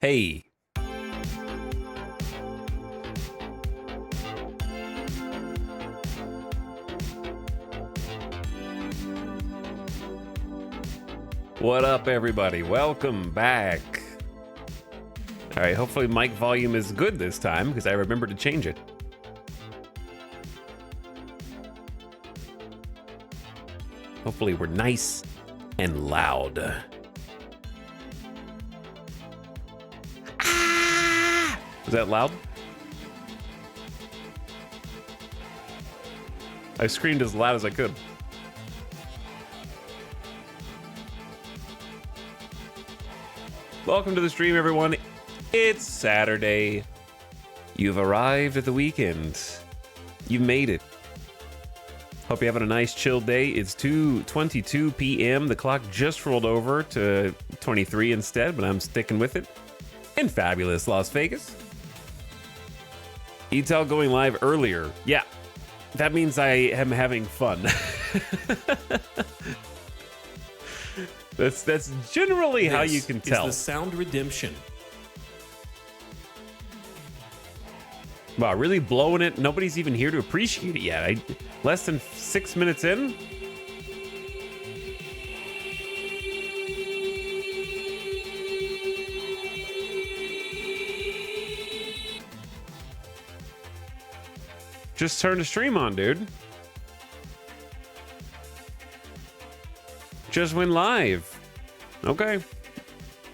Hey. What up, everybody? Welcome back. All right, hopefully mic volume is good this time because I remembered to change it. Hopefully we're nice and loud. Ah! Is that loud? I screamed as loud as I could. Welcome to the stream, everyone. It's Saturday. You've arrived at the weekend. You made it. Hope you're having a nice chill day. It's 2:22 p.m. The clock just rolled over to 23 instead, but I'm sticking with it. In fabulous Las Vegas. ETEL going live earlier. Yeah, that means I am having fun. That's generally how you can tell. Is the sound redemption. Wow, really blowing it. Nobody's even here to appreciate it yet. Less than 6 minutes in. Just turn the stream on, dude. Just went live. Okay.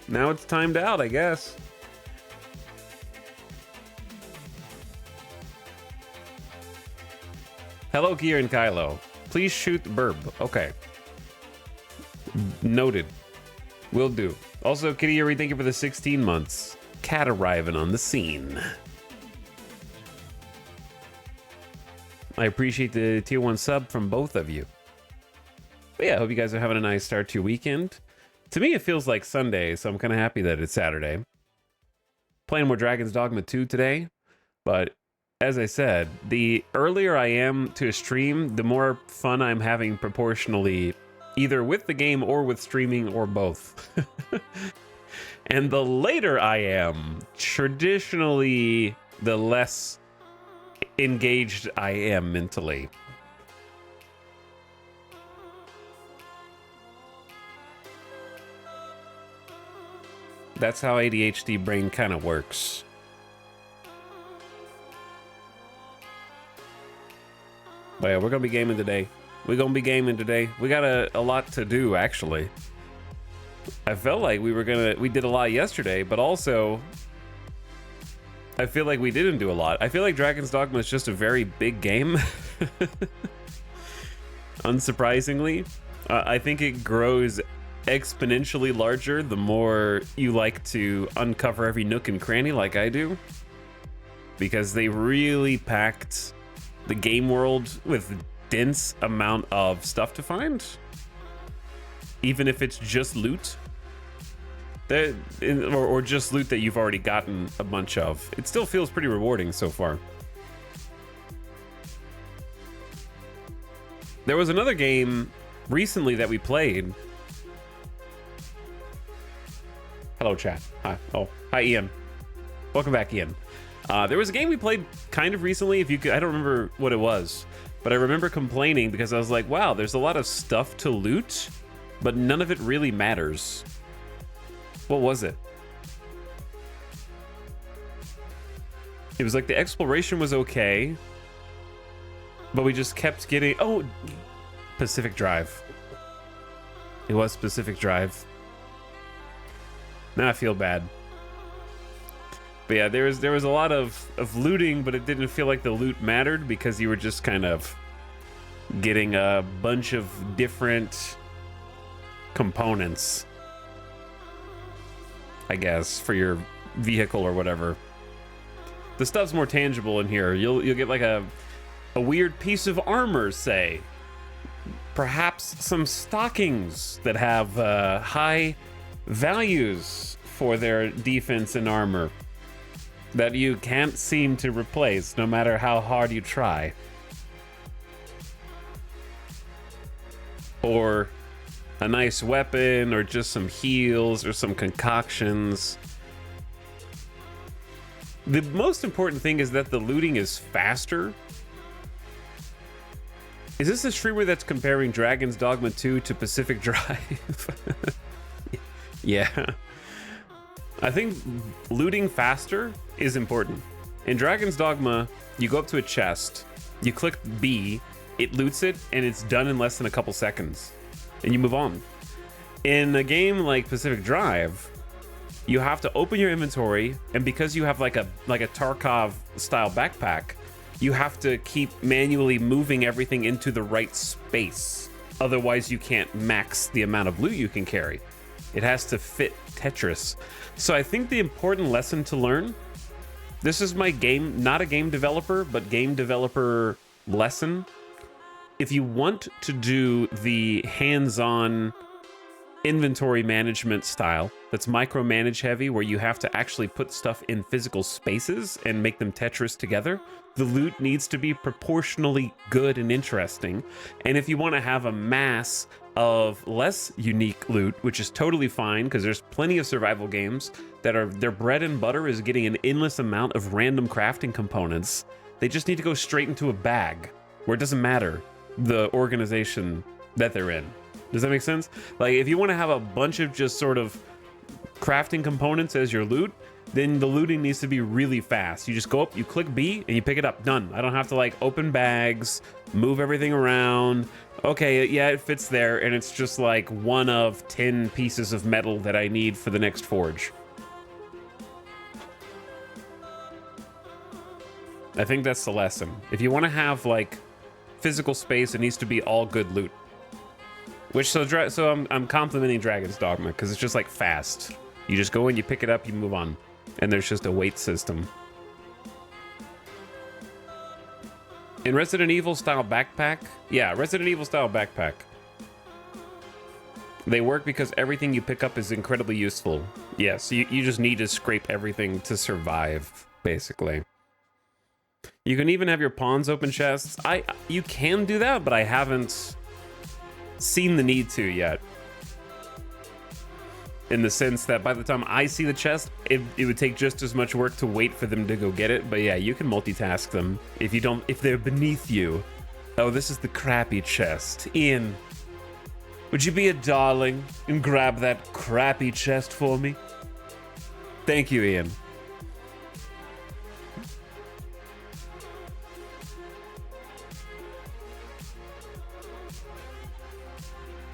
Now it's timed out, I guess. Hello, Kier and Kylo. Please shoot the burb. Okay. Noted. Will do. Also, Kitty Yuri, thank you for the 16 months. Cat arriving on the scene. I appreciate the tier 1 sub from both of you. But yeah, I hope you guys are having a nice start to your weekend. To me, it feels like Sunday, so I'm kind of happy that it's Saturday. Playing more Dragon's Dogma 2 today, but as I said, the earlier I am to a stream, the more fun I'm having proportionally, either with the game or with streaming or both. And the later I am, traditionally, the less engaged I am mentally. That's how ADHD brain kind of works. But yeah, we're gonna be gaming today. We got a lot to do, actually. I felt like we did a lot yesterday, but also I feel like we didn't do a lot. I feel like Dragon's Dogma is just a very big game. Unsurprisingly. I think it grows exponentially larger the more you like to uncover every nook and cranny like I do. Because they really packed the game world with dense amount of stuff to find. Even if it's just loot. Or just loot that you've already gotten a bunch of. It still feels pretty rewarding so far. There was another game recently that we played. Hello, chat. Hi. Oh, hi, Ian. Welcome back, Ian. There was a game we played kind of recently. I don't remember what it was, but I remember complaining because I was like, wow, there's a lot of stuff to loot, but none of it really matters. What was it? It was like the exploration was okay, but we just kept getting... Oh, Pacific Drive. It was Pacific Drive. Now I feel bad. But yeah, there was a lot of looting, but it didn't feel like the loot mattered because you were just kind of getting a bunch of different components, I guess, for your vehicle or whatever. The stuff's more tangible in here. You'll get like a weird piece of armor, say. Perhaps some stockings that have high values for their defense and armor that you can't seem to replace no matter how hard you try. Or a nice weapon, or just some heals, or some concoctions. The most important thing is that the looting is faster. Is this a streamer that's comparing Dragon's Dogma 2 to Pacific Drive? Yeah. I think looting faster is important. In Dragon's Dogma, you go up to a chest, you click B, it loots it, and it's done in less than a couple seconds. And you move on. In a game like Pacific Drive, you have to open your inventory, and because you have like a Tarkov style backpack, you have to keep manually moving everything into the right space. Otherwise, you can't max the amount of loot you can carry. It has to fit Tetris. So I think the important lesson to learn, this is my game, not a game developer, but game developer lesson. If you want to do the hands-on inventory management style that's micromanage heavy, where you have to actually put stuff in physical spaces and make them Tetris together, the loot needs to be proportionally good and interesting. And if you want to have a mass of less unique loot, which is totally fine, because there's plenty of survival games that are, their bread and butter is getting an endless amount of random crafting components. They just need to go straight into a bag where it doesn't matter the organization that they're in. Does that make sense? Like, if you want to have a bunch of just sort of crafting components as your loot, then the looting needs to be really fast. You just go up, you click B, and you pick it up. Done. I don't have to like open bags, move everything around. Okay, yeah, it fits there, and it's just like one of 10 pieces of metal that I need for the next forge. I think that's the lesson. If you want to have like physical space, it needs to be all good loot. Which, so I'm complimenting Dragon's Dogma because it's just like fast. You just go in, you pick it up, you move on. And there's just a wait system. In Resident Evil style backpack? Yeah, Resident Evil style backpack. They work because everything you pick up is incredibly useful. Yeah, so you just need to scrape everything to survive, basically. You can even have your pawns open chests. You can do that, but I haven't seen the need to yet. In the sense that by the time I see the chest, it would take just as much work to wait for them to go get it. But yeah, you can multitask them if they're beneath you. Oh, this is the crappy chest. Ian, would you be a darling and grab that crappy chest for me? Thank you, Ian.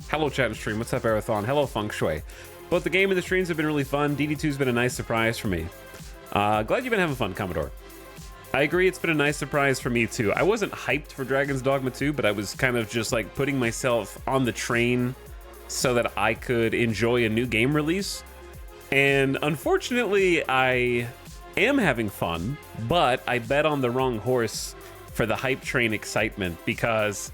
Hello, chat and stream. What's up, Arathon? Hello, Feng Shui. Both the game and the streams have been really fun. DD2's been a nice surprise for me. Glad you've been having fun, Commodore. I agree, it's been a nice surprise for me, too. I wasn't hyped for Dragon's Dogma 2, but I was kind of just like putting myself on the train so that I could enjoy a new game release. And unfortunately, I am having fun, but I bet on the wrong horse for the hype train excitement, because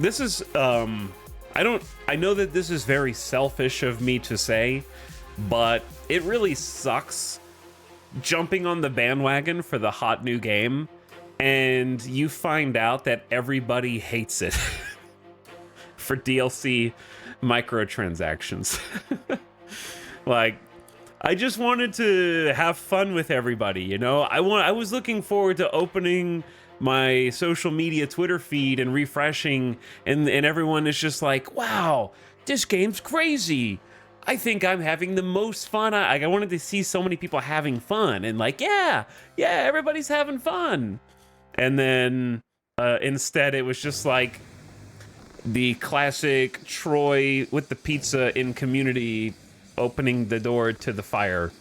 this is, I know that this is very selfish of me to say, but it really sucks jumping on the bandwagon for the hot new game and you find out that everybody hates it for DLC microtransactions. Like, I just wanted to have fun with everybody, you know? I was looking forward to opening my social media Twitter feed and refreshing, and everyone is just like, wow, this game's crazy. I think I'm having the most fun. I wanted to see so many people having fun and like, yeah, everybody's having fun. And then instead it was just like the classic Troy with the pizza in Community opening the door to the fire.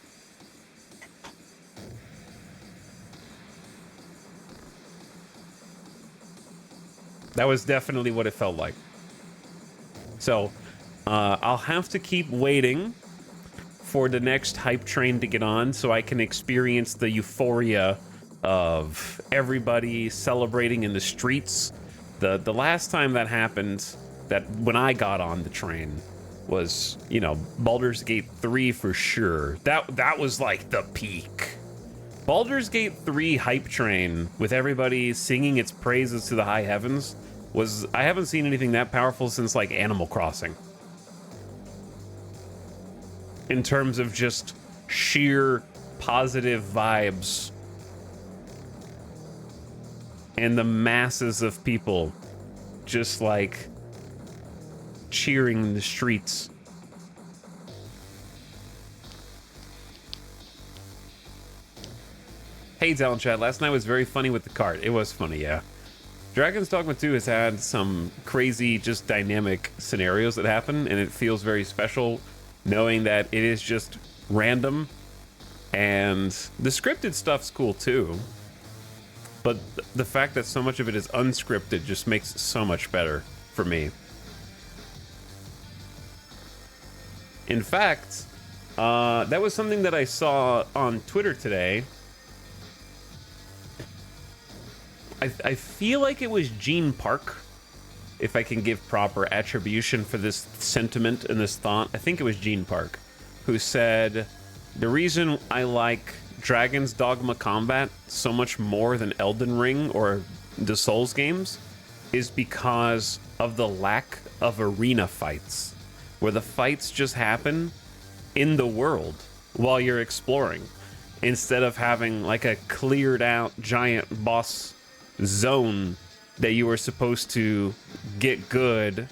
That was definitely what it felt like. So, I'll have to keep waiting for the next hype train to get on so I can experience the euphoria of everybody celebrating in the streets. The last time that happened, that when I got on the train, was, you know, Baldur's Gate 3 for sure. That was like the peak. Baldur's Gate 3 hype train with everybody singing its praises to the high heavens was, I haven't seen anything that powerful since like Animal Crossing. In terms of just sheer positive vibes and the masses of people just like cheering in the streets. Hey, Talon Chat, last night was very funny with the cart. It was funny, yeah. Dragon's Dogma 2 has had some crazy, just dynamic scenarios that happen, and it feels very special knowing that it is just random. And the scripted stuff's cool too, but the fact that so much of it is unscripted just makes it so much better for me. In fact, that was something that I saw on Twitter today. I feel like it was Gene Park, if I can give proper attribution for this sentiment and this thought. I think it was Gene Park who said, the reason I like Dragon's Dogma combat so much more than Elden Ring or the Souls games is because of the lack of arena fights, where the fights just happen in the world while you're exploring, instead of having like a cleared out giant boss zone that you were supposed to get good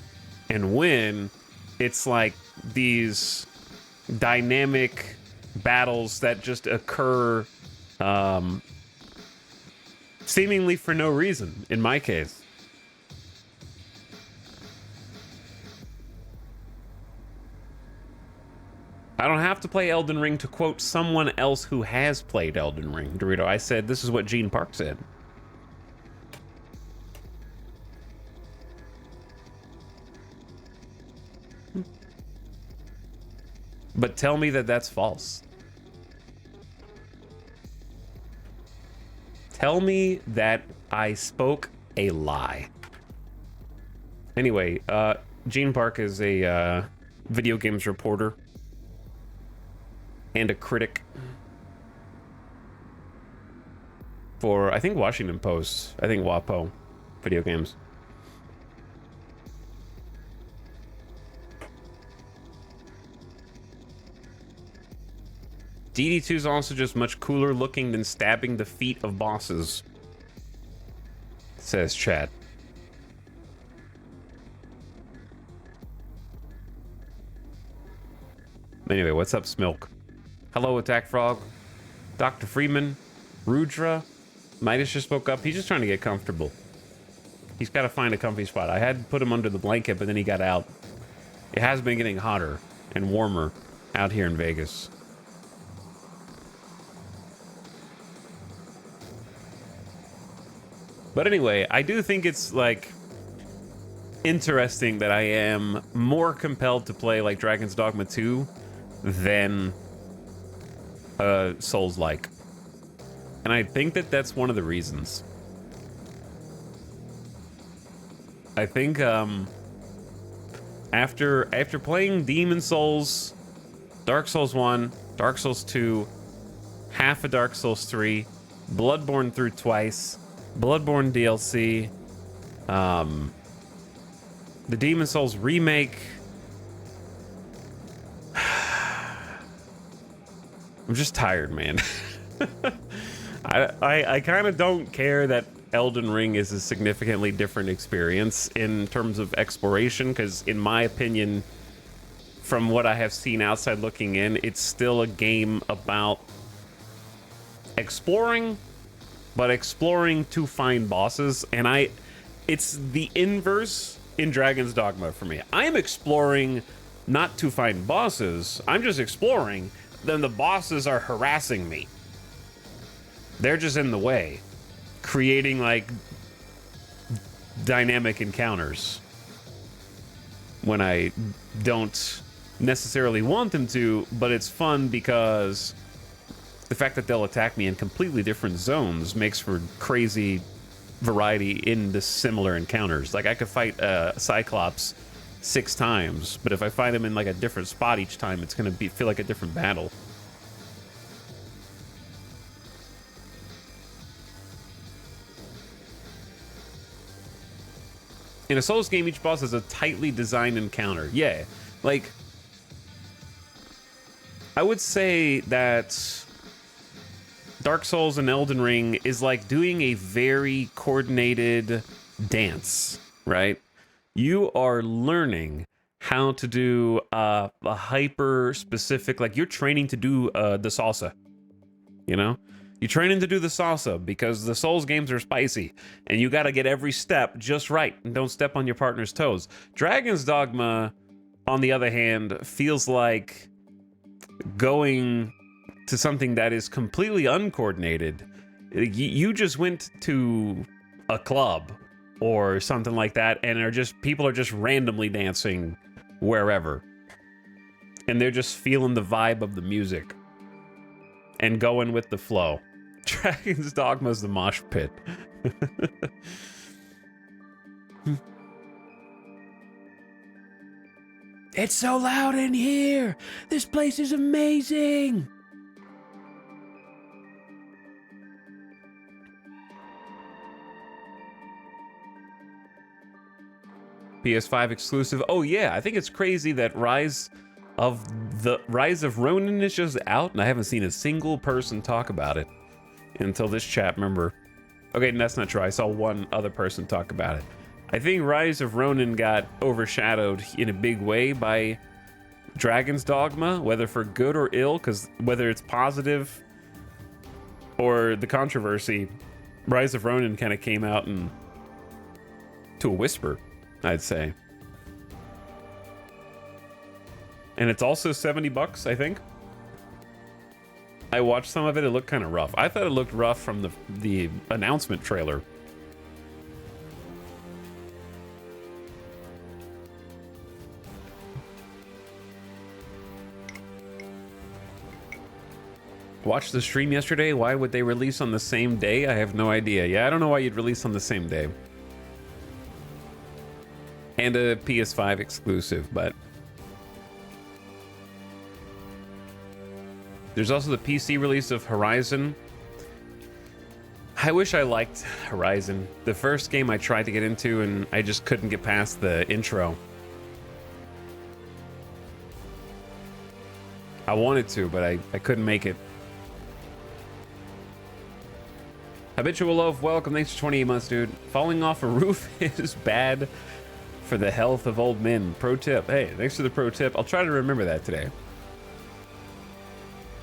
and win. It's like these dynamic battles that just occur seemingly for no reason, in my case. I don't have to play Elden Ring to quote someone else who has played Elden Ring, Dorito. I said this is what Gene Park said. But tell me that that's false. Tell me that I spoke a lie. Anyway, Gene Park is a video games reporter and a critic for, I think, Washington Post. I think WAPO video games. DD2 is also just much cooler looking than stabbing the feet of bosses, says Chad. Anyway, what's up, Smilk? Hello, Attack Frog. Dr. Freeman. Rudra. Midas just woke up. He's just trying to get comfortable. He's got to find a comfy spot. I had to put him under the blanket, but then he got out. It has been getting hotter and warmer out here in Vegas. But anyway, I do think it's, like, interesting that I am more compelled to play, like, Dragon's Dogma 2 than Souls-like. And I think that that's one of the reasons. I think, after playing Demon Souls, Dark Souls 1, Dark Souls 2, half of Dark Souls 3, Bloodborne through twice, Bloodborne DLC, the Demon Souls remake. I'm just tired, man. I kind of don't care that Elden Ring is a significantly different experience in terms of exploration, because in my opinion, from what I have seen outside looking in, it's still a game about exploring, but exploring to find bosses. And it's the inverse in Dragon's Dogma for me. I'm exploring not to find bosses. I'm just exploring. Then the bosses are harassing me. They're just in the way, creating like dynamic encounters when I don't necessarily want them to, but it's fun because the fact that they'll attack me in completely different zones makes for crazy variety in the similar encounters. Like, I could fight a Cyclops 6 times, but if I find him in like a different spot each time, it's gonna feel like a different battle. In a Souls game, each boss is a tightly designed encounter. Yeah, like, I would say that Dark Souls and Elden Ring is like doing a very coordinated dance, right? You are learning how to do a hyper specific, like you're training to do the salsa, you know? You're training to do the salsa because the Souls games are spicy and you got to get every step just right and don't step on your partner's toes. Dragon's Dogma, on the other hand, feels like going to something that is completely uncoordinated. You just went to a club or something like that and people are just randomly dancing wherever. And they're just feeling the vibe of the music and going with the flow. Dragon's Dogma's the mosh pit. It's so loud in here. This place is amazing. PS5 exclusive. Oh yeah, I think it's crazy that Rise of Ronin is just out, and I haven't seen a single person talk about it until this chat member. Okay, that's not true. I saw one other person talk about it. I think Rise of Ronin got overshadowed in a big way by Dragon's Dogma, whether for good or ill, because whether it's positive or the controversy, Rise of Ronin kind of came out and to a whisper, I'd say. And it's also $70, I think. I watched some of it. It looked kind of rough. I thought it looked rough from the announcement trailer. Watched the stream yesterday. Why would they release on the same day? I have no idea. Yeah, I don't know why you'd release on the same day. And a PS5 exclusive, but there's also the PC release of Horizon. I wish I liked Horizon. The first game I tried to get into and I just couldn't get past the intro. I wanted to, but I couldn't make it. Habitual Loaf, welcome. Thanks for 28 months, dude. Falling off a roof is bad for the health of old men. Pro tip. Hey, thanks for the pro tip. I'll try to remember that today.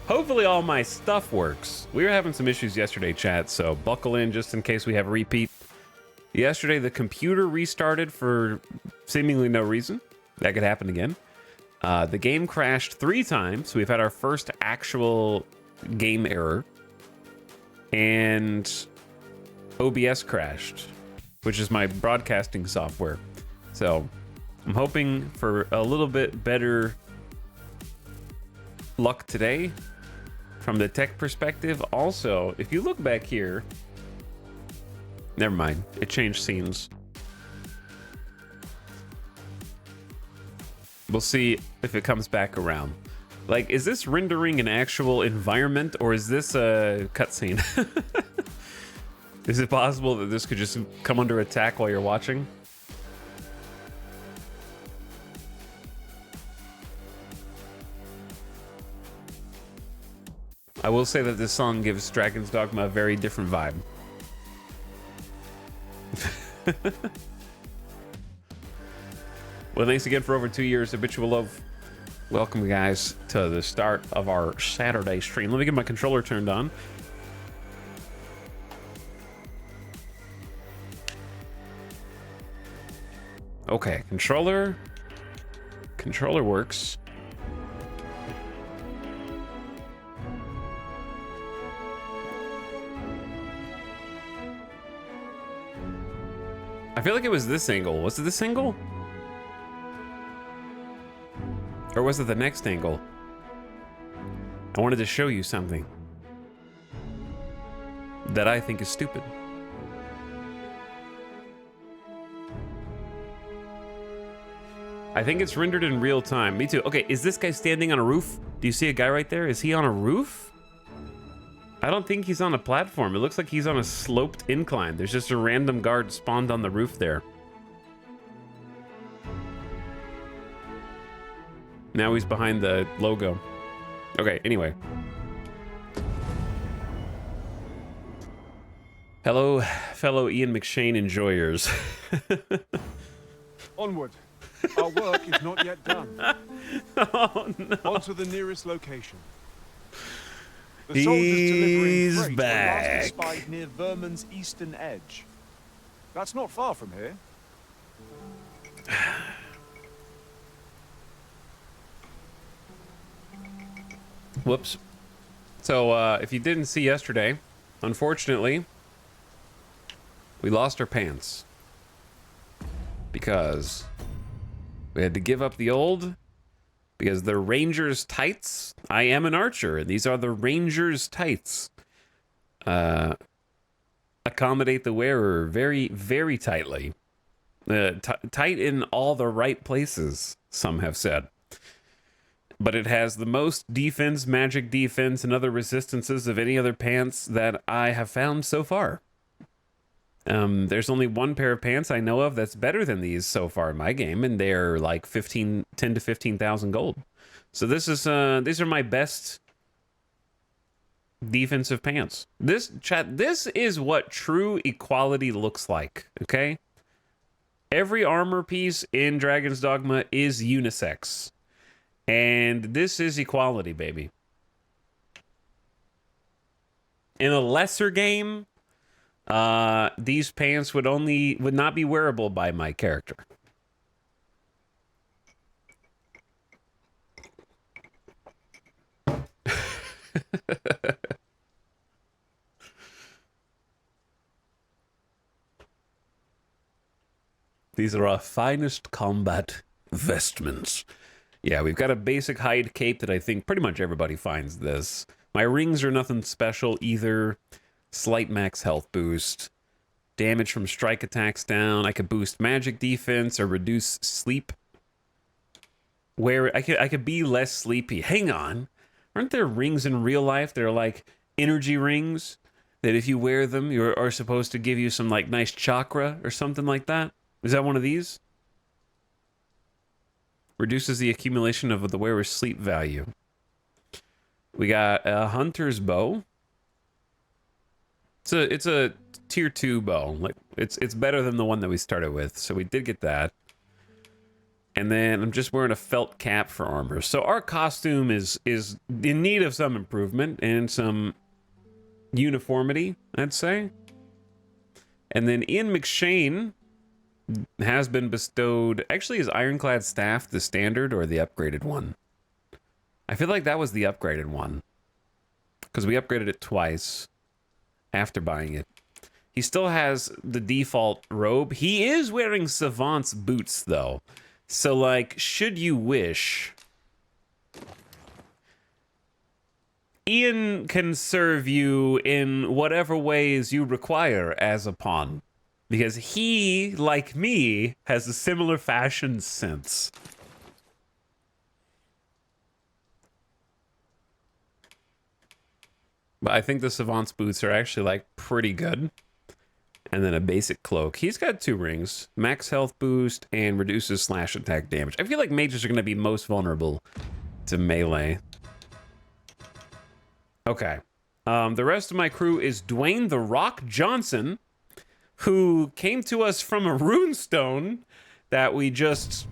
Hopefully all my stuff works. We were having some issues yesterday, chat, so buckle in just in case we have a repeat. Yesterday, the computer restarted for seemingly no reason. That could happen again. The game crashed 3 times. We've had our first actual game error. And OBS crashed, which is my broadcasting software. So I'm hoping for a little bit better luck today from the tech perspective. Also, if you look back here, never mind, it changed scenes. We'll see if it comes back around. Like, is this rendering an actual environment or is this a cutscene? Is it possible that this could just come under attack while you're watching? I will say that this song gives Dragon's Dogma a very different vibe. Well, thanks again for over 2 years, Habitual Love. Welcome, guys, to the start of our Saturday stream. Let me get my controller turned on. Okay, controller works. I feel like it was this angle. Was it this angle? Or was it the next angle? I wanted to show you something that I think is stupid. I think it's rendered in real time. Me too. Okay, is this guy standing on a roof? Do you see a guy right there? Is he on a roof? I don't think he's on a platform. It looks like he's on a sloped incline. There's just a random guard spawned on the roof there. Now he's behind the logo. Okay, anyway. Hello, fellow Ian McShane enjoyers. Onward. Our work is not yet done. Oh, no. On to the nearest location. The He's soldiers delivering freight were back. last spied near Vermon's eastern edge. That's not far from here. Whoops. So, if you didn't see yesterday, unfortunately, we lost our pants. Because we had to give up the old, because the Ranger's tights, I am an archer, and these are the Ranger's tights. Accommodate the wearer very, very tightly. Tight in all the right places, some have said. But it has the most defense, magic defense, and other resistances of any other pants that I have found so far. There's only one pair of pants I know of that's better than these so far in my game, and they're like 10 to 15,000 gold. So this is these are my best defensive pants. This is what true equality looks like, okay? Every armor piece in Dragon's Dogma is unisex. And this is equality, baby. In a lesser game, these pants would not be wearable by my character. These are our finest combat vestments. Yeah, we've got a basic hide cape that I think pretty much everybody finds this. My rings are nothing special either. Slight max health boost. Damage from strike attacks down. I could boost magic defense or reduce sleep. Where I could be less sleepy. Hang on. Aren't there rings in real life that are like energy rings? That if you wear them, are supposed to give you some like nice chakra or something like that? Is that one of these? Reduces the accumulation of the wearer's sleep value. We got a hunter's bow. It's a tier 2 bow. Like it's better than the one that we started with. So we did get that. And then I'm just wearing a felt cap for armor. So our costume is in need of some improvement and some uniformity, I'd say. And then Ian McShane has been bestowed... Actually, is Ironclad Staff the standard or the upgraded one? I feel like that was the upgraded one. Because we upgraded it twice after buying it. He still has the default robe. He is wearing Savant's boots, though. So, like, should you wish... Ian can serve you in whatever ways you require as a pawn. Because he, like me, has a similar fashion sense. But I think the Savant's boots are actually, like, pretty good. And then a basic cloak. He's got 2 rings. Max health boost and reduces slash attack damage. I feel like mages are going to be most vulnerable to melee. Okay. The rest of my crew is Dwayne "The Rock" Johnson, who came to us from a runestone that we just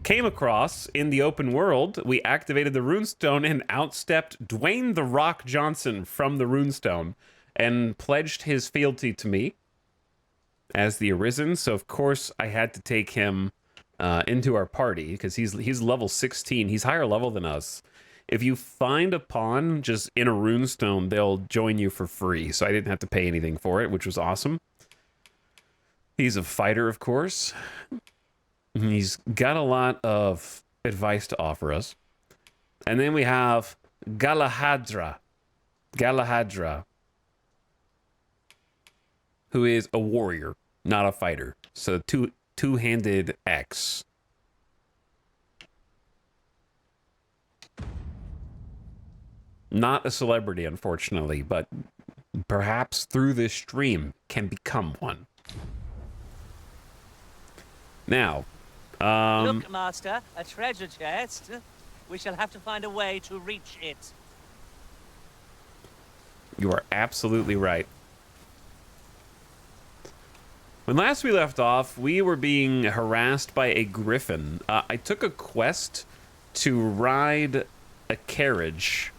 came across in the open world. We activated the runestone and outstepped Dwayne "The Rock" Johnson from the runestone and pledged his fealty to me as the Arisen. So, of course, I had to take him into our party because he's level 16. He's higher level than us. If you find a pawn just in a runestone, they'll join you for free. So I didn't have to pay anything for it, which was awesome. He's a fighter, of course. He's got a lot of advice to offer us. And then we have Galahadra, who is a warrior, not a fighter. So two-handed X. Not a celebrity, unfortunately, but perhaps through this stream can become one. Now, look, Master, a treasure chest. We shall have to find a way to reach it. You are absolutely right. When last we left off, we were being harassed by a griffin. I took a quest to ride a carriage.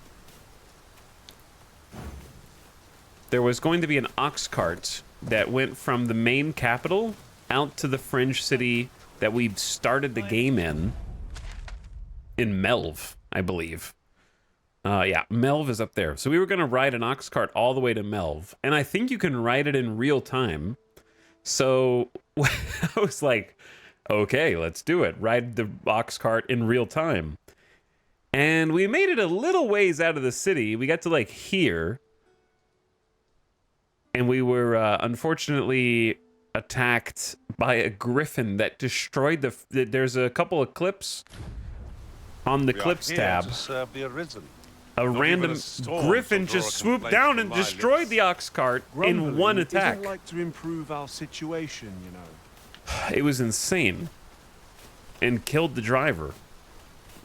There was going to be an ox cart that went from the main capital out to the fringe city that we started the game in Melv, I believe. Yeah, Melv is up there. So we were going to ride an ox cart all the way to Melv, and I think you can ride it in real time. So I was like, okay, let's do it. Ride the ox cart in real time. And we made it a little ways out of the city. We got to like here. And we were unfortunately attacked by a griffin that destroyed there's a couple of clips on the clips tab. To serve the arisen. A random griffin just swooped down and destroyed the ox cart in one attack. Isn't like to improve our situation, you know. It was insane. And killed the driver.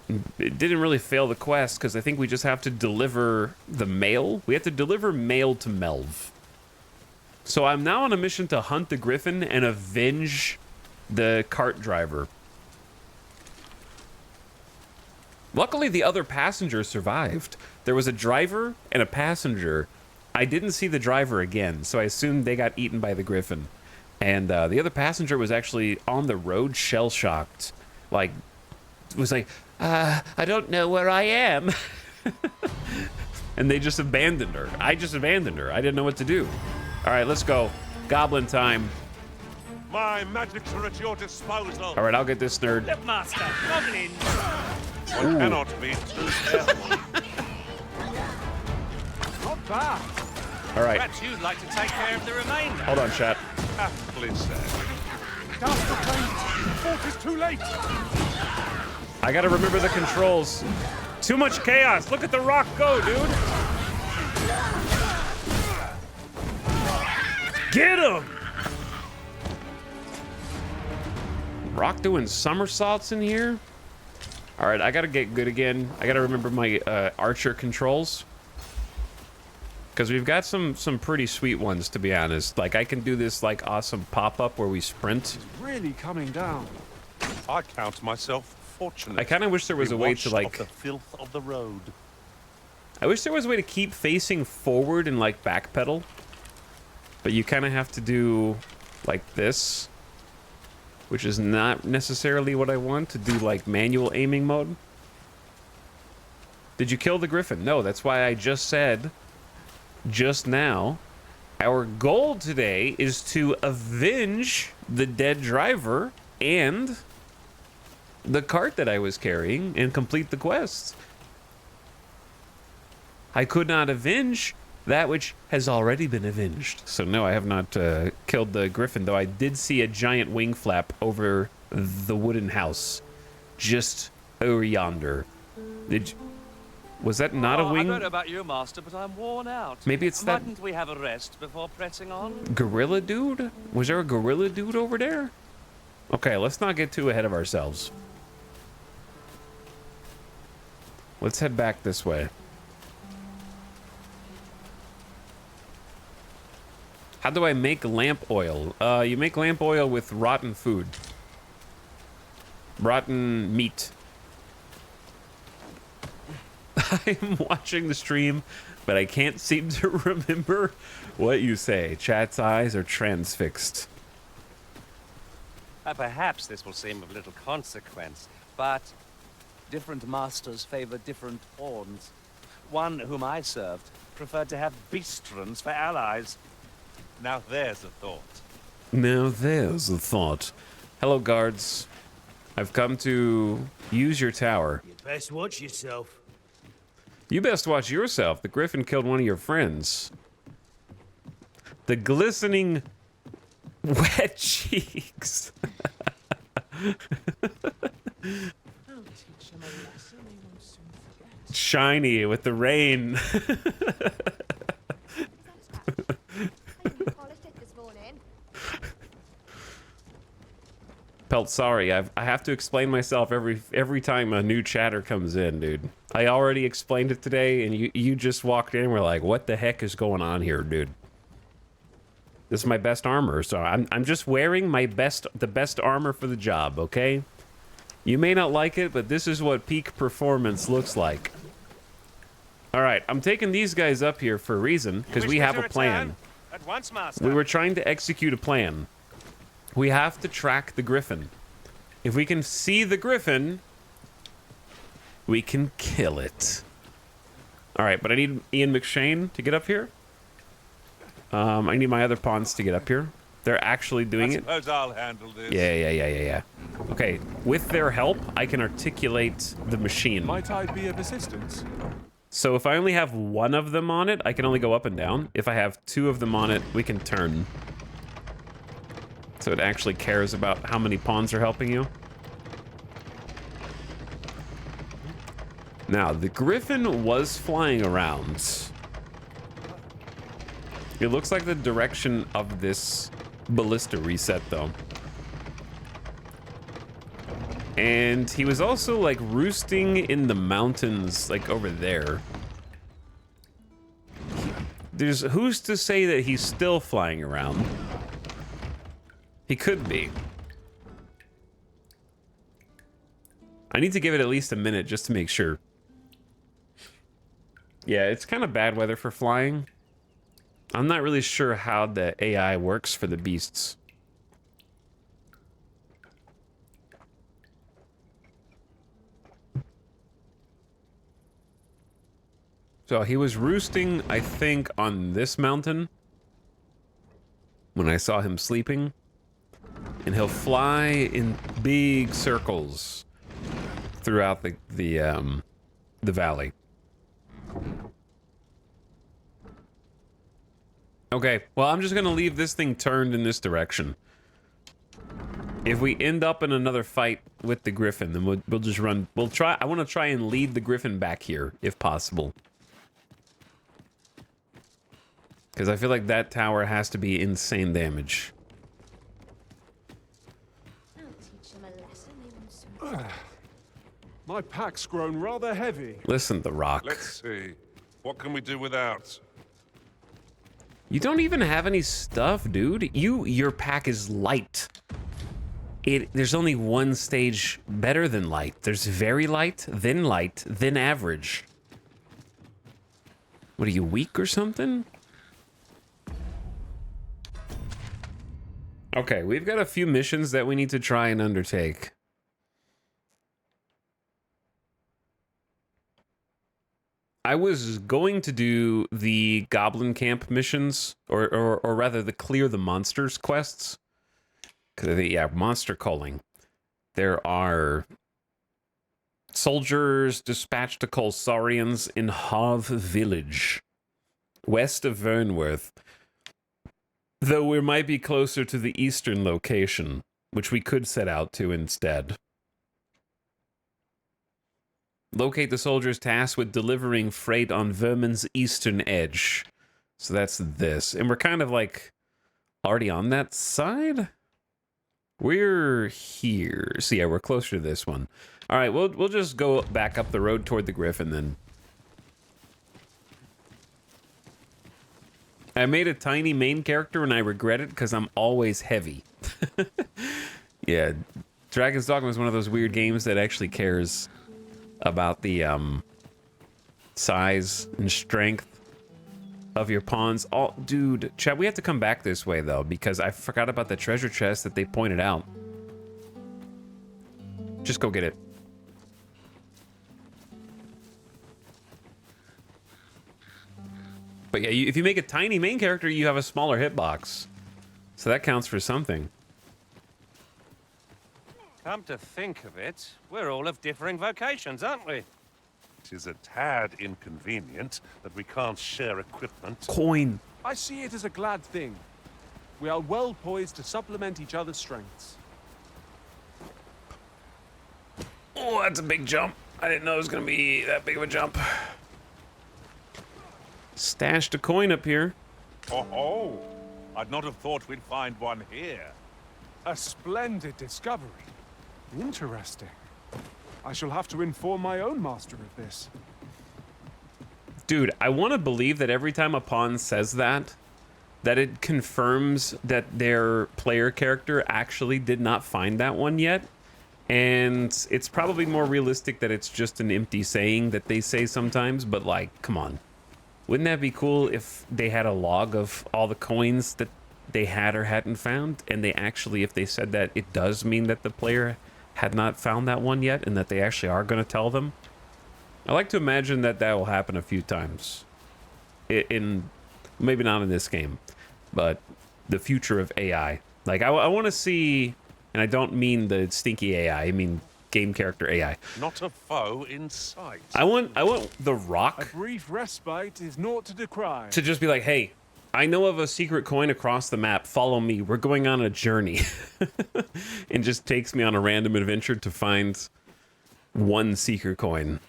It didn't really fail the quest because I think we just have to deliver the mail. We have to deliver mail to Melv. So I'm now on a mission to hunt the griffin and avenge the cart driver. Luckily, the other passenger survived. There was a driver and a passenger. I didn't see the driver again, so I assumed they got eaten by the griffin. And the other passenger was actually on the road, shell-shocked. Like, was like, I don't know where I am. And they just abandoned her. I just abandoned her. I didn't know what to do. All right, let's go. Goblin time. My magics are at your disposal. All right, I'll get this nerd. Look, Master, goblins. One cannot be too careful. Not bad. All right, Perhaps you'd like to take care of the remainder. hold on, chat. Aptly said. Douse the flames. The fort is too late. I gotta remember the controls. Too much chaos. Look at the rock go, dude. Get him! Rock doing somersaults in here? All right, I gotta get good again. I gotta remember my archer controls. Because we've got some pretty sweet ones, to be honest. Like, I can do this, like, awesome pop-up where we sprint. It's really coming down. I count myself fortunate. I kind of wish there was a way to, like... the filth of the road. I wish there was a way to keep facing forward and, like, backpedal. But you kind of have to do like this, which is not necessarily what I want to do, like manual aiming mode. Did you kill the griffin? No, that's why I just said just now, our goal today is to avenge the dead driver and the cart that I was carrying and complete the quest. I could not avenge that which has already been avenged. So no, I have not killed the griffin, though I did see a giant wing flap over the wooden house just over yonder. Was that not a wing? I don't know about you, Master, but I'm worn out. Maybe it's that... Mightn't we have a rest before pressing on? Gorilla dude? Was there a gorilla dude over there? Okay, let's not get too ahead of ourselves. Let's head back this way. How do I make lamp oil? You make lamp oil with rotten food. Rotten meat. I'm watching the stream, but I can't seem to remember what you say. Chat's eyes are transfixed. Perhaps this will seem of little consequence, but different masters favor different pawns. One whom I served preferred to have beastrons for allies. Now there's a thought. Now there's a thought. Hello, guards. I've come to use your tower. You best watch yourself. You best watch yourself. The griffin killed one of your friends. The glistening wet cheeks. Shiny with the rain. Pelt, sorry, I have to explain myself every time a new chatter comes in, dude. I already explained it today, and you just walked in and were like, what the heck is going on here, dude? This is my best armor, so I'm just wearing the best armor for the job, okay? You may not like it, but this is what peak performance looks like. All right, I'm taking these guys up here for a reason, because we have a plan. At once, master. We were trying to execute a plan. We have to track the griffin. If we can see the griffin, we can kill it. All right, but I need Ian McShane to get up here. I need my other pawns to get up here. They're actually doing it. I suppose I'll handle this. Yeah. Okay, with their help, I can articulate the machine. Might I be of assistance? So if I only have one of them on it, I can only go up and down. If I have two of them on it, we can turn. So it actually cares about how many pawns are helping you. Now, the griffin was flying around. It looks like the direction of this ballista reset, though. And he was also, like, roosting in the mountains, like, over there. Who's to say that he's still flying around? He could be. I need to give it at least a minute just to make sure. Yeah, it's kind of bad weather for flying. I'm not really sure how the AI works for the beasts. So he was roosting, I think, on this mountain when I saw him sleeping. And he'll fly in big circles throughout the valley. Okay, well, I'm just gonna leave this thing turned in this direction. If we end up in another fight with the griffin, then we'll just run. We'll try. I want to try and lead the griffin back here, if possible. Because I feel like that tower has to be insane damage. I'll teach them a lesson they won't soon. My pack's grown rather heavy. Listen, The Rock. Let's see. What can we do without? You don't even have any stuff, dude. Your pack is light. There's only one stage better than light. There's very light, then average. What are you, weak or something? Okay, we've got a few missions that we need to try and undertake. I was going to do the Goblin Camp missions, or rather the Clear the Monsters quests. Yeah, monster culling. There are soldiers dispatched to cull saurians in Harv Village, west of Vernworth. Though we might be closer to the eastern location, which we could set out to instead. Locate the soldiers tasked with delivering freight on Vermin's eastern edge. So that's this. And we're kind of like already on that side? We're here. So yeah, we're closer to this one. All right, we'll just go back up the road toward the Griffin then. I made a tiny main character and I regret it because I'm always heavy. Yeah, Dragon's Dogma is one of those weird games that actually cares about the size and strength of your pawns. Oh, dude, Chad, we have to come back this way though because I forgot about the treasure chest that they pointed out. Just go get it. But yeah, if you make a tiny main character, you have a smaller hitbox. So that counts for something. Come to think of it, we're all of differing vocations, aren't we? It is a tad inconvenient that we can't share equipment. Coin. I see it as a glad thing. We are well poised to supplement each other's strengths. Oh, that's a big jump. I didn't know it was going to be that big of a jump. Stashed a coin up here. Oh, I'd not have thought we'd find one here. A splendid discovery. Interesting. I shall have to inform my own master of this. Dude, I want to believe that every time a pawn says that, that it confirms that their player character actually did not find that one yet. And it's probably more realistic that it's just an empty saying that they say sometimes, but like, come on. Wouldn't that be cool if they had a log of all the coins that they had or hadn't found, and they actually, if they said that, it does mean that the player had not found that one yet, and that they actually are going to tell them? I like to imagine that that will happen a few times. In maybe not in this game, but the future of AI. Like, I want to see, and I don't mean the stinky AI, I mean game character AI. Not a foe in sight. I want The A Rock brief respite is naught to decry. to just be like, hey, I know of a secret coin across the map. Follow me. We're going on a journey. And just takes me on a random adventure to find one secret coin.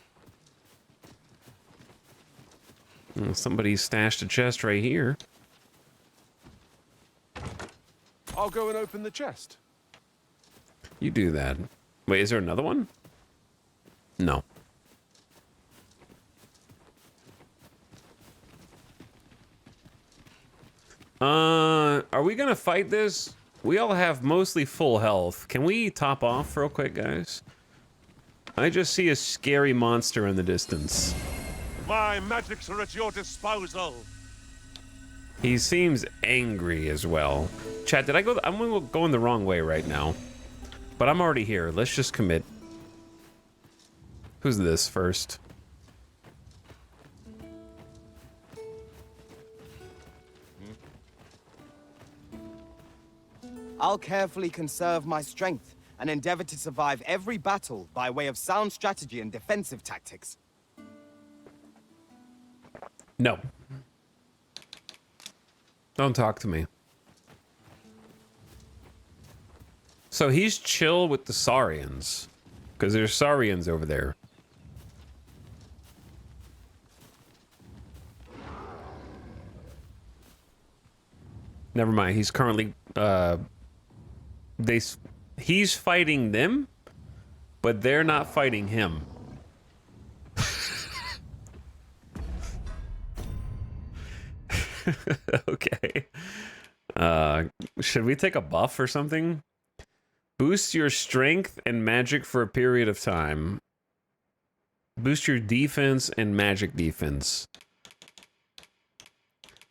Oh, somebody stashed a chest right here. I'll go and open the chest. You do that. Wait, is there another one? No. Are we gonna fight this? We all have mostly full health. Can we top off real quick, guys? I just see a scary monster in the distance. My magics are at your disposal. He seems angry as well. Chat, did I go? I'm going the wrong way right now. But I'm already here. Let's just commit. Who's this first? I'll carefully conserve my strength and endeavor to survive every battle by way of sound strategy and defensive tactics. No. Don't talk to me. So he's chill with the Saurians. Because there's Saurians over there. Never mind. He's currently... he's fighting them, but they're not fighting him. Okay. Should we take a buff or something? Boost your strength and magic for a period of time. Boost your defense and magic defense.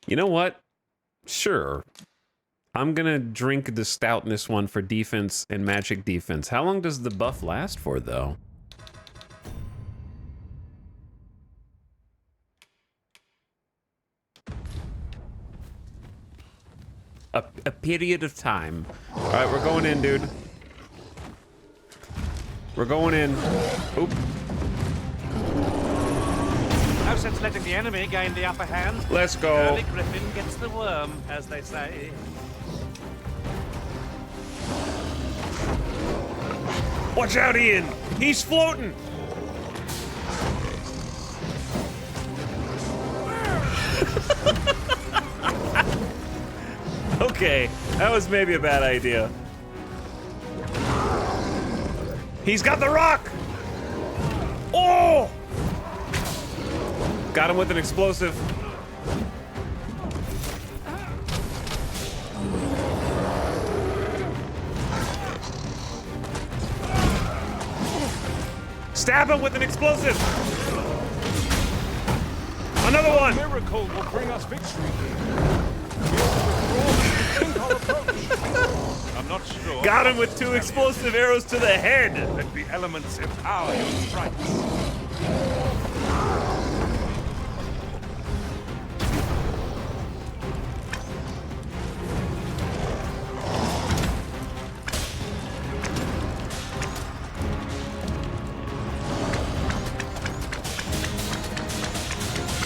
You know what? Sure. I'm gonna drink the stoutness one for defense and magic defense. How long does the buff last for, though? A period of time. All right, we're going in, dude. We're going in. Oop. No sense letting the enemy gain the upper hand. Let's go. Early Griffin gets the worm, as they say. Watch out, Ian. He's floating. Okay, that was maybe a bad idea. He's got the rock! Oh! Got him with an explosive. Stab him with an explosive! Another one! Miracle will bring us victory here. Our approach. I'm not sure. Got him with 2 explosive arrows to the head! Let the elements empower your strikes.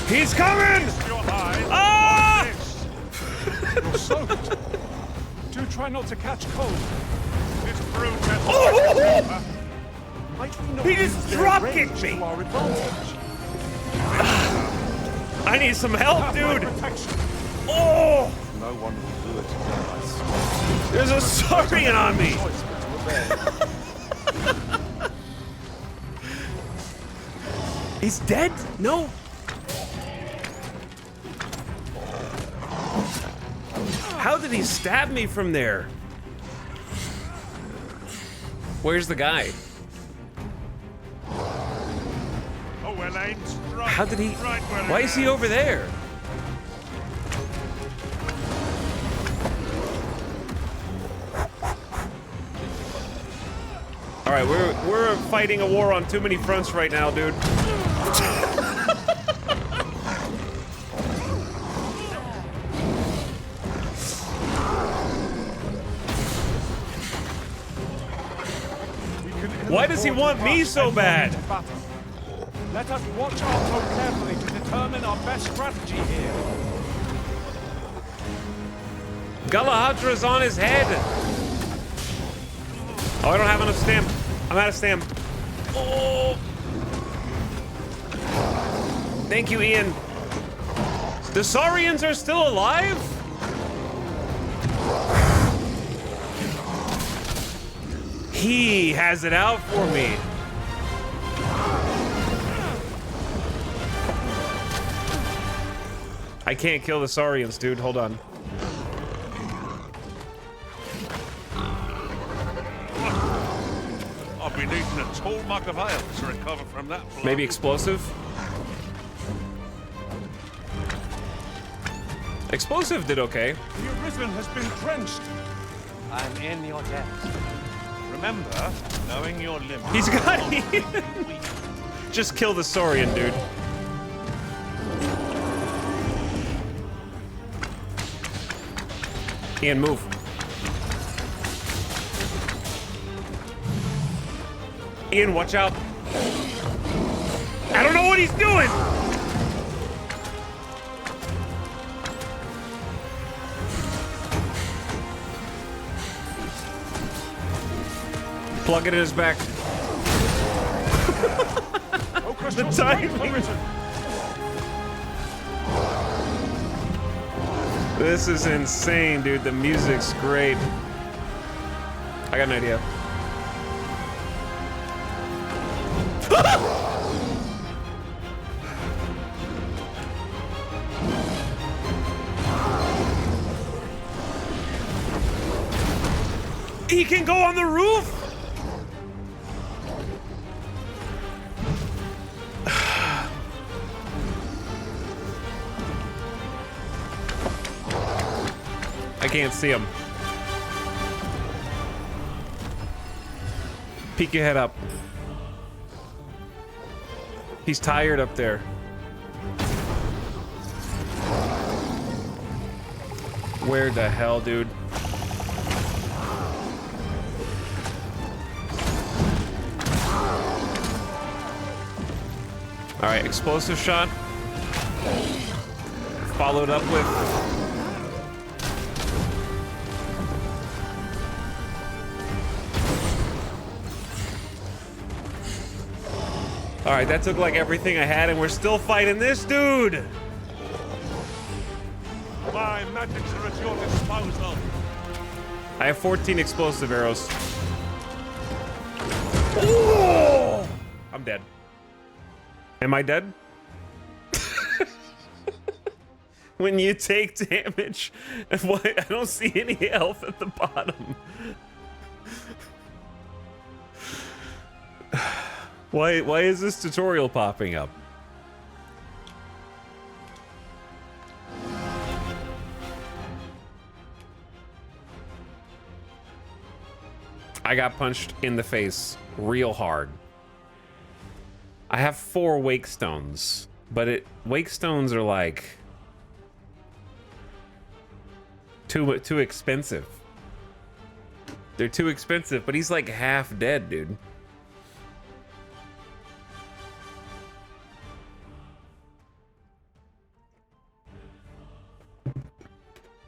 He's coming! Your eyes Ah! on this. You're soaked. Do try not to catch cold. This brute has Oh! Might we not He use just their drop-kicked range me. to our advantage? I need some help, Have my dude! protection. Oh! No one will do it. There's a Saurian on me! Choice but to obey. He's dead? No. did he stab me from there? Where's the guy? Oh, well aimed. Strike. How did he? Right where Why it is he over there? All right, we're fighting a war on too many fronts right now, dude. Why does he want me so bad? Let us watch our foe carefully to determine our best strategy here. Galahadra's on his head. Oh, I don't have enough stamp. I'm out of stamp. Oh. Thank you, Ian. The Saurians are still alive? He has it out for me. I can't kill the Saurians, dude. Hold on. I'll be needing a tall mug of ale to recover from that blow. Maybe explosive? Explosive did okay. The Arisen has been drenched. I'm in your debt. Remember, knowing your limits. He's got Ian. Just kill the Saurian, dude. Ian, move. Ian, watch out. I don't know what he's doing. Plug it in his back. Focus The your strength, timing. Arisen. This is insane, dude. The music's great. I got an idea. He can go on the roof? I can't see him. Peek your head up. He's tired up there. Where the hell, dude? All right, explosive shot. Followed up with... All right, that took like everything I had, and we're still fighting this dude. My magics are at your disposal. I have 14 explosive arrows. Oh! I'm dead. Am I dead? When you take damage, what? I don't see any health at the bottom. Why is this tutorial popping up? I got punched in the face real hard. I have 4 wake stones, but wake stones are like too expensive. They're too expensive, but he's like half dead, dude.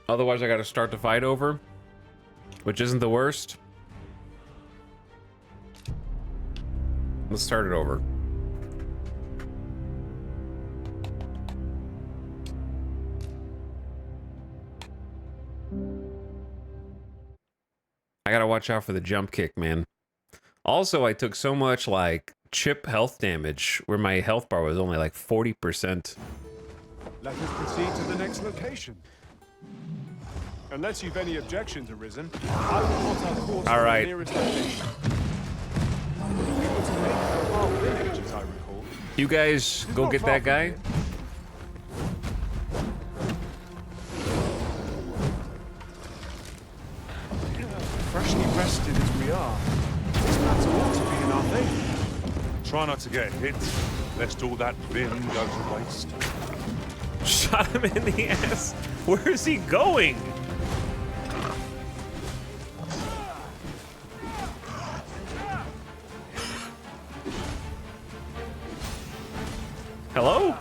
Otherwise, I got to start the fight over, which isn't the worst. Let's start it over. I gotta watch out for the jump kick, man. Also, I took so much like chip health damage where my health bar was only like 40%. Let us proceed to the next location. Unless you've any objections arisen, I will plot our course All for right. the nearest location. We were to make for our village, as I recall. You guys go Not get far that from guy. here. Freshly rested as we are, this matter ought to be in our favor. Try not to get hit, lest all that vim go to waste. Shot him in the ass. Where is he going? Hello?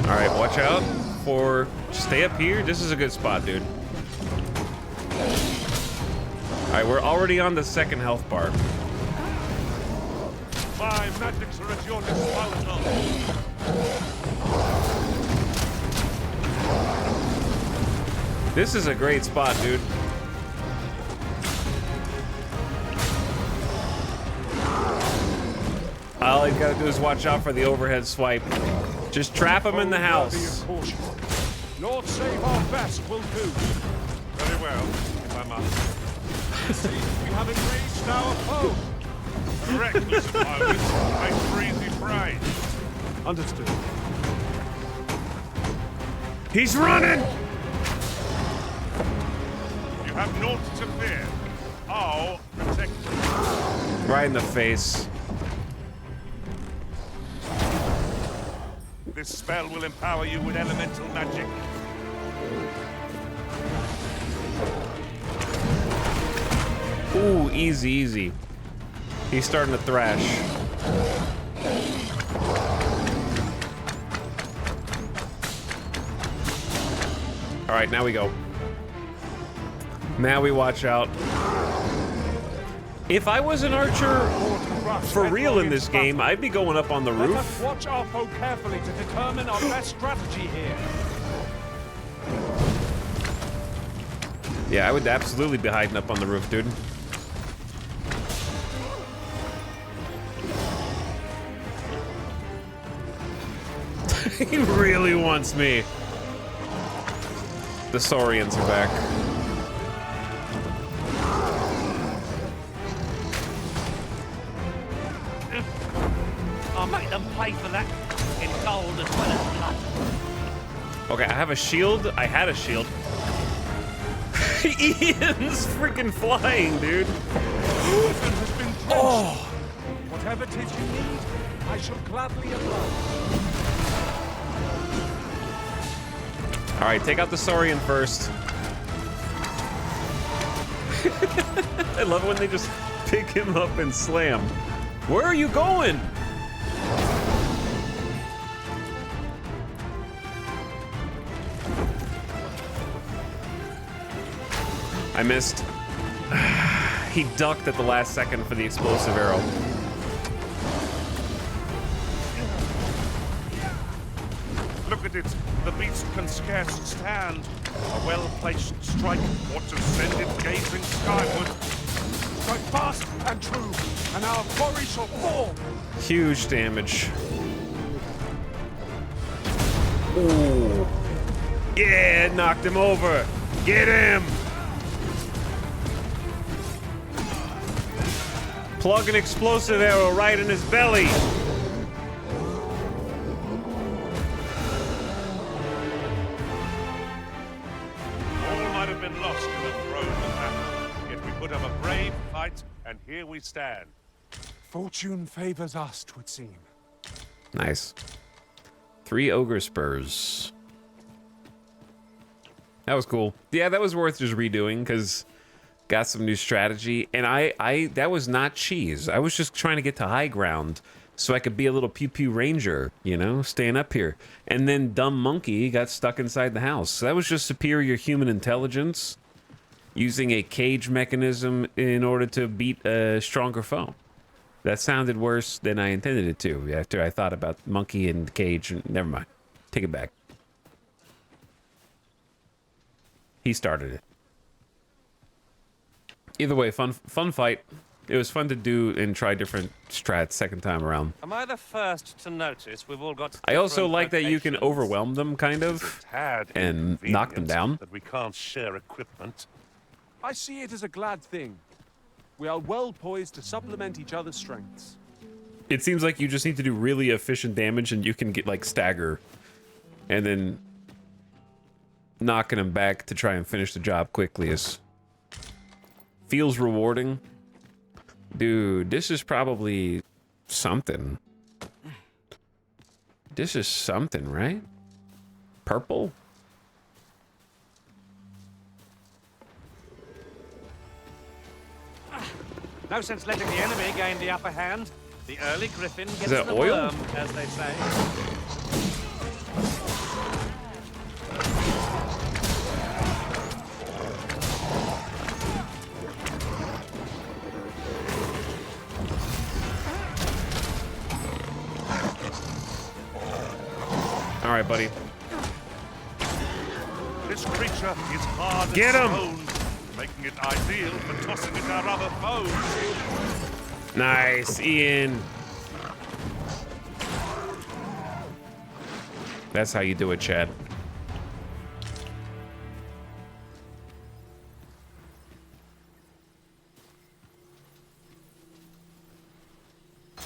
All right, watch out for, stay up here. This is a good spot, dude. All right, we're already on the second health bar. My magics are at your disposal. This is a great spot, dude. All you gotta do is watch out for the overhead swipe. Just trap him in the house. Lord save our best will do. Very well, if I must. We have enraged our foe. A reckless opponent makes for easy prey. Understood. He's running! You have naught to fear. I'll protect you. Right in the face. This spell will empower you with elemental magic. Ooh, easy, easy. He's starting to thrash. All right, now we go. Now we watch out. If I was an archer for real in this game, I'd be going up on the Let us roof. watch our foe carefully to determine our best strategy here. Yeah, I would absolutely be hiding up on the roof, dude. He really wants me. The Saurians are back. I'll make them pay for that in gold as well as blood. Okay, I have a shield. I had a shield. Ian's freaking flying, dude. Orphan has been drenched. Whatever 'tis you need, I shall gladly oblige. All right, take out the Saurian first. I love it when they just pick him up and slam. Where are you going? I missed. He ducked at the last second for the explosive arrow. Look at it. The beast can scarce stand. A well-placed strike ought to send it gazing skyward. Strike fast and true, and our quarry shall fall. Huge damage. Ooh. Yeah, it knocked him over. Get him! Plug an explosive arrow right in his belly. All might have been lost in the throes of battle. Yet we put up a brave fight, and here we stand. Fortune favors us, 'twould seem. Nice. 3 ogre spurs. That was cool. Yeah, that was worth just redoing because got some new strategy. And I that was not cheese. I was just trying to get to high ground so I could be a little pew pew ranger, you know, staying up here. And then dumb monkey got stuck inside the house. So that was just superior human intelligence using a cage mechanism in order to beat a stronger foe. That sounded worse than I intended it to after I thought about monkey and cage. Never mind. Take it back. He started it. Either way, fun fight. It was fun to do and try different strats second time around. Am I the first to notice we've all got I also different like that you can locations? overwhelm them, kind It's a of, tad and knock them inconvenient down. that we can't share equipment. I see it as a glad thing. We are well poised to supplement each other's strengths. It seems like you just need to do really efficient damage and you can get, like, stagger. And then knocking them back to try and finish the job quickly is... feels rewarding. Dude, this is probably something. This is something, right? Purple? No sense letting the enemy gain the upper hand. The early griffin gets that the oil? worm, as they say. All right, buddy. This creature is hard Get as him! stone, making it ideal for tossing at our other foes. Nice, Ian. That's how you do it, Chad.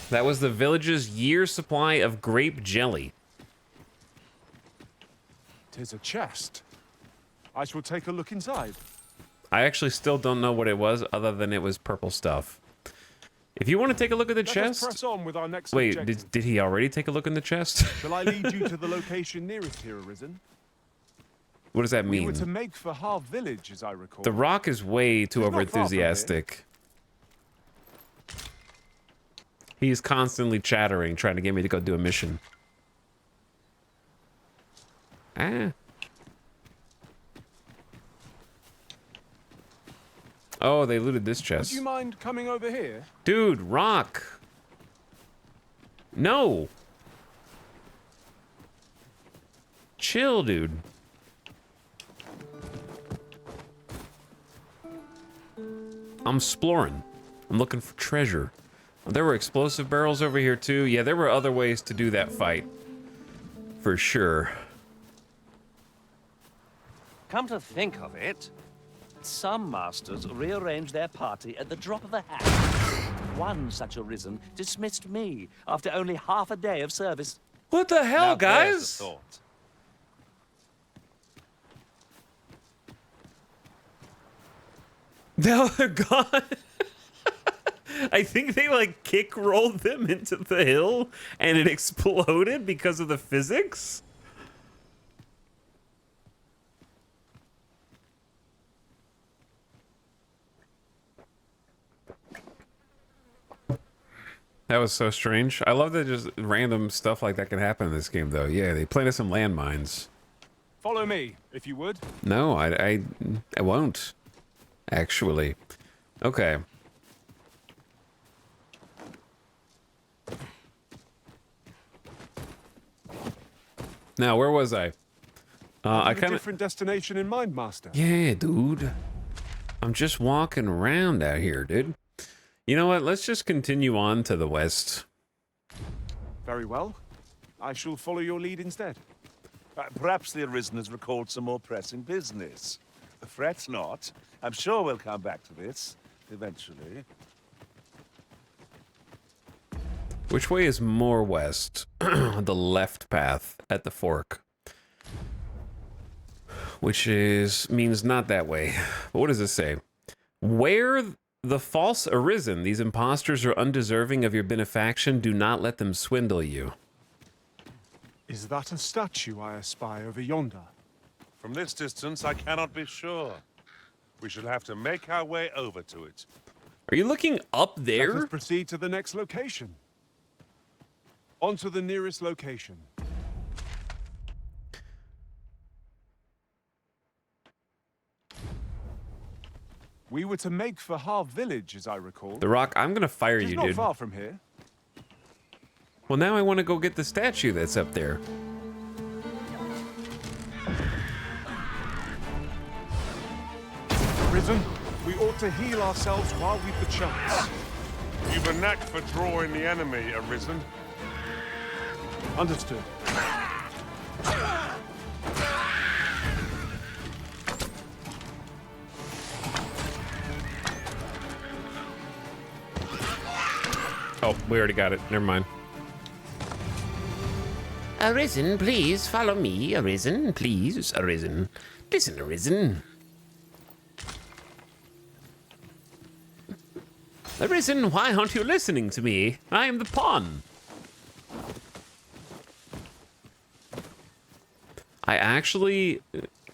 That was the village's year supply of grape jelly. 'Tis a chest. I shall take a look inside. I actually still don't know what it was, other than it was purple stuff. If you want to take a look at the Let us chest... press on with our next Wait, objective. did he already take a look in the chest? Shall I lead you to the location nearest here, Arisen? What does that We mean? were to make for Harv Village, as I recall. The Rock is way too It's not far from here. overenthusiastic. He's constantly chattering, trying to get me to go do a mission. Ah. Oh, they looted this Would chest. you mind coming over here? Dude, Rock. No. Chill, dude. I'm exploring. I'm looking for treasure. There were explosive barrels over here too. Yeah, there were other ways to do that fight. For sure. Come to think of it, some masters rearrange their party at the drop of a hat. One such Arisen dismissed me after only half a day of service. What the hell, Now there's a guys? thought. Now they're gone. I think they like kick rolled them into the hill and it exploded because of the physics. That was so strange. I love that just random stuff like that can happen in this game, though. Yeah, they planted some landmines. Follow me, if you would. No, I won't. Actually. Okay. Now, where was I? I Have a kind of... different destination in mind, Master. Yeah, dude. I'm just walking around out here, dude. You know what? Let's just continue on to the west. Very well. I shall follow your lead instead. Perhaps the Arisen has recalled some more pressing business. Fret not. I'm sure we'll come back to this eventually. Which way is more west? The left path at the fork. Which means not that way. But what does this say? Where the false Arisen, these impostors are undeserving of your benefaction, do not let them swindle you. Is that a statue I espy over yonder? From this distance, I cannot be sure. We shall have to make our way over to it. Are you looking up Let there? us proceed to the next location. On to the nearest location. We were to make for Harv Village, as I recall. The Rock, I'm gonna fire It's you, not dude. far from here. Well, now I want to go get the statue that's up there. Risen, we we ought to heal ourselves while we've the chance. You've a knack for drawing the enemy, Arisen. Understood. Oh, we already got it. Never mind. Arisen, please follow me. Arisen, please. Arisen. Listen, Arisen. Arisen, why aren't you listening to me? I am the pawn. I actually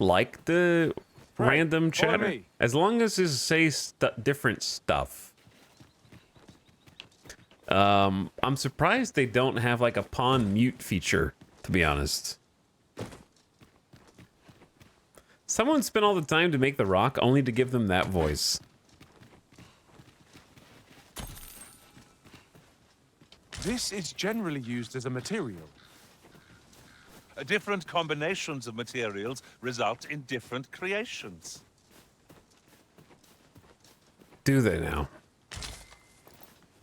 like the random follow chatter. me. As long as it says different stuff. I'm surprised they don't have like a pawn mute feature, to be honest. Someone spent all the time to make the rock only to give them that voice. This is generally used as a material. Different combinations of materials result in different creations. Do they now?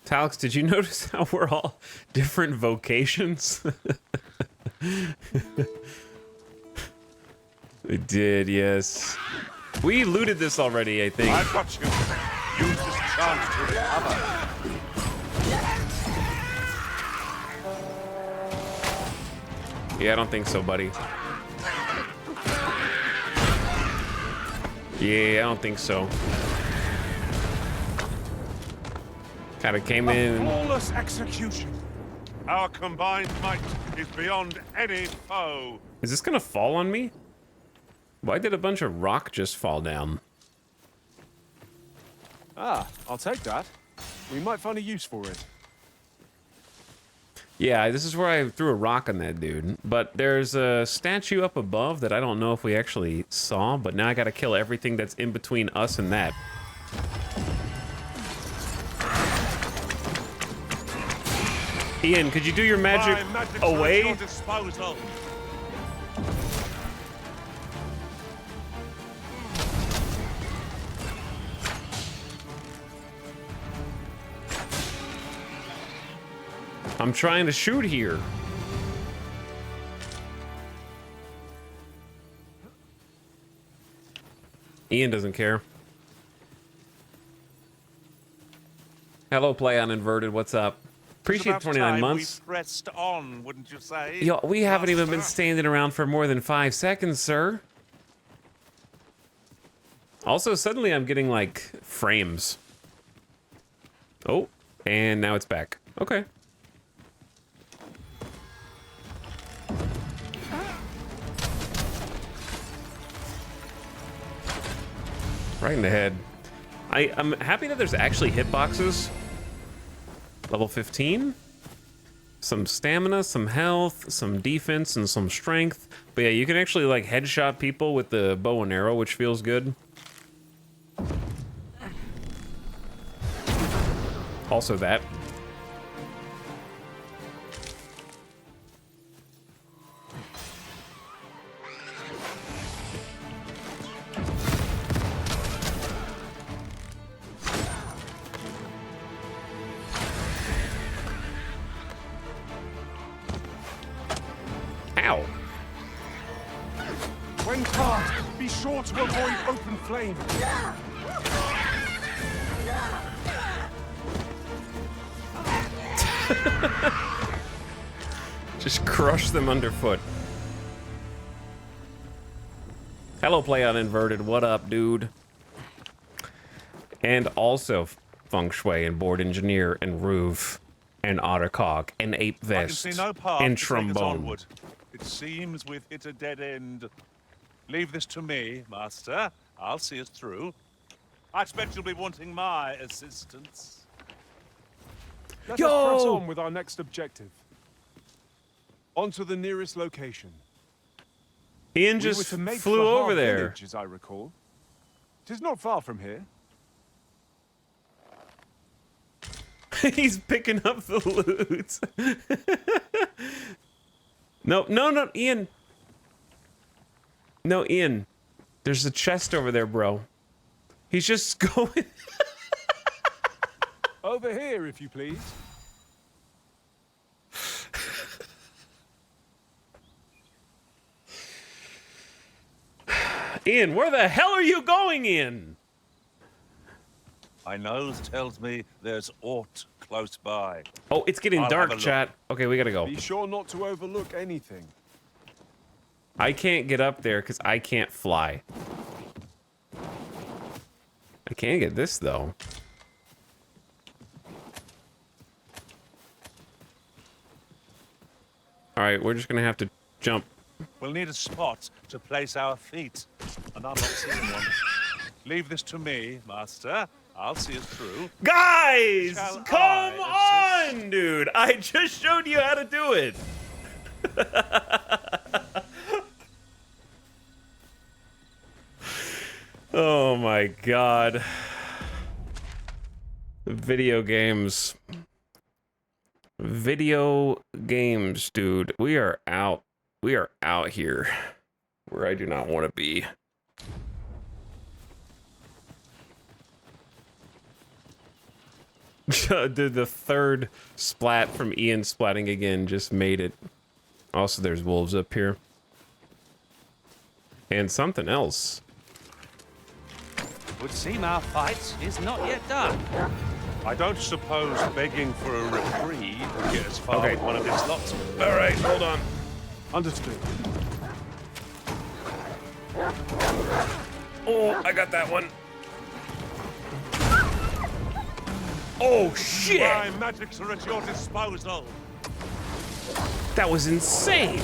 Talix, did you notice how we're all different vocations? We did, yes. We looted this already, I think. I've got you. Use this chance to recover. Yeah, I don't think so, buddy. Yeah, I don't think so. Kind of came in. Flawless execution. Our combined might is beyond any foe. Is this gonna fall on me? Why did a bunch of rock just fall down? Ah, I'll take that. We might find a use for it. Yeah, this is where I threw a rock on that dude. But there's a statue up above that I don't know if we actually saw, but now I gotta kill everything that's in between us and that. Ian, could you do your magic My magic's away? at your disposal. I'm trying to shoot here. Ian doesn't care. Hello, Play on Inverted. What's up? Appreciate It's about 29 time months. We pressed on, wouldn't you say? Yo, we haven't even been Master? standing around for more than 5 seconds, sir. Also, suddenly I'm getting, like, frames. Oh, and now it's back. Okay. Right in the head. I'm happy that there's actually hitboxes. Level 15. Some stamina, some health, some defense, and some strength. But yeah, you can actually like headshot people with the bow and arrow, which feels good. Also that. Ow. When cast, be sure to avoid open flame. Just crush them underfoot. Hello, Play on Inverted. What up, dude? And also Feng Shui and Board Engineer and Roof and Ottercock and Ape I can Vest see no path and to take us Trombone. onward. It seems we've hit a dead end. Leave this to me, Master. I'll see us through. I expect you'll be wanting my assistance. Let us press on with our next objective. On to the nearest location. Ian We just were to make flew for over Har there. Village, as I recall. 'Tis not far from here. He's picking up the loot. No, Ian. No, Ian. There's a chest over there, bro. He's just going. Over here, if you please. Ian, where the hell are you going, Ian? My nose tells me there's aught close by. Oh, it's getting I'll have a dark, look. chat. Okay, we gotta go. Be sure not to overlook anything. I can't get up there because I can't fly. I can get this, though. Alright, we're just gonna have to jump. We'll need a spot to place our feet, and I'm not seeing one. Leave this to me, Master. I'll see us through. Guys! Shall Come I assist? on, dude! I just showed you how to do it! Oh my god. Video games. Video games, dude. We are out. We are out here where I do not want to be. Dude, the third splat from Ian splatting again just made it. Also, there's wolves up here. And something else. Would seem our fight is not yet done. I don't suppose begging for a reprieve will get as far Okay. with one of these lots. All right, hold on. Understood. Oh, I got that one. Oh, shit! My magics are at your disposal. That was insane.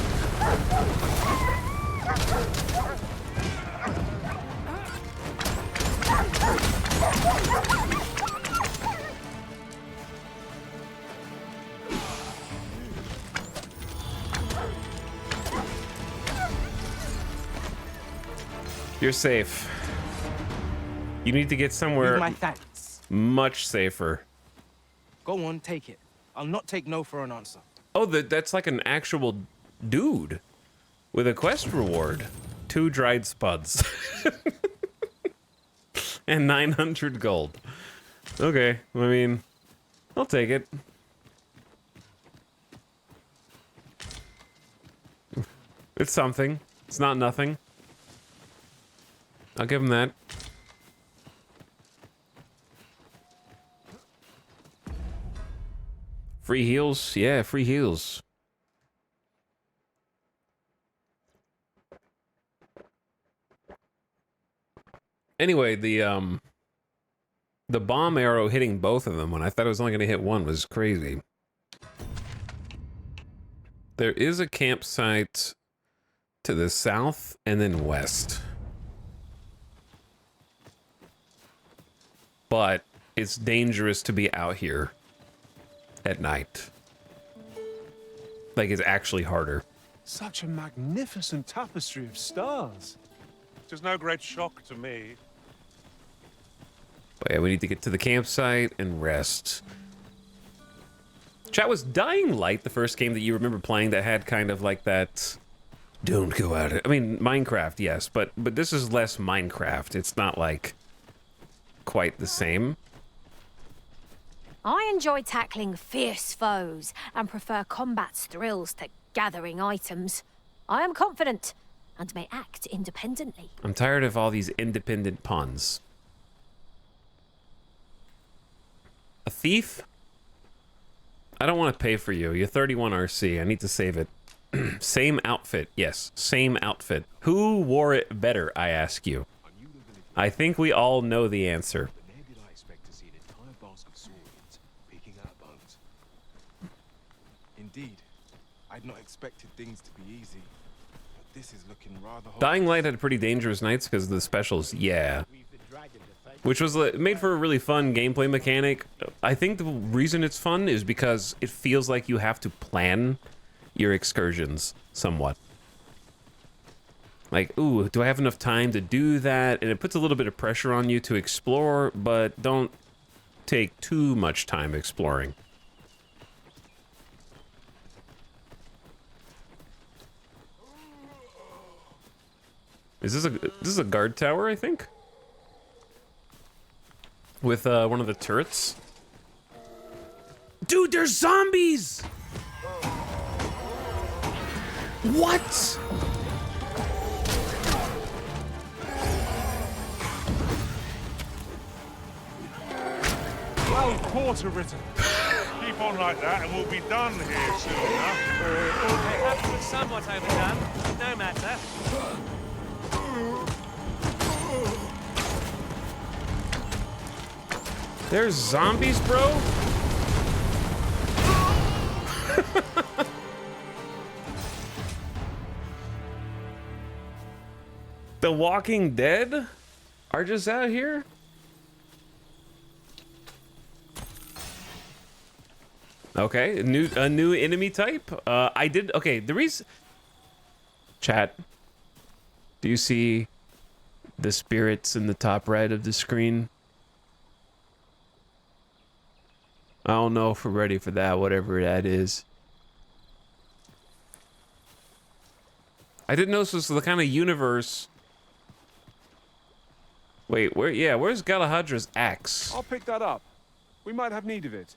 You're safe. You need to get somewhere My thanks. much safer. Go on, take it. I'll not take no for an answer. Oh, that's like an actual dude with a quest reward. 2 dried spuds. And 900 gold. Okay, I mean, I'll take it. It's something. It's not nothing. I'll give him that. Free heals? Yeah, free heals. Anyway, the bomb arrow hitting both of them when I thought it was only going to hit one was crazy. There is a campsite to the south and then west. But it's dangerous to be out here at night. Like, it's actually harder. Such a magnificent tapestry of stars. It is no great shock to me. But yeah, we need to get to the campsite and rest. Chat, was Dying Light the first game that you remember playing that had kind of like that... Don't go out. I mean, Minecraft, yes, but this is less Minecraft. It's not like quite the same. I enjoy tackling fierce foes and prefer combat's thrills to gathering items. I am confident and may act independently. I'm tired of all these independent puns. A thief? I don't want to pay for you. You're 31 RC. I need to save it. Same outfit. Yes, same outfit. Who wore it better, I ask you? I think we all know the answer. Where did I expect to see an entire basket of swords picking out bones? Indeed. I'd not expected things to be easy. But this is looking rather hard. Dying Light had pretty dangerous nights because of the specials, yeah. Which was made for a really fun gameplay mechanic. I think the reason it's fun is because it feels like you have to plan your excursions somewhat. Like, ooh, do I have enough time to do that? And it puts a little bit of pressure on you to explore, but don't take too much time exploring. Is this a guard tower, I think? with one of the turrets. Dude, there's zombies! What? Well caught, Arisen. Keep on like that and we'll be done here soon enough. Perhaps it's somewhat overdone. No matter. There's zombies, bro? The Walking Dead are just out here? Okay, a new enemy type. Okay, the reason. Chat. Do you see the spirits in the top right of the screen? I don't know if we're ready for that, whatever that is. I didn't know this was the kind of universe. Wait, where's Galahadra's axe? I'll pick that up. We might have need of it.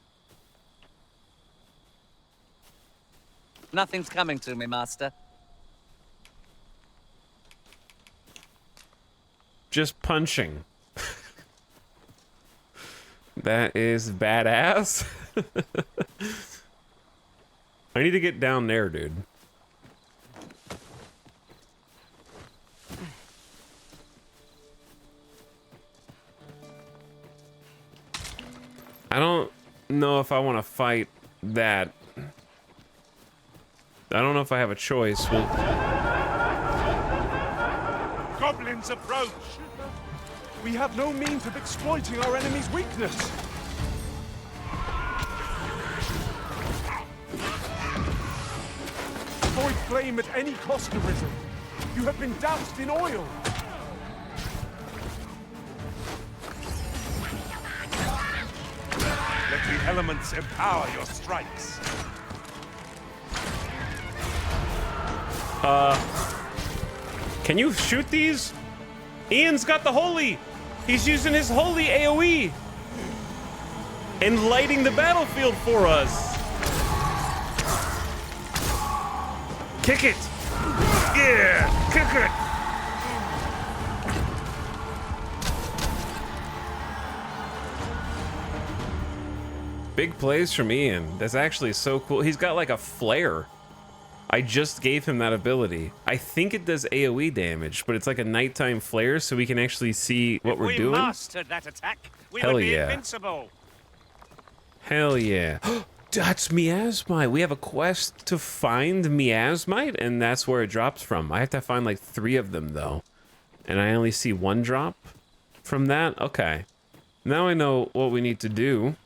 Nothing's coming to me, Master. Just punching. That is badass. I need to get down there, dude. I don't know if I want to fight that. I don't know if I have a choice. Well, Goblins approach! We have no means of exploiting our enemy's weakness. Avoid flame at any cost, Arisen. You have been doused in oil. Let the elements empower your strikes. can you shoot these? Ian's got the holy. He's using his holy AoE and lighting the battlefield for us. Kick it. Yeah, kick it. Big plays from Ian. That's actually so cool. He's got like a flare. I just gave him that ability. I think it does AoE damage, but it's like a nighttime flare, so we can actually see what we're doing. If we mastered that attack, we Hell would be yeah. invincible. Hell yeah. That's miasmite. We have a quest to find miasmite, and that's where it drops from. I have to find like 3 of them, though. And I only see 1 drop from that. Okay. Now I know what we need to do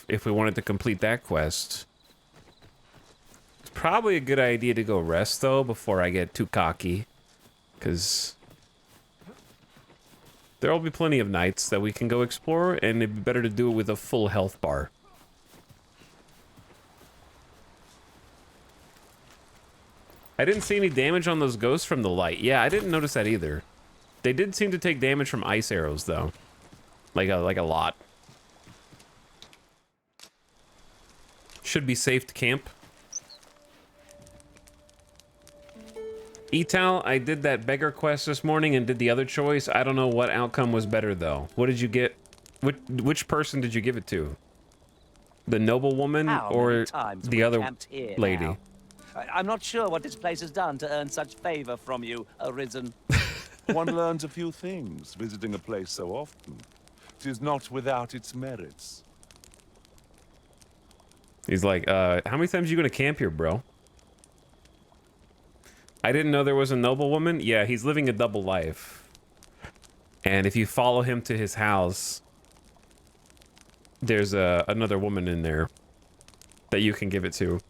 if we wanted to complete that quest. It's probably a good idea to go rest, though, before I get too cocky. Because there will be plenty of nights that we can go explore, and it'd be better to do it with a full health bar. I didn't see any damage on those ghosts from the light. Yeah, I didn't notice that either. They did seem to take damage from ice arrows, though. Like a lot. Should be safe to camp. Etal, I did that beggar quest this morning and did the other choice. I don't know what outcome was better, though. What did you get? Which person did you give it to? The noblewoman or the other lady? Now? I'm not sure what this place has done to earn such favor from you, Arisen. One learns a few things visiting a place so often. 'Tis not without its merits. He's like, how many times are you gonna camp here, bro? I didn't know there was a noblewoman. Yeah, he's living a double life. And if you follow him to his house, there's another woman in there that you can give it to.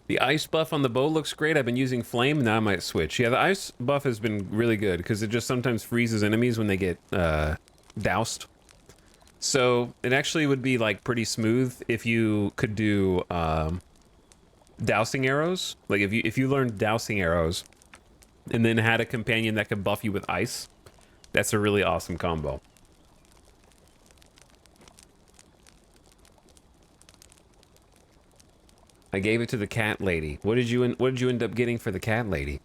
The ice buff on the bow looks great. I've been using flame. Now I might switch. Yeah, the ice buff has been really good because it just sometimes freezes enemies when they get doused. So it actually would be like pretty smooth if you could do dousing arrows. Like if you learned dousing arrows and then had a companion that could buff you with ice. That's a really awesome combo. I gave it to the cat lady. What did you end up getting for the cat lady?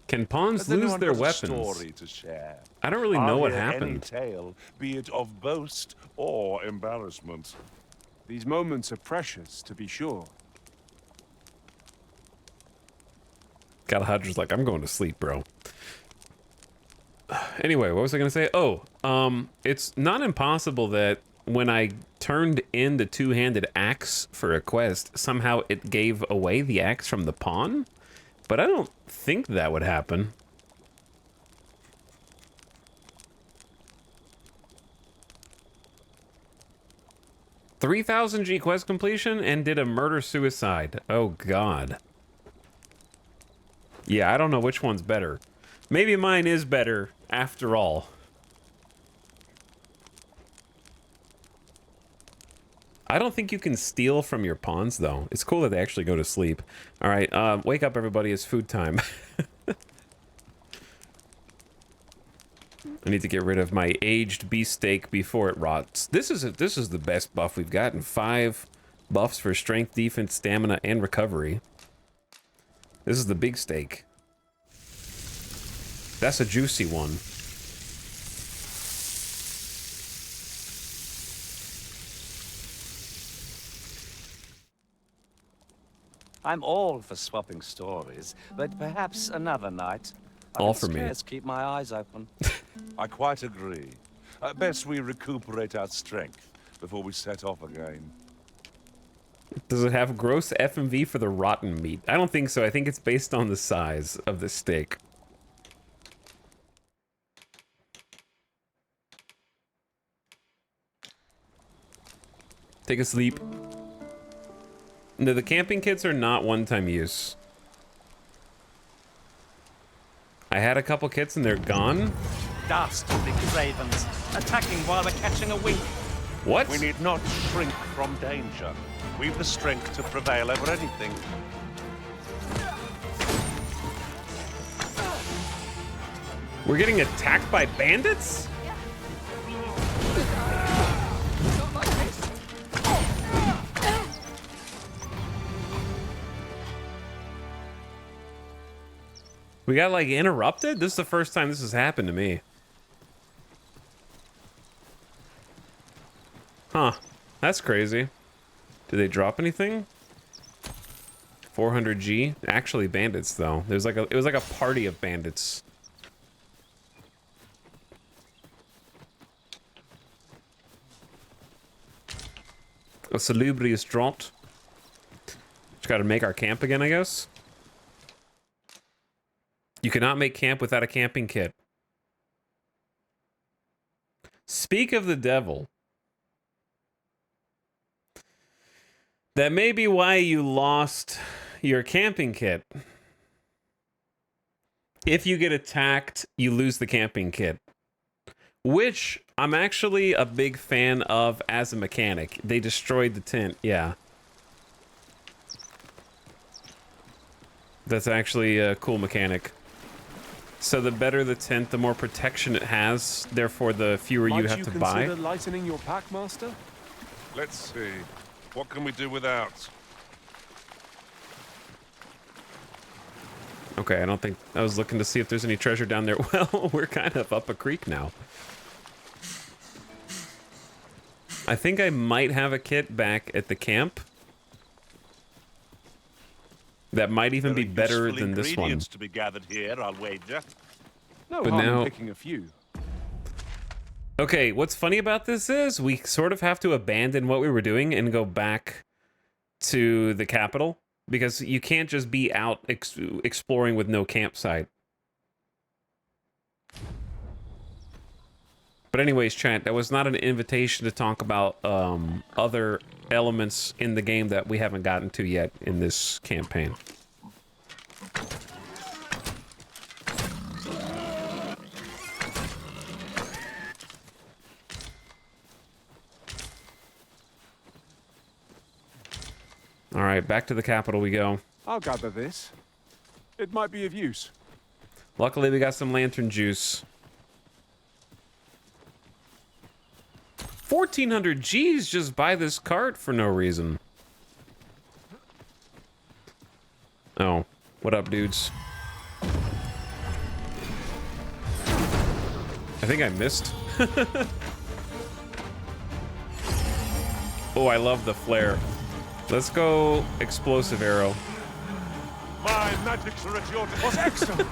Can pawns Has lose anyone their got a weapons? story to share? I don't really know I'll what hear Any happened. tale, be it of boast or embarrassment. These moments are precious, to be sure. Galahadra's like, I'm going to sleep, bro. Anyway, what was I going to say? Oh, it's not impossible that when I turned in the two-handed axe for a quest, somehow it gave away the axe from the pawn? But I don't think that would happen. $3,000 quest completion and did a murder-suicide. Oh, God. Yeah, I don't know which one's better. Maybe mine is better, after all. I don't think you can steal from your pawns, though. It's cool that they actually go to sleep. All right, wake up, everybody. It's food time. I need to get rid of my aged beefsteak before it rots. This is the best buff we've gotten. 5 buffs for strength, defense, stamina, and recovery. This is the big steak. That's a juicy one. I'm all for swapping stories, but perhaps another night. All I for me. Let's keep my eyes open. I quite agree. Best we recuperate our strength before we set off again. Does it have gross FMV for the rotten meat? I don't think so. I think it's based on the size of the steak. Take a sleep. No, the camping kits are not one-time use. I had a couple kits and they're gone. Dastardly cravens, attacking while we're catching a wink. What? We need not shrink from danger. We've the strength to prevail over anything. We're getting attacked by bandits? We got, like, interrupted? This is the first time this has happened to me. Huh. That's crazy. Did they drop anything? 400G? Actually bandits, though. It was like a party of bandits. A salubrious draught. Just gotta make our camp again, I guess. You cannot make camp without a camping kit. Speak of the devil. That may be why you lost your camping kit. If you get attacked, you lose the camping kit. Which I'm actually a big fan of as a mechanic. They destroyed the tent, yeah. That's actually a cool mechanic. So the better the tent, the more protection it has. Therefore, the fewer you have to buy. Might you consider lightening your pack, Master? Let's see. What can we do without? Okay, I don't think... I was looking to see if there's any treasure down there. Well, we're kind of up a creek now. I think I might have a kit back at the camp. That might even be better than this one. To be gathered here, I'll wager. No But harm now- in picking a few. Okay, what's funny about this is we sort of have to abandon what we were doing and go back to the capital. Because you can't just be out exploring with no campsite. But anyways, chat, that was not an invitation to talk about other elements in the game that we haven't gotten to yet in this campaign. right, back to the capital we go. I'll gather this. It might be of use. Luckily, we got some lantern juice. 1,400 G's just buy this cart for no reason. Oh, what up, dudes? I think I missed. Oh, I love the flare. Let's go explosive arrow. My magics are at your Was excellent.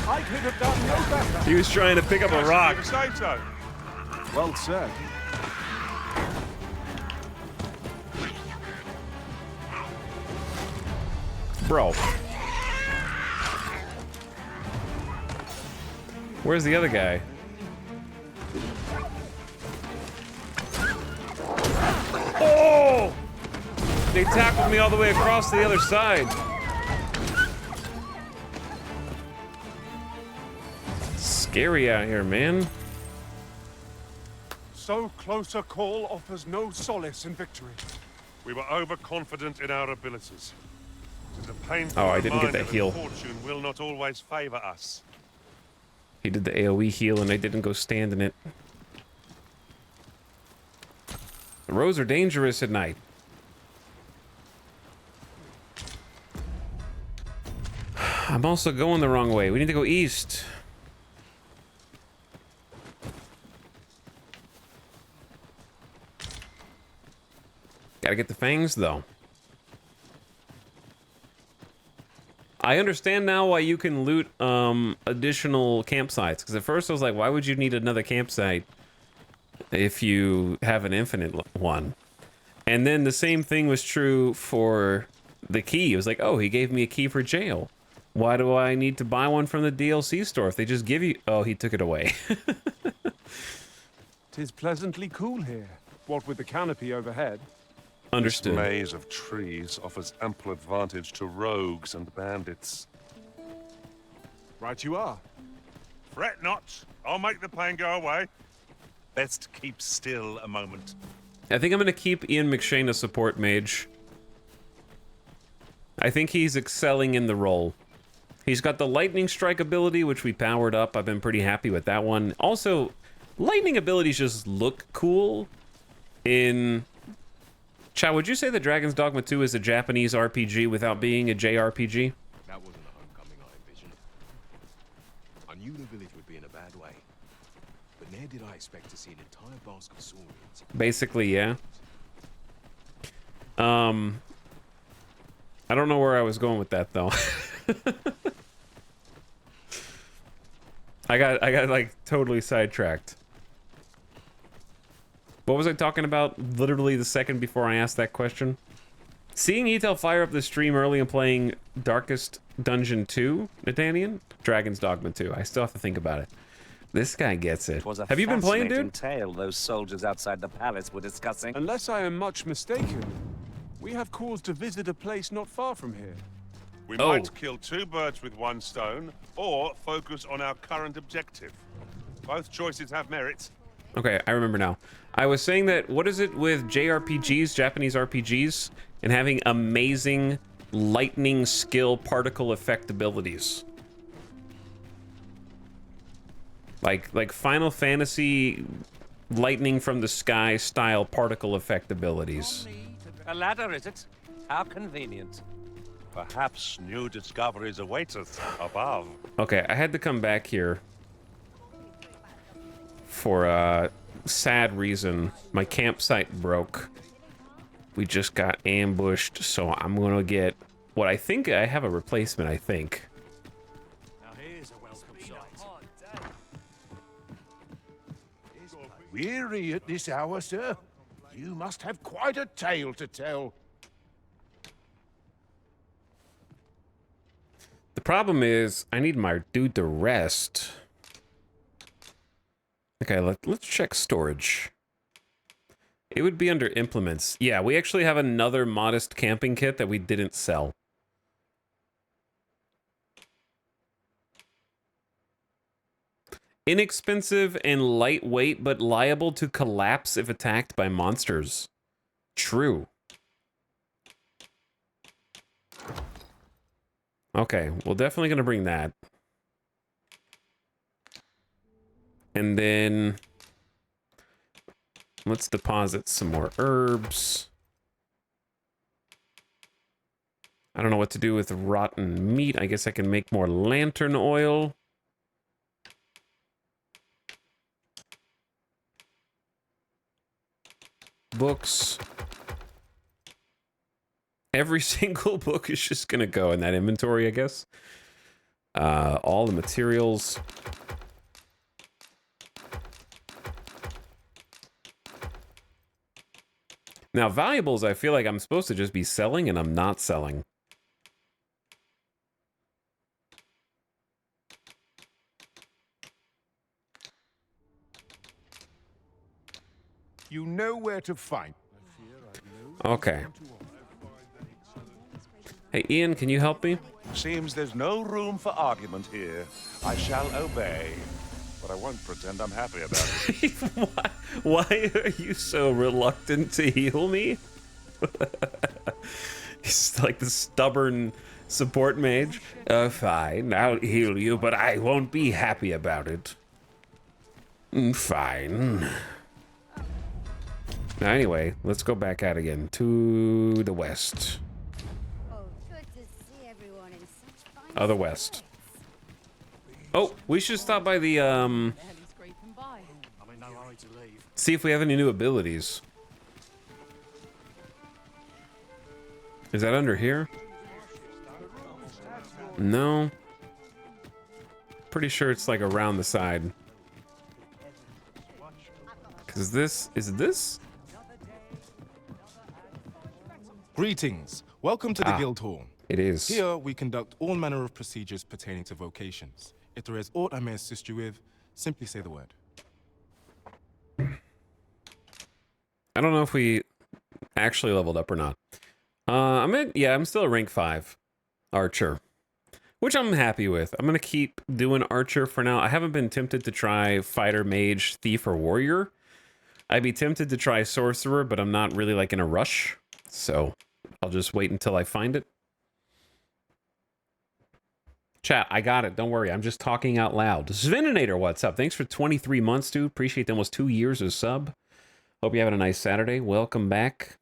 I could have done no better. He was trying to pick up a rock. Say so. Well said. Bro. Where's the other guy? Oh! They tackled me all the way across to the other side. Scary out here, man. So close a call offers no solace in victory. We were overconfident in our abilities. It is a painful Oh, I didn't get reminder that heal. Fortune will not always favor us. He did the AoE heal and I didn't go stand in it. The roads are dangerous at night. I'm also going the wrong way. We need to go east. Gotta get the fangs, though. I understand now why you can loot additional campsites. Because at first I was like, why would you need another campsite if you have an infinite one? And then the same thing was true for the key. It was like, oh, he gave me a key for jail. Why do I need to buy one from the DLC store if they just give you... Oh, he took it away. 'Tis pleasantly cool here, what with the canopy overhead. Understood. This maze of trees offers ample advantage to rogues and bandits. Right you are. Fret not. I'll make the pain go away. Best keep still a moment. I think I'm going to keep Ian McShane a support mage. I think he's excelling in the role. He's got the lightning strike ability, which we powered up. I've been pretty happy with that one. Also, lightning abilities just look cool in... Chow, would you say that Dragon's Dogma 2 is a Japanese RPG without being a JRPG? That wasn't the homecoming I envisioned. I knew the village would be in a bad way, but ne'er did I expect to see an entire basket of saurians. Basically, yeah. I don't know where I was going with that, though. I got like totally sidetracked. What was I talking about literally the second before I asked that question? Seeing Etel fire up the stream early and playing Darkest Dungeon 2, Nathaniel? Dragon's Dogma 2. I still have to think about it. This guy gets it. Was a Have you been playing, fascinating dude? tale those soldiers outside the palace were discussing. Unless I am much mistaken, we have cause to visit a place not far from here. We Oh. might kill two birds with one stone, or focus on our current objective. Both choices have merit. Okay, I remember now. I was saying that, what is it with JRPGs, Japanese RPGs, and having amazing lightning skill particle effect abilities? Like Final Fantasy lightning from the sky style particle effect abilities. A ladder, is it? How convenient. Perhaps new discoveries await us above. Okay, I had to come back here for a sad reason. My campsite broke. We just got ambushed, so I'm gonna get what I think I have a replacement, I think. Now here's a welcome sight. Weary at this hour, sir? You must have quite a tale to tell. The problem is, I need my dude to rest. Okay, let's check storage. It would be under implements. Yeah, we actually have another modest camping kit that we didn't sell. Inexpensive and lightweight, but liable to collapse if attacked by monsters. True. Okay, well, definitely gonna bring that. And then let's deposit some more herbs. I don't know what to do with rotten meat. I guess I can make more lantern oil. Books. Every single book is just gonna go in that inventory, I guess. All the materials. Now, valuables, I feel like I'm supposed to just be selling, and I'm not selling. You know where to find. Okay. Hey, Ian, can you help me? Seems there's no room for argument here. I shall obey. But I won't pretend I'm happy about it. Why are you so reluctant to heal me? He's like the stubborn support mage. Fine, I'll heal you, but I won't be happy about it. Fine. Now, anyway, let's go back out again to the west. Other west. Oh, we should stop by the, see if we have any new abilities. Is that under here? No. Pretty sure it's like around the side. Cause this, is this? Greetings. Welcome to the Guild Hall. It is. Here we conduct all manner of procedures pertaining to vocations. If there is aught I may assist you with, simply say the word. I don't know if we actually leveled up or not. I'm still a rank 5 archer, which I'm happy with. I'm gonna keep doing archer for now. I haven't been tempted to try fighter, mage, thief, or warrior. I'd be tempted to try sorcerer, but I'm not really like in a rush, so I'll just wait until I find it. Chat, I got it. Don't worry. I'm just talking out loud. Sveninator, what's up? Thanks for 23 months, dude. Appreciate the almost 2 years of sub. Hope you're having a nice Saturday. Welcome back.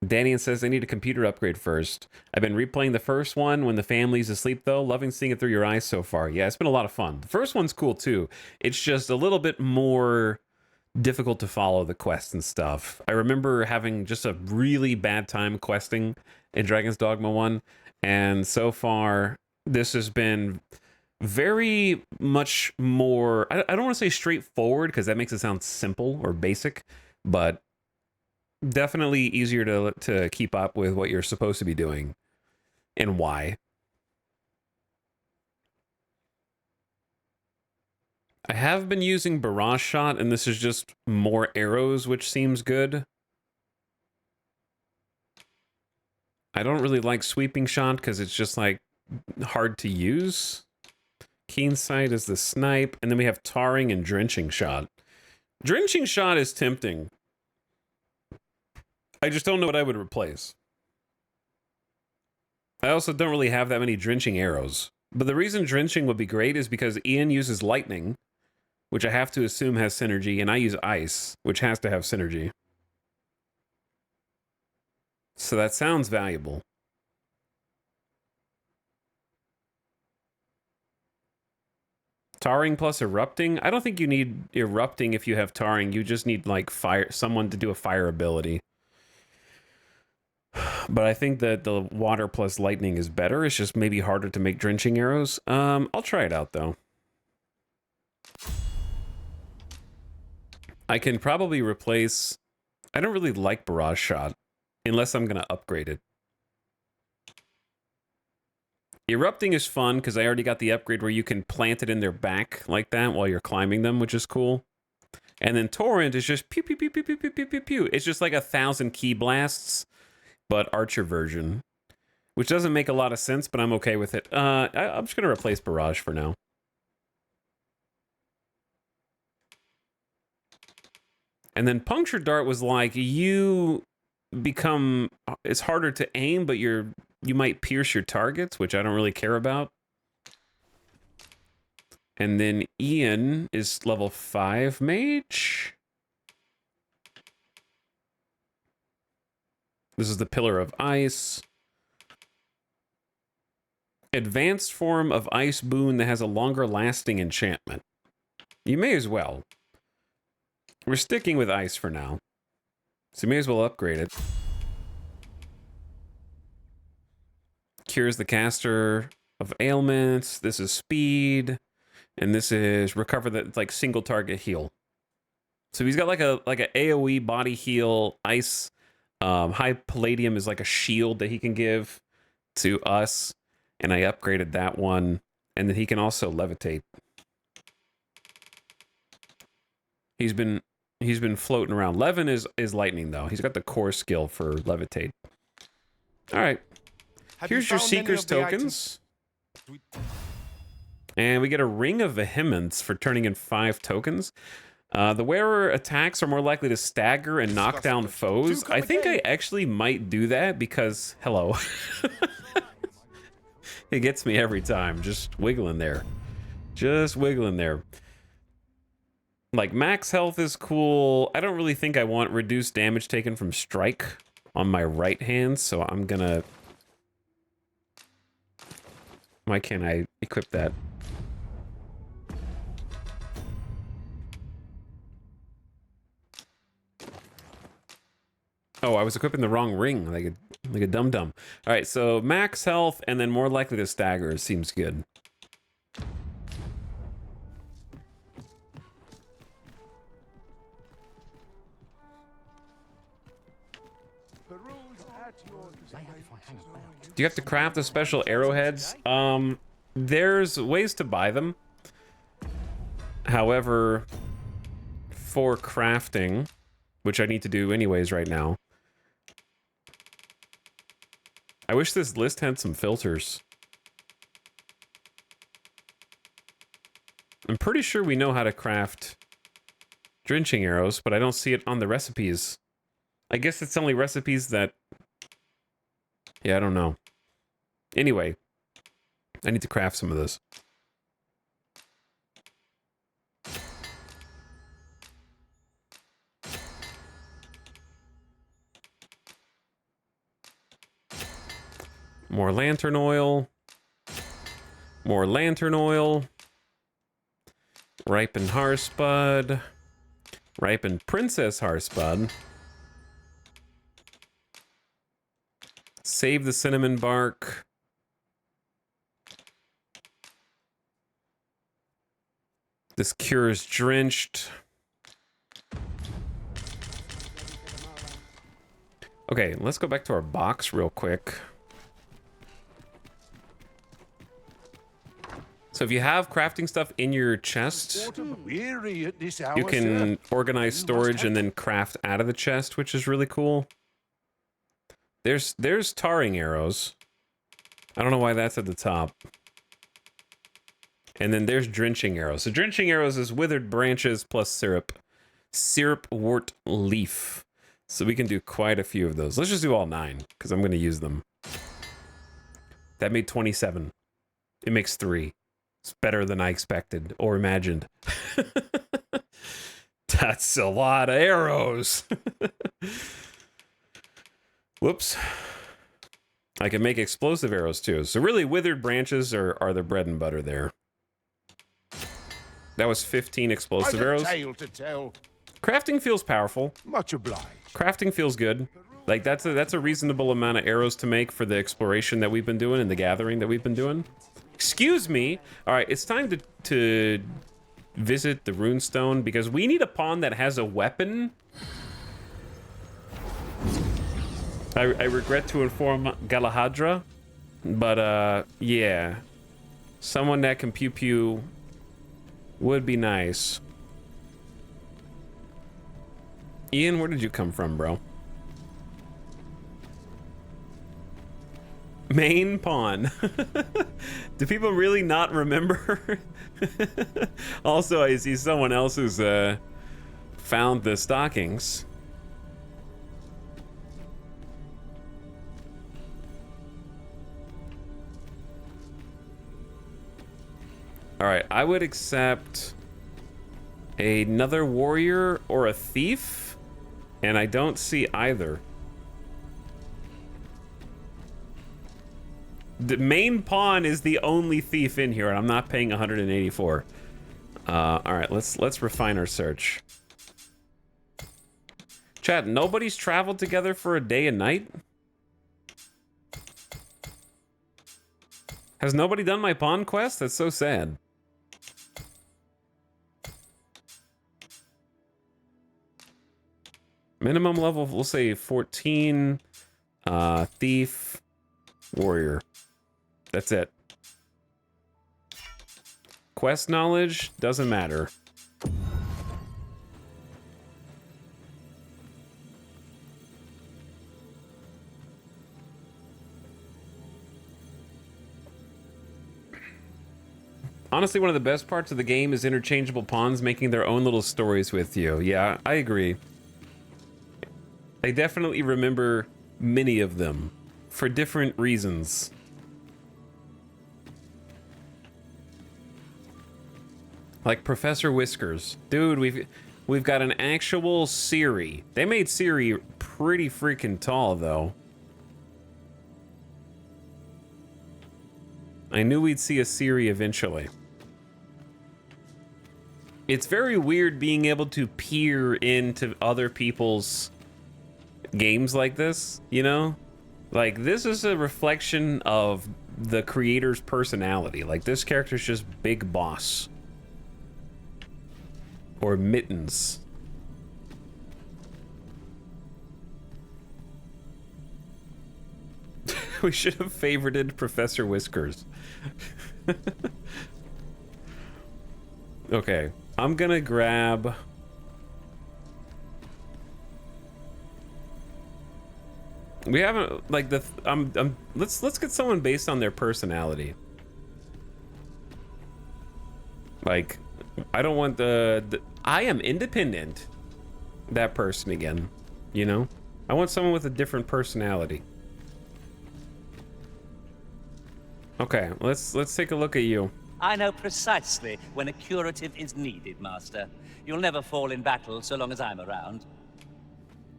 Danian says they need a computer upgrade first. I've been replaying the first one when the family's asleep, though. Loving seeing it through your eyes so far. Yeah, it's been a lot of fun. The first one's cool, too. It's just a little bit more difficult to follow the quests and stuff. I remember having just a really bad time questing in Dragon's Dogma 1. And so far, this has been very much more, I don't want to say straightforward, because that makes it sound simple or basic, but definitely easier to keep up with what you're supposed to be doing and why. I have been using Barrage Shot, and this is just more arrows, which seems good. I don't really like Sweeping Shot because it's just like hard to use. Keen Sight is the snipe, and then we have Tarring and Drenching Shot. Drenching Shot is tempting. I just don't know what I would replace. I also don't really have that many drenching arrows. But the reason drenching would be great is because Ian uses lightning, which I have to assume has synergy, and I use ice, which has to have synergy. So that sounds valuable. Tarring plus erupting? I don't think you need erupting if you have tarring. You just need like fire, someone to do a fire ability. But I think that the water plus lightning is better. It's just maybe harder to make drenching arrows. I'll try it out though. I can probably replace, I don't really like Barrage Shot unless I'm gonna upgrade it. Erupting is fun because I already got the upgrade where you can plant it in their back like that while you're climbing them, which is cool. And then Torrent is just pew, pew, pew, pew, pew, pew, pew, pew, pew. It's just like 1,000 key blasts, but archer version, which doesn't make a lot of sense, but I'm okay with it. I'm just going to replace Barrage for now. And then Puncture Dart was like, you become, it's harder to aim, but you're you might pierce your targets, which I don't really care about. And then Ian is level 5 mage. This is the Pillar of Ice. Advanced form of ice boon that has a longer lasting enchantment. You may as well. We're sticking with ice for now. So you may as well upgrade it. Cures the caster of ailments. This is speed. And this is recover the like single target heal. So he's got like a AoE body heal, ice. High palladium is like a shield that he can give to us. And I upgraded that one. And then he can also levitate. He's been floating around. Levin is lightning though. He's got the core skill for levitate. All right. Here's your seeker's tokens. And we get a ring of vehemence for turning in 5 tokens. The wearer attacks are more likely to stagger and knock down foes. I think I actually might do that because hello. It gets me every time. Just wiggling there. Just wiggling there. Like, max health is cool. I don't really think I want reduced damage taken from strike on my right hand, so I'm gonna... Why can't I equip that? Oh, I was equipping the wrong ring, like a dum-dum. All right, so max health and then more likely to stagger seems good. Do you have to craft the special arrowheads? There's ways to buy them. However, for crafting, which I need to do anyways right now, I wish this list had some filters. I'm pretty sure we know how to craft drenching arrows, but I don't see it on the recipes. I guess it's only recipes that... Yeah, I don't know. Anyway, I need to craft some of this. More lantern oil. More lantern oil. Ripened Harspud. Ripened Princess Harspud. Save the cinnamon bark. This cures drenched. Okay, let's go back to our box real quick. So if you have crafting stuff in your chest, you can organize storage and then craft out of the chest, which is really cool. There's tarring arrows. I don't know why that's at the top. And then there's drenching arrows. So drenching arrows is withered branches plus syrup. Syrup wort leaf. So we can do quite a few of those. Let's just do all 9, because I'm going to use them. That made 27. It makes 3. It's better than I expected or imagined. That's a lot of arrows. Whoops. I can make explosive arrows too. So really withered branches are the bread and butter there. That was 15 explosive arrows. Tale to tell. Crafting feels powerful. Much obliged. Crafting feels good. Like that's a reasonable amount of arrows to make for the exploration that we've been doing and the gathering that we've been doing. Excuse me. All right, it's time to visit the runestone because we need a pawn that has a weapon. I regret to inform Galahadra, but yeah, someone that can pew pew would be nice. Ian, where did you come from, bro? Main pawn. Do people really not remember? Also, I see someone else who's found the stockings. All right, I would accept another warrior or a thief, and I don't see either. The main pawn is the only thief in here, and I'm not paying 184. All right, let's refine our search. Chat, nobody's traveled together for a day and night? Has nobody done my pawn quest? That's so sad. Minimum level, we'll say 14. Thief, warrior. That's it. Quest knowledge doesn't matter. Honestly, one of the best parts of the game is interchangeable pawns making their own little stories with you. Yeah, I agree. I definitely remember many of them for different reasons. Like Professor Whiskers. Dude, we've got an actual Siri. They made Siri pretty freaking tall, though. I knew we'd see a Siri eventually. It's very weird being able to peer into other people's games like this, you know? Like, this is a reflection of the creator's personality. Like, this character's just Big Boss. Or Mittens. We should have favorited Professor Whiskers. Okay, I'm gonna grab... We haven't, like, let's get someone based on their personality. Like, I don't want the I am independent, that person again, you know? I want someone with a different personality. Okay, let's take a look at you. I know precisely when a curative is needed, Master. You'll never fall in battle so long as I'm around.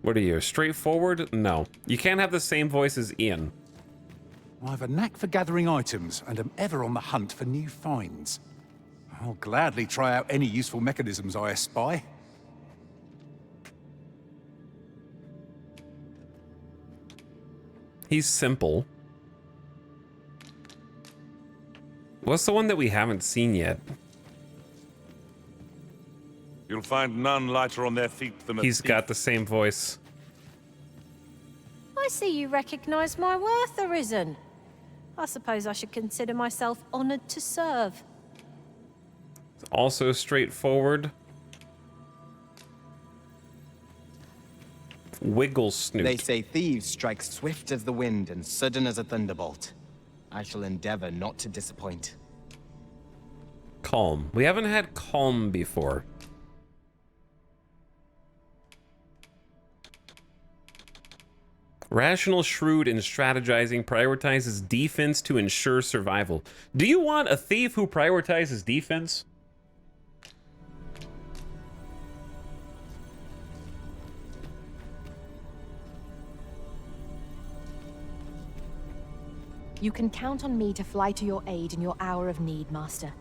What are you, straightforward? No. You can't have the same voice as Ian. I have a knack for gathering items and am ever on the hunt for new finds. I'll gladly try out any useful mechanisms I espy. He's simple. What's the one that we haven't seen yet? You'll find none lighter on their feet than a He's thief. got the same voice. I see you recognize my worth, Arisen. I suppose I should consider myself honored to serve. Also straightforward. Wiggle snoot. They say thieves strike swift as the wind and sudden as a thunderbolt. I shall endeavor not to disappoint. Calm. We haven't had calm before. Rational, shrewd, and strategizing prioritizes defense to ensure survival. Do you want a thief who prioritizes defense? You can count on me to fly to your aid in your hour of need, Master.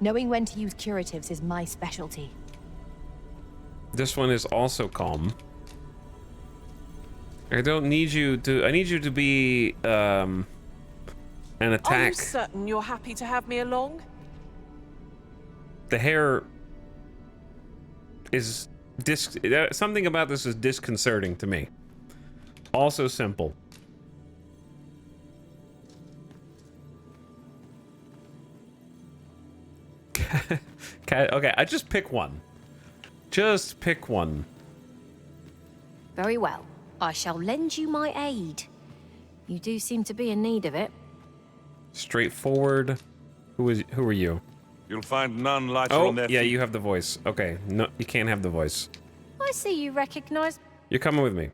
Knowing when to use curatives is my specialty. This one is also calm. I don't need you to... I need you to be, an attack. Are you certain you're happy to have me along? The hair is... something about this is disconcerting to me. Also simple. Okay, I just pick one. Just pick one. Very well. I shall lend you my aid. You do seem to be in need of it. Straightforward. Who are you? You'll find none lighter Oh, on their yeah, feet. you have the voice. Okay, no, you can't have the voice. I see you recognize... You're coming with me.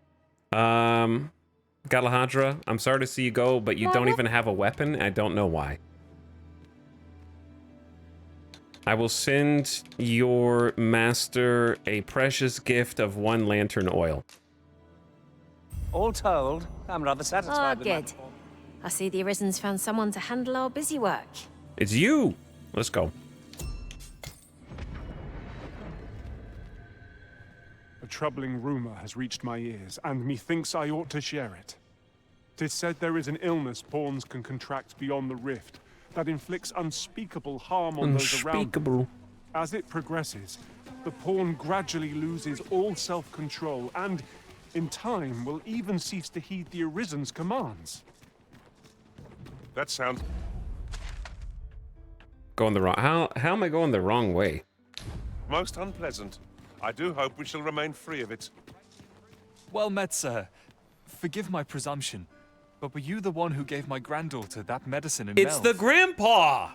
Galahadra, I'm sorry to see you go, but you don't even have a weapon. I don't know why. I will send your master a precious gift of 1 lantern oil. All told, I'm rather satisfied with my good. I see the Arisen's found someone to handle our busy work. It's you. Let's go. A troubling rumor has reached my ears, and methinks I ought to share it. 'Tis said there is an illness pawns can contract beyond the rift that inflicts unspeakable harm on those around them. Unspeakable. As it progresses, the pawn gradually loses all self-control and, in time, will even cease to heed the Arisen's commands. That sounds... Going the wrong... How am I going the wrong way? most unpleasant. I do hope we shall remain free of it. Well met, sir. Forgive my presumption, but were you the one who gave my granddaughter that medicine in It's Melf? the grandpa!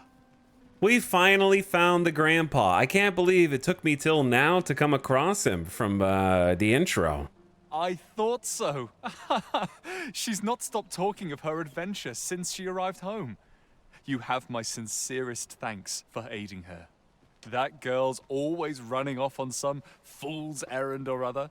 We finally found the grandpa. I can't believe it took me till now to come across him from the intro. I thought so. She's not stopped talking of her adventure since she arrived home. You have my sincerest thanks for aiding her. That girl's always running off on some fool's errand or other.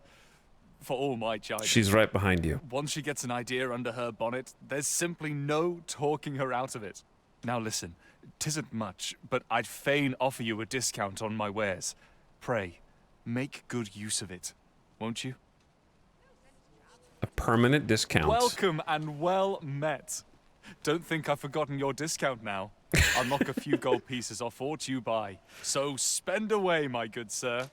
For all my jibing. She's right behind you. Once she gets an idea under her bonnet, there's simply no talking her out of it. Now listen, 'tisn't much, but I'd fain offer you a discount on my wares. Pray, make good use of it, won't you? A permanent discount. Welcome and well met. Don't think I've forgotten your discount now. I'll knock a few gold pieces off aught you buy. So spend away, my good sir.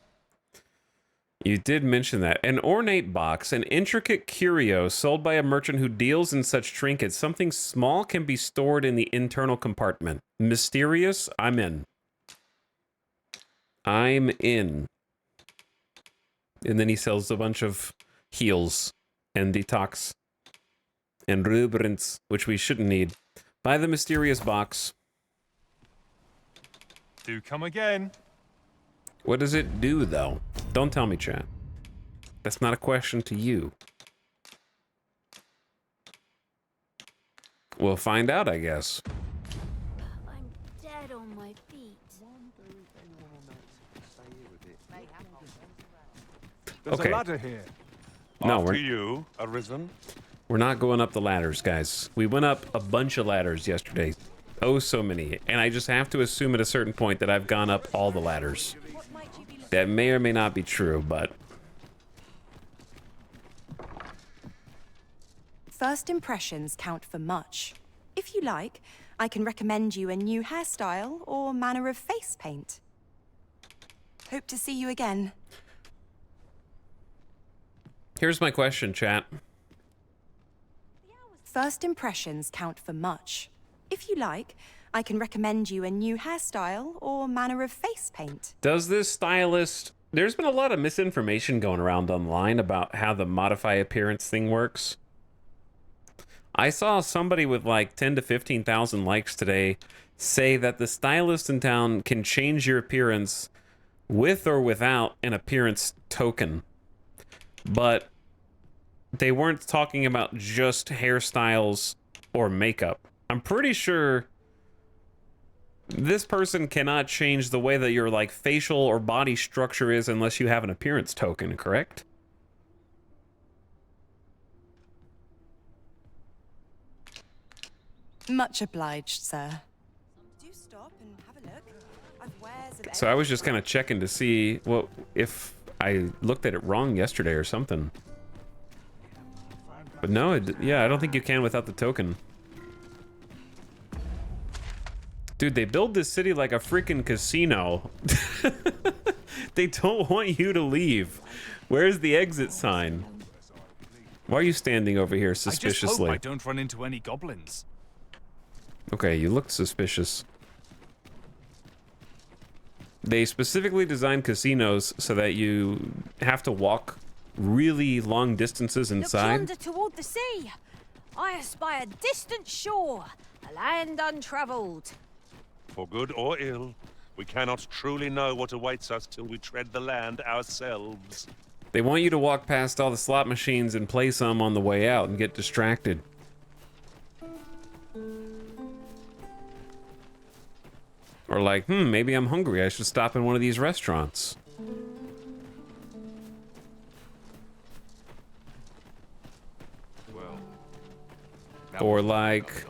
You did mention that. An ornate box, an intricate curio sold by a merchant who deals in such trinkets. Something small can be stored in the internal compartment. Mysterious? I'm in. I'm in. And then he sells a bunch of heals and detox and rubrins, which we shouldn't need. Buy the mysterious box. Do come again. What does it do, though? Don't tell me, chat. That's not a question to you. We'll find out, I guess. I'm dead on my feet. There's Okay. a ladder here. No, After you, Arisen. we're not going up the ladders, guys. We went up a bunch of ladders yesterday. Oh, so many. And I just have to assume at a certain point that I've gone up all the ladders. That may or may not be true, but... First impressions count for much. If you like, I can recommend you a new hairstyle or manner of face paint. Hope to see you again. Here's my question, chat. First impressions count for much. If you like, I can recommend you a new hairstyle or manner of face paint. Does this stylist... There's been a lot of misinformation going around online about how the modify appearance thing works. I saw somebody with like 10 to 15,000 likes today say that the stylist in town can change your appearance with or without an appearance token. But they weren't talking about just hairstyles or makeup. I'm pretty sure this person cannot change the way that your like facial or body structure is unless you have an appearance token, correct? Much obliged, sir. Do stop and have a look. I've wares of So I was just kind of checking to see what if I looked at it wrong yesterday or something. But no, yeah, I don't think you can without the token. Dude, they build this city like a freaking casino. They don't want you to leave. Where's the exit sign? Why are you standing over here I just hope suspiciously? I don't run into any goblins. Okay, you look suspicious. They specifically designed casinos so that you have to walk really long distances Look inside. yonder toward the sea. I espy a distant shore, a land untravelled. For good or ill, we cannot truly know what awaits us till we tread the land ourselves. They want you to walk past all the slot machines and play some on the way out and get distracted. Or like, maybe I'm hungry. I should stop in one of these restaurants. Well, Or like,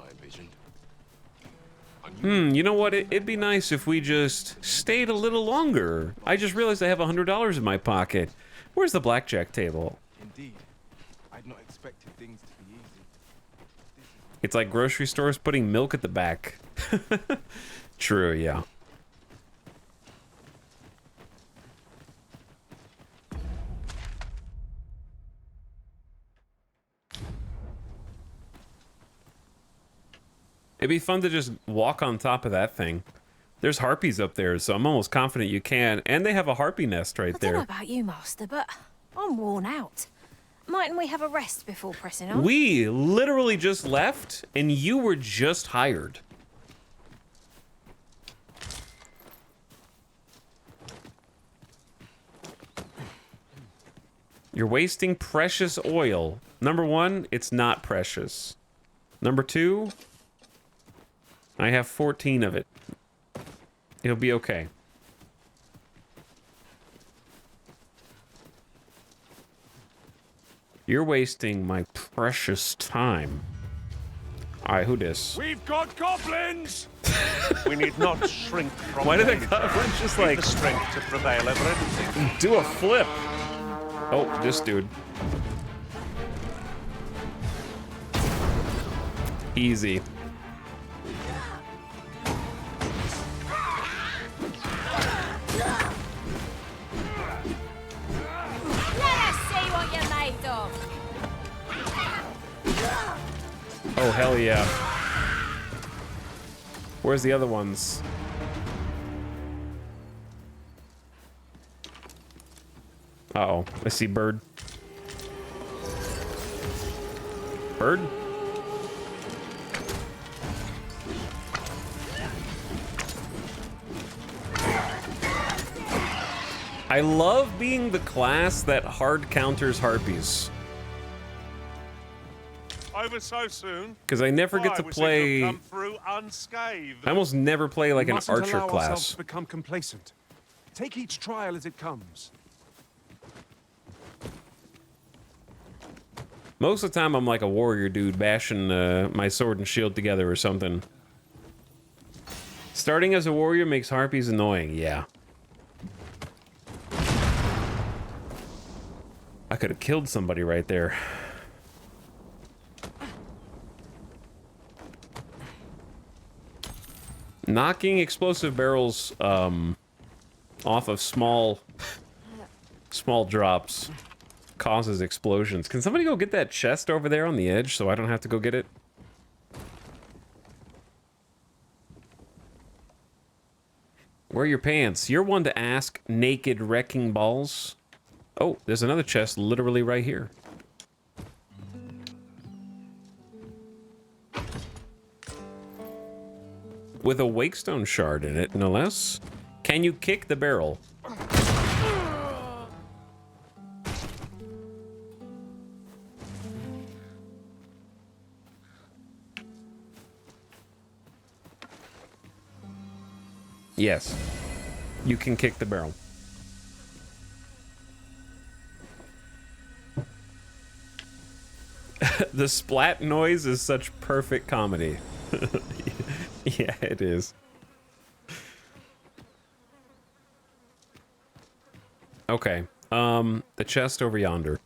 you know what? It'd be nice if we just stayed a little longer. I just realized I have $100 in my pocket. Where's the blackjack table? Indeed. I'd not expected things to be easy. It's like grocery stores putting milk at the back. True, yeah. It'd be fun to just walk on top of that thing. There's harpies up there, so I'm almost confident you can. And they have a harpy nest right I there. don't know about you, Master, but I'm worn out. Mightn't we have a rest before pressing on? We literally just left, and you were just hired. You're wasting precious oil. Number one, it's not precious. Number two, I have 14 of it. It'll be okay. You're wasting my precious time. Alright, who dis? We've got goblins! We need not shrink from Why did danger. the goblin just We've like the strength to prevail over everything? do a flip? Oh, this dude. Easy. Let us see what you're made of. Oh, hell yeah. Where's the other ones? Uh-oh, I see bird. Bird? I love being the class that hard counters harpies. Over so soon. Because I never get to Why, we seem to have play... come through unscathed. I almost never play like We an mustn't archer allow ourselves class. to become complacent. Take each trial as it comes. Most of the time, I'm like a warrior dude bashing my sword and shield together or something. Starting as a warrior makes harpies annoying, yeah. I could have killed somebody right there. Knocking explosive barrels off of small drops causes explosions. Can somebody go get that chest over there on the edge so I don't have to go get it? Where are your pants? You're one to ask, naked wrecking balls. Oh, there's another chest literally right here. With a wakestone shard in it, no less. Can you kick the barrel? Yes. You can kick the barrel. The splat noise is such perfect comedy. Yeah, it is. Okay. The chest over yonder.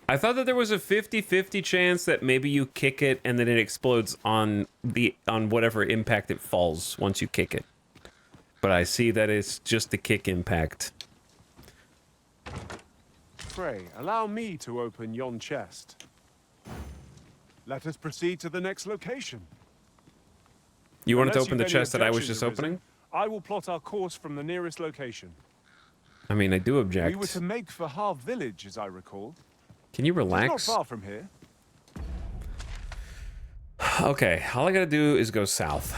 I thought that there was a 50-50 chance that maybe you kick it and then it explodes on whatever impact it falls once you kick it. But I see that it's just the kick impact. Pray, allow me to open yon chest. Let us proceed to the next location. You wanted to Unless open the you've any chest that I was objections just opening? arisen, I will plot our course from the nearest location. I mean, I do We object. were to make for Har Village, as I recall. Can you It's relax? not far from here. Okay, all I gotta do is go south.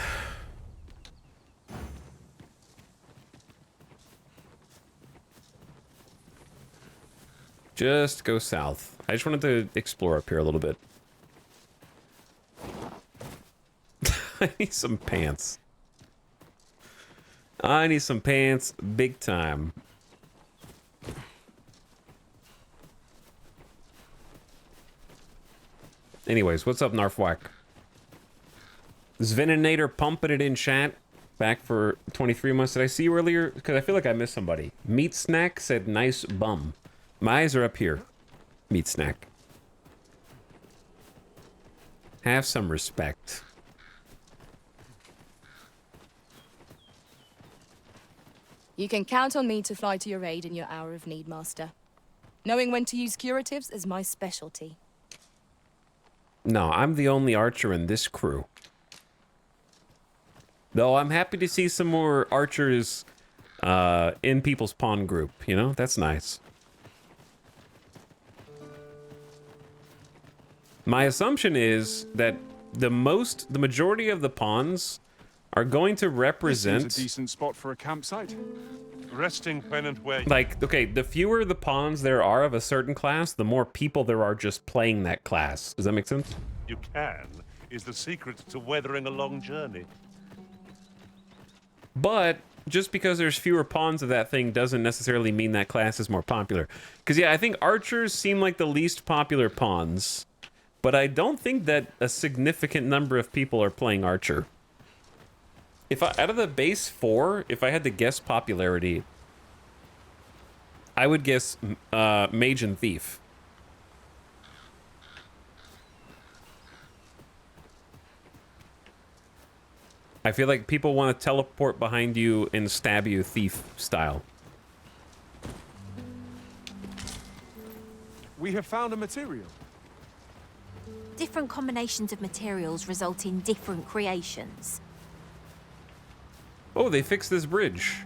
Just go south. I just wanted to explore up here a little bit. I need some pants. I need some pants big time. Anyways, what's up, Narfwhack? Sveninator pumping it in chat. Back for 23 months. Did I see you earlier? Because I feel like I missed somebody. Meat Snack said nice bum. My eyes are up here. Meat Snack. Have some respect. You can count on me to fly to your aid in your hour of need, Master. Knowing when to use curatives is my specialty. No, I'm the only archer in this crew. Though I'm happy to see some more archers in People's Pawn group, you know? That's nice. My assumption is that the majority of the pawns are going to represent... This is a decent spot for a campsite. Resting pennant where... Like, okay, the fewer the pawns there are of a certain class, the more people there are just playing that class. Does that make sense? You can is the secret to weathering a long journey. But just because there's fewer pawns of that thing doesn't necessarily mean that class is more popular. Because, yeah, I think archers seem like the least popular pawns. But I don't think that a significant number of people are playing archer. Out of the base 4, if I had to guess popularity, I would guess mage and thief. I feel like people want to teleport behind you and stab you thief style. We have found a material. Different combinations of materials result in different creations. Oh, they fixed this bridge.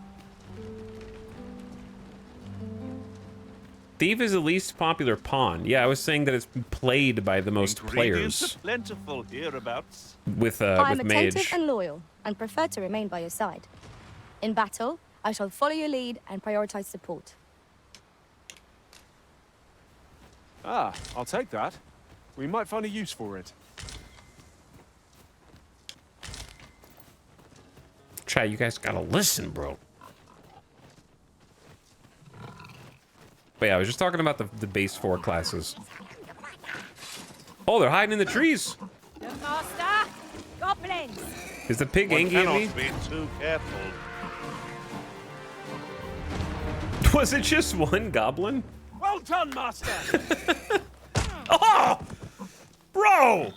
Thief is the least popular pawn. Yeah, I was saying that it's played by the most Ingredients players. are plentiful hereabouts. With I'm mage. attentive and loyal, and prefer to remain by your side. In battle, I shall follow your lead and prioritize support. Ah, I'll take that. We might find a use for it. Chat, you guys gotta listen, bro. But yeah, I was just talking about the base 4 classes. Oh, they're hiding in the trees. Look, Master! Goblins! Is the pig One angry at me? cannot be too careful. Was it just one goblin? Well done, Master! Oh! Bro!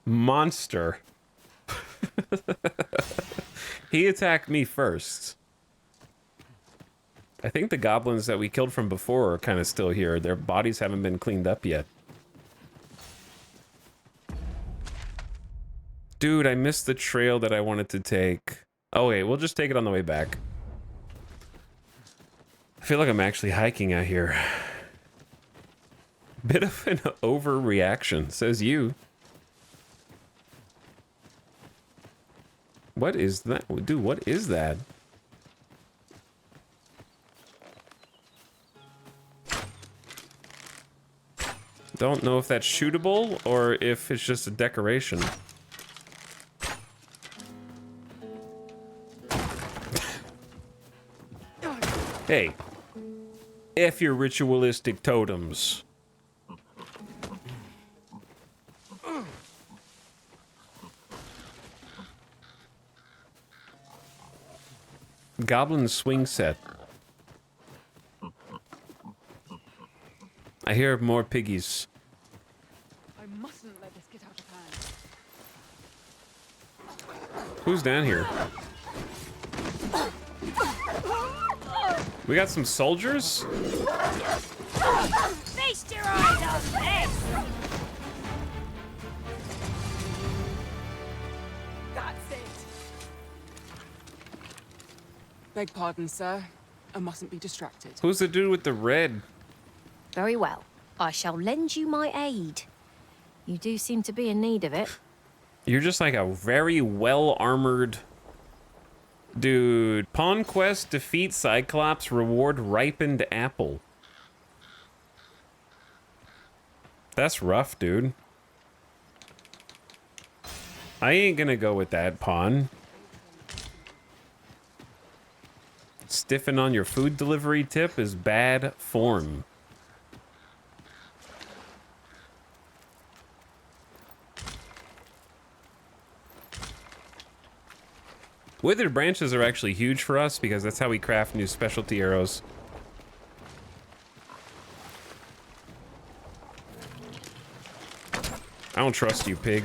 Monster. He attacked me first. I think the goblins that we killed from before are kind of still here. Their bodies haven't been cleaned up yet. Dude, I missed the trail that I wanted to take. Oh, wait, we'll just take it on the way back. I feel like I'm actually hiking out here. Bit of an overreaction, says you. What is that? Dude, what is that? Don't know if that's shootable or if it's just a decoration. Hey, F your ritualistic totems. Goblin swing set. I hear more piggies. I mustn't let this get out of hand. Who's down here? We got some soldiers? Feast your eyes on this! That's it. Beg pardon, sir. I mustn't be distracted. Who's the dude with the red? Very well. I shall lend you my aid. You do seem to be in need of it. You're just like a very well-armored dude. Pawn quest, defeat Cyclops, reward ripened apple. That's rough, dude. I ain't gonna go with that, pawn. Stiffen on your food delivery tip is bad form. Withered branches are actually huge for us because that's how we craft new specialty arrows. I don't trust you, pig.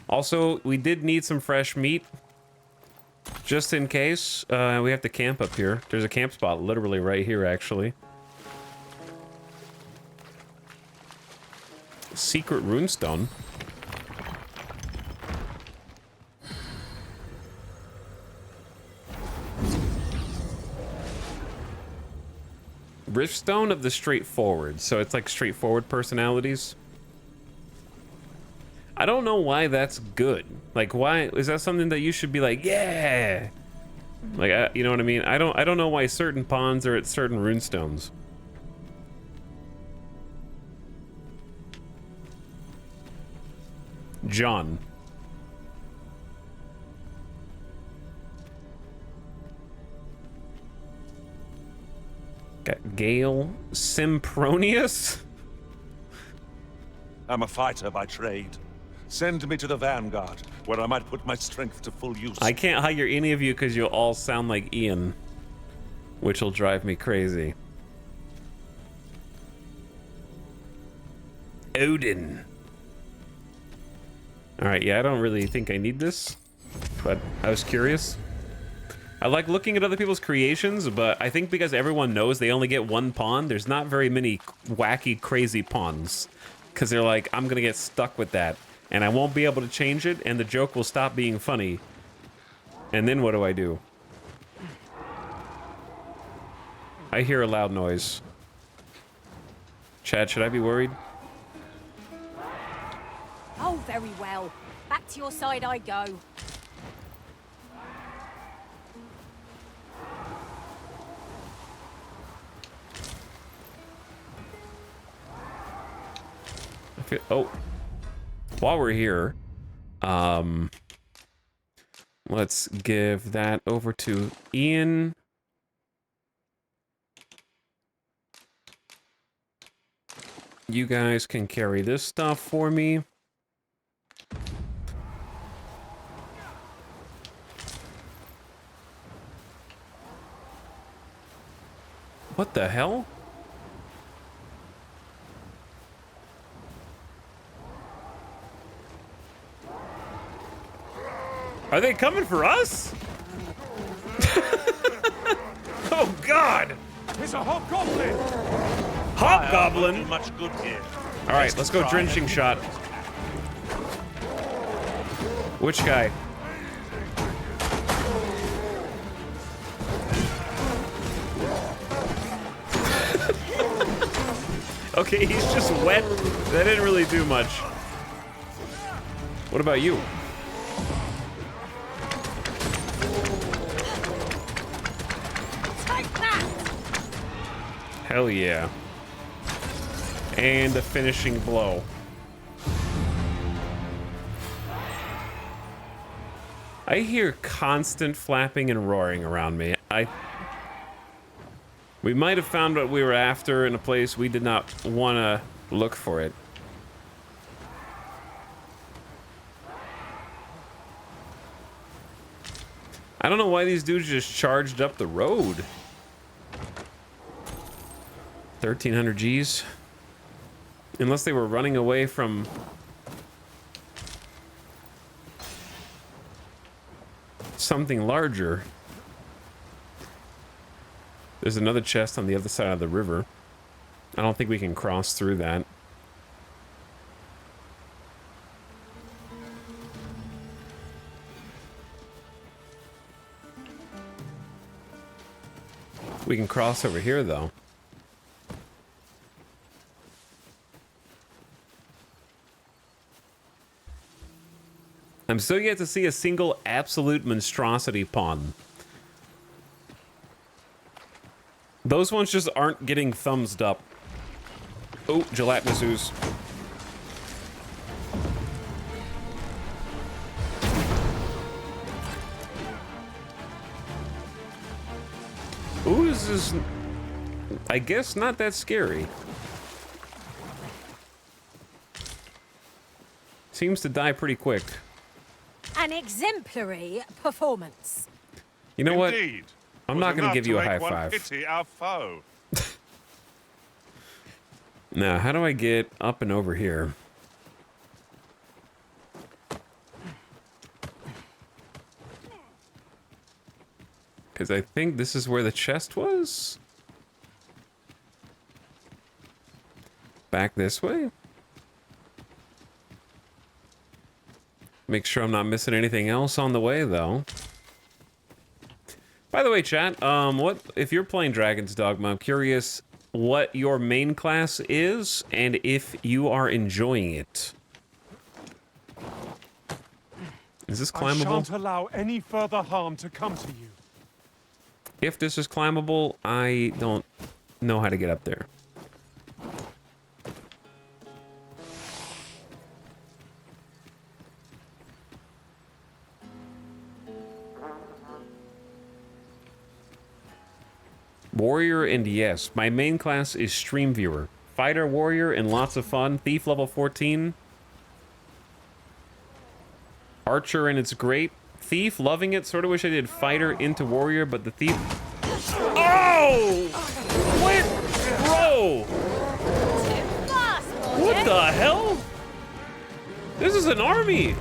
Also, we did need some fresh meat. Just in case, we have to camp up here. There's a camp spot literally right here, actually. Secret runestone. Riftstone of the straightforward. So it's like straightforward personalities. I don't know why that's good. Like, why is that something that you should be like, yeah? Like, you know what I mean? I don't know why certain pawns are at certain runestones. John. Got Gale Sempronius. I'm a fighter by trade. Send me to the Vanguard, where I might put my strength to full use. I can't hire any of you because you'll all sound like Ian, which will drive me crazy. Odin. All right, yeah, I don't really think I need this, but I was curious. I like looking at other people's creations, but I think because everyone knows they only get one pawn, there's not very many wacky, crazy pawns. Because they're like, I'm going to get stuck with that, and I won't be able to change it, and the joke will stop being funny. And then what do I do? I hear a loud noise. Chad, should I be worried? Oh, very well. Back to your side I go. Oh, while we're here, let's give that over to Ian. You guys can carry this stuff for me. What the hell? Are they coming for us? Oh God! It's a hobgoblin! Hobgoblin? Much good here. All right, let's go drenching shot. Which guy? Okay, he's just wet. That didn't really do much. What about you? Take that! Hell yeah. And the finishing blow. I hear constant flapping and roaring around me. We might have found what we were after in a place we did not want to look for it. I don't know why these dudes just charged up the road. 1,300 Gs. Unless they were running away from... something larger. There's another chest on the other side of the river. I don't think we can cross through that. We can cross over here, though. I'm still yet to see a single absolute monstrosity pawn. Those ones just aren't getting thumbs up. Oh, gelatinous ooze. Ooze is, I guess, not that scary. Seems to die pretty quick. An exemplary performance. You know Indeed. what? I'm not going to give you a high One five. pity our foe. Now, how do I get up and over here? Because I think this is where the chest was. Back this way. Make sure I'm not missing anything else on the way, though. By the way, chat, what if you're playing Dragon's Dogma? I'm curious what your main class is and if you are enjoying it. Is this I climbable? shan't allow any further harm to come to you. If this is climbable, I don't know how to get up there. Warrior and yes, my main class is Stream Viewer. Fighter, Warrior, and lots of fun. Thief level 14. Archer and it's great. Thief, loving it. Sort of wish I did Fighter into Warrior, but the Thief... Oh! What? Bro! What the hell? This is an army!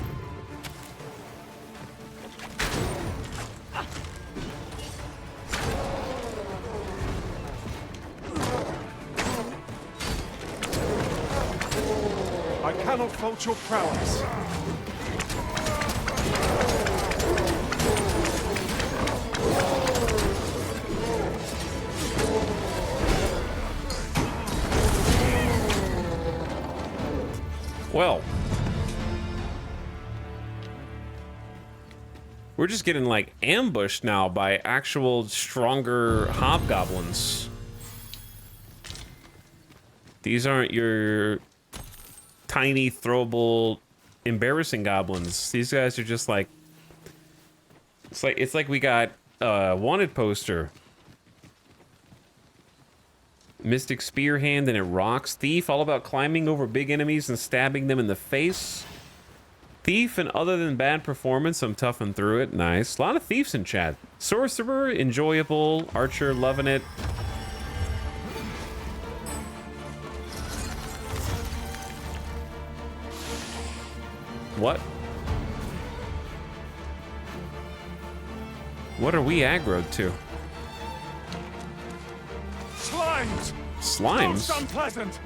I cannot fault your prowess. Well. We're just getting, like, ambushed now by actual stronger hobgoblins. These aren't your tiny, throwable, embarrassing goblins. These guys are just like... It's like we got a wanted poster. Mystic Spear Hand and it rocks. Thief, all about climbing over big enemies and stabbing them in the face. Thief, and other than bad performance, I'm toughing through it. Nice. A lot of thieves in chat. Sorcerer, enjoyable. Archer, loving it. What? What are we aggroed to? Slimes! Slimes? Most unpleasant!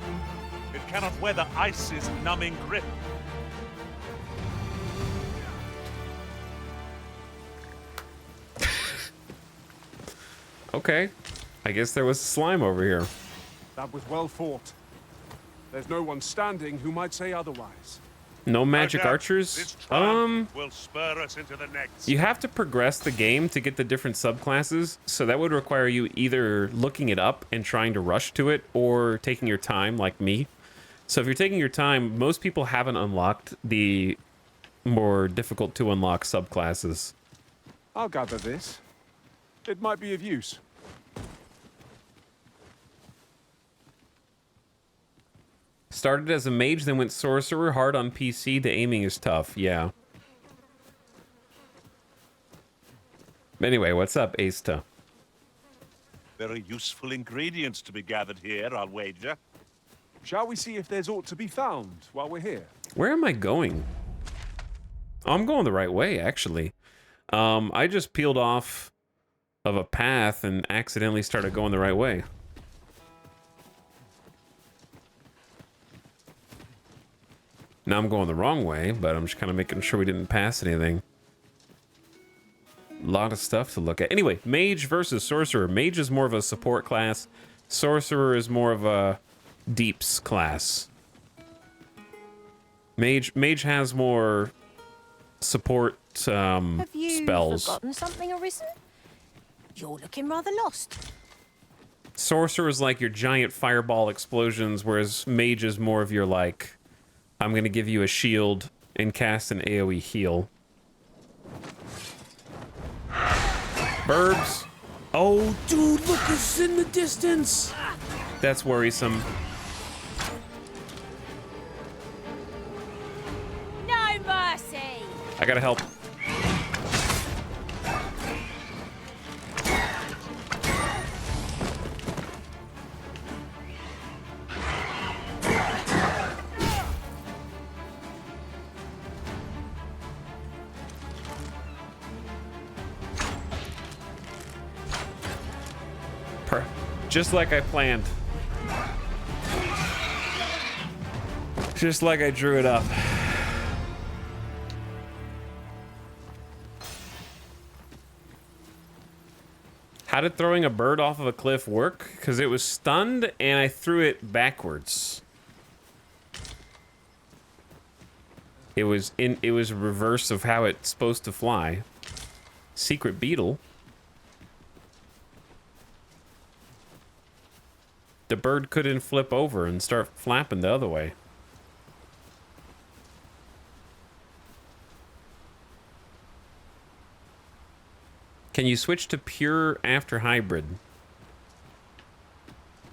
It cannot weather ice's numbing grip. Okay. I guess there was slime over here. That was well fought. There's no one standing who might say otherwise. No magic No doubt archers? This triumph will spur us into the next. You have to progress the game to get the different subclasses, so that would require you either looking it up and trying to rush to it, or taking your time, like me. So if you're taking your time, most people haven't unlocked the more difficult to unlock subclasses. I'll gather this. It might be of use. Started as a mage, then went sorcerer. Hard on PC, the aiming is tough. Yeah. Anyway, what's up, Asta? Very useful ingredients to be gathered here, I'll wager. Shall we see if there's aught to be found while we're here? Where am I going? Oh, I'm going the right way, actually. I just peeled off of a path and accidentally started going the right way. Now I'm going the wrong way, but I'm just kind of making sure we didn't pass anything. A lot of stuff to look at. Anyway, mage versus sorcerer. Mage is more of a support class. Sorcerer is more of a deeps class. Mage has more support Have you spells. forgotten something, Arisen? You're looking rather lost. Sorcerer is like your giant fireball explosions, whereas mage is more of your like, I'm gonna give you a shield and cast an AoE heal. Burbs. Oh, dude, look who's in the distance. That's worrisome. No mercy! I gotta help. Just like I planned. Just like I drew it up. How did throwing a bird off of a cliff work? Because it was stunned and I threw it backwards. It was reverse of how it's supposed to fly. Secret beetle. The bird couldn't flip over and start flapping the other way. Can you switch to pure after hybrid?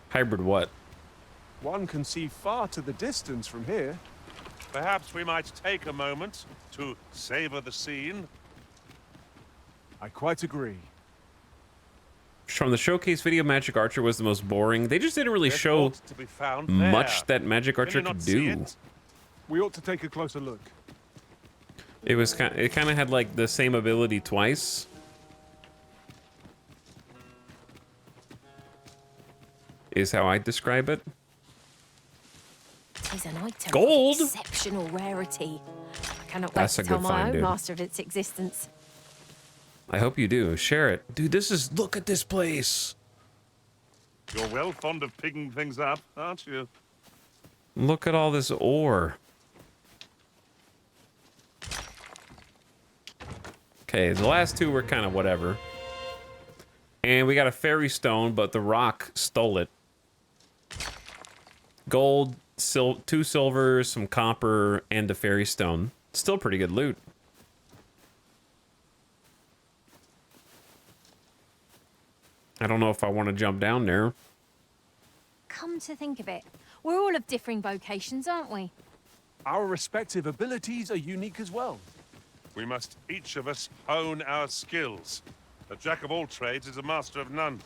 Hybrid what? One can see far to the distance from here. Perhaps we might take a moment to savor the scene. I quite agree. From the showcase video, Magic Archer was the most boring. They just didn't really show much that Magic Archer could do. We ought to take a closer look. It kind of had like the same ability twice. Is how I describe it. It is an item Gold! of exceptional rarity. I cannot wait That's to a tell good my find, own dude. master of its existence. I hope you do. Share it. Dude, look at this place. You're well fond of picking things up, aren't you? Look at all this ore. Okay, the last two were kind of whatever. And we got a fairy stone, but the rock stole it. Gold, 2 silvers, some copper, and a fairy stone. Still pretty good loot. I don't know if I want to jump down there. Come to think of it, we're all of differing vocations, aren't we? Our respective abilities are unique as well. We must each of us hone our skills. A jack of all trades is a master of none.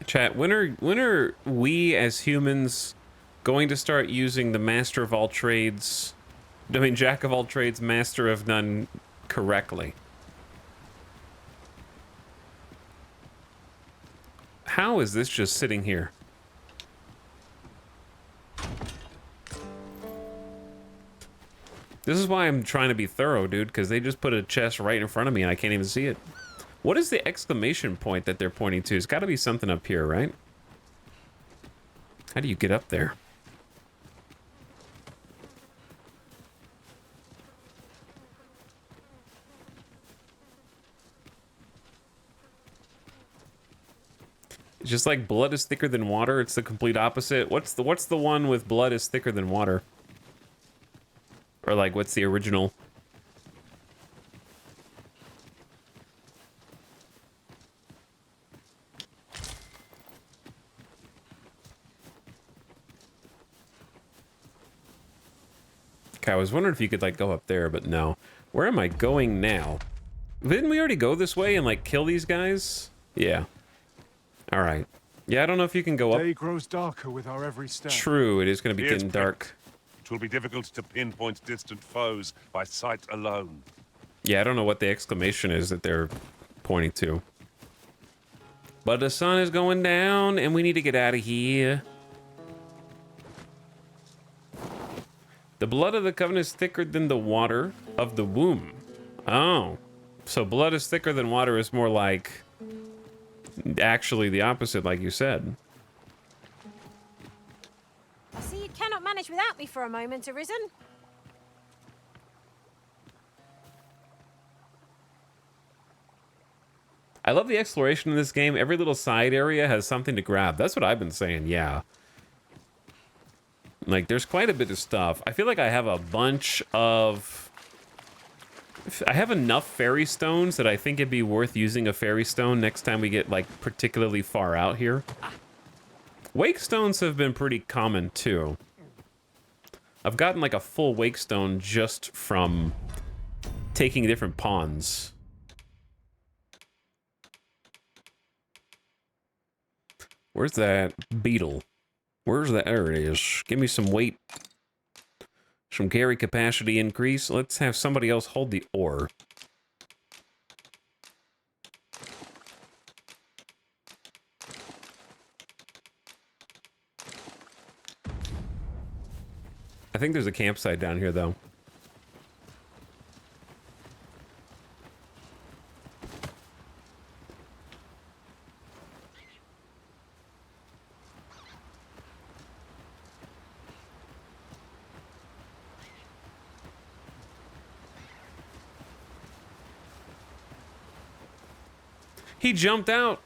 Chat, when are we as humans going to start using the master of all trades, jack of all trades, master of none correctly? How is this just sitting here? This is why I'm trying to be thorough, dude, because they just put a chest right in front of me and I can't even see it. What is the exclamation point that they're pointing to? It's got to be something up here, right? How do you get up there? It's just like blood is thicker than water. It's the complete opposite. What's the one with blood is thicker than water? Or like, what's the original? Okay, I was wondering if you could like go up there, but no. Where am I going now? Didn't we already go this way and like kill these guys? Yeah. All right. Yeah, I don't know if you can go up. Day grows darker with our every step. True, it is going to be getting dark. It will be difficult to pinpoint distant foes by sight alone. Yeah, I don't know what the exclamation is that they're pointing to. But the sun is going down and we need to get out of here. The blood of the covenant is thicker than the water of the womb. Oh. So blood is thicker than water is more like actually the opposite, like you said. I see you cannot manage without me for a moment, Arisen. I love the exploration in this game. Every little side area has something to grab. That's what I've been saying, yeah. Like, there's quite a bit of stuff. I feel like I have a bunch of... I have enough fairy stones that I think it'd be worth using a fairy stone next time we get, like, particularly far out here. Wake stones have been pretty common, too. I've gotten, like, a full wake stone just from taking different pawns. Where's that beetle? Where's that? There it is. Give me some weight. Some carry capacity increase. Let's have somebody else hold the ore. I think there's a campsite down here, though. He jumped out.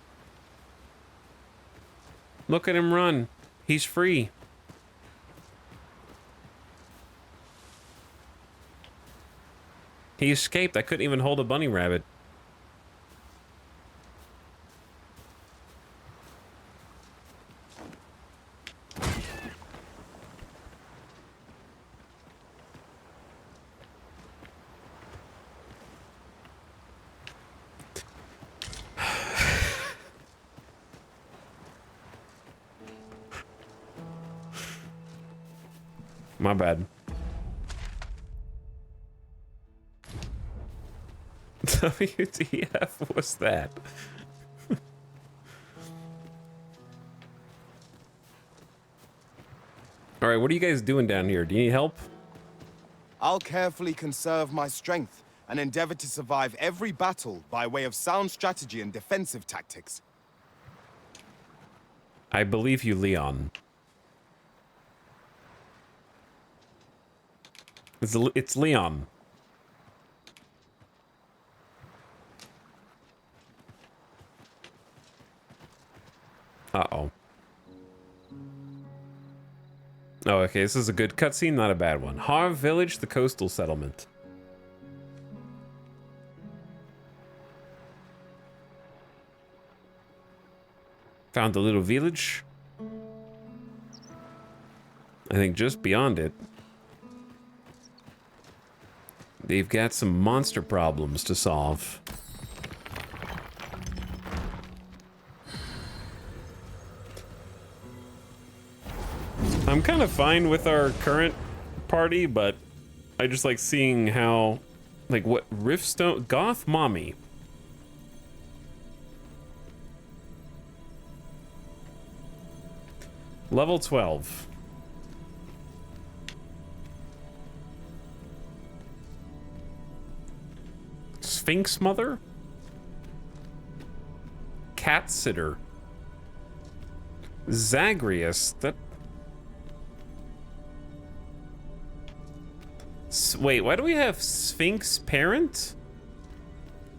Look at him run. He's free. He escaped. I couldn't even hold a bunny rabbit. My bad. WTF was that? All right, what are you guys doing down here? Do you need help? I'll carefully conserve my strength and endeavor to survive every battle by way of sound strategy and defensive tactics. I believe you, Leon. It's Leon. Uh-oh. Oh, okay, this is a good cutscene, not a bad one. Harv Village, the coastal settlement. Found a little village. I think just beyond it, they've got some monster problems to solve. I'm kind of fine with our current party, but I just like seeing how, like, what Riftstone, Goth Mommy. Level 12. Sphinx Mother? Cat Sitter. Zagreus, that... Wait, why do we have Sphinx Parent?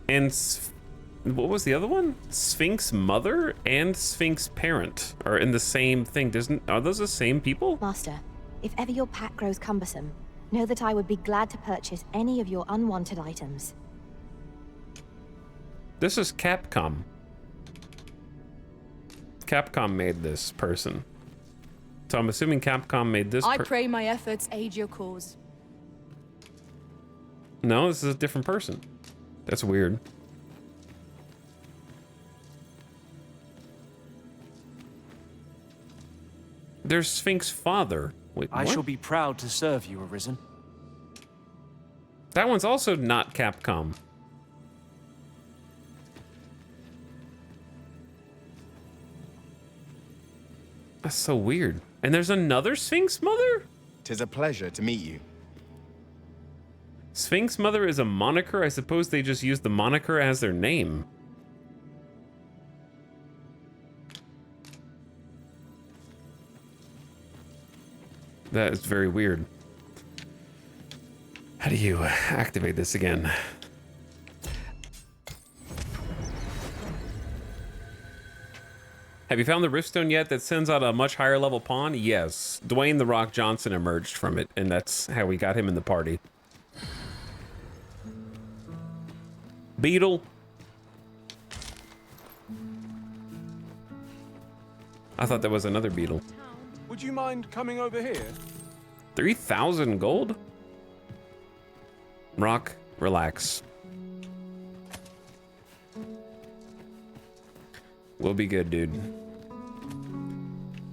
And what was the other one? Sphinx Mother and Sphinx Parent are in the same thing. Are those the same people? Master, if ever your pack grows cumbersome, know that I would be glad to purchase any of your unwanted items. This is Capcom. Capcom made this person. So I'm assuming Capcom made this I pray my efforts aid your cause. No, this is a different person. That's weird. There's Sphinx Father. Wait, I what? shall be proud to serve you, Arisen. That one's also not Capcom. That's so weird. And there's another Sphinx Mother? 'Tis a pleasure to meet you. Sphinx Mother is a moniker? I suppose they just use the moniker as their name. That is very weird. How do you activate this again? Have you found the riftstone yet that sends out a much higher level pawn? Yes. Dwayne The Rock Johnson emerged from it, and that's how we got him in the party. Beetle. I thought that was another beetle. Would you mind coming over here? 3,000 gold? Rock, relax. We'll be good, dude.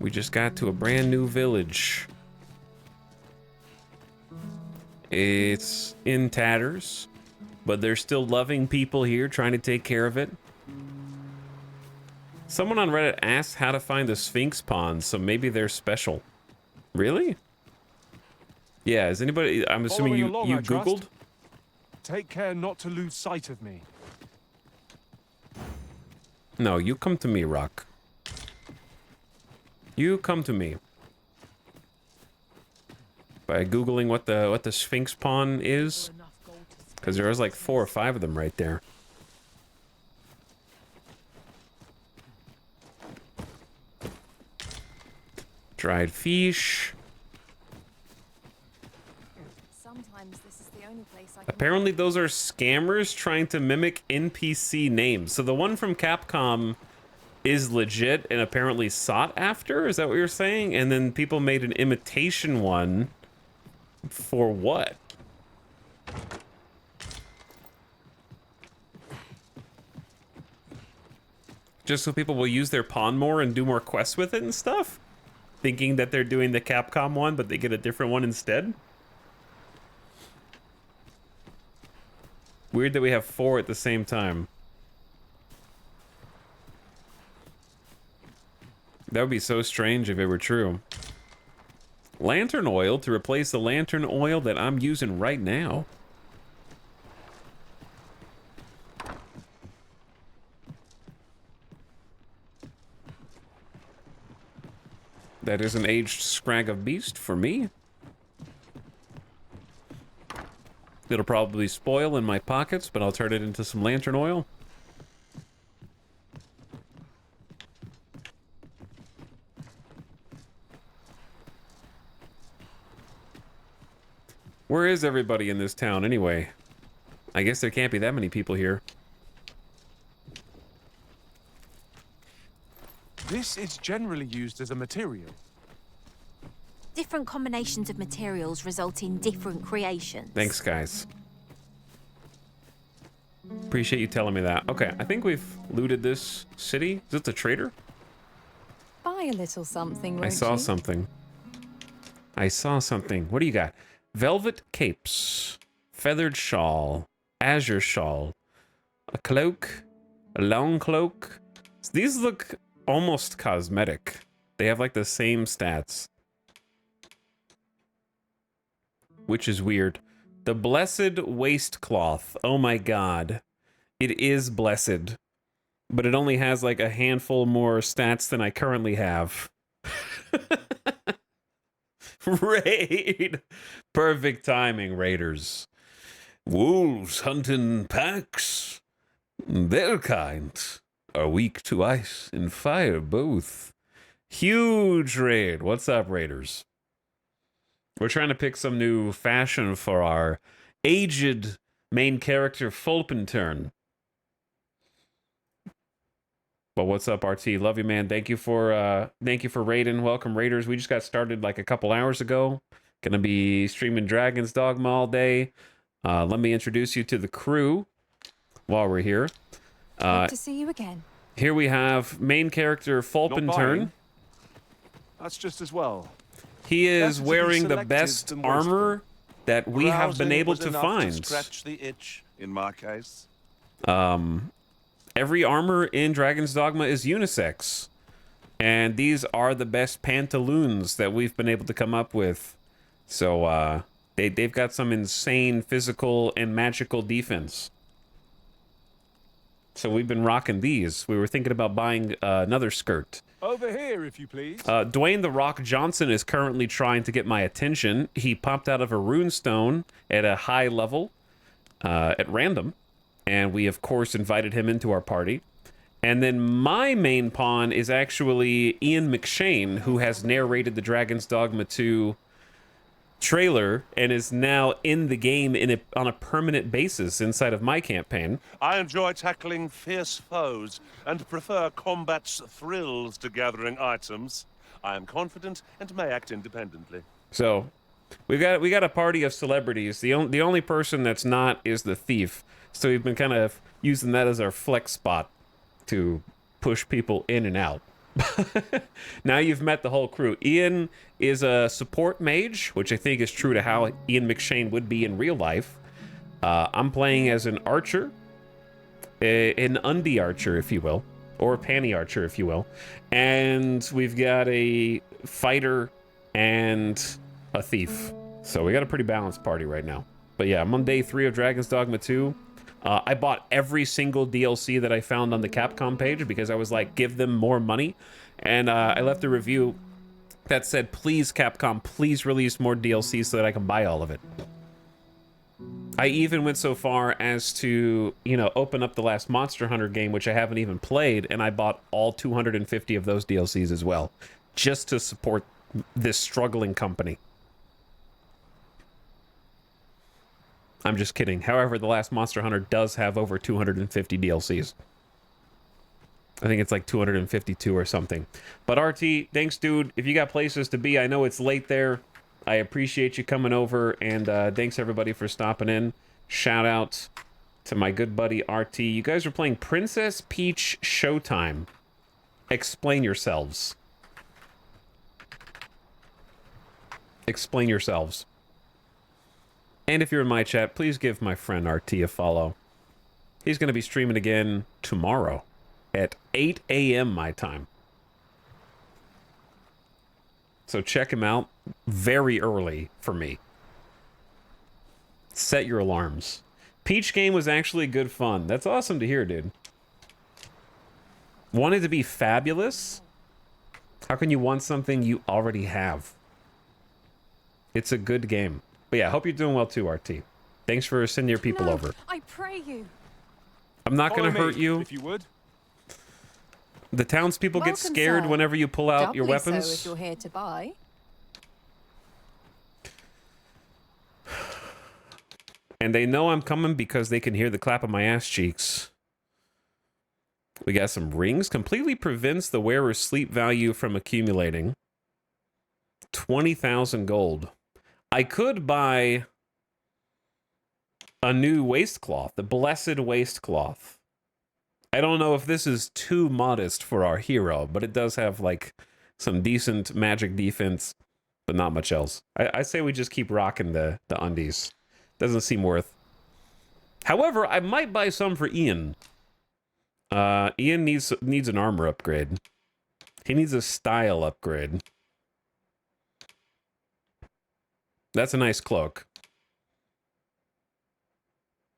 We just got to a brand new village. It's in tatters, but there's still loving people here trying to take care of it. Someone on Reddit asked how to find the Sphinx Pond, so maybe they're special. Really? Yeah, is anybody... I'm assuming you Googled? Take care not to lose sight of me. No, you come to me, Rock. You come to me. By Googling what the Sphinx Pond is. Because there was like 4 or 5 of them right there. Dried fish. Sometimes this is the only place I can... Apparently those are scammers trying to mimic NPC names. So the one from Capcom is legit and apparently sought after? Is that what you're saying? And then people made an imitation one for what? Just so people will use their pawn more and do more quests with it and stuff? Thinking that they're doing the Capcom one, but they get a different one instead? Weird that we have 4 at the same time. That would be so strange if it were true. Lantern oil to replace the lantern oil that I'm using right now. That is an aged scrag of beast for me. It'll probably spoil in my pockets, but I'll turn it into some lantern oil. Where is everybody in this town anyway? I guess there can't be that many people here. This is generally used as a material. Different combinations of materials result in different creations. Thanks, guys. Appreciate you telling me that. Okay, I think we've looted this city. Is it the trader? Buy a little something, won't I saw you? something. I saw something. What do you got? Velvet capes, feathered shawl, azure shawl, a cloak, a long cloak. These look almost cosmetic. They have like the same stats. Which is weird. The blessed waistcloth. Oh my god. It is blessed. But it only has like a handful more stats than I currently have. Raid. Perfect timing, raiders. Wolves hunting packs. Their kind are weak to ice and fire both. Huge raid. What's up, raiders? We're trying to pick some new fashion for our aged main character, Fulpentern. But what's up, RT? Love you, man. Thank you for raiding. Welcome, raiders. We just got started like a couple hours ago. Gonna be streaming Dragon's Dogma all day. Let me introduce you to the crew while we're here. Good to see you again. Here we have main character Fulpentern. That's just as well. He is wearing the best armor that we have been able to find. Scratch the itch in my case. Every armor in Dragon's Dogma is unisex. And these are the best pantaloons that we've been able to come up with. So they've got some insane physical and magical defense. So we've been rocking these. We were thinking about buying another skirt. Over here, if you please. Dwayne The Rock Johnson is currently trying to get my attention. He popped out of a runestone at a high level at random. And we, of course, invited him into our party. And then my main pawn is actually Ian McShane, who has narrated the Dragon's Dogma 2 trailer and is now in the game on a permanent basis inside of my campaign. I enjoy tackling fierce foes and prefer combat's thrills to gathering items. I am confident and may act independently. So, we got a party of celebrities. The only person that's not is the thief. So we've been kind of using that as our flex spot to push people in and out. Now you've met the whole crew. Ian is a support mage, which I think is true to how Ian McShane would be in real life. I'm playing as an archer, an undie archer, if you will, or a panty archer, if you will. And we've got a fighter and a thief. So we got a pretty balanced party right now. But yeah, I'm on day 3 of Dragon's Dogma 2. I bought every single DLC that I found on the Capcom page because I was like, give them more money. And I left a review that said, please, Capcom, please release more DLC so that I can buy all of it. I even went so far as to, you know, open up the last Monster Hunter game, which I haven't even played, and I bought all 250 of those DLCs as well, just to support this struggling company. I'm just kidding. However, the last Monster Hunter does have over 250 DLCs. I think it's like 252 or something. But RT, thanks, dude. If you got places to be, I know it's late there. I appreciate you coming over, and thanks everybody for stopping in. Shout out to my good buddy RT. You guys are playing Princess Peach Showtime. Explain yourselves. Explain yourselves. And if you're in my chat, please give my friend RT a follow. He's going to be streaming again tomorrow at 8 a.m. my time. So check him out very early for me. Set your alarms. Peach game was actually good fun. That's awesome to hear, dude. Wanted to be fabulous? How can you want something you already have? It's a good game. But yeah, I hope you're doing well too, RT. Thanks for sending your people over. I pray you. I'm not going to hurt you. If you would. The townspeople get scared whenever you pull out your weapons. So if you're here to buy. And they know I'm coming because they can hear the clap of my ass cheeks. We got some rings. Completely prevents the wearer's sleep value from accumulating. 20,000 gold. I could buy a new waistcloth, the blessed waistcloth. I don't know if this is too modest for our hero, but it does have like some decent magic defense, but not much else. I say we just keep rocking the undies. Doesn't seem worth. However, I might buy some for Ian. Ian needs an armor upgrade. He needs a style upgrade. That's a nice cloak.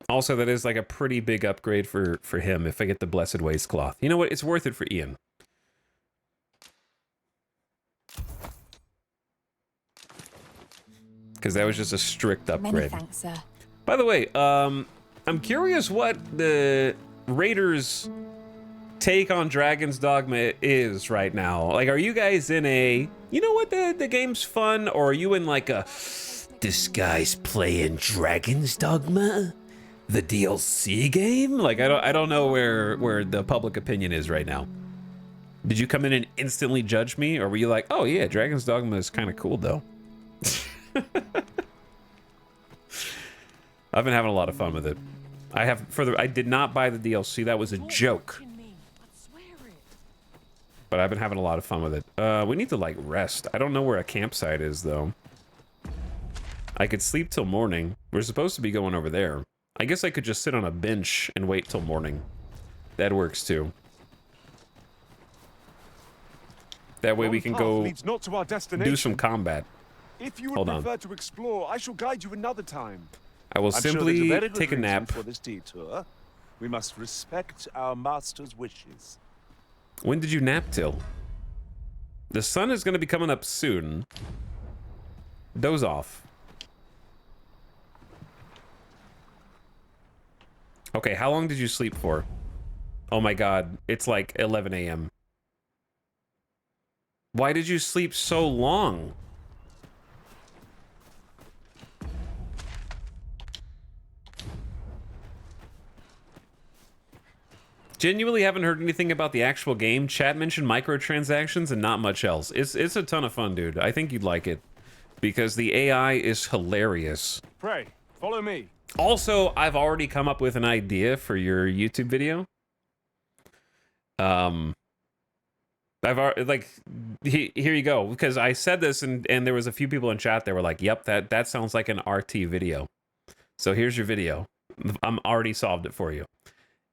Also, that is like a pretty big upgrade for him if I get the Blessed Waistcloth. You know what? It's worth it for Ian. Because that was just a strict upgrade. Many thanks, sir. By the way, I'm curious what the Raiders' take on Dragon's Dogma is right now. Like, are you guys in a, you know what, the game's fun, or are you in like a, this guy's playing Dragon's Dogma, the DLC game? Like, I don't know where the public opinion is right now. Did you come in and instantly judge me, or were you like, oh yeah, Dragon's Dogma is kind of cool though? I've been having a lot of fun with it. I did not buy the DLC. That was a joke. But I've been having a lot of fun with it. We need to like rest. I don't know where a campsite is though. I could sleep till morning. We're supposed to be going over there. I guess I could just sit on a bench and wait till morning. That works too. That way we can go leads not to our destination. do some combat. If you would Hold on. prefer to explore, I shall guide you another time. I will I'm sure simply there's a very good take a reason nap. for this detour. We must respect our master's wishes. When did you nap till? The sun is going to be coming up soon. Doze off. Okay, how long did you sleep for? Oh my god, it's like 11 a.m. Why did you sleep so long? Genuinely haven't heard anything about the actual game. Chat mentioned microtransactions and not much else. It's a ton of fun, dude. I think you'd like it because the AI is hilarious. Pray, follow me. Also, I've already come up with an idea for your YouTube video. I've already, like, here you go, because I said this and there was a few people in chat that were like, yep, that sounds like an RT video. So here's your video. I'm already solved it for you.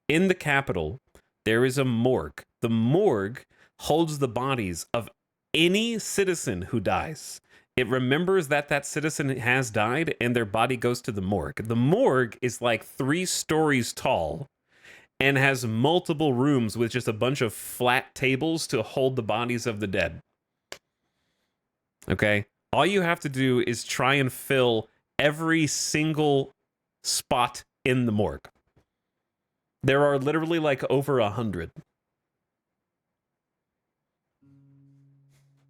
In the capital, there is a morgue. The morgue holds the bodies of any citizen who dies. It remembers that that citizen has died and their body goes to the morgue. The morgue is like 3 stories tall and has multiple rooms with just a bunch of flat tables to hold the bodies of the dead. Okay? All you have to do is try and fill every single spot in the morgue. There are literally like over 100.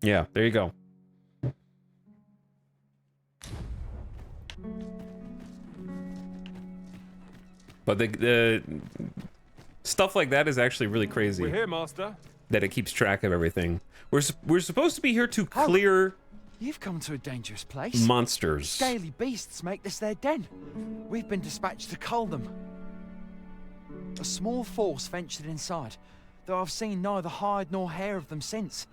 Yeah, there you go. But the stuff like that is actually really crazy. We're here, Master. That it keeps track of everything. We're supposed to be here to clear You've come to a dangerous place. monsters. Scaly beasts make this their den. We've been dispatched to cull them. A small force ventured inside, though I've seen neither hide nor hair of them since.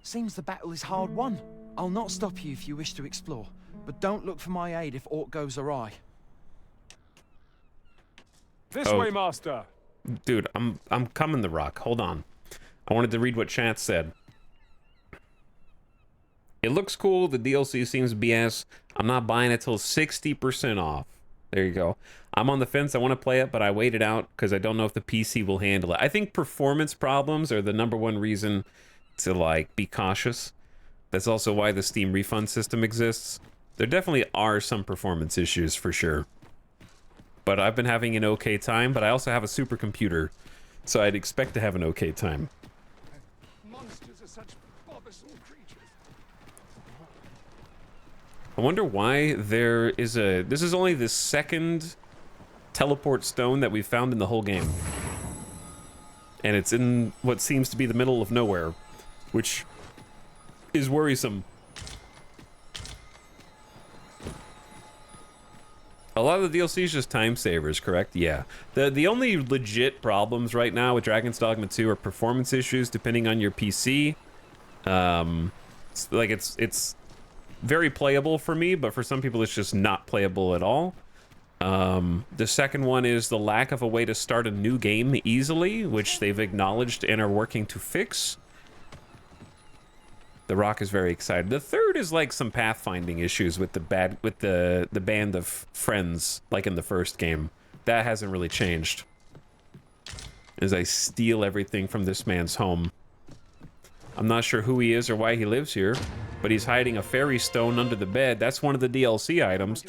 Seems the battle is hard won. I'll not stop you if you wish to explore, but don't look for my aid if aught goes awry. This way, Master. Dude, I'm coming the rock. Hold on. I wanted to read what chat said. It looks cool. The DLC seems BS. I'm not buying it till 60% off. There you go. I'm on the fence. I want to play it, but I waited out because I don't know if the PC will handle it. I think performance problems are the #1 reason to, like, be cautious. That's also why the Steam refund system exists. There definitely are some performance issues for sure. But I've been having an okay time, but I also have a supercomputer, so I'd expect to have an okay time. Monsters are such bothersome creatures. I wonder why there is a... This is only the 2nd teleport stone that we've found in the whole game. And it's in what seems to be the middle of nowhere, which is worrisome. A lot of the DLC is just time savers, correct? Yeah. The only legit problems right now with Dragon's Dogma 2 are performance issues depending on your PC. It's very playable for me, but for some people it's just not playable at all. The second one is the lack of a way to start a new game easily, which they've acknowledged and are working to fix. The Rock is very excited. The third is like some pathfinding issues with the band of friends, like in the first game. That hasn't really changed. As I steal everything from this man's home. I'm not sure who he is or why he lives here, but he's hiding a fairy stone under the bed. That's one of the DLC items.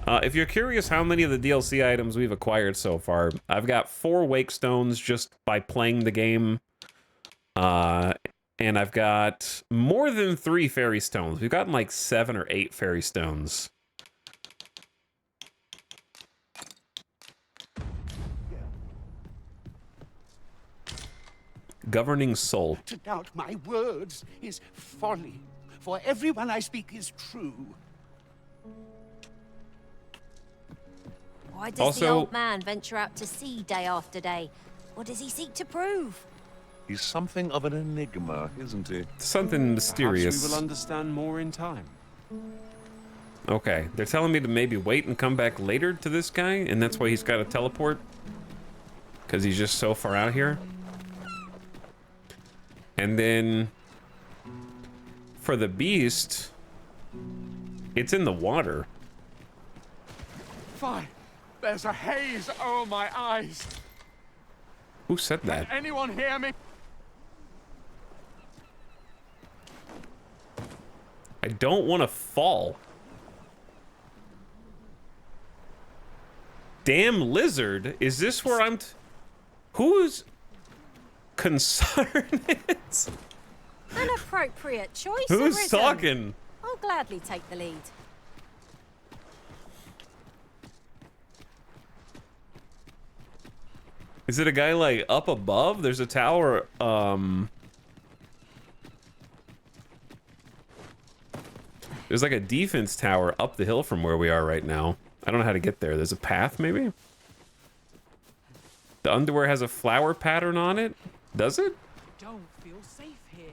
If you're curious how many of the DLC items we've acquired so far, I've got 4 wake stones just by playing the game. And I've got more than 3 fairy stones. We've gotten like 7 or 8 fairy stones. Governing soul. To doubt my words is folly, for everyone I speak is true. Why does Also- the old man venture out to sea day after day? What does he seek to prove? He's something of an enigma, isn't he? Something mysterious. Perhaps we will understand more in time. Okay, they're telling me to maybe wait and come back later to this guy, and that's why he's got to teleport? Because he's just so far out here? And then... for the beast... it's in the water. Fine. There's a haze over my eyes. Who said that? Can anyone hear me? I don't want to fall. Damn lizard. Is this where I'm... Who's... concern is. An appropriate choice, Who's Arisen. talking? I'll gladly take the lead. Is it a guy like up above? There's a tower. There's like a defense tower up the hill from where we are right now. I don't know how to get there. There's a path, maybe? The underwear has a flower pattern on it? Does it? Don't feel safe here.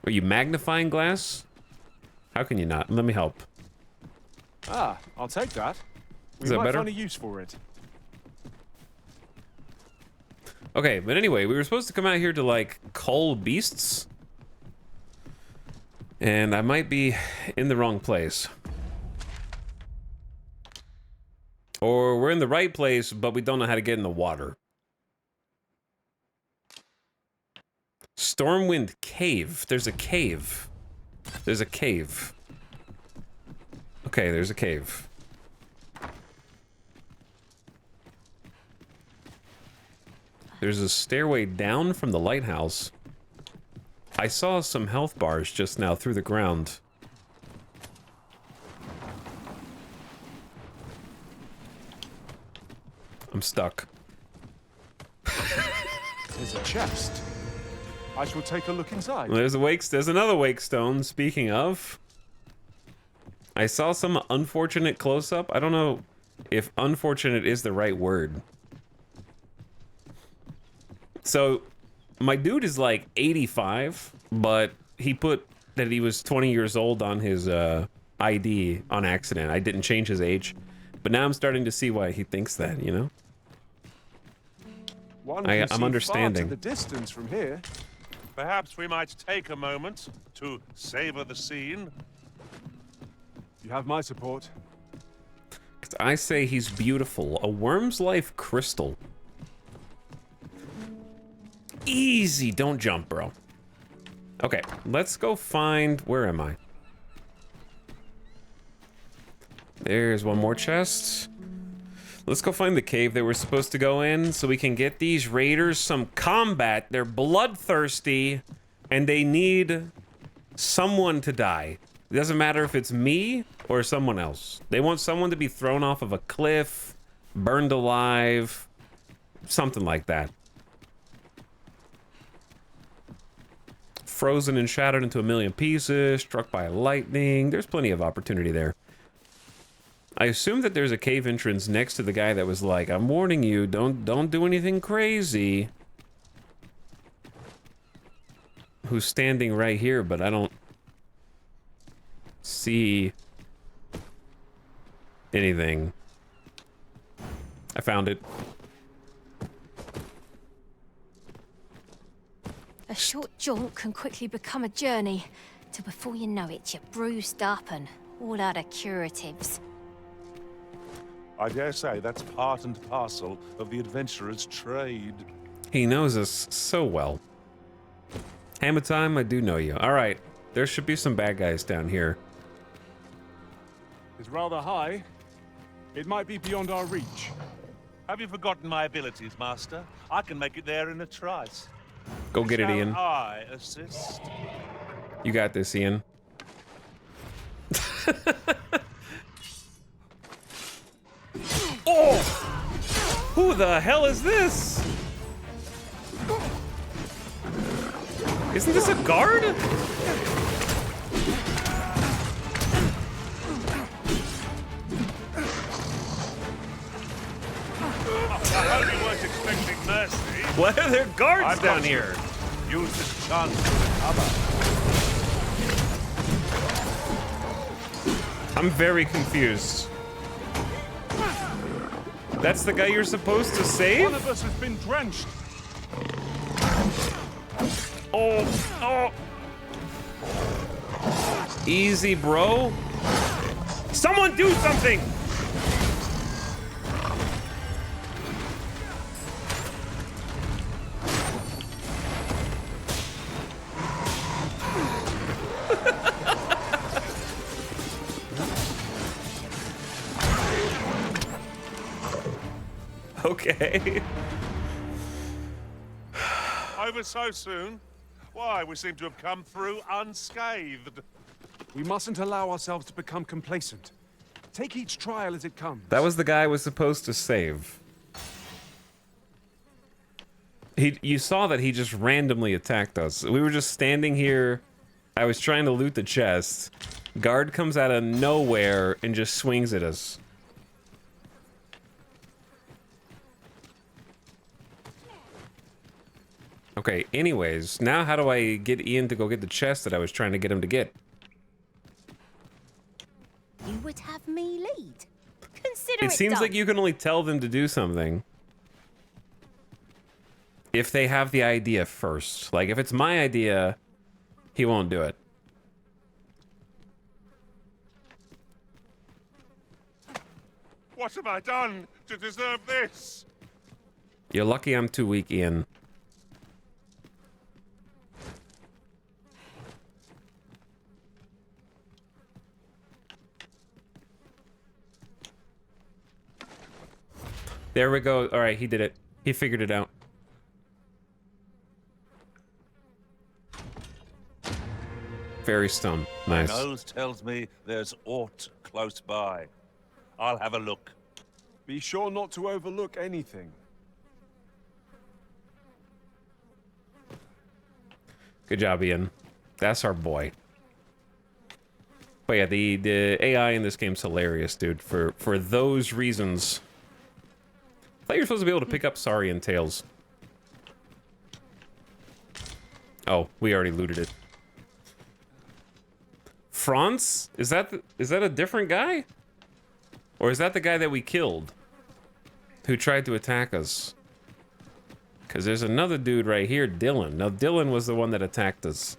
Are you magnifying glass? How can you not? Let me help. Ah, I'll take that. We Is that might better? find a use for it. Okay, but anyway, we were supposed to come out here to like cull beasts. And I might be in the wrong place. Or we're in the right place, but we don't know how to get in the water. Stormwind Cave. There's a cave. There's a cave. Okay, there's a cave. There's a stairway down from the lighthouse. I saw some health bars just now through the ground. I'm stuck. There's a chest. I shall take a look inside. Well, there's another wake stone, speaking of. I saw some unfortunate close-up. I don't know if unfortunate is the right word. So, my dude is like 85, but he put that he was 20 years old on his ID on accident. I didn't change his age, but now I'm starting to see why he thinks that, you know? One can I'm see understanding. far to the distance from here. Perhaps we might take a moment to savor the scene. You have my support. 'Cause I say he's beautiful. A worm's life crystal. Easy, don't jump, bro. Okay, let's go find... Where am I? There's one more chest. Let's go find the cave that we're supposed to go in so we can get these raiders some combat. They're bloodthirsty and they need someone to die. It doesn't matter if it's me or someone else. They want someone to be thrown off of a cliff, burned alive, something like that. Frozen and shattered into a million pieces, struck by lightning. There's plenty of opportunity there. I assume that there's a cave entrance next to the guy that was like, I'm warning you, don't do anything crazy. Who's standing right here, but I don't see anything. I found it. A short jaunt can quickly become a journey, till before you know it, you're bruised up and all out of curatives. I dare say that's part and parcel of the adventurer's trade. He knows us so well. Hammer time, I do know you. All right, there should be some bad guys down here. It's rather high. It might be beyond our reach. Have you forgotten my abilities, Master? I can make it there in a trice. Go get it, Shall Ian. I assist? You got this, Ian. Oh! Who the hell is this? Isn't this a guard? I hope you weren't expecting mercy. Why are there guards I've down got here? you. Use this chance to recover. I'm very confused. That's the guy you're supposed to save? One of us has been drenched. Oh. Easy, bro. Someone do something! Okay. Over so soon? Why, we seem to have come through unscathed. We mustn't allow ourselves to become complacent. Take each trial as it comes. That was the guy I was supposed to save. You saw that he just randomly attacked us. We were just standing here. I was trying to loot the chest. Guard comes out of nowhere and just swings at us. Okay, anyways, now how do I get Ian to go get the chest that I was trying to get him to get? You would have me lead. Consider It seems done. like you can only tell them to do something if they have the idea first. Like, if it's my idea, he won't do it. What have I done to deserve this? You're lucky I'm too weak, Ian. There we go. All right, he did it. He figured it out. Fairy stone. Nice. My nose tells me there's aught close by. I'll have a look. Be sure not to overlook anything. Good job, Ian. That's our boy. But yeah, the AI in this game's hilarious, dude. For those reasons. I thought you were supposed to be able to pick up Saurian tails. Oh, we already looted it. Franz? Is that a different guy? Or is that the guy that we killed? Who tried to attack us? Because there's another dude right here, Dylan. Now, Dylan was the one that attacked us.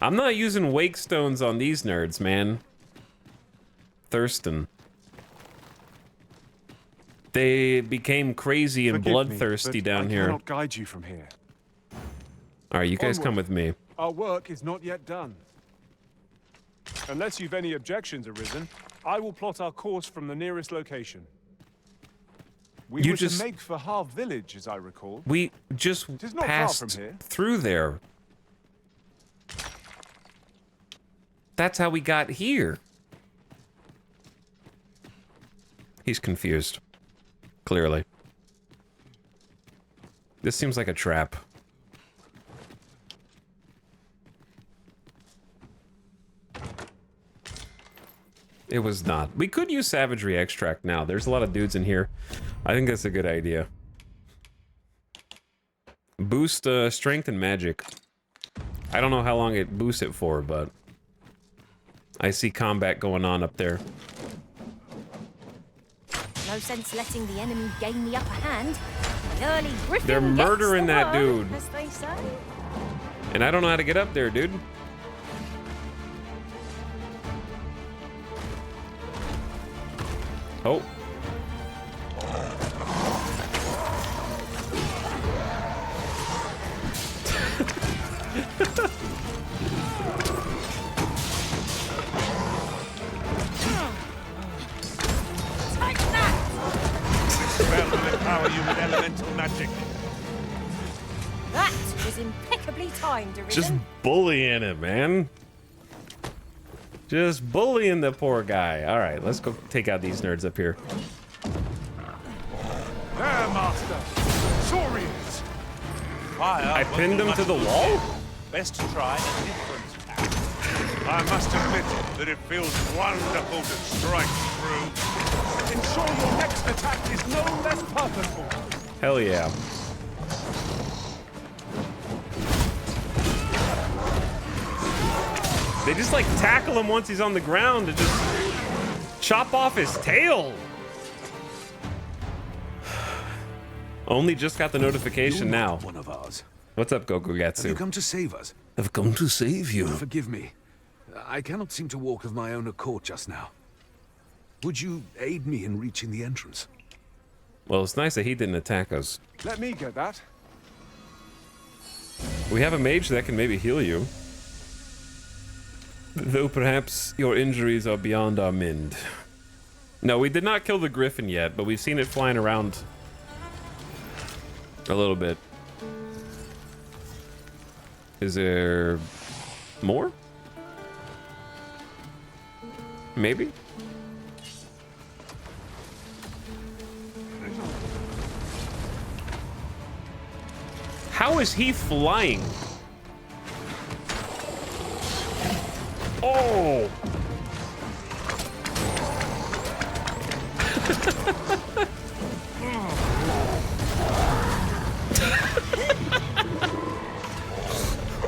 I'm not using wake stones on these nerds, man. Thurston. They became crazy and Forgive bloodthirsty me, but down here. I cannot guide you from here. All right, you guys come with me. Our work is not yet done. Unless you've any objections arisen, I will plot our course from the nearest location. We You were just- to make for Harv Village, as I recall. We just It is not far passed from here. through there. That's how we got here. He's confused. Clearly. This seems like a trap. It was not. We could use savagery extract now. There's a lot of dudes in here. I think that's a good idea. Boost strength and magic. I don't know how long it boosts it for, but I see combat going on up there. No sense letting the enemy gain the upper hand. The early griffin They're gets murdering the that worm, dude. as they say. And I don't know how to get up there, dude. Oh. Spell will empower you with elemental magic. That was impeccably timed, Arisen. Just bullying him, man. Just bullying the poor guy. All right, let's go take out these nerds up here. There, Master! Saurians! Fire I will pinned do him much to the good. wall? Best to try a different tack. I must admit that it feels wonderful to strike through. Ensure your next attack is no less purposeful. Hell yeah. They just like tackle him once he's on the ground to just chop off his tail. Only just got the notification You're now. not one of ours. What's up, Have you Gokugatsu? come to save us? I've come to save you. Forgive me. I cannot seem to walk of my own accord just now. Would you aid me in reaching the entrance? Well, it's nice that he didn't attack us. Let me get that. We have a mage that can maybe heal you. Though perhaps your injuries are beyond our mend. No, we did not kill the griffin yet, but we've seen it flying around a little bit. Is there more? Maybe? How is he flying? Oh!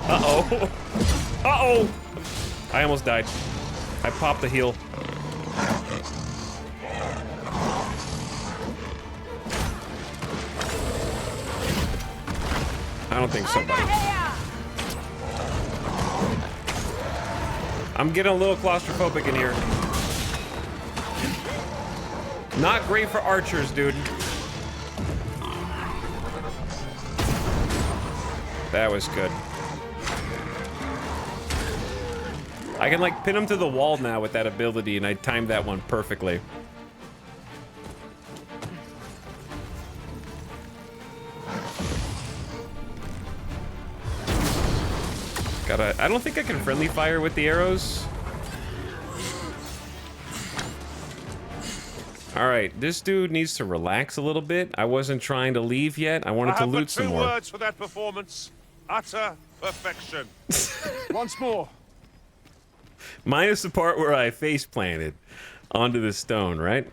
Uh-oh. Uh-oh! I almost died. I popped the heal. I don't think so, buddy. I'm getting a little claustrophobic in here. Not great for archers, dude. That was good. I can like pin him to the wall now with that ability, and I timed that one perfectly. I don't think I can friendly fire with the arrows. All right, this dude needs to relax a little bit. I wasn't trying to leave yet. I wanted to loot some more. 2 words for that performance. Utter perfection. Once more. Minus the part where I face planted onto the stone, right?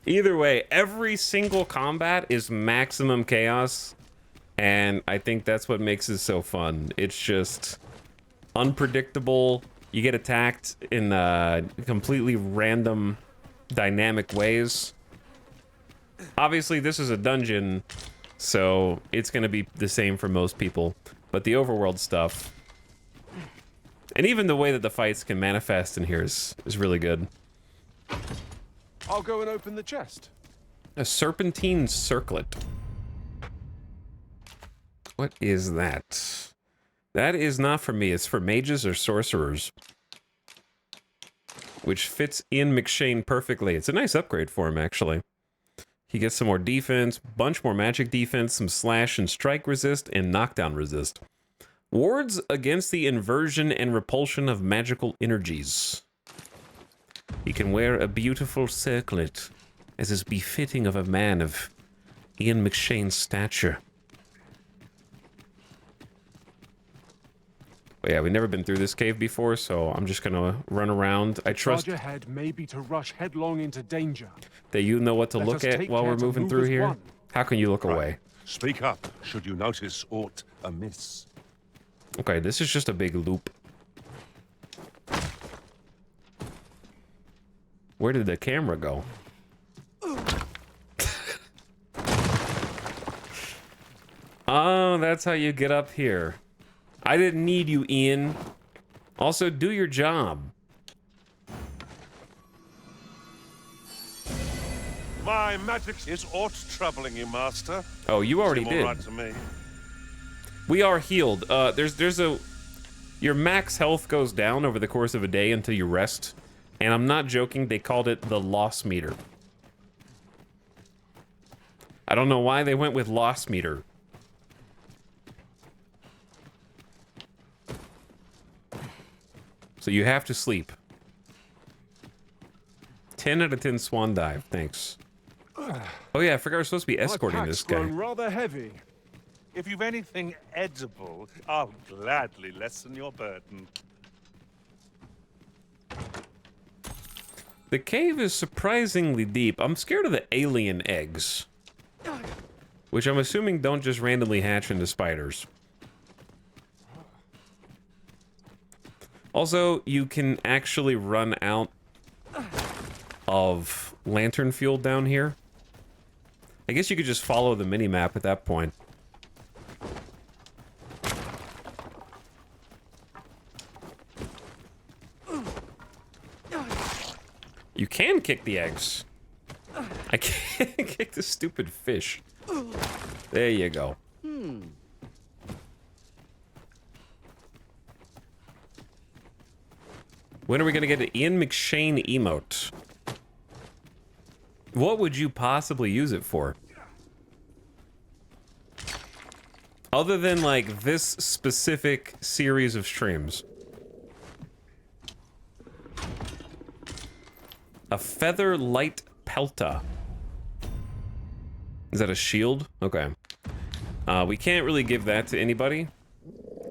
Either way, every single combat is maximum chaos. And I think that's what makes it so fun. It's just unpredictable. You get attacked in completely random, dynamic ways. Obviously, this is a dungeon, so it's going to be the same for most people. But the overworld stuff, and even the way that the fights can manifest in here is really good. I'll go and open the chest. A serpentine circlet. What is that? That is not for me. It's for mages or sorcerers. Which fits Ian McShane perfectly. It's a nice upgrade for him, actually. He gets some more defense, bunch more magic defense, some slash and strike resist, and knockdown resist. Wards against the inversion and repulsion of magical energies. He can wear a beautiful circlet, as is befitting of a man of Ian McShane's stature. But yeah, we've never been through this cave before, so I'm just gonna run around. I trust Charge ahead may be to rush headlong into danger. that you know what to look at while we're moving through here. one. How can you look away? Speak up, should you notice aught amiss. Okay, this is just a big loop. Where did the camera go? Oh, that's how you get up here. I didn't need you, Ian. Also, do your job. My magic is aught troubling you, Master. Oh, you already Seem did. all right to me. We are healed. There's a... Your max health goes down over the course of a day until you rest. And I'm not joking, they called it the loss meter. I don't know why they went with loss meter. So you have to sleep. 10 out of 10 swan dive, thanks. Oh yeah, I forgot we're supposed to be escorting this guy. Rather heavy. If you've anything edible, I'll gladly lessen your burden. The cave is surprisingly deep. I'm scared of the alien eggs. Which I'm assuming don't just randomly hatch into spiders. Also, you can actually run out of lantern fuel down here. I guess you could just follow the mini-map at that point. You can kick the eggs. I can't kick the stupid fish. There you go. When are we going to get an Ian McShane emote? What would you possibly use it for? Other than, like, this specific series of streams. A feather light pelta. Is that a shield? Okay. We can't really give that to anybody.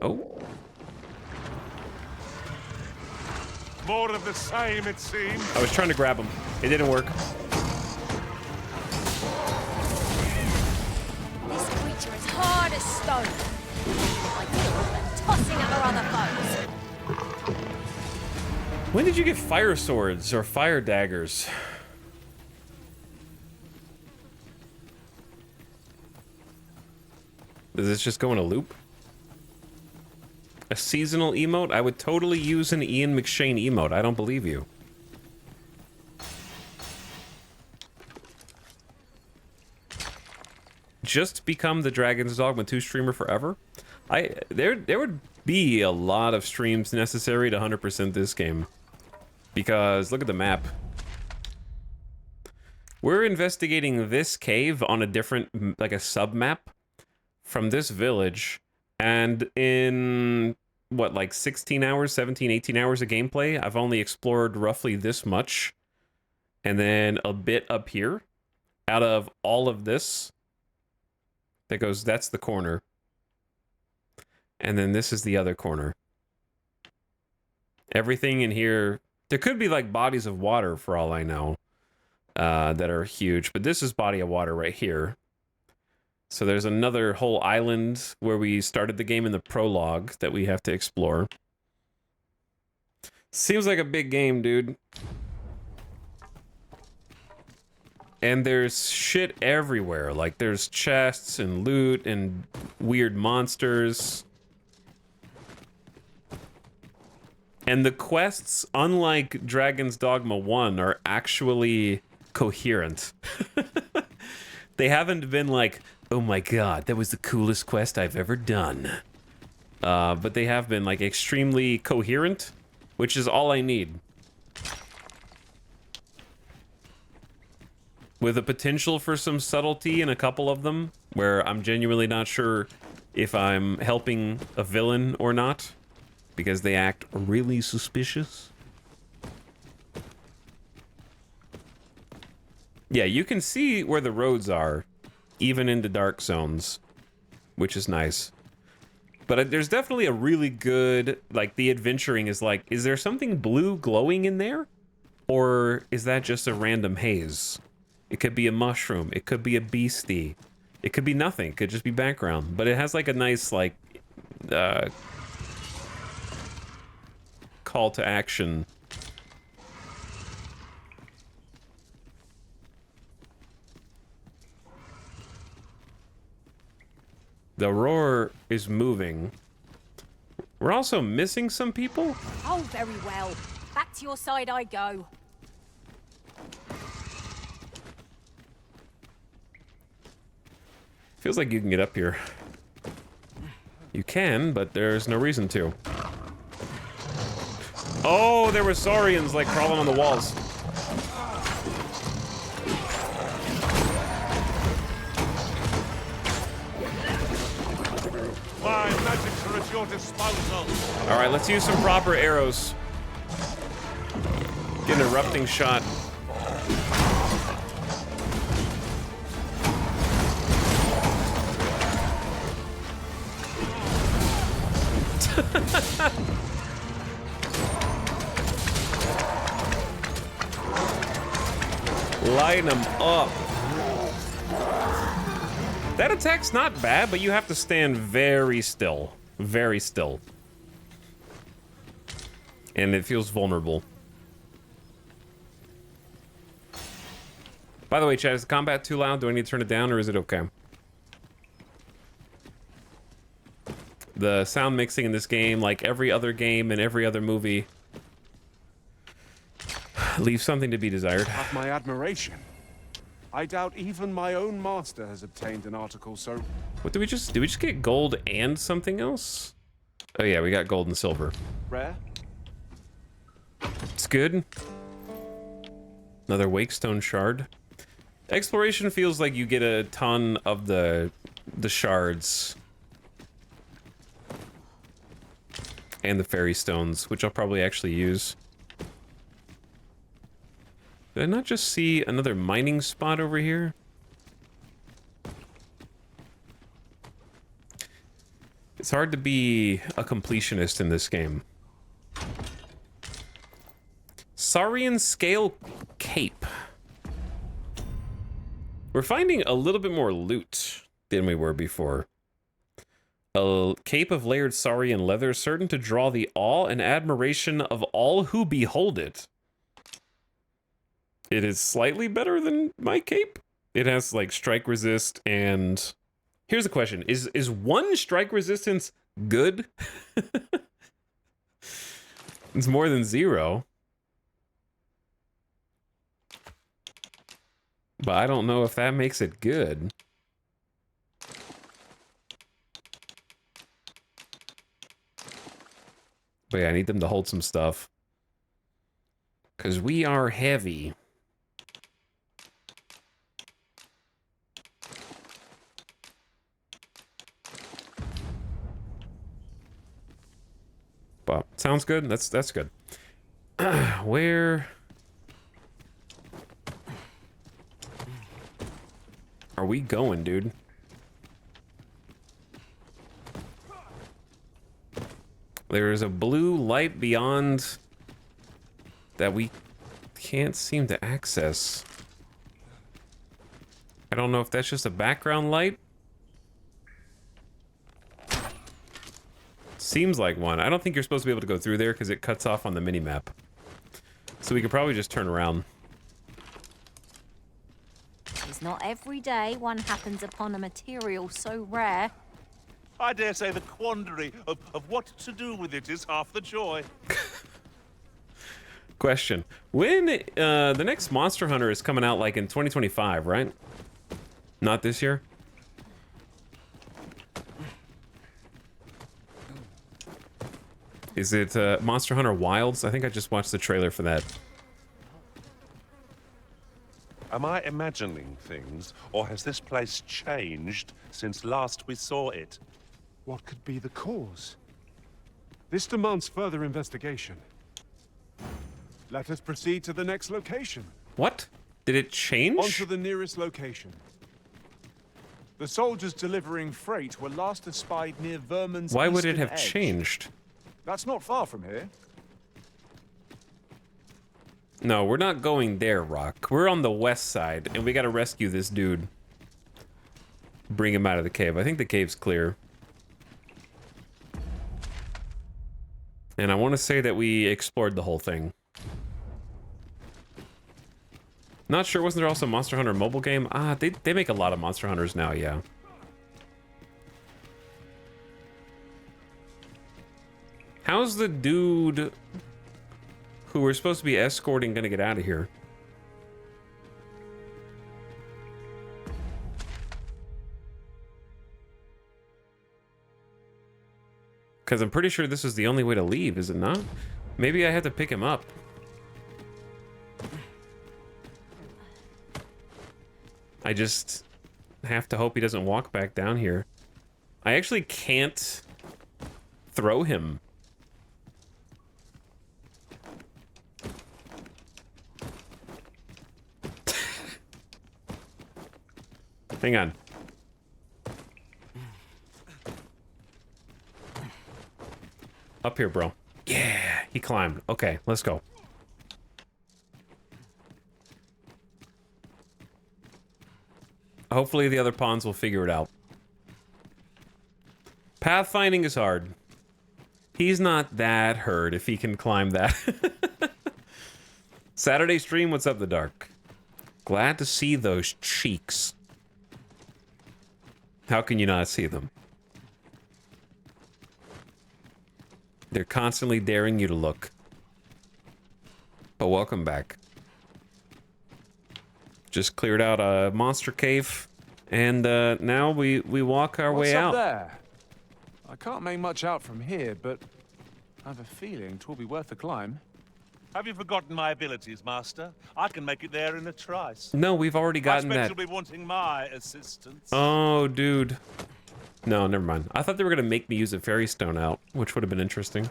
Oh. More of the same, it seems. I was trying to grab him. It didn't work. This creature is hard as stone. I kill them, tossing at our other foes. When did you get fire swords or fire daggers? Does this just go in a loop? A seasonal emote? I would totally use an Ian McShane emote. I don't believe you. Just become the Dragon's Dogma 2 streamer forever? There would be a lot of streams necessary to 100% this game. Because look at the map. We're investigating this cave on a different, like a sub-map from this village. And in, what, like 16 hours, 17, 18 hours of gameplay, I've only explored roughly this much. And then a bit up here. Out of all of this, that's the corner. And then this is the other corner. Everything in here, there could be like bodies of water for all I know, that are huge. But this is body of water right here. So there's another whole island where we started the game in the prologue that we have to explore. Seems like a big game, dude. And there's shit everywhere. Like there's chests and loot and weird monsters. And the quests, unlike Dragon's Dogma 1, are actually coherent. They haven't been like, oh my god, that was the coolest quest I've ever done. But they have been like extremely coherent, which is all I need. With a potential for some subtlety in a couple of them, where I'm genuinely not sure if I'm helping a villain or not, because they act really suspicious. Yeah, you can see where the roads are, even in the dark zones, which is nice. But there's definitely a really good, like, the adventuring is like, is there something blue glowing in there? Or is that just a random haze? It could be a mushroom. It could be a beastie. It could be nothing. It could just be background. But it has like a nice, like, call to action. The roar is moving. We're also missing some people? Oh, very well. Back to your side I go. Feels like you can get up here. You can, but there's no reason to. Oh, there were saurians like crawling on the walls. My magics are at your disposal. All right, let's use some proper arrows. Get an erupting shot. Line them up. That attack's not bad, but you have to stand very still. Very still. And it feels vulnerable. By the way, chat, is the combat too loud? Do I need to turn it down, or is it okay? The sound mixing in this game, like every other game and every other movie, leaves something to be desired. Have my admiration. I doubt even my own master has obtained an article so... What did we just get gold and something else? Oh yeah, we got gold and silver. rare. It's good. Another Wakestone shard. Exploration feels like you get a ton of the shards And the fairy stones, which I'll probably actually use. Did I not just see another mining spot over here? It's hard to be a completionist in this game. Saurian Scale Cape. We're finding a little bit more loot than we were before. A cape of layered saurian leather, certain to draw the awe and admiration of all who behold it. It is slightly better than my cape. It has like strike resist and... Here's the question. Is one strike resistance good? It's more than 0. But I don't know if that makes it good. But yeah, I need them to hold some stuff. Because we are heavy. But sounds good. That's good. Where are we going, dude? There's a blue light beyond that we can't seem to access. I don't know if that's just a background light. Seems like one. I don't think you're supposed to be able to go through there because it cuts off on the mini-map. So we could probably just turn around. It's not every day one happens upon a material so rare. I dare say the quandary of what to do with it is half the joy. Question. When the next Monster Hunter is coming out like in 2025, right? Not this year? Is it Monster Hunter Wilds? I think I just watched the trailer for that. Am I imagining things, or has this place changed since last we saw it? What could be the cause? This demands further investigation. Let us proceed to the next location. What? Did it change? On to the nearest location. The soldiers delivering freight were last espied near Vermin's Why would it eastern have edge. changed? That's not far from here. No, we're not going there, Rock. We're on the west side, and we gotta rescue this dude. Bring him out of the cave. I think the cave's clear. And I want to say that we explored the whole thing. Not sure, wasn't there also a Monster Hunter mobile game? Ah, they make a lot of Monster Hunters now, yeah. How's the dude who we're supposed to be escorting gonna get out of here? Because I'm pretty sure this is the only way to leave, is it not? Maybe I have to pick him up. I just have to hope he doesn't walk back down here. I actually can't throw him. Hang on. Up here, bro. Yeah, he climbed. Okay, let's go. Hopefully the other pawns will figure it out. Pathfinding is hard. He's not that hurt if he can climb that. Saturday stream, what's up, The Dark? Glad to see those cheeks. How can you not see them? They're constantly daring you to look. But welcome back. Just cleared out a monster cave, and now we walk our way out. What's up there? I can't make much out from here, but I have a feeling 'twill be worth the climb. Have you forgotten my abilities, Master? I can make it there in a trice. No, we've already gotten I that. expect you'll be wanting my assistance. Oh, dude. No, never mind. I thought they were gonna make me use a fairy stone out, which would have been interesting.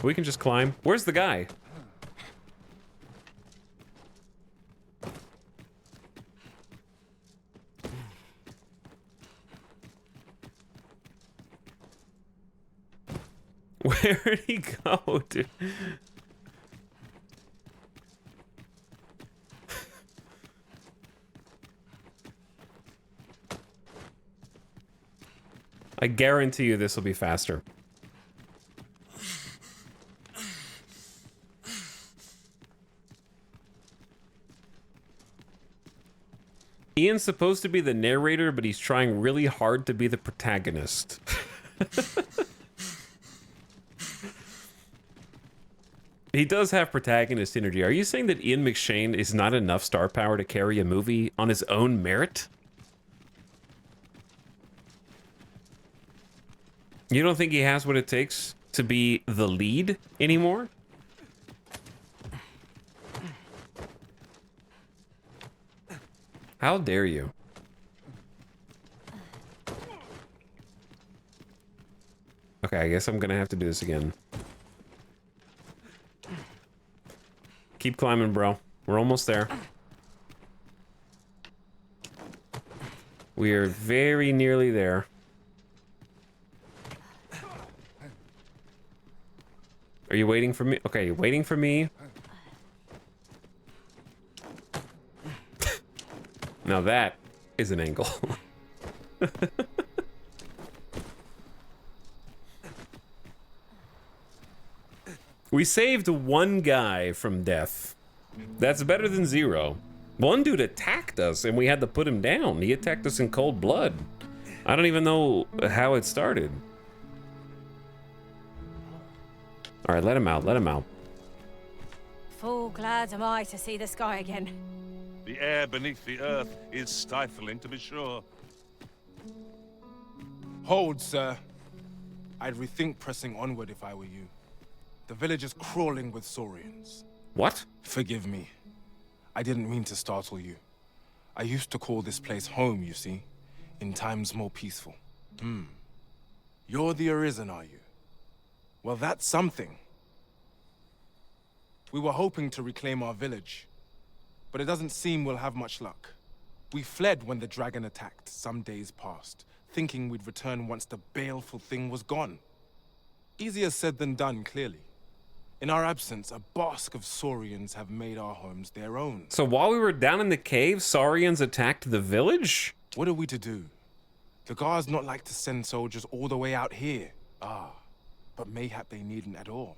We can just climb. Where's the guy? Where'd he go, dude? I guarantee you this will be faster. Ian's supposed to be the narrator, but he's trying really hard to be the protagonist. He does have protagonist energy. Are you saying that Ian McShane is not enough star power to carry a movie on his own merit? You don't think he has what it takes to be the lead anymore? How dare you? Okay, I guess I'm gonna have to do this again. Keep climbing, bro. We're almost there. We are very nearly there. Are you waiting for me? Okay, you're waiting for me. Now that is an angle. We saved one guy from death. That's better than 0. One dude attacked us and we had to put him down. He attacked us in cold blood. I don't even know how it started. All right, let him out, let him out. Full glad am I to see the sky again. The air beneath the earth is stifling, to be sure. Hold, sir. I'd rethink pressing onward if I were you. The village is crawling with saurians. What? Forgive me. I didn't mean to startle you. I used to call this place home, you see, in times more peaceful. You're the Arisen, are you? Well, that's something. We were hoping to reclaim our village, but it doesn't seem we'll have much luck. We fled when the dragon attacked some days past, thinking we'd return once the baleful thing was gone. Easier said than done, clearly. In our absence, a basque of saurians have made our homes their own. So while we were down in the cave, saurians attacked the village? What are we to do? The guards not like to send soldiers all the way out here. But mayhap they needn't at all.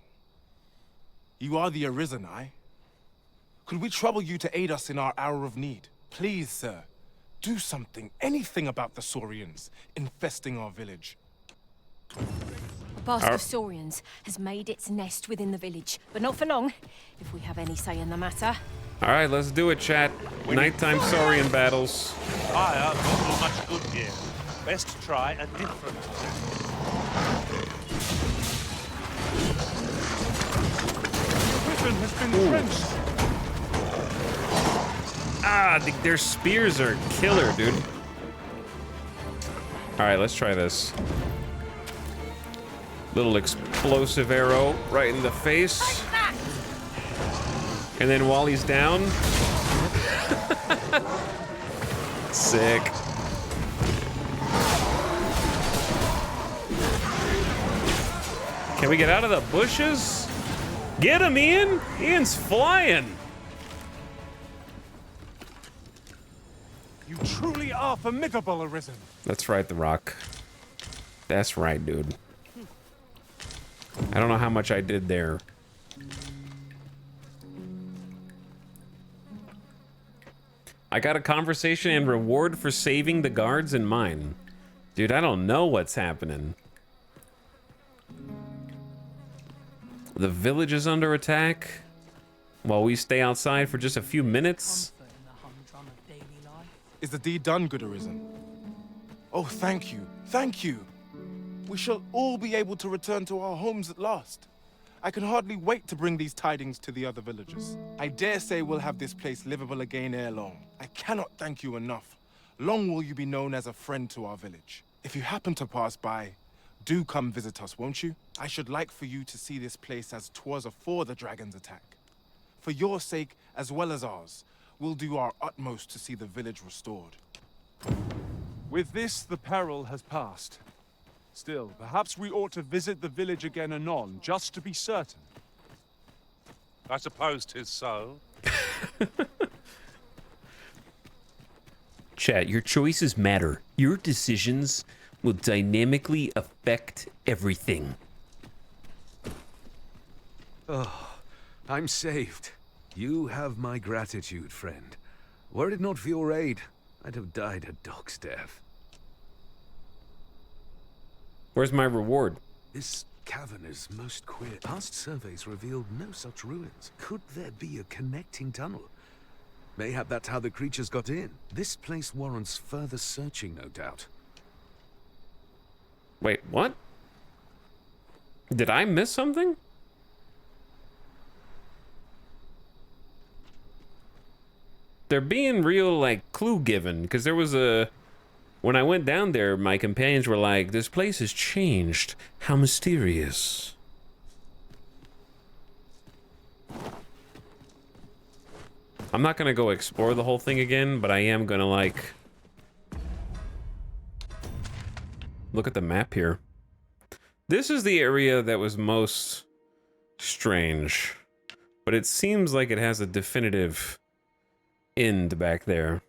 You are the Arisen, aye? Could we trouble you to aid us in our hour of need? Please, sir, do something, anything about the saurians infesting our village. A basque of saurians has made its nest within the village, but not for long, if we have any say in the matter. All right, let's do it, chat. Nighttime saurian battles. Fire won't do much good here. Best try a different tactic. The prison has been drenched. Their spears are killer, dude. All right, let's try this. Little explosive arrow right in the face. And then while he's down. Sick. Can we get out of the bushes? Get him, Ian! Ian's flying! You truly are formidable, Arisen. That's right, The Rock. That's right, dude. I don't know how much I did there. I got a conversation and reward for saving the guards in mine. Dude, I don't know what's happening. The village is under attack while we stay outside for just a few minutes. Is the deed done, good Arisen? Oh, thank you, thank you. We shall all be able to return to our homes at last. I can hardly wait to bring these tidings to the other villagers. I dare say we'll have this place livable again ere long. I cannot thank you enough. Long will you be known as a friend to our village. If you happen to pass by, Do come visit us, won't you? I should like for you to see this place as 'twas afore the dragon's attack. For your sake, as well as ours, we'll do our utmost to see the village restored. With this, the peril has passed. Still, perhaps we ought to visit the village again anon, just to be certain. I suppose 'tis so. Chat, your choices matter. Your decisions will dynamically affect everything. Oh, I'm saved. You have my gratitude, friend. Were it not for your aid, I'd have died a dog's death. Where's my reward? This cavern is most queer. Past surveys revealed no such ruins. Could there be a connecting tunnel? Mayhap that's how the creatures got in. This place warrants further searching, no doubt. Wait, what? Did I miss something? They're being real, like, clue given, because there was a... When I went down there, my companions were like, this place has changed. How mysterious. I'm not gonna go explore the whole thing again, but I am gonna, like... Look at the map here. This is the area that was most strange, but it seems like it has a definitive end back there.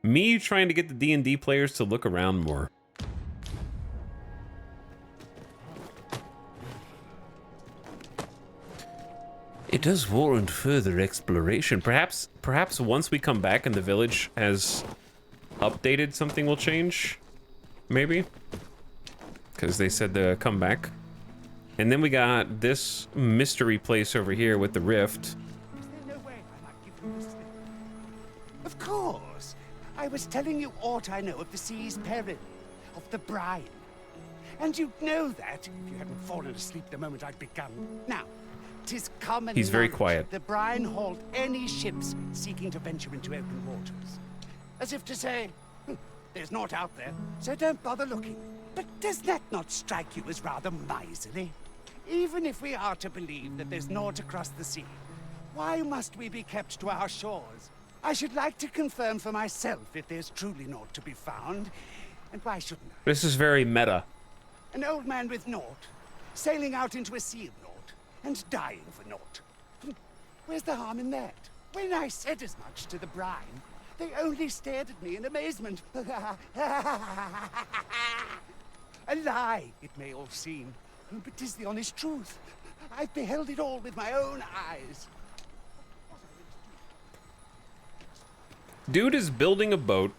Me trying to get the D&D players to look around more. It does warrant further exploration. Perhaps once we come back and the village has updated, something will change. Maybe. Because they said to come back. And then we got this mystery place over here with the rift. Of course. I was telling you aught I know of the sea's peril, of the brine. And you'd know that if you hadn't fallen asleep the moment I'd begun. Now, 'tis common He's very knowledge quiet. The brine halt any ships seeking to venture into open waters. As if to say, there's naught out there, so don't bother looking. But does that not strike you as rather miserly? Even if we are to believe that there's naught across the sea, why must we be kept to our shores? I should like to confirm for myself if there's truly naught to be found. And why shouldn't I? This is very meta. An old man with naught, sailing out into a sea of naught, and dying for naught. Where's the harm in that? When I said as much to the brine, they only stared at me in amazement. A lie, it may all seem, but 'tis the honest truth. I've beheld it all with my own eyes. Dude is building a boat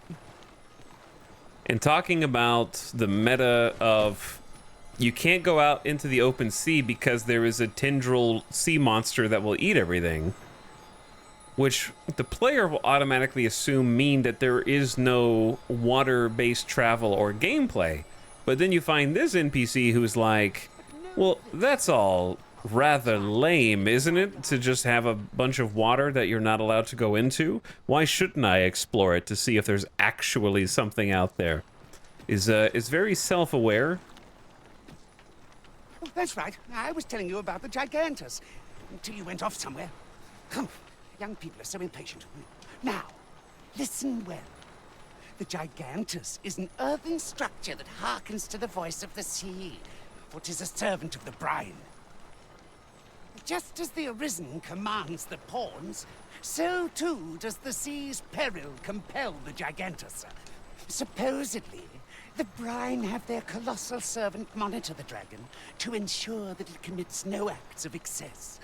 and talking about the meta of you can't go out into the open sea because there is a tendril sea monster that will eat everything, which the player will automatically assume mean that there is no water-based travel or gameplay. But then you find this NPC who's like, well, that's all rather lame, isn't it? To just have a bunch of water that you're not allowed to go into? Why shouldn't I explore it to see if there's actually something out there? Is very self-aware. Oh, that's right. I was telling you about the Gigantus, until you went off somewhere. Young people are so impatient. Now, listen well. The Gigantus is an earthen structure that hearkens to the voice of the sea, for 'tis a servant of the brine. Just as the Arisen commands the pawns, so too does the sea's peril compel the Gigantus. Supposedly, the brine have their colossal servant monitor the dragon to ensure that it commits no acts of excess.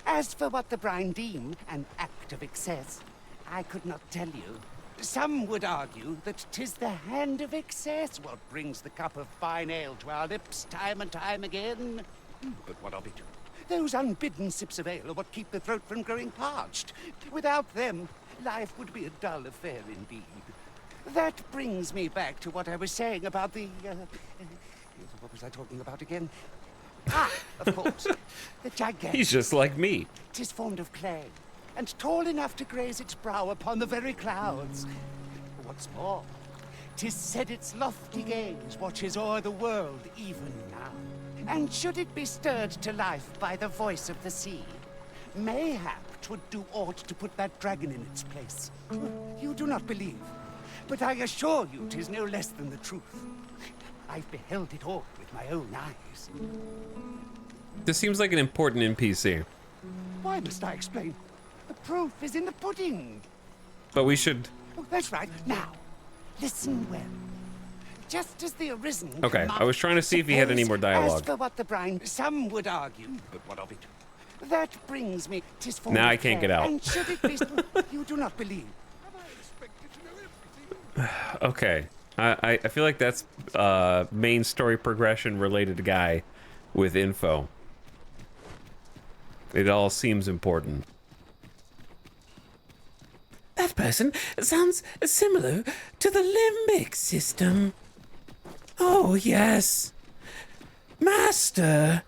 As for what the brine deem an act of excess, I could not tell you. Some would argue that 'tis the hand of excess what brings the cup of fine ale to our lips time and time again. But what of it? Those unbidden sips of ale are what keep the throat from growing parched. Without them, life would be a dull affair indeed. That brings me back to what I was saying about the... what was I talking about again? Ah, of course, the Gigantus. He's just like me. 'Tis formed of clay, and tall enough to graze its brow upon the very clouds. What's more, 'Tis said its lofty gaze watches o'er the world even now. And should it be stirred to life by the voice of the sea, mayhap 'twould do aught to put that dragon in its place. You do not believe, but I assure you 'tis no less than the truth. I've beheld it all with my own eyes. This seems like an important NPC. Why must I explain? The proof is in the pudding. But we should... Oh, that's right. Now, listen well. Just as the Arisen... Okay, I was trying to see if he had any more As dialogue. for what the brine, some would argue, but what of it? That brings me, 'tis for Now my I can't care, get out. And should it be... You do not believe. Okay. I feel like that's main story progression related guy with info. It all seems important. That person sounds similar to the limbic system. Oh, yes. Master,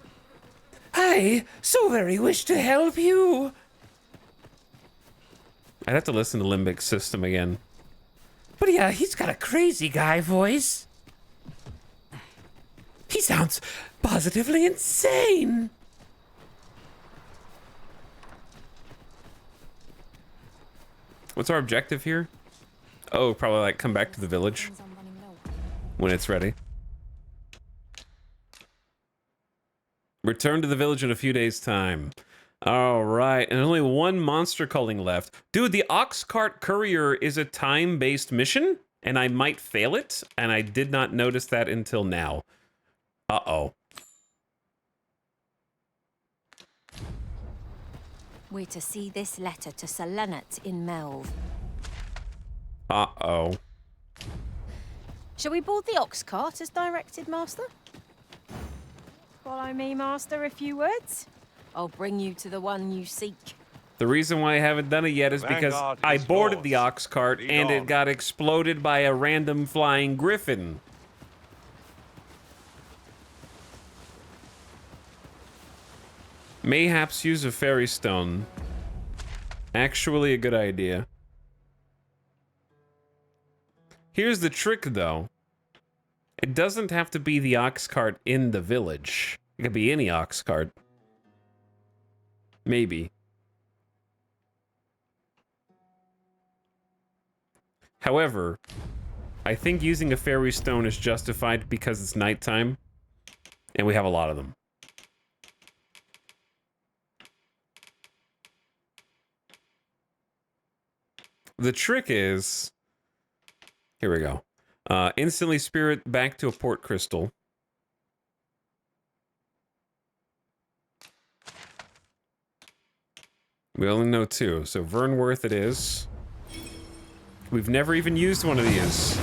I so very wish to help you. I'd have to listen to Limbic System again. But yeah, he's got a crazy guy voice. He sounds positively insane. What's our objective here? Oh, probably like come back to the village when it's ready. Return to the village in a few days' time. All right, and only one monster culling left. Dude, the ox cart courier is a time-based mission, and I might fail it, and I did not notice that until now. Uh-oh. We're to see this letter to Sir Leonard in Melve. Uh-oh. Shall we board the ox cart as directed, Master? Follow me, Master, a few words. I'll bring you to the one you seek. The reason why I haven't done it yet is because Vanguard I is boarded yours. the ox cart Lead and it on. got exploded by a random flying griffin. Mayhaps use a fairy stone. Actually a good idea. Here's the trick, though. It doesn't have to be the ox cart in the village. It could be any ox cart. Maybe. However, I think using a fairy stone is justified because it's nighttime, and we have a lot of them. The trick is... Here we go. Instantly spirit back to a port crystal. We only know 2, so Vernworth it is. We've never even used one of these.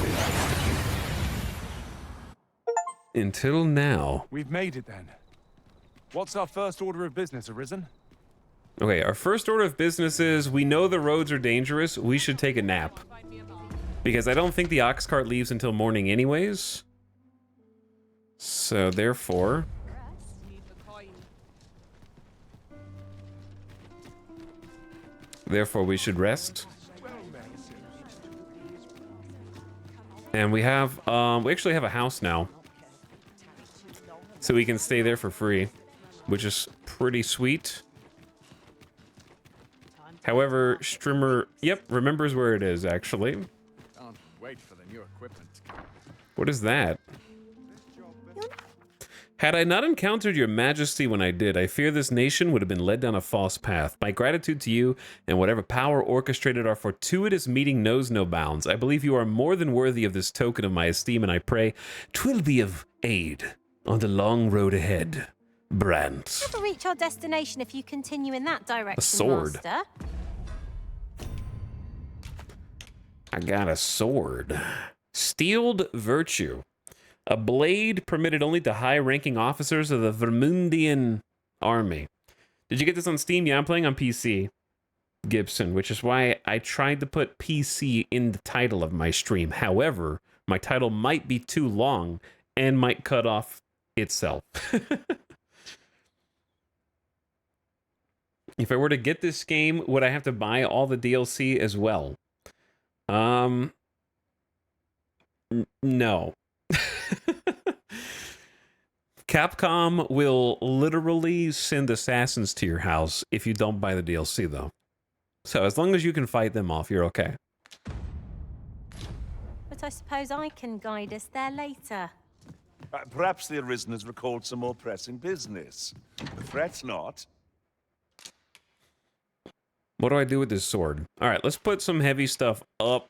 Until now. We've made it then. What's our first order of business, Arisen? Okay, our first order of business is we know the roads are dangerous. We should take a nap. Because I don't think the ox cart leaves until morning anyways. So therefore... Therefore we should rest. And we have, we actually have a house now. So we can stay there for free, which is pretty sweet. However, Strimmer, yep, remembers where it is, actually. Can't wait for the new equipment. What is that? Had I not encountered your majesty when I did, I fear this nation would have been led down a false path. My gratitude to you and whatever power orchestrated our fortuitous meeting knows no bounds. I believe you are more than worthy of this token of my esteem, and I pray 'twill be of aid on the long road ahead. Brant. We'll reach our destination if you continue in that direction, A sword. Master. I got a sword. Steeled Virtue. A blade permitted only to high-ranking officers of the Vermundian army. Did you get this on Steam? Yeah, I'm playing on PC, Gibson, which is why I tried to put PC in the title of my stream. However, my title might be too long and might cut off itself. If I were to get this game, would I have to buy all the DLC as well? No. Capcom will literally send assassins to your house if you don't buy the DLC, though. So as long as you can fight them off, you're okay. But I suppose I can guide us there later. Perhaps the Arisen has recalled some more pressing business. Fret not. What do I do with this sword? All right, let's put some heavy stuff up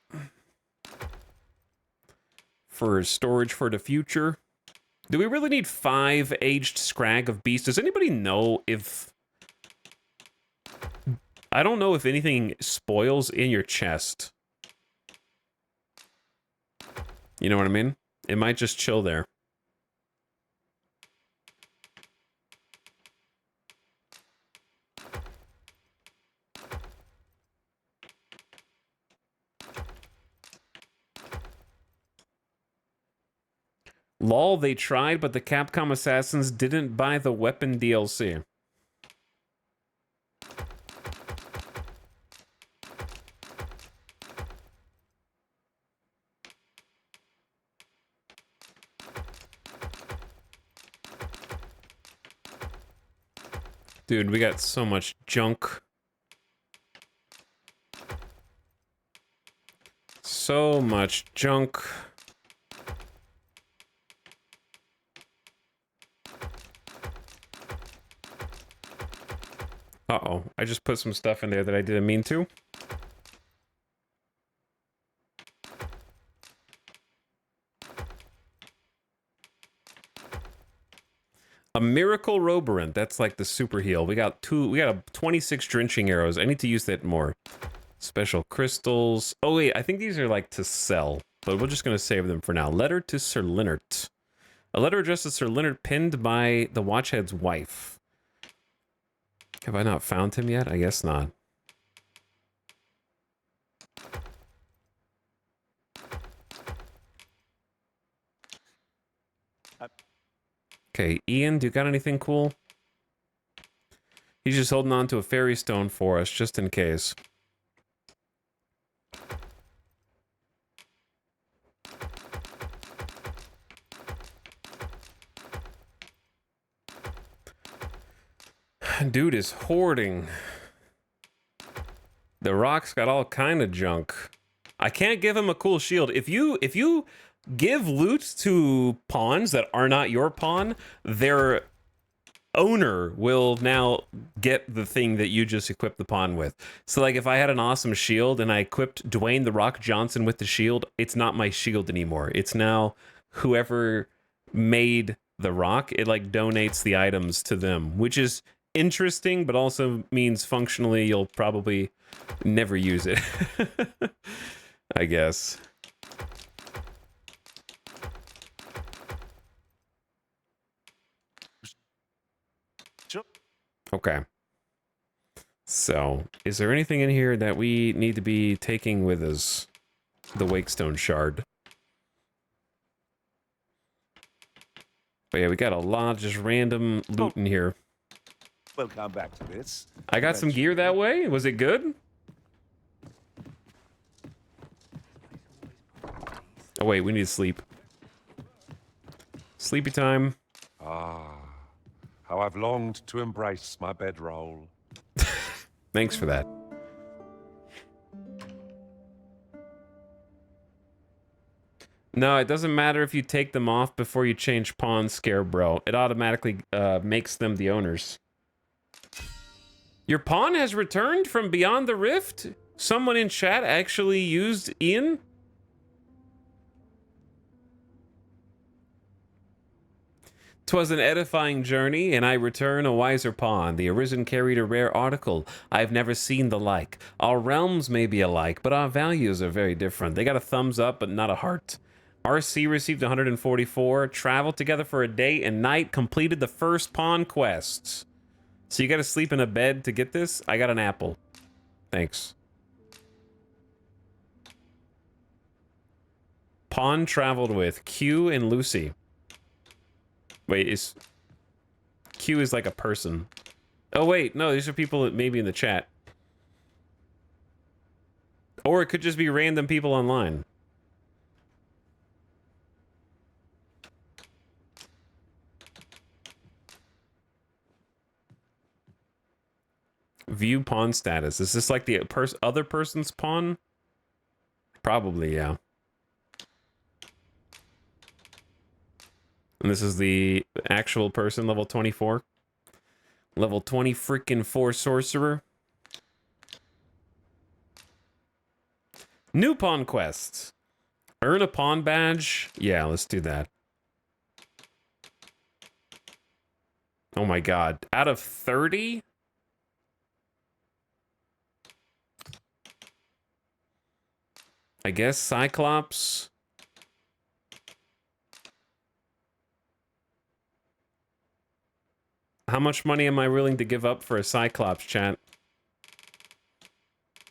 for storage for the future. Do we really need 5 aged scrag of beast? Does anybody know if... I don't know if anything spoils in your chest. You know what I mean? It might just chill there. Lol, they tried, but the Capcom assassins didn't buy the weapon DLC. Dude, we got so much junk. So much junk. Uh-oh, I just put some stuff in there that I didn't mean to. A miracle roborant, that's like the super heal. We got 26 drenching arrows. I need to use that more. Special crystals. Oh wait, I think these are like to sell, but we're just gonna save them for now. Letter to Sir Leonard. A letter addressed to Sir Leonard pinned by the Watchhead's wife. Have I not found him yet? I guess not. Okay, Ian, do you got anything cool? He's just holding on to a fairy stone for us, just in case. Dude is hoarding. The Rock's got all kind of junk. I can't give him a cool shield. If you give loot to pawns that are not your pawn, their owner will now get the thing that you just equipped the pawn with. So like if I had an awesome shield and I equipped Dwayne the Rock Johnson with the shield, it's not my shield anymore. It's now whoever made the Rock. It like donates the items to them, which is interesting, but also means functionally you'll probably never use it. I guess. Okay. So, is there anything in here that we need to be taking with us? The Wakestone Shard. But yeah, we got a lot of just random loot in here. We'll come back to this. I got some gear that way. Was it good? Oh wait, we need to sleep. Sleepy time. Ah, how I've longed to embrace my bedroll. Thanks for that. No, it doesn't matter if you take them off before you change pawn, Scarebro. It automatically makes them the owners. Your pawn has returned from beyond the rift? Someone in chat actually used Ian? "'Twas an edifying journey, and I return a wiser pawn. The Arisen carried a rare article. I've never seen the like. Our realms may be alike, but our values are very different. They got a thumbs up, but not a heart. RC received 144, traveled together for a day and night, completed the first pawn quests. So you gotta sleep in a bed to get this? I got an apple. Thanks. Pawn traveled with Q and Lucy. Wait, is... Q is like a person. Oh wait, no, these are people that maybe in the chat. Or it could just be random people online. View pawn status. Is this like the other person's pawn? Probably, yeah. And this is the actual person, level 24. Level 20 freaking 4 sorcerer. New pawn quests. Earn a pawn badge. Yeah, let's do that. Oh my god. Out of 30? I guess Cyclops. How much money am I willing to give up for a Cyclops, chat?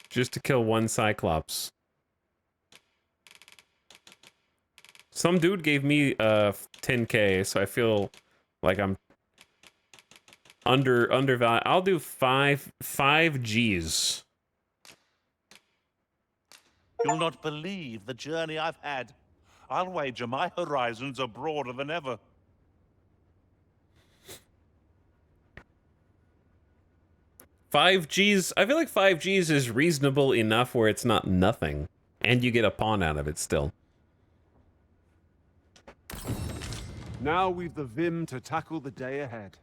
Just to kill one Cyclops. Some dude gave me 10k, so I feel like I'm undervalued. I'll do 5 Gs. You'll not believe the journey I've had. I'll wager my horizons are broader than ever. Five Gs. I feel like 5 Gs is reasonable enough where it's not nothing, and you get a pawn out of it still. Now we've the vim to tackle the day ahead.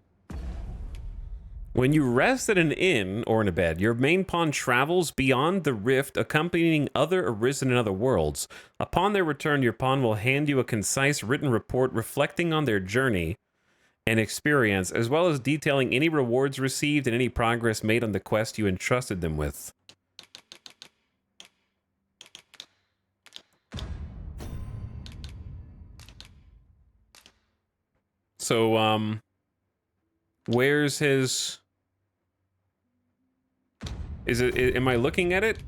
When you rest at an inn or in a bed, your main pawn travels beyond the rift, accompanying other arisen in other worlds. Upon their return, your pawn will hand you a concise written report reflecting on their journey and experience, as well as detailing any rewards received and any progress made on the quest you entrusted them with. So, where's his... Is it... Am I looking at it?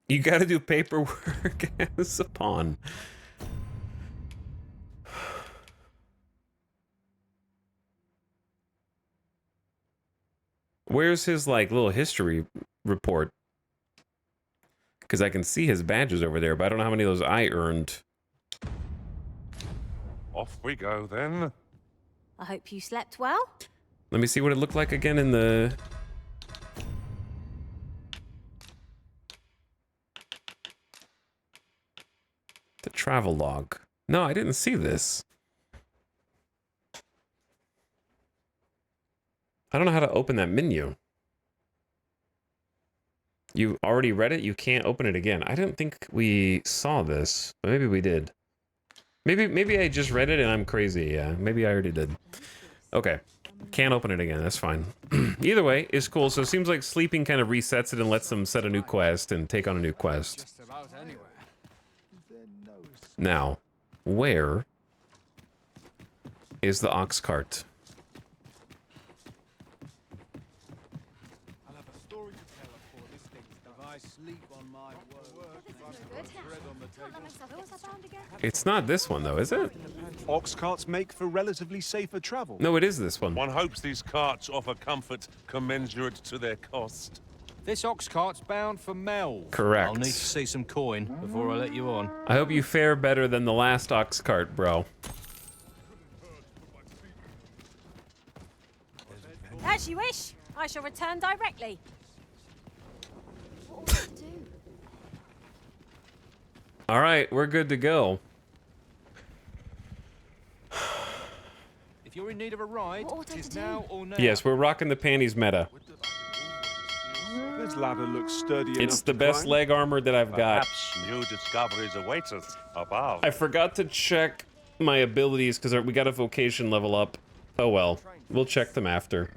You gotta do paperwork as a pawn. Where's his, like, little history report? Because I can see his badges over there, but I don't know how many of those I earned. Off we go, then. I hope you slept well. Let me see what it looked like again in the... The travel log. No, I didn't see this. I don't know how to open that menu. You already read it? You can't open it again. I didn't think we saw this, but maybe we did. Maybe I just read it and I'm crazy. Yeah, maybe I already did. Okay. Can't open it again. That's fine. Either way, it's cool. So it seems like sleeping kind of resets it and lets them set a new quest and take on a new quest. Now, where is the ox cart? It's not this one, though, is it? Ox carts make for relatively safer travel. No, it is this one. One hopes these carts offer comfort commensurate to their cost. This ox cart's bound for Mel. Correct. I'll need to see some coin before I let you on. I hope you fare better than the last ox cart, bro. As you wish. I shall return directly. What will I do? All right, we're good to go. If you're in need of a ride, it's now or never. Yes, we're rocking the panties meta. This ladder looks sturdy enough. It's the best leg armor that I've got. Perhaps new discoveries await us above. I forgot to check my abilities because we got a vocation level up. Oh well, we'll check them after.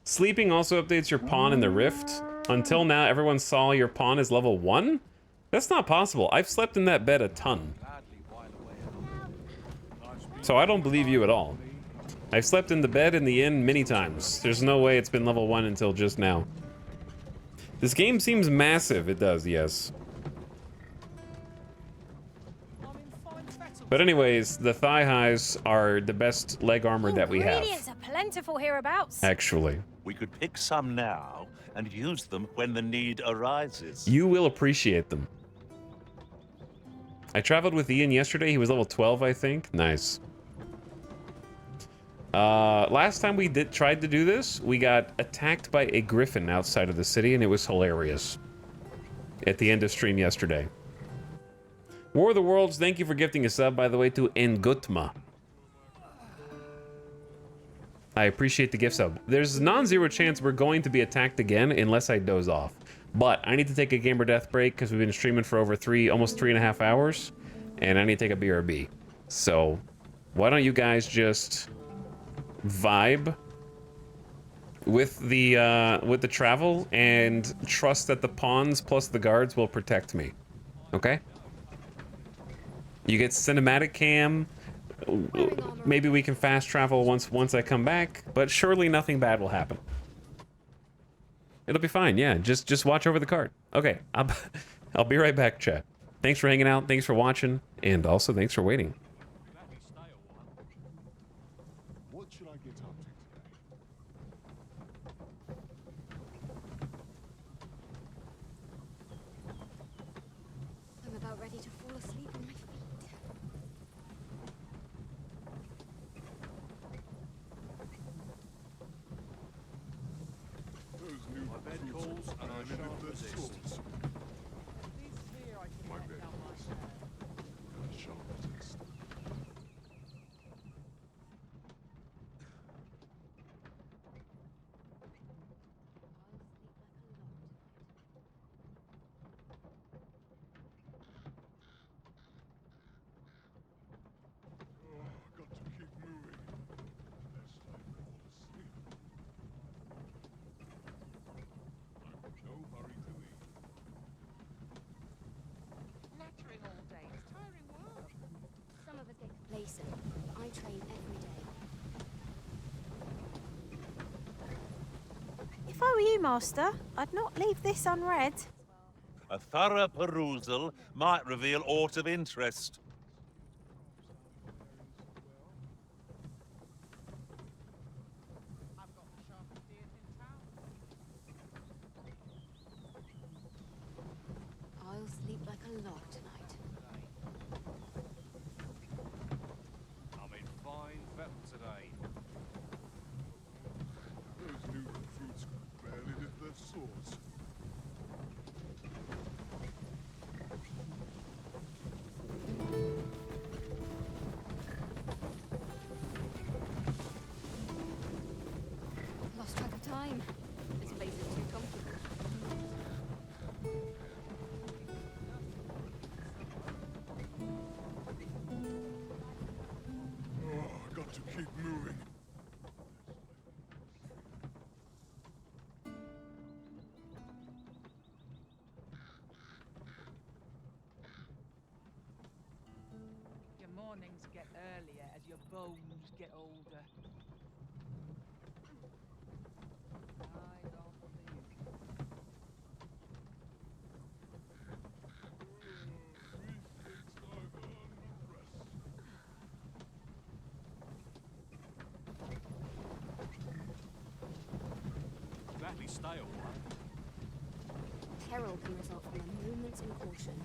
Sleeping also updates your pawn in the rift. Until now, everyone saw your pawn as level 1? That's not possible. I've slept in that bed a ton. So I don't believe you at all. I've slept in the bed in the inn many times. There's no way it's been level 1 until just now. This game seems massive. It does, yes. But anyways, the thigh highs are the best leg armor that we have. Ingredients are plentiful hereabouts. Actually. We could pick some now and use them when the need arises. You will appreciate them. I traveled with Ian yesterday. He was level 12, I think. Nice. Last time we tried to do this, we got attacked by a griffin outside of the city, and it was hilarious. At the end of stream yesterday. War of the Worlds, thank you for gifting a sub, by the way, to Dogma. I appreciate the gift sub. There's a non-zero chance we're going to be attacked again unless I doze off. But I need to take a gamer death break because we've been streaming for over almost 3.5 hours, and I need to take a BRB. So, why don't you guys just vibe with the travel and trust that the pawns plus the guards will protect me. Okay? You get cinematic cam. Maybe we can fast travel once I come back, but surely nothing bad will happen. It'll be fine. Yeah, just watch over the card. Okay, I'll be right back, chat. Thanks for hanging out. Thanks for watching, and also thanks for waiting. What should I get up to today? I'm about ready to fall asleep on my feet. My bed calls and I shan't resist. My bed calls and I shan't resist. Got to keep moving, lest I fall asleep. I'm in no hurry to leave. Nattering all day. It's tiring work. Some of us get complacent. I train every day. If I were you, Master, I'd not leave this unread. A thorough perusal might reveal aught of interest. I'll sleep like a log tonight. I'm in fine fettle today. Those new recruits could barely lift their swords. Lost track of time. This place is too comfortable. Oh, got to keep moving. Your mornings get earlier as your bones get older. I don't believe. Gladly stay a while. Peril can result from a moment's incaution.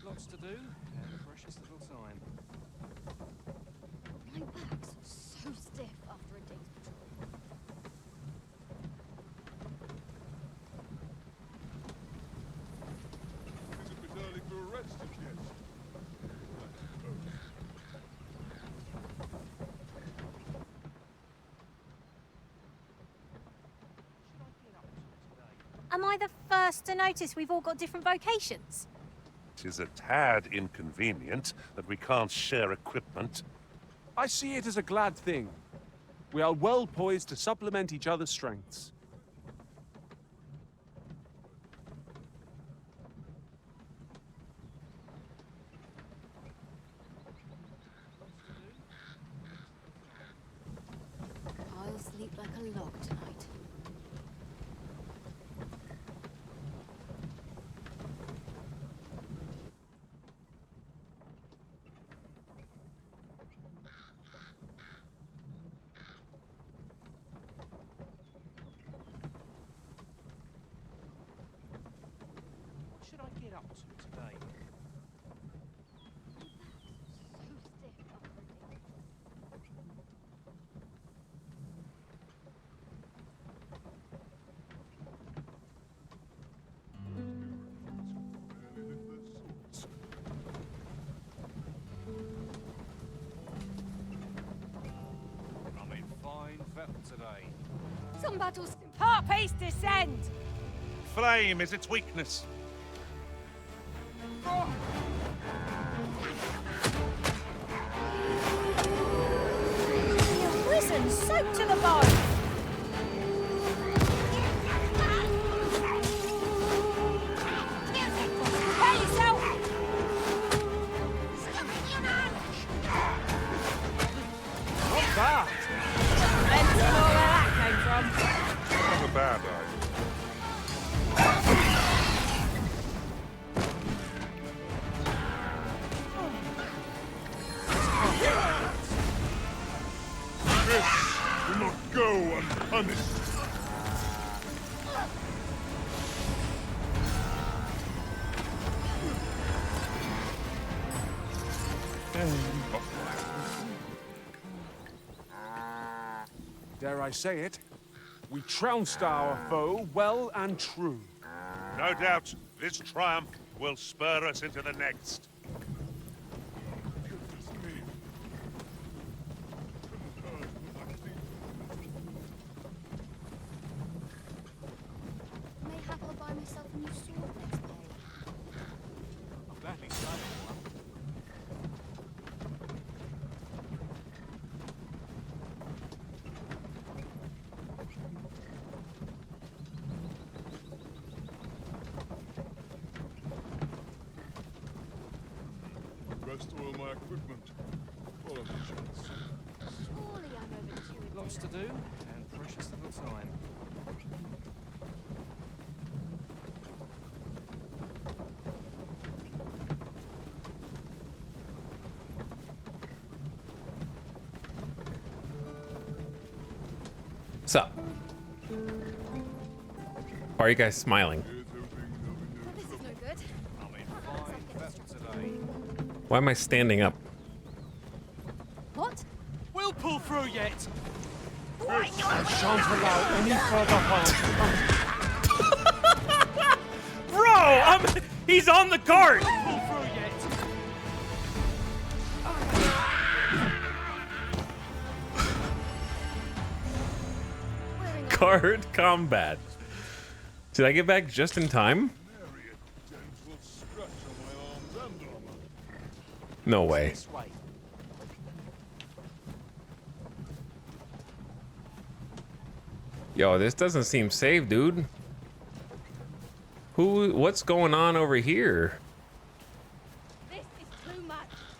Lots to do, and precious little time. My back's so stiff after a day's patrol. Is it a bit early for a rest as yet? Am I the first to notice we've all got different vocations? It is a tad inconvenient that we can't share equipment. I see it as a glad thing. We are well poised to supplement each other's strengths. I'll sleep like a log tonight. up to today? I'm in fine fettle today. Some battles part pace descend. Flame is its weakness. You're risen, soaked to the bone. Prepare yourself. Not bad. Let's know where that came from. Not a bad idea. This will not go unpunished. Dare I say it? We trounced our foe well and true. No doubt this triumph will spur us into the next. Mayhap I'll buy myself a new sword next day. I've gladly started one. Rest all my equipment. Follow the chance. Surely I'm overdue. Lots to do, and precious little time. What's up? Why are you guys smiling? This is no good. I'm in fine fettle today. Why am I standing up? What? We'll pull through yet. I shan't allow any further harm. Bro, he's on the cart. Pull through yet. Card combat. Did I get back just in time? No way. This way. Yo, this doesn't seem safe, dude. What's going on over here? This is too much.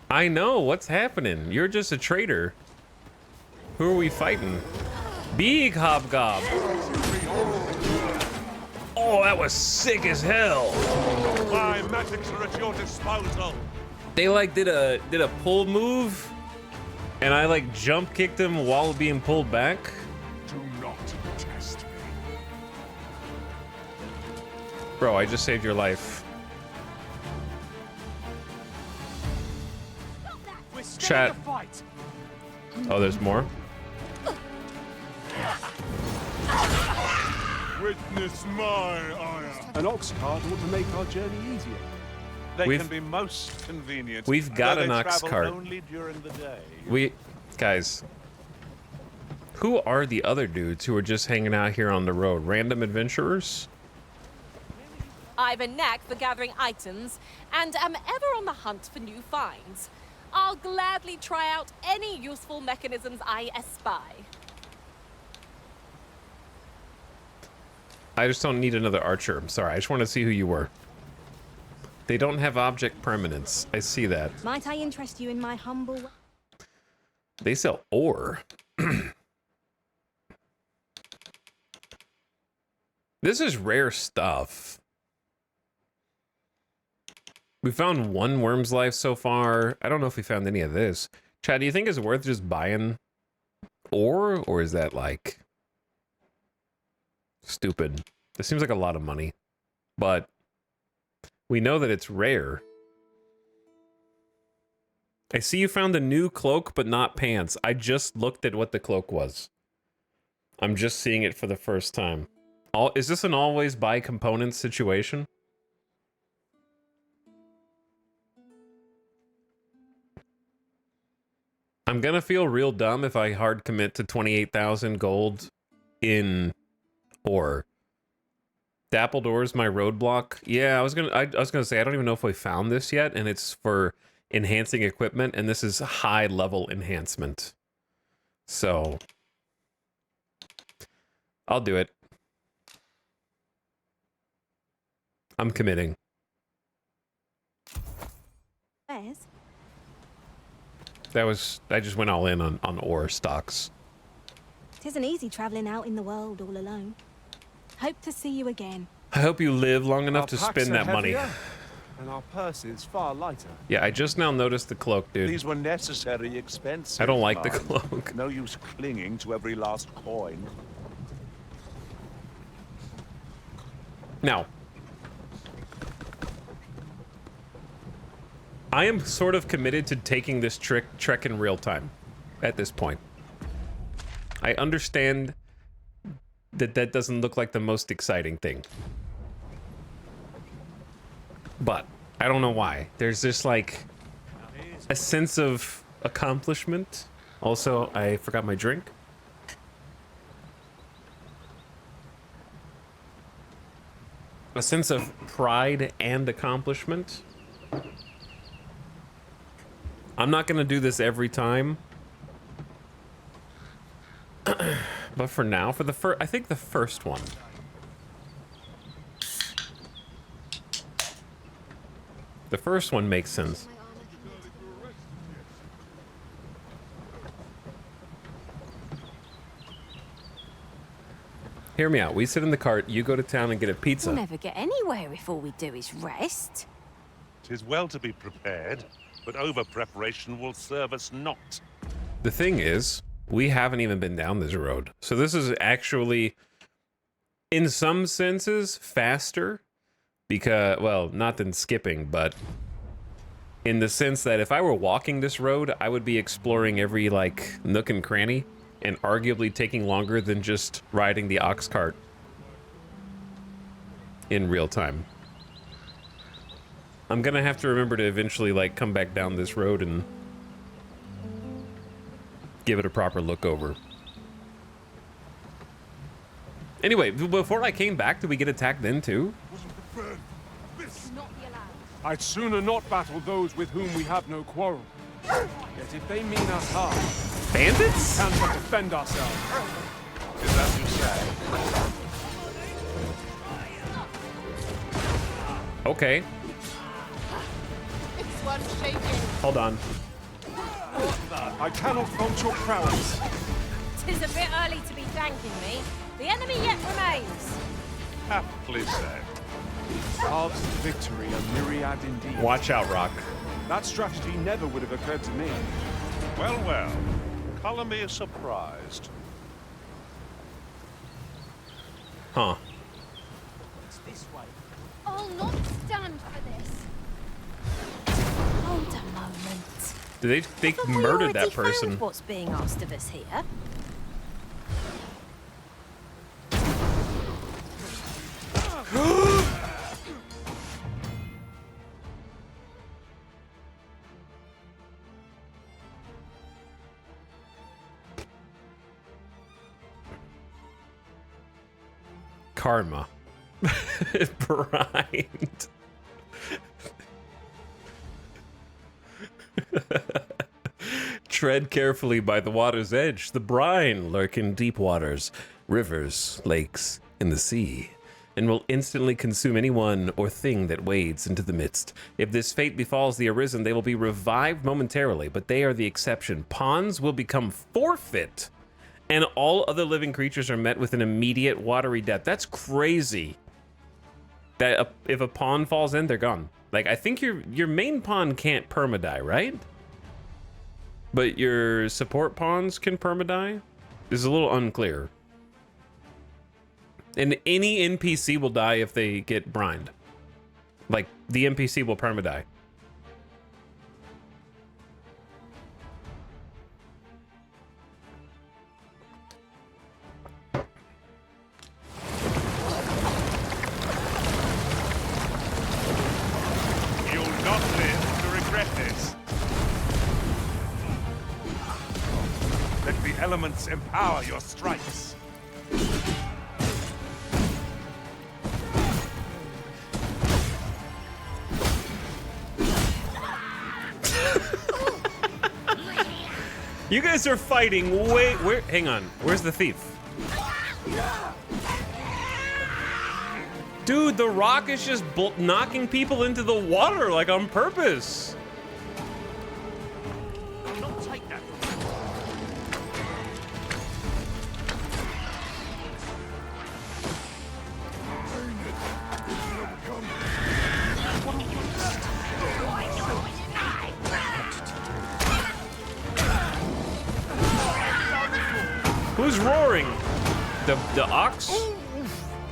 I know, what's happening? You're just a traitor. Who are we fighting? Big Hobgob. Oh, that was sick as hell. My magics are at your disposal. They like did a pull move, and I like jump kicked him while being pulled back. Do not test me. Bro, I just saved your life. We're still Chat. in the fight. Oh, there's more? Witness my ire. An ox cart ought to make our journey easier. They We've- can be most convenient. we've got though an they ox travel cart. Only during the day. Guys, who are the other dudes who are just hanging out here on the road? Random adventurers? I've a knack for gathering items and am ever on the hunt for new finds. I'll gladly try out any useful mechanisms I espy. I just don't need another archer. I'm sorry. I just want to see who you were. They don't have object permanence. I see that. Might I interest you in my humble... They sell ore. This is rare stuff. We found one worm's life so far. I don't know if we found any of this. Chad, do you think it's worth just buying ore, or is that like stupid? This seems like a lot of money, but We know that it's rare. I see you found a new cloak, but not pants. I just looked at what the cloak was. I'm just seeing it for the first time. Is this an always buy components situation? I'm gonna feel real dumb if I hard commit to 28,000 gold in ore. Dappled ore is my roadblock. Yeah, I was gonna say I don't even know if we found this yet, and it's for enhancing equipment, and this is high level enhancement. So I'll do it. I'm committing. Where's? I just went all in on ore stocks. 'Tisn't easy traveling out in the world all alone. Hope to see you again. I hope you live long enough to Our packs spend are that money. heavier, and our purses far lighter. Yeah, I just now noticed the cloak, dude. These were necessary expenses. I don't like the Mine. cloak. No use clinging to every last coin. Now, I am sort of committed to taking this trek in real time at this point. I understand that doesn't look like the most exciting thing. But I don't know why. There's just like a sense of accomplishment. Also, I forgot my drink. A sense of pride and accomplishment. I'm not gonna do this every time. But for now, for the I think the first one. The first one makes sense. Hear me out. We sit in the cart, you go to town and get a pizza. We'll never get anywhere if all we do is rest. 'Tis well to be prepared, but over-preparation will serve us not. The thing is, we haven't even been down this road. So this is actually, in some senses, faster. Because, well, not than skipping, but in the sense that if I were walking this road, I would be exploring every, like, nook and cranny, and arguably taking longer than just riding the ox cart in real time. I'm gonna have to remember to eventually, like, come back down this road and give it a proper look over. Anyway, before I came back, did we get attacked then too? I'd sooner not battle those with whom we have no quarrel. Yet if they mean us harm, bandits? We can but defend ourselves. Is that you say? Okay. It's one shaking. Hold on. I cannot fault your prowess. 'Tis a bit early to be thanking me. The enemy yet remains. Aptly said. Paths to victory are myriad indeed. Watch out, Rock. That strategy never would have occurred to me. Well, well. Color me surprised. Huh. It's this way. I'll not stand for this. Hold a moment. They Haven't we murdered that already person. found what's being asked of us here? Karma. Brined. Tread carefully by the water's edge. The brine lurk in deep waters, rivers, lakes, and the sea, and will instantly consume anyone or thing that wades into the midst. If this fate befalls the Arisen, they will be revived momentarily, but they are the exception. Ponds will become forfeit, and all other living creatures are met with an immediate watery death. That's crazy. That if a pawn falls in, they're gone. Like, I think your main pawn can't permadie, right? But your support pawns can permadie? This is a little unclear. And any NPC will die if they get brined. Like, the NPC will perma-die. You'll not live to regret this. Let the elements empower your strikes. You guys are fighting way... Where? Hang on. Where's the thief? Dude, the rock is just knocking people into the water, like, on purpose. I'll not take that. Who's roaring? The ox?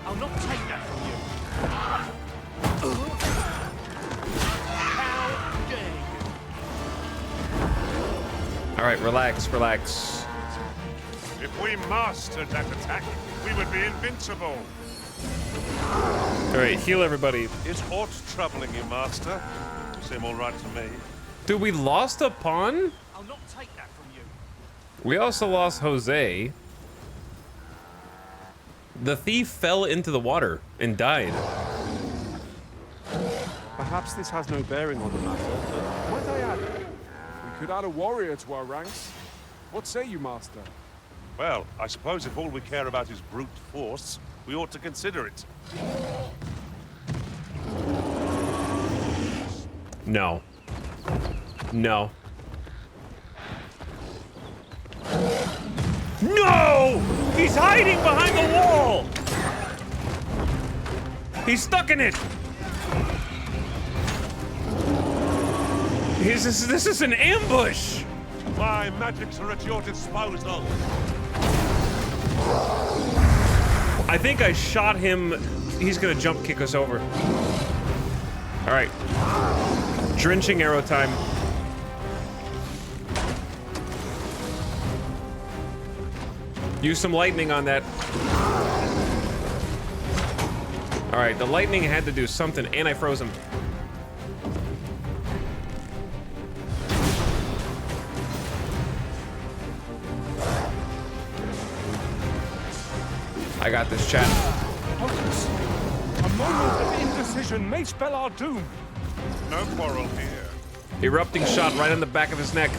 I'll not take that from you. All right, relax, relax. If we mastered that attack, we would be invincible. All right, heal everybody. Is aught troubling you, Master? You seem all right to me. Dude, we lost a pawn? I'll not take that from you. We also lost Jose. The thief fell into the water and died. Perhaps this has no bearing on the matter, but might I add, we could add a warrior to our ranks. What say you, Master? Well, I suppose if all we care about is brute force, we ought to consider it. No. No. No! He's hiding behind the wall! He's stuck in it! This is an ambush! My magics are at your disposal. I think I shot him. He's gonna jump kick us over. All right. Drenching arrow time. Use some lightning on that. All right, the lightning had to do something, and I froze him. I got this, chat. Focus. A moment of indecision may spell our doom. No quarrel here. Erupting shot right in the back of his neck.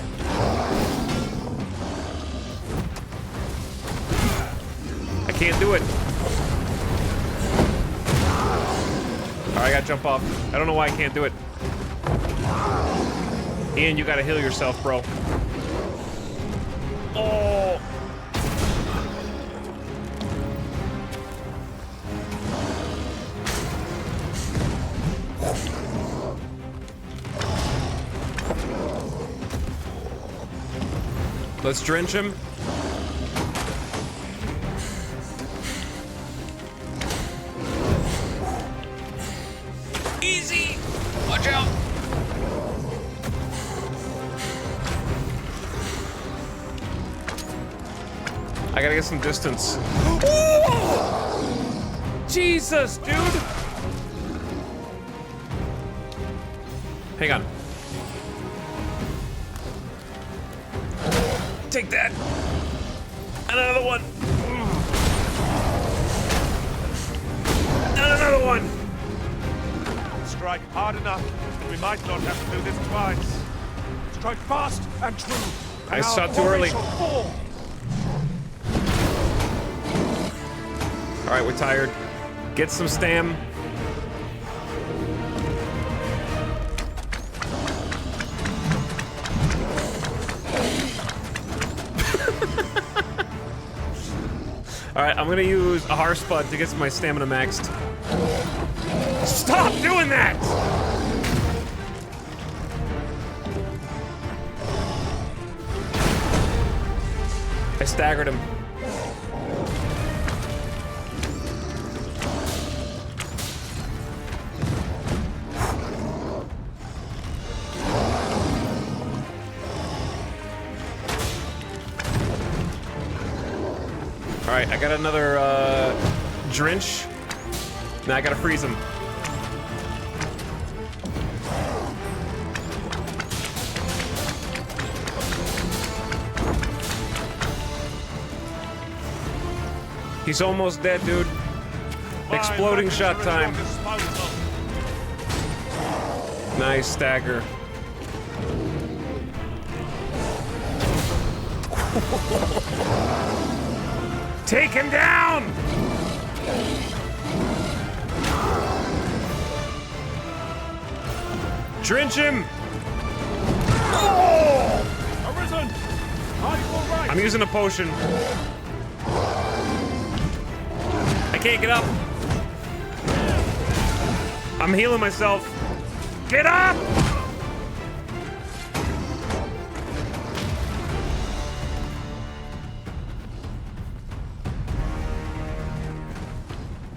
I can't do it. All right, I gotta jump off. I don't know why I can't do it. Ian, you gotta heal yourself, bro. Oh. Let's drench him. Easy! Watch out! I gotta get some distance. Jesus, dude! Hang on. Take that. And another one. And another one. Strike hard enough, and we might not have to do this twice. Strike fast and true. I shot too early. All right, we're tired. Get some stam. All right, I'm gonna use a harsh spud to get my stamina maxed. Stop doing that! I staggered him. right, I got another drench. Now I gotta freeze him. He's almost dead, dude. Exploding shot time. Nice stagger. Take him down! Drench him! Oh! Arisen! Are you all right? I'm using a potion. I can't get up. I'm healing myself. Get up!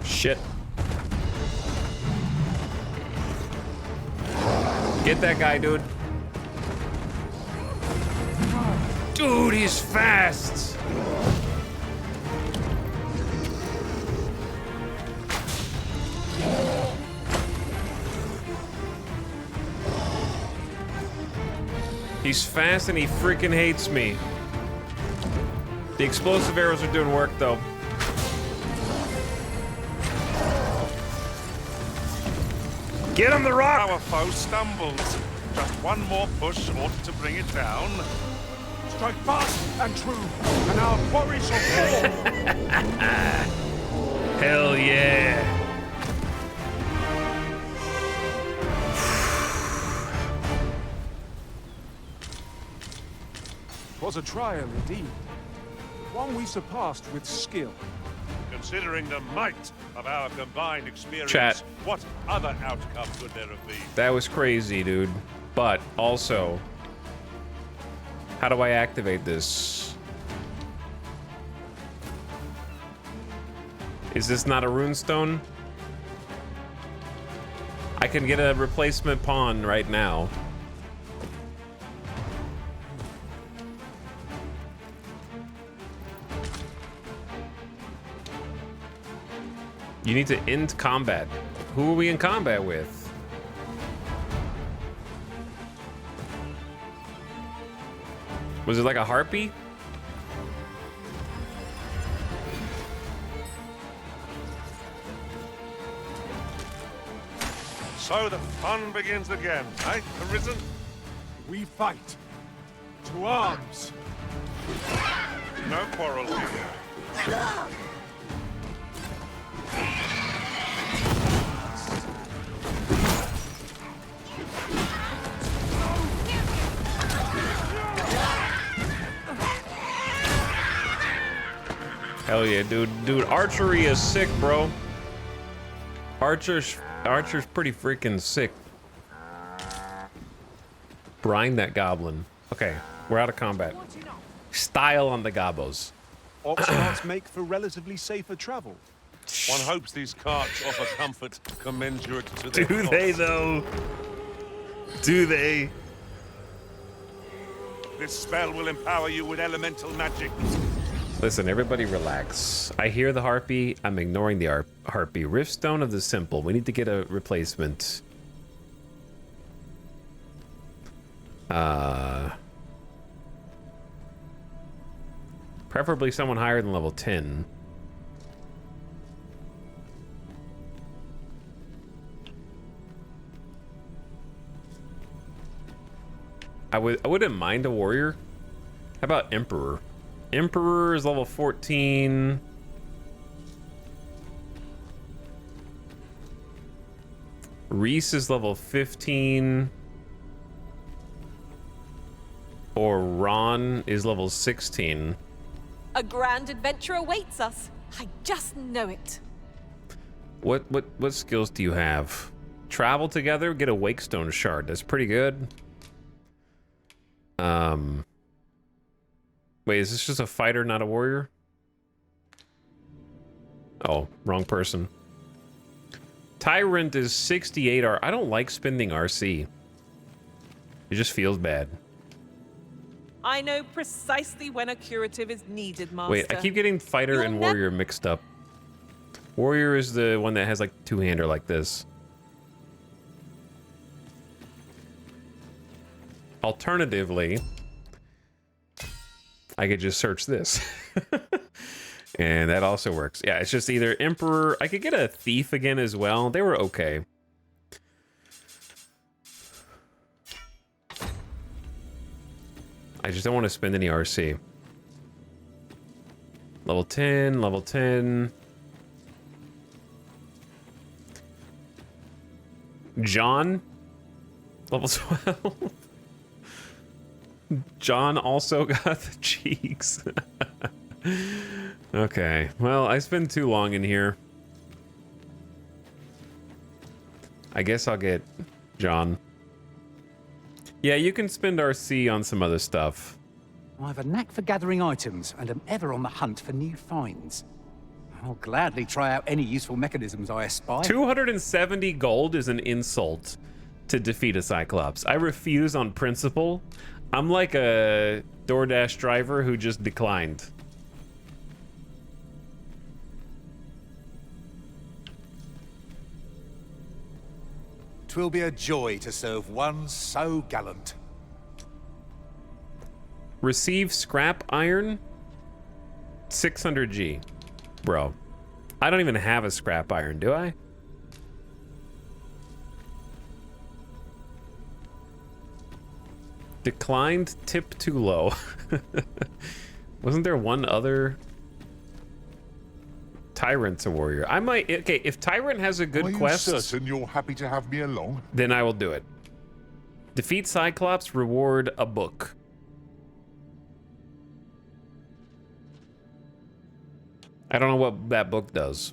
Shit. Get that guy, dude. Dude, he's fast. He's fast and he freaking hates me. The explosive arrows are doing work, though. Get him, the rock! Our foe stumbles. Just one more push ought to bring it down. Strike fast and true, and our quarry shall fall. Hell yeah. 'Twas a trial indeed, one we surpassed with skill. Considering the might of our combined experience, Chat. what other outcome could there have been? That was crazy, dude. But also, how do I activate this? Is this not a runestone? I can get a replacement pawn right now. You need to end combat. Who are we in combat with? Was it like a harpy? So the fun begins again, eh, Arisen? We fight. To arms. No quarrel here. Hell yeah, dude. Dude, archery is sick, bro. Archer's pretty freaking sick. Brine that goblin. Okay, we're out of combat. Style on the gobos. Ox carts make for relatively safer travel. One hopes these carts offer comfort commensurate to their Do they, cost. though? Do they? This spell will empower you with elemental magic. Listen, everybody relax. I hear the harpy. I'm ignoring the harpy. Riftstone of the Simple. We need to get a replacement. Preferably someone higher than level 10. I wouldn't mind a warrior. How about Emperor? Emperor is level 14. Reese is level 15. Or Ron is level 16. A grand adventure awaits us. I just know it. What skills do you have? Travel together, get a Wakestone shard. That's pretty good. Wait, is this just a fighter, not a warrior? Oh, wrong person. Tyrant is 68 R. I don't like spending RC. It just feels bad. I know precisely when a curative is needed, Master. Wait, I keep getting fighter and warrior mixed up. Warrior is the one that has like two-hander like this. Alternatively, I could just search this. And that also works. Yeah, it's just either Emperor. I could get a Thief again as well. They were okay. I just don't want to spend any RC. Level 10, level 10. John, level 12. John also got the cheeks. Okay, well, I spent too long in here. I guess I'll get John. Yeah, you can spend RC on some other stuff. I have a knack for gathering items and am ever on the hunt for new finds. I'll gladly try out any useful mechanisms I espy. 270 gold is an insult to defeat a Cyclops. I refuse on principle. I'm like a DoorDash driver who just declined. "'Twill be a joy to serve one so gallant." Receive scrap iron? 600G. Bro, I don't even have a scrap iron, do I? Declined, tip too low. Wasn't there one other? Tyrant's a warrior. I might, okay, if Tyrant has a good quest. Are you certain you're happy to have me along? Then I will do it. Defeat Cyclops, reward a book. I don't know what that book does.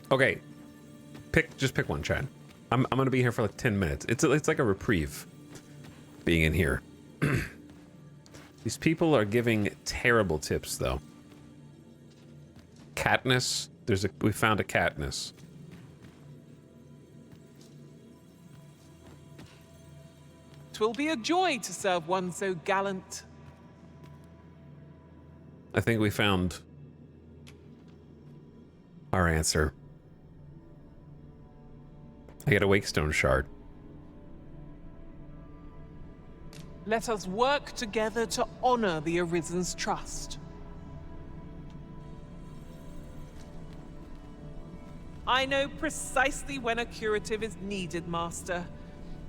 Okay, just pick one, Chad. I'm gonna be here for like 10 minutes. It's like a reprieve being in here. These people are giving terrible tips though. Katniss, we found a Katniss. "'Twill be a joy to serve one so gallant." I think we found our answer. I get a Wakestone shard. "Let us work together to honor the Arisen's trust." "I know precisely when a curative is needed, Master.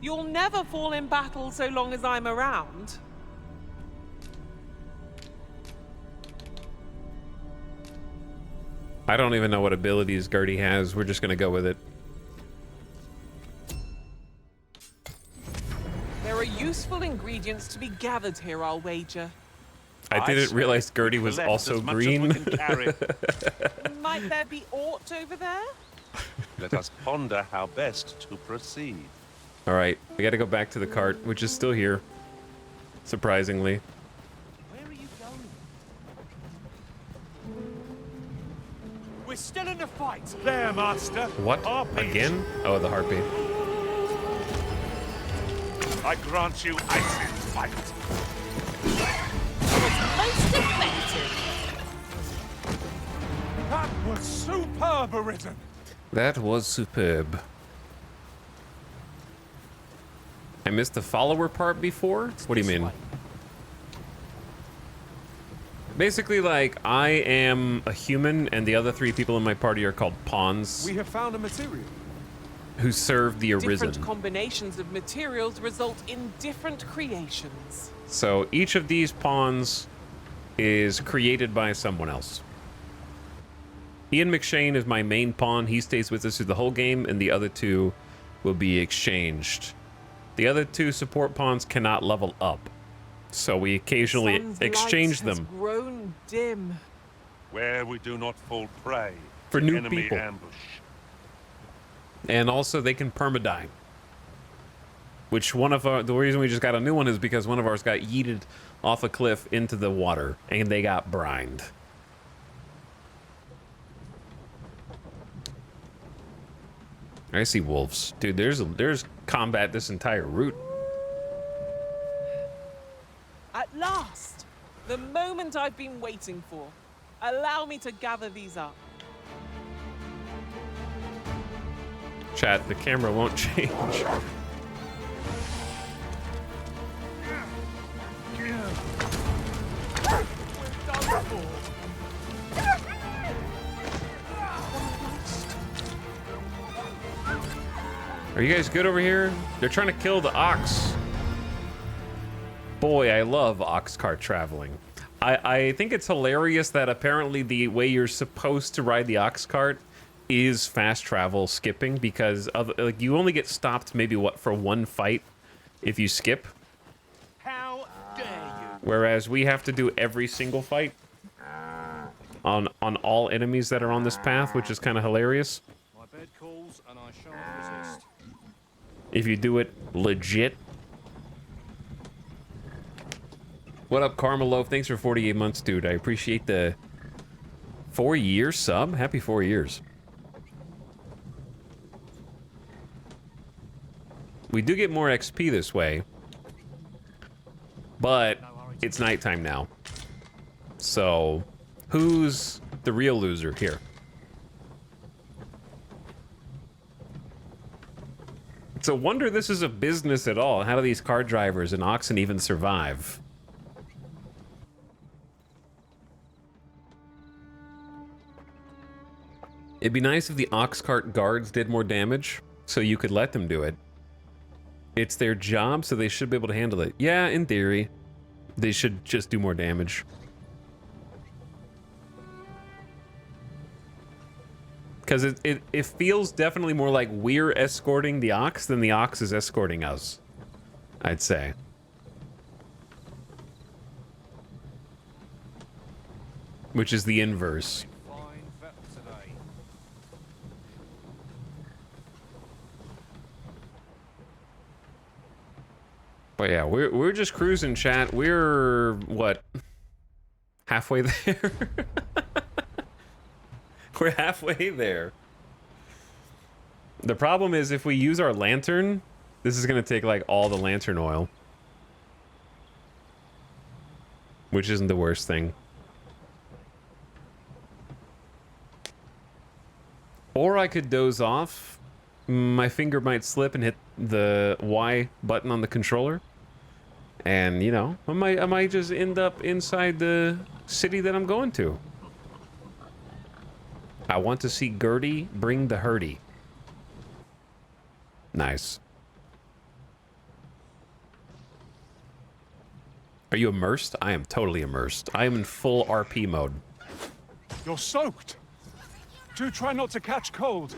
You'll never fall in battle so long as I'm around." I don't even know what abilities Gertie has. We're just gonna go with it. "There are useful ingredients to be gathered here, I'll wager." I didn't realize Gertie was also green. "Might there be aught over there?" Let us ponder how best to proceed. All right, we got to go back to the cart, which is still here, surprisingly. Where are you going? We're still in the fight. There, Master. What? Again? Oh, the harpy. I grant you ice in fight. Most effective. That was superb, Arisen. That was superb. I missed the follower part before? What do you mean? Basically, like, I am a human, and the other three people in my party are called pawns. We have found a material. Who serve the Arisen. Different combinations of materials result in different creations. So each of these pawns is created by someone else. Ian McShane is my main pawn. He stays with us through the whole game, and the other two will be exchanged. The other two support pawns cannot level up, so we occasionally Sun's exchange light has them grown dim. Where we do not fall prey for to new enemy people. ambush. And also they can permadie. Which the reason we just got a new one is because one of ours got yeeted off a cliff into the water, and they got brined. I see wolves. Dude, there's combat this entire route. At last! The moment I've been waiting for. Allow me to gather these up. Chat, the camera won't change. Are you guys good over here? They're trying to kill the ox. Boy, I love ox cart traveling. I think it's hilarious that apparently the way you're supposed to ride the ox cart is fast travel skipping, because like you only get stopped maybe for one fight if you skip. How dare you? Whereas we have to do every single fight on all enemies that are on this path, which is kind of hilarious. My bed calls and I shan't resist. If you do it legit. What up, Karma Loaf? Thanks for 48 months, dude. I appreciate the 4-year sub. Happy 4 years. We do get more XP this way, but it's nighttime now. So, who's the real loser here? It's a wonder this is a business at all. How do these car drivers and oxen even survive? It'd be nice if the ox cart guards did more damage, so you could let them do it. It's their job, so they should be able to handle it. Yeah, in theory, they should just do more damage. Because it feels definitely more like we're escorting the ox than the ox is escorting us, I'd say. Which is the inverse. But yeah, we're just cruising, chat. We're what? Halfway there? We're halfway there. The problem is if we use our lantern, this is gonna take like all the lantern oil. Which isn't the worst thing. Or I could doze off. My finger might slip and hit the Y button on the controller. And, you know, I might just end up inside the city that I'm going to. I want to see Gertie bring the hurdy. Nice. Are you immersed? I am totally immersed. I am in full RP mode. You're soaked. Do try not to catch cold.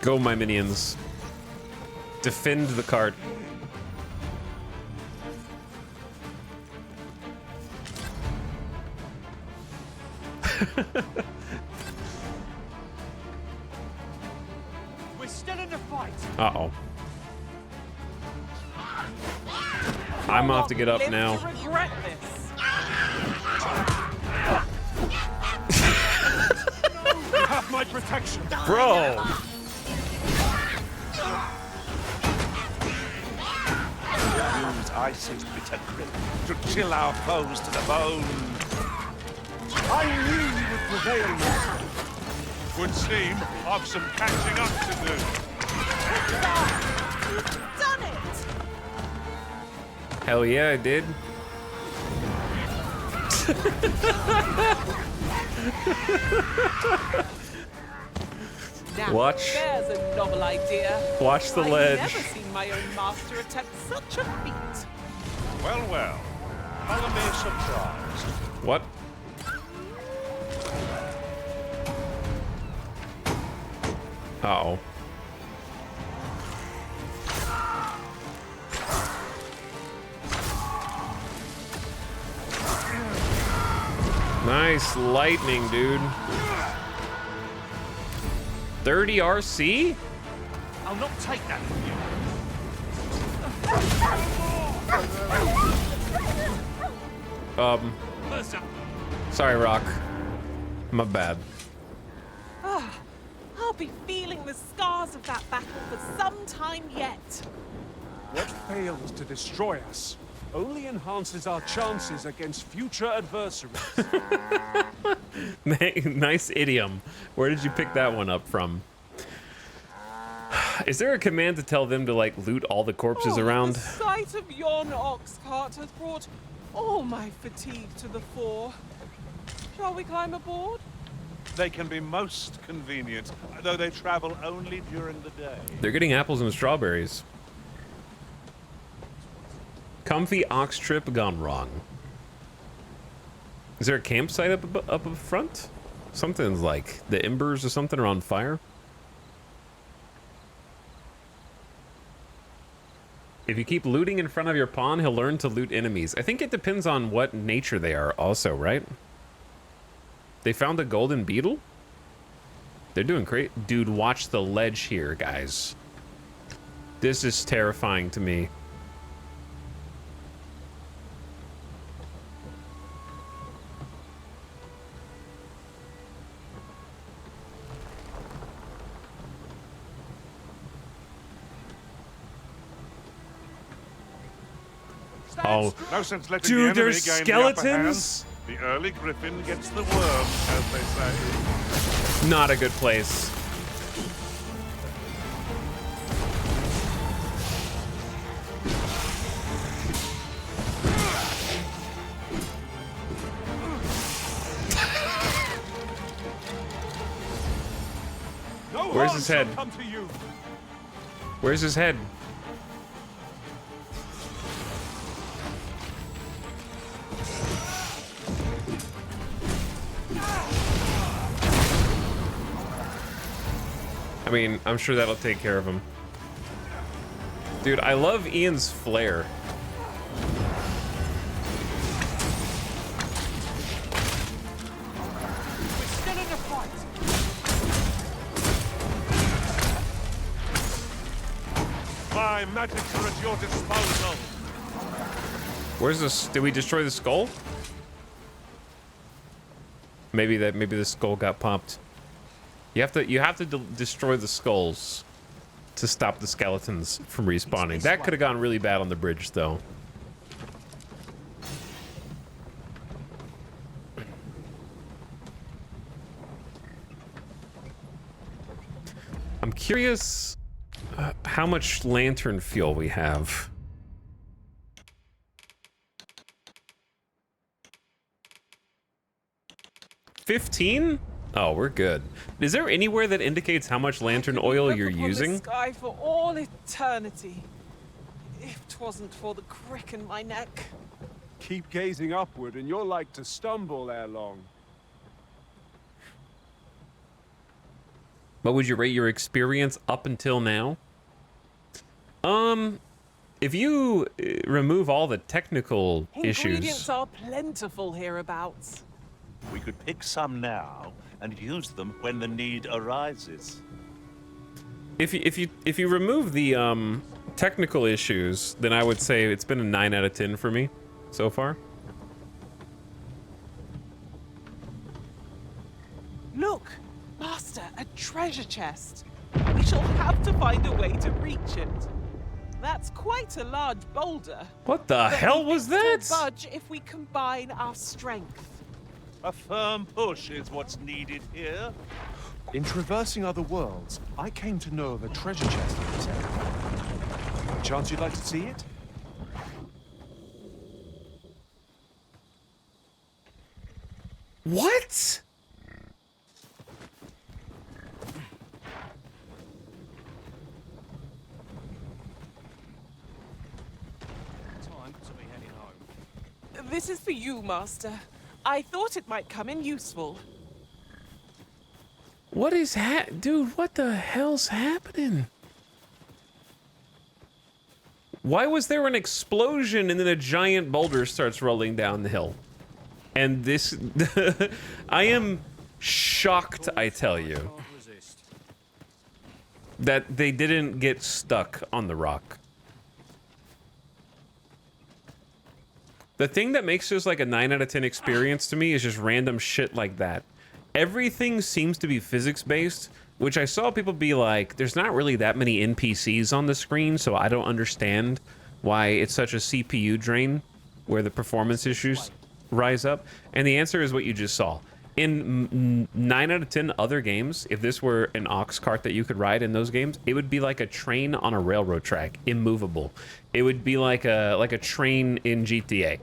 Go, my minions. Defend the cart. We're still in the fight. Uh-oh. I'm off to get up now. To regret this. You have my protection. Bro! Use ice's bitter grip to chill our foes to the bone. I knew you would prevail, Master. Would seem I've some catching up to do. You've done it! Hell yeah, I did. Now, Watch. There's a novel idea. Watch the ledge. I've never seen my own master attempt such a feat. Well, well. Follow me surprised. What? Uh-oh. Nice lightning, dude. 30 RC? I'll not take that from you. Sorry, Rock. My bad. Ah, I'll be feeling the scars of that battle for some time yet. What fails to destroy us only enhances our chances against future adversaries. Nice idiom. Where did you pick that one up from? Is there a command to tell them to, like, loot all the corpses around? The sight of yon ox cart has brought all my fatigue to the fore. Shall we climb aboard? They can be most convenient, though they travel only during the day. They're getting apples and strawberries. Comfy ox trip gone wrong. Is there a campsite up front? Something's like the embers or something are on fire. If you keep looting in front of your pawn, he'll learn to loot enemies. I think it depends on what nature they are also, right? They found a golden beetle? They're doing great. Dude, watch the ledge here, guys. This is terrifying to me. Oh, No sense letting dude, the enemy there's gain the upper skeletons. hand. The early griffin gets the worm, as they say. Not a good place. Where's his head? Where's his head? I mean, I'm sure that'll take care of him. Dude, I love Ian's flair. My magics are at your disposal. Where's this? Did we destroy the skull? Maybe the skull got popped. You have to destroy the skulls to stop the skeletons from respawning. That could have gone really bad on the bridge, though. I'm curious how much lantern fuel we have. $15? Oh, we're good. Is there anywhere that indicates how much lantern oil you're using? The sky for all eternity, if 'twasn't for the crick in my neck. Keep gazing upward and you're like to stumble ere long. What would you rate your experience up until now? If you remove all the technical Ingredients issues. are plentiful hereabouts. We could pick some now and use them when the need arises. If you remove the technical issues, then I would say it's been a 9 out of 10 for me so far. Look, Master, a treasure chest. We shall have to find a way to reach it. That's quite a large boulder. What the hell was that? Budge if we combine our strength. A firm push is what's needed here. In traversing other worlds, I came to know of a treasure chest in this area. Chance you'd like to see it? What? Time to be heading home. This is for you, Master. I thought it might come in useful. What is dude, what the hell's happening? Why was there an explosion and then a giant boulder starts rolling down the hill? And this, I am shocked, I tell you, that they didn't get stuck on the rock. The thing that makes this like a 9 out of 10 experience to me is just random shit like that. Everything seems to be physics-based, which I saw people be like, there's not really that many NPCs on the screen, so I don't understand why it's such a CPU drain where the performance issues rise up. And the answer is what you just saw. In 9 out of 10 other games, if this were an ox cart that you could ride in those games, it would be like a train on a railroad track, immovable. It would be like a train in GTA,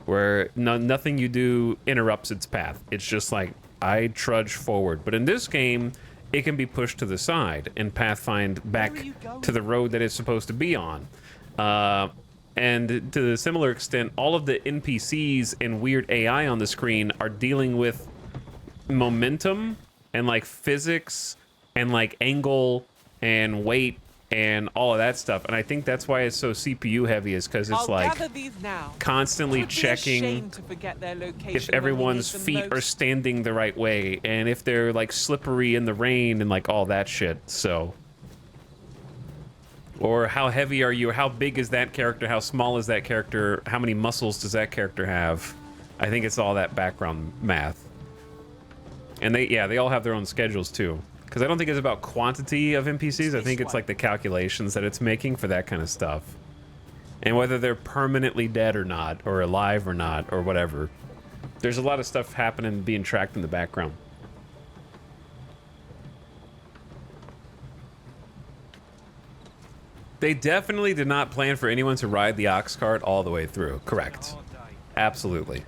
where nothing you do interrupts its path. It's just like, I trudge forward. But in this game, it can be pushed to the side and pathfind back to the road that it's supposed to be on. And to a similar extent, all of the NPCs and weird AI on the screen are dealing with momentum and like physics and like angle and weight and all of that stuff. And I think that's why it's so CPU heavy, is because it's like constantly checking if everyone's feet are standing the right way and if they're like slippery in the rain and like all that shit. So, or how heavy are you, or how big is that character, how small is that character, how many muscles does that character have? I think it's all that background math. And they all have their own schedules too. Because I don't think it's about quantity of NPCs, I think it's like the calculations that it's making for that kind of stuff. And whether they're permanently dead or not, or alive or not, or whatever. There's a lot of stuff happening, being tracked in the background. They definitely did not plan for anyone to ride the ox cart all the way through. Correct. Absolutely.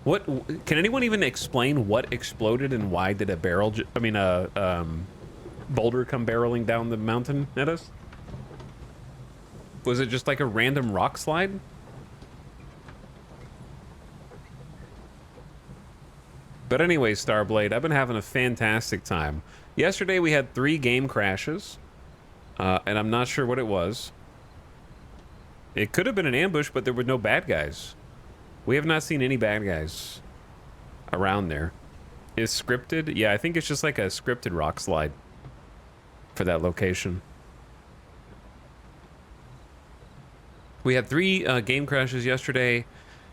What can anyone even explain what exploded and why did a boulder come barreling down the mountain at us? Was it just like a random rock slide? But anyway, Starblade, I've been having a fantastic time. Yesterday we had 3 game crashes, and I'm not sure what it was. It could have been an ambush, but there were no bad guys. We have not seen any bad guys around there. Is scripted? Yeah, I think it's just like a scripted rock slide for that location. We had 3 game crashes yesterday,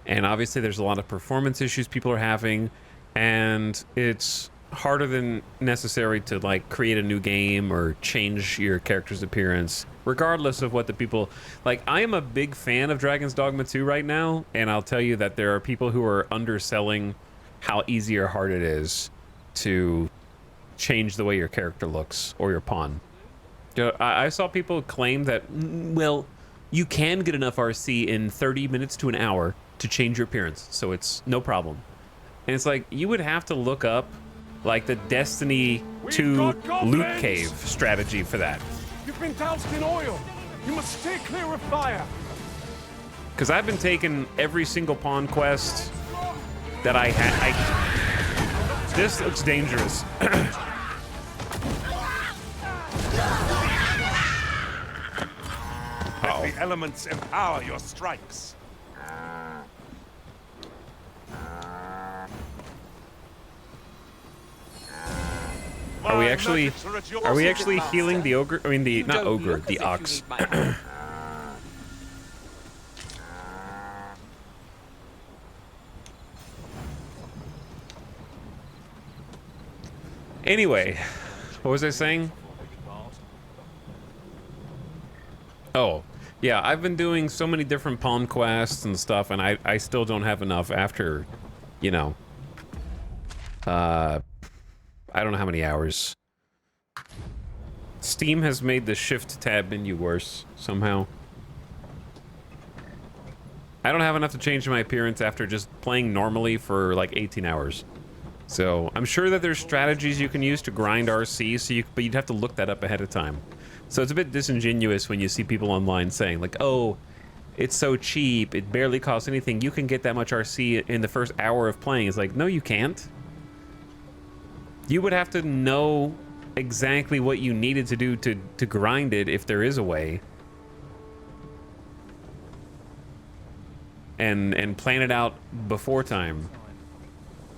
and obviously there's a lot of performance issues people are having, and it's harder than necessary to like create a new game or change your character's appearance, regardless of what the people like. I am a big fan of Dragon's Dogma 2 right now, and I'll tell you that there are people who are underselling how easy or hard it is to change the way your character looks or your pawn. I saw people claim that, well, you can get enough RC in 30 minutes to an hour to change your appearance, so it's no problem. And it's like, you would have to look up like the Destiny 2 loot cave strategy for that. You've been doused in oil. You must stay clear of fire. Because I've been taking every single pawn quest that I had. This looks dangerous. Let the elements empower your strikes. Are we actually healing the ogre? I mean, the not ogre, the ox. Anyway, what was I saying? Oh, yeah, I've been doing so many different pawn quests and stuff, and I still don't have enough after, you know, I don't know how many hours. Steam has made the shift tab menu worse somehow. I don't have enough to change my appearance after just playing normally for like 18 hours. So I'm sure that there's strategies you can use to grind RC, so but you'd have to look that up ahead of time. So it's a bit disingenuous when you see people online saying like, oh, it's so cheap, it barely costs anything, you can get that much RC in the first hour of playing. It's like, no, you can't. You would have to know exactly what you needed to do to grind it, if there is a way. and plan it out before time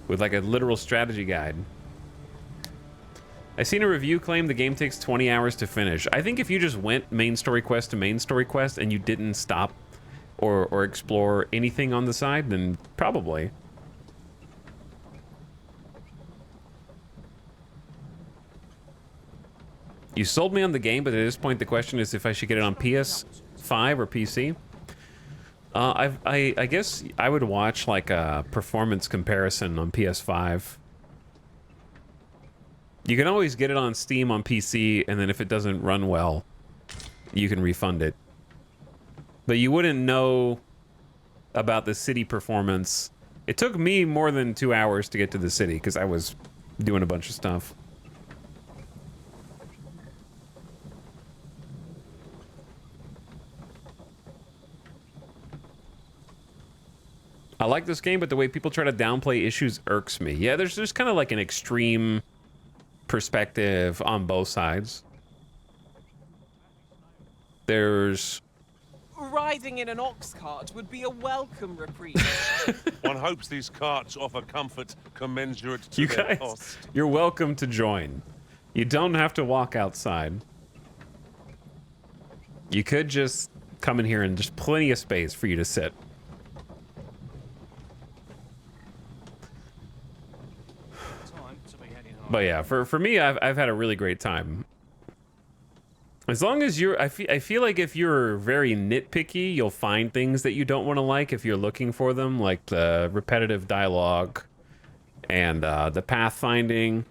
with like a literal strategy guide. I seen a review claim the game takes 20 hours to finish. I think if you just went main story quest to main story quest and you didn't stop or explore anything on the side, then probably. You sold me on the game, but at this point the question is if I should get it on PS5 or PC. I guess I would watch like a performance comparison on PS5. You can always get it on Steam on PC, and then if it doesn't run well, you can refund it. But you wouldn't know about the city performance. It took me more than 2 hours to get to the city because I was doing a bunch of stuff. I like this game, but the way people try to downplay issues irks me. Yeah, there's kind of like an extreme perspective on both sides. There's... Riding in an ox cart would be a welcome reprieve. One hopes these carts offer comfort commensurate to You their guys, cost. you're welcome to join. You don't have to walk outside. You could just come in here and there's plenty of space for you to sit. But yeah, for me, I've had a really great time. As long as you're, I feel like if you're very nitpicky, you'll find things that you don't want to like if you're looking for them, like the repetitive dialogue and the pathfinding.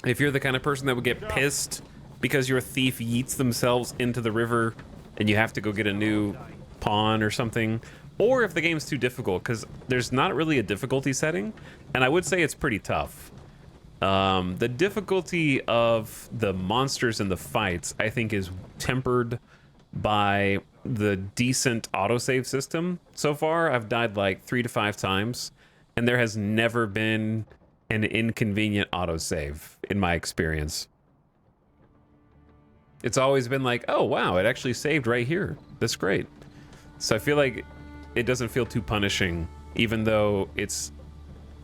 If you're the kind of person that would get pissed because your thief yeets themselves into the river and you have to go get a new pawn or something, or if the game's too difficult, because there's not really a difficulty setting, and I would say it's pretty tough. The difficulty of the monsters and the fights, I think, is tempered by the decent autosave system. So far, I've died like 3 to 5 times, and there has never been an inconvenient autosave in my experience. It's always been like, oh wow, it actually saved right here. That's great. So I feel like it doesn't feel too punishing, even though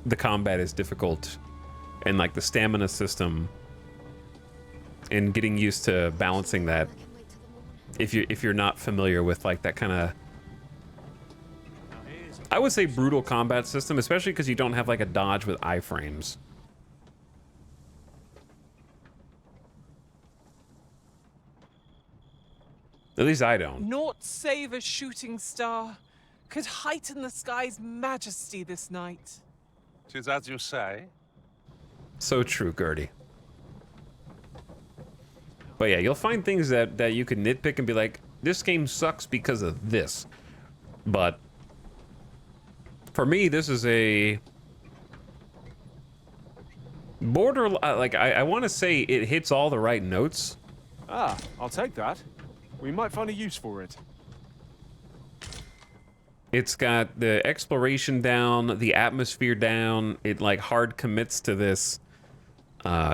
the combat is difficult. And like the stamina system and getting used to balancing that if you're not familiar with like that kind of, I would say, brutal combat system, especially because you don't have like a dodge with iframes. At least I don't. Naught save a shooting star could heighten the sky's majesty this night. 'Tis as you say. So true, Gertie. But yeah, you'll find things that you can nitpick and be like, this game sucks because of this. But for me, this is a border, like I want to say it hits all the right notes. Ah, I'll take that. We might find a use for it. It's got the exploration down, the atmosphere down. It like hard commits to this.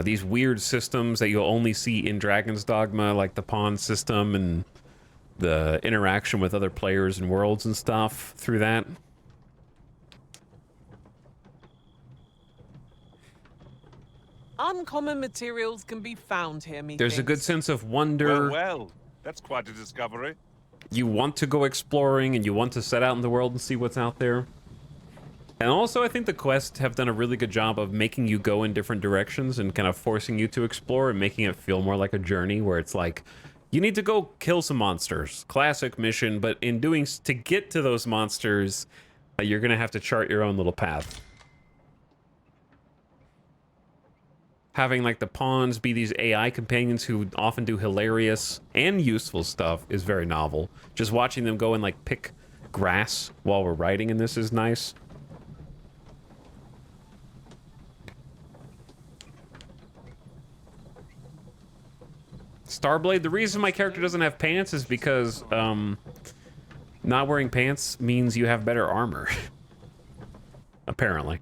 These weird systems that you'll only see in Dragon's Dogma, like the pawn system and the interaction with other players and worlds and stuff through that. Uncommon materials can be found here, methinks. There's a good sense of wonder. Well, that's quite a discovery. You want to go exploring and you want to set out in the world and see what's out there. And also, I think the quests have done a really good job of making you go in different directions and kind of forcing you to explore and making it feel more like a journey where it's like, you need to go kill some monsters. Classic mission, but in doing, to get to those monsters, you're going to have to chart your own little path. Having like the pawns be these AI companions who often do hilarious and useful stuff is very novel. Just watching them go and like pick grass while we're riding in this is nice. Starblade, the reason my character doesn't have pants is because not wearing pants means you have better armor. Apparently.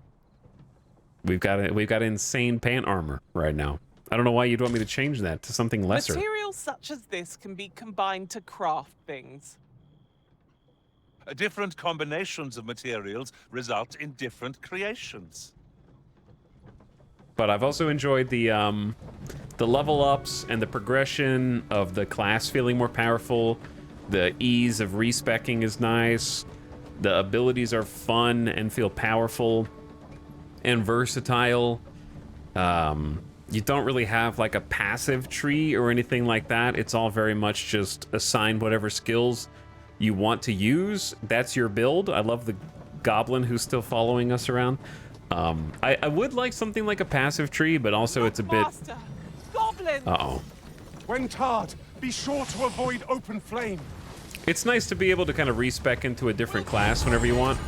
We've got insane pant armor right now. I don't know why you'd want me to change that to something lesser. Materials such as this can be combined to craft things. Different combinations of materials result in different creations. But I've also enjoyed the level ups and the progression of the class feeling more powerful. The ease of respeccing is nice. The abilities are fun and feel powerful and versatile. You don't really have like a passive tree or anything like that. It's all very much just assign whatever skills you want to use. That's your build. I love the goblin who's still following us around. I would like something like a passive tree, but also it's a bit... Goblins! Uh-oh. When tarred, be sure to avoid open flame. It's nice to be able to kind of respec into a different class whenever you want.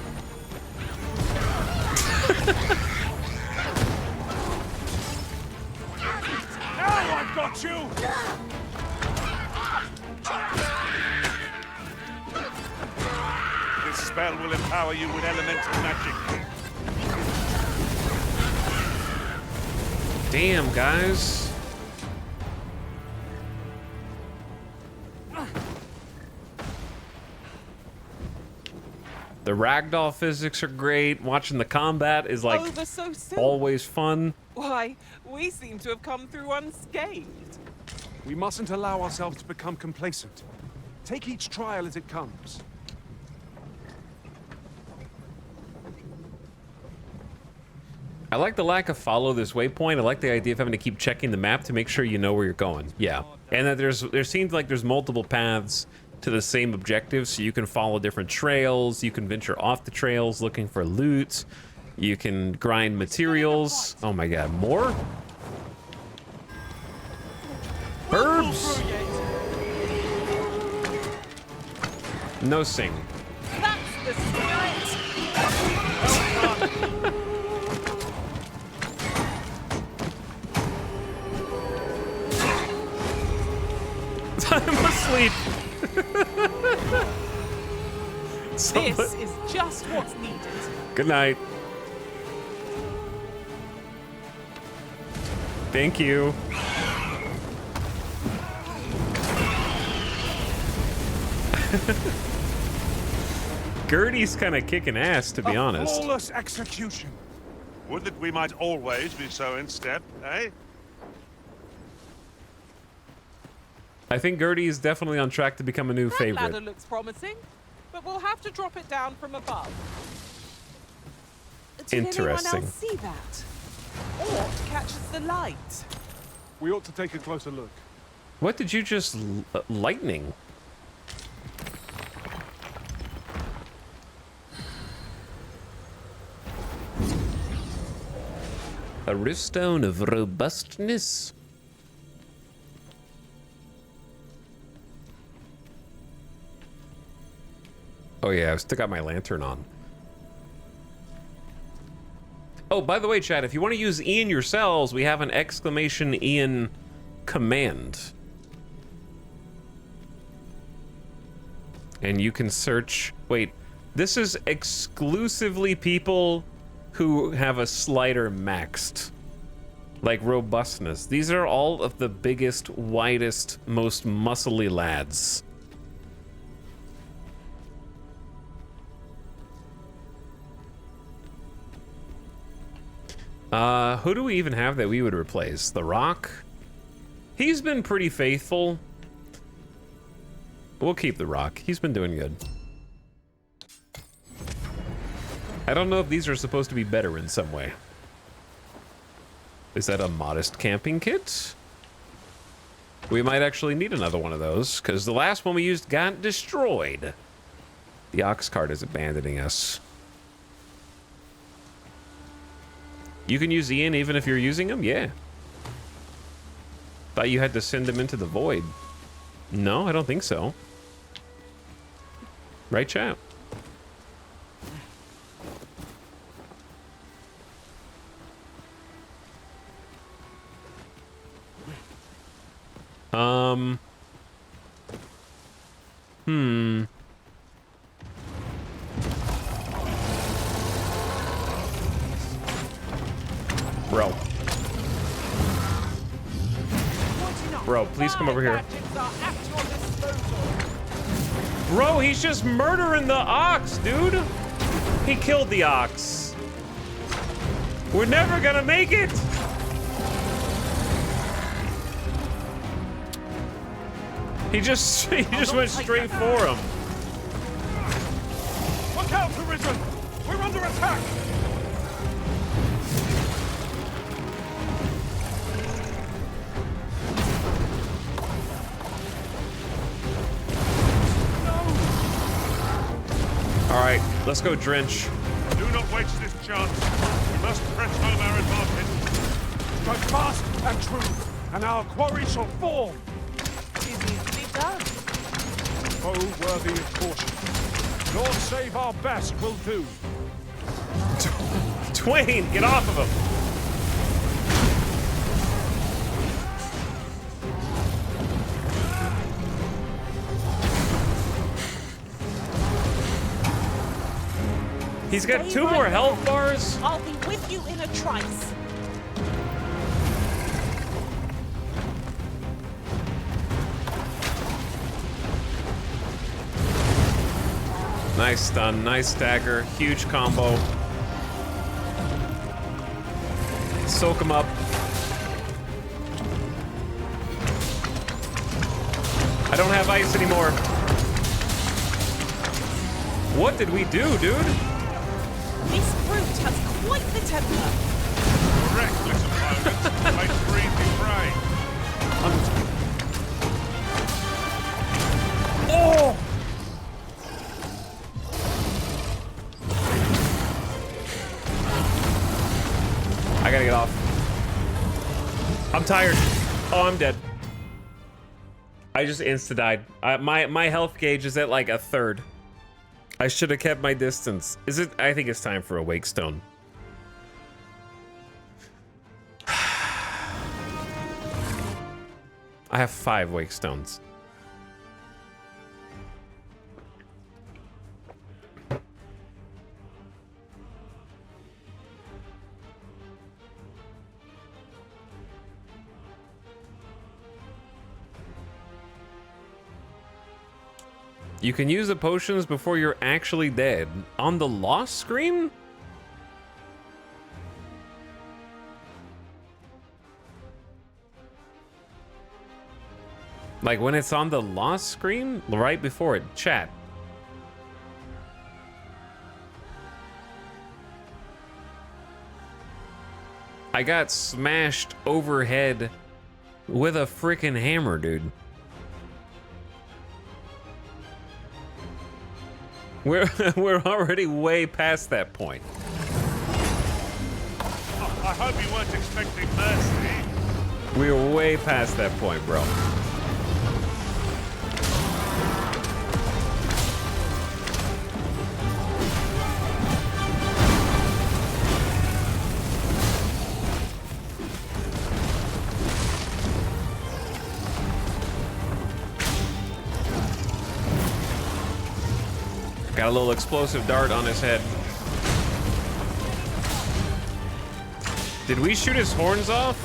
Now I've got you! This spell will empower you with elemental magic. Damn, guys. The ragdoll physics are great. Watching the combat is like Over so soon. always fun. Why, we seem to have come through unscathed. We mustn't allow ourselves to become complacent. Take each trial as it comes. I like the lack of follow this waypoint. I like the idea of having to keep checking the map to make sure you know where you're going. Yeah. And that there seems like there's multiple paths to the same objective, so you can follow different trails, you can venture off the trails looking for loot, you can grind materials. Oh my god, more? Herbs! No sing. That's the spirit! I'm asleep. This is just what's needed. Good night. Thank you. Gertie's kind of kicking ass, to be honest. Flawless execution. Would that we might always be so in step, eh? I think Gertie is definitely on track to become a new That favorite. ladder looks promising, but we'll have to drop it down from above. Did Interesting. anyone else see that? Or catches the light? We ought to take a closer look. What did you just lightning? A wriststone of robustness. Oh yeah, I still got my lantern on. Oh, by the way, chat, if you want to use Ian yourselves, we have an exclamation Ian command. And you can search... Wait, this is exclusively people who have a slider maxed. Like robustness. These are all of the biggest, widest, most muscly lads. Who do we even have that we would replace? The Rock? He's been pretty faithful. We'll keep The Rock. He's been doing good. I don't know if these are supposed to be better in some way. Is that a modest camping kit? We might actually need another one of those, because the last one we used got destroyed. The ox cart is abandoning us. You can use Ian even if you're using him? Yeah. Thought you had to send him into the void. No, I don't think so. Right, chat? Bro. Bro, please come over here. Bro, he's just murdering the ox, dude. He killed the ox. We're never gonna make it. He just went straight for him. Look out, Arisen! We're under attack! All right, let's go drench. Do not waste this chance. We must press home our advantage. Strike fast and true, and our quarry shall fall. Easily done. Foe worthy of caution. Lord save our best will do. Twain, get off of him. He's got Stay 2 right more there. health bars. I'll be with you in a trice. Nice stun, nice stagger, huge combo. Soak him up. I don't have ice anymore. What did we do, dude? This brute has quite the temper. Reckless opponents makes breathing prey. Oh! I gotta get off. I'm tired. Oh, I'm dead. I just insta-died. My health gauge is at like a third. I should have kept my distance. Is it? I think it's time for a wake stone. I have 5 wake stones. You can use the potions before you're actually dead. On the lost screen? Like when it's on the lost screen? Right before it. Chat. I got smashed overhead with a freaking hammer, dude. We're already way past that point. I hope you weren't expecting mercy. We're way past that point, bro. Got a little explosive dart on his head. Did we shoot his horns off?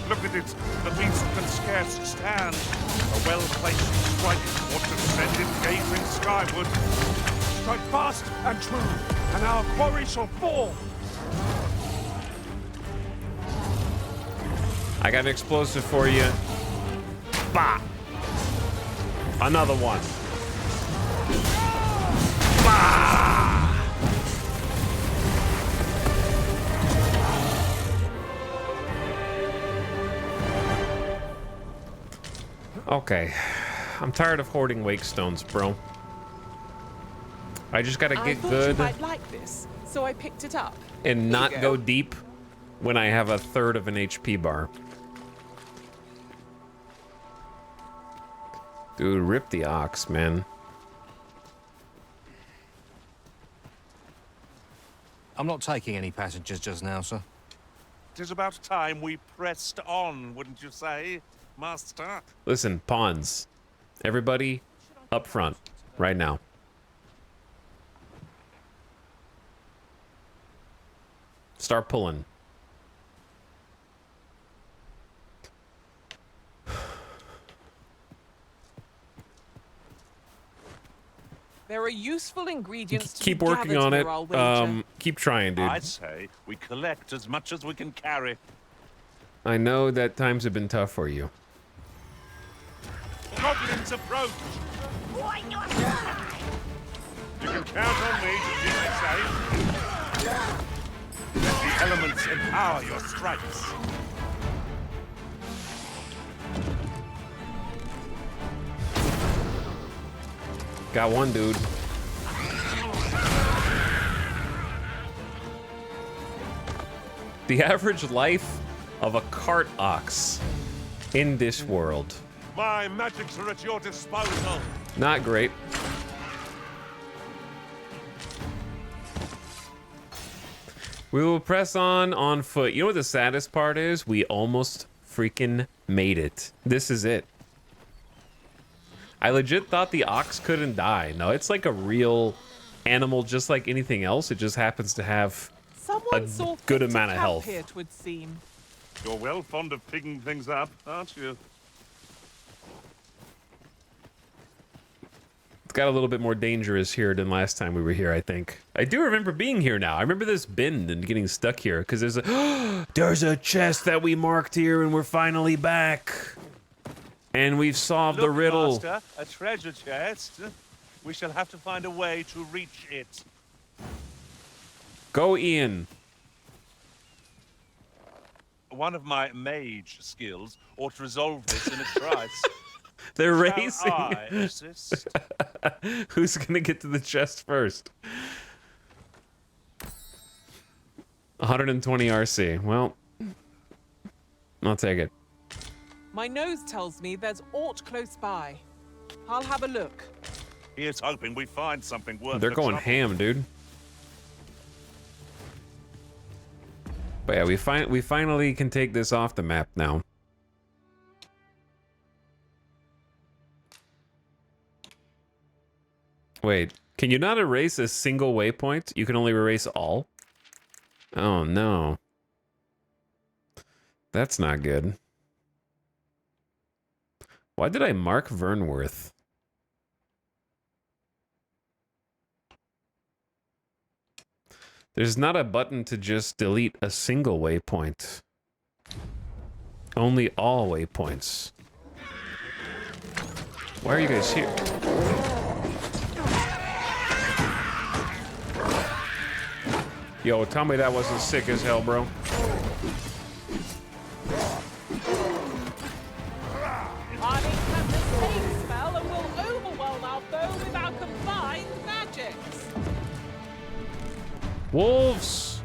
Look at it. The beast can scarce stand. A well-placed strike ought to send it gazing skyward. Strike fast and true, and our quarry shall fall. I got an explosive for you. Bah! Another one. Bah! Okay. I'm tired of hoarding wake stones, bro. I just gotta I get thought good you might like this, so I picked it up. and Here not you go deep when I have a third of an HP bar. Dude, rip the ox, man. I'm not taking any passengers just now, sir. Tis about time we pressed on, wouldn't you say, Master? Listen, pawns. Everybody up front right now. Start pulling. There are useful ingredients to Keep be working gathered on here, it. I'll wager. Keep trying, dude. I say we collect as much as we can carry. I know that times have been tough for you. Goblins approach. You can count on me to keep it safe. Let the elements empower your strikes. Got one, dude. The average life of a cart ox in this world. My magics are at your disposal. Not great. We will press on foot. You know what the saddest part is? We almost freaking made it. This is it. I legit thought the ox couldn't die. No, it's like a real animal just like anything else. It just happens to have Someone a good amount of health. Here, 'twould seem. You're well fond of picking things up, aren't you? It's got a little bit more dangerous here than last time we were here, I think. I do remember being here now. I remember this bend and getting stuck here because there's a chest that we marked here and we're finally back. And we've solved the riddle. Master, a treasure chest. We shall have to find a way to reach it. Go, Ian. One of my mage skills ought to resolve this in a trice. They're Shall racing. I assist? Who's gonna get to the chest first? 120 RC. Well, I'll take it. My nose tells me there's aught close by. I'll have a look. Here's hoping we find something worth They're the going trouble. ham, dude. But yeah, we finally can take this off the map now. Wait, can you not erase a single waypoint? You can only erase all? Oh no. That's not good. Why did I mark Vernworth? There's not a button to just delete a single waypoint. Only all waypoints. Why are you guys here? Yo, tell me that wasn't sick as hell, bro. Our incandescent spell and will overwhelm our foe with our combined magics. Wolves!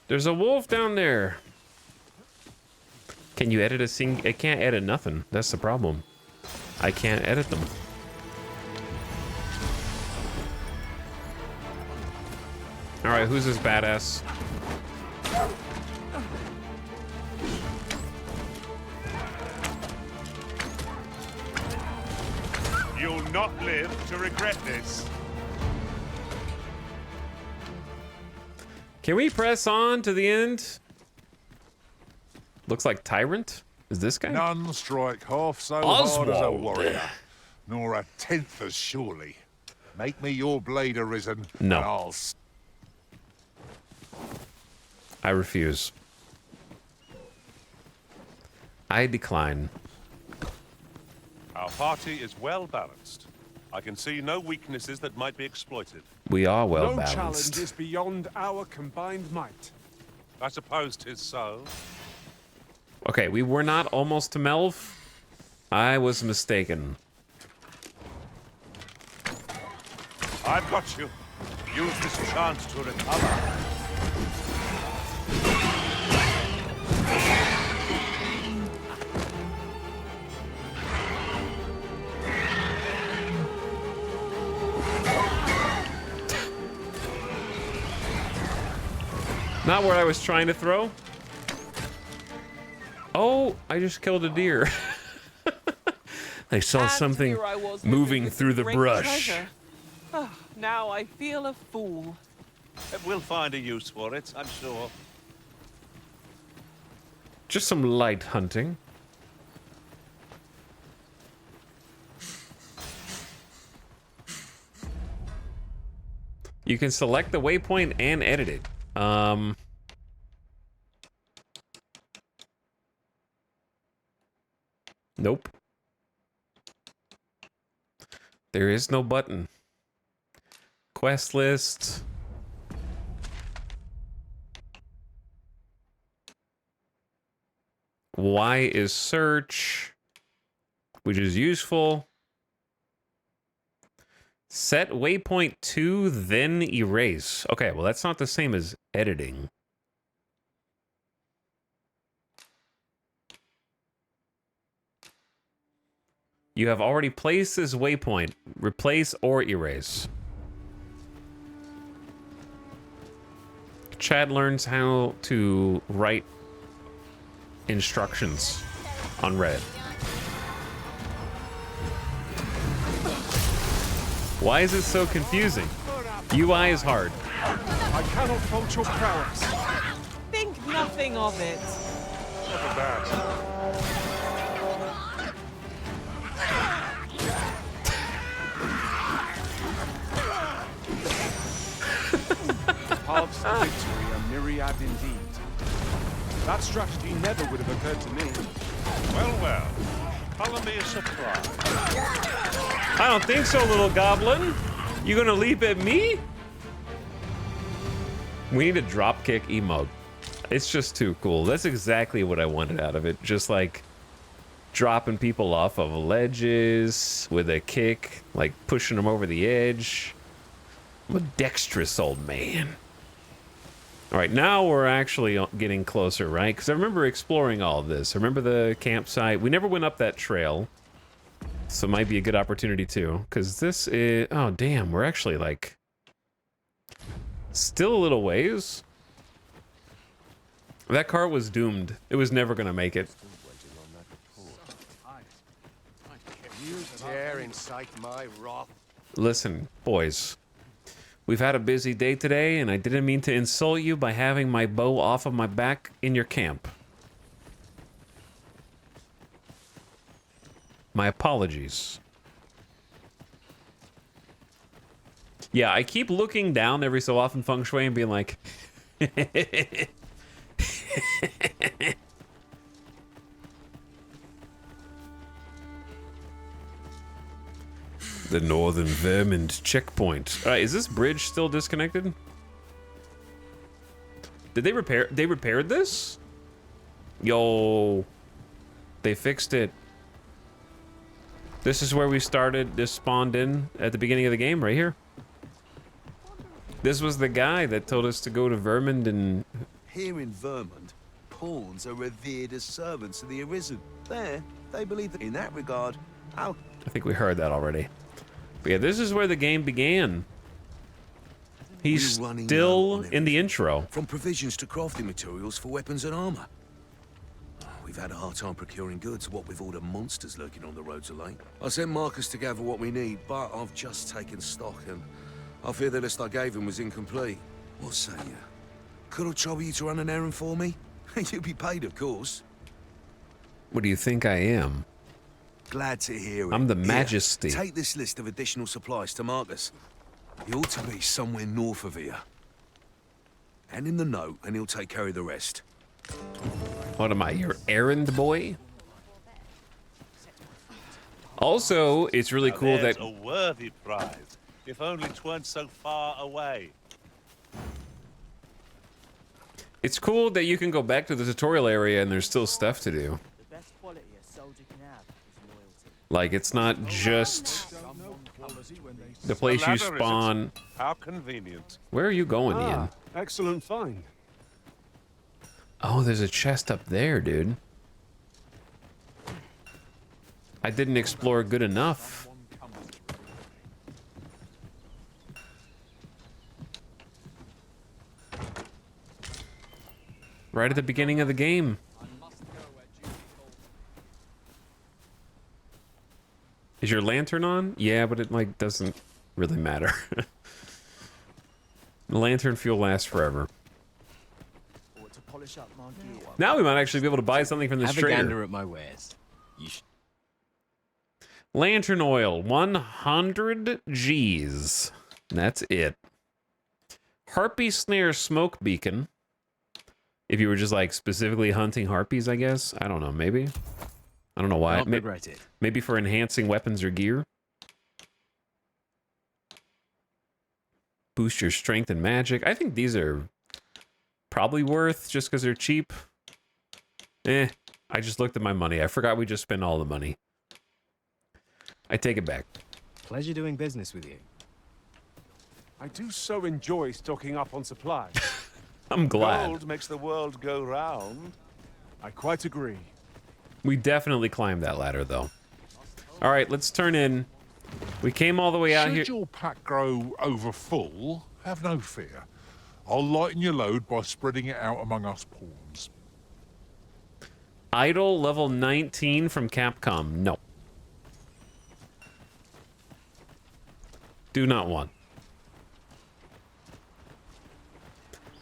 There's a wolf down there. Can you edit a sing? I can't edit nothing. That's the problem. I can't edit them. All right, who's this badass? You'll not live to regret this. Can we press on to the end? Looks like Tyrant. Is this guy? None strike half so hard as a Oswald. warrior, nor a tenth as surely. Make me your blade arisen, No. and I'll I refuse. I decline. Our party is well balanced. I can see no weaknesses that might be exploited. We are well No balanced. challenge is beyond our combined might. I suppose 'tis so. Okay, we were not almost to Melv. I was mistaken. I've got you. Use this chance to recover. Not where I was trying to throw. Oh, I just killed a deer. I saw And something here I was moving with through the great brush. treasure. Ah, now I feel a fool. We'll find a use for it, I'm sure. Just some light hunting. You can select the waypoint and edit it. Nope. There is no button. Quest list. Y is search, which is useful. Set waypoint to, then erase. Okay, well, that's not the same as editing. You have already placed this waypoint. Replace or erase. Chad learns how to write instructions on Reddit. Why is it so confusing? UI is hard. I cannot fault your prowess. Think nothing of it. Not bad. Paths to victory are myriad indeed. That strategy never would have occurred to me. Well, well. Follow me a surprise. I don't think so, little goblin. You gonna leap at me? We need a dropkick emote. It's just too cool. That's exactly what I wanted out of it. Just like dropping people off of ledges with a kick, like pushing them over the edge. I'm a dexterous old man. All right, now we're actually getting closer, right? Because I remember exploring all of this. I remember the campsite. We never went up that trail. So it might be a good opportunity too. Because this is... Oh, damn. We're actually like... Still a little ways. That car was doomed. It was never going to make it. You dare incite my wrath? Listen, boys. We've had a busy day today, and I didn't mean to insult you by having my bow off of my back in your camp. My apologies. Yeah, I keep looking down every so often, Feng Shui, and being like... The Northern Vermont checkpoint. All right, is this bridge still disconnected? Did they repair? They repaired this? Yo, they fixed it. This is where we started. This spawned in at the beginning of the game, right here. This was the guy that told us to go to Vermont and... Here in Vermont, pawns are revered as servants of the Arisen. There, they believe that in that regard, how... I think we heard that already. But yeah, this is where the game began. He's still in the intro. From provisions to crafting materials for weapons and armor. We've had a hard time procuring goods, what with all the monsters lurking on the roads of late. I sent Marcus to gather what we need, but I've just taken stock and I fear the list I gave him was incomplete. What say you? Could I trouble you to run an errand for me? You'll be paid, of course. What do you think I am? Glad to hear it. I'm the Here, Majesty. Take this list of additional supplies to Marcus. He ought to be somewhere north of here. Hand him the note, and he'll take care of the rest. What am I, your errand boy? Also, it's really cool There's that... a worthy prize, if only 'tweren't so far away. It's cool that you can go back to the tutorial area and there's still stuff to do. Like, it's not just the place you spawn. How convenient. Where are you going, Ian? Excellent find. Oh, there's a chest up there, dude. I didn't explore good enough. Right at the beginning of the game. Is your lantern on? Yeah, but it like doesn't really matter. The lantern fuel lasts forever. Now we might actually be able to buy something from this trader. Have a gander at my wares. Lantern oil, 100 G's. That's it. Harpy snare smoke beacon. If you were just like specifically hunting harpies, I guess. I don't know, maybe. I don't know why. Don't regret it. Maybe for enhancing weapons or gear. Boost your strength and magic. I think these are probably worth just because they're cheap. I just looked at my money. I forgot we just spent all the money. I take it back. Pleasure doing business with you. I do so enjoy stocking up on supplies. I'm glad. Gold makes the world go round. I quite agree. We definitely climbed that ladder, though. All right, let's turn in. We came all the way out here. Should your pack grow over full, have no fear. I'll lighten your load by spreading it out among us pawns. Idle level 19 from Capcom. No. Do not want.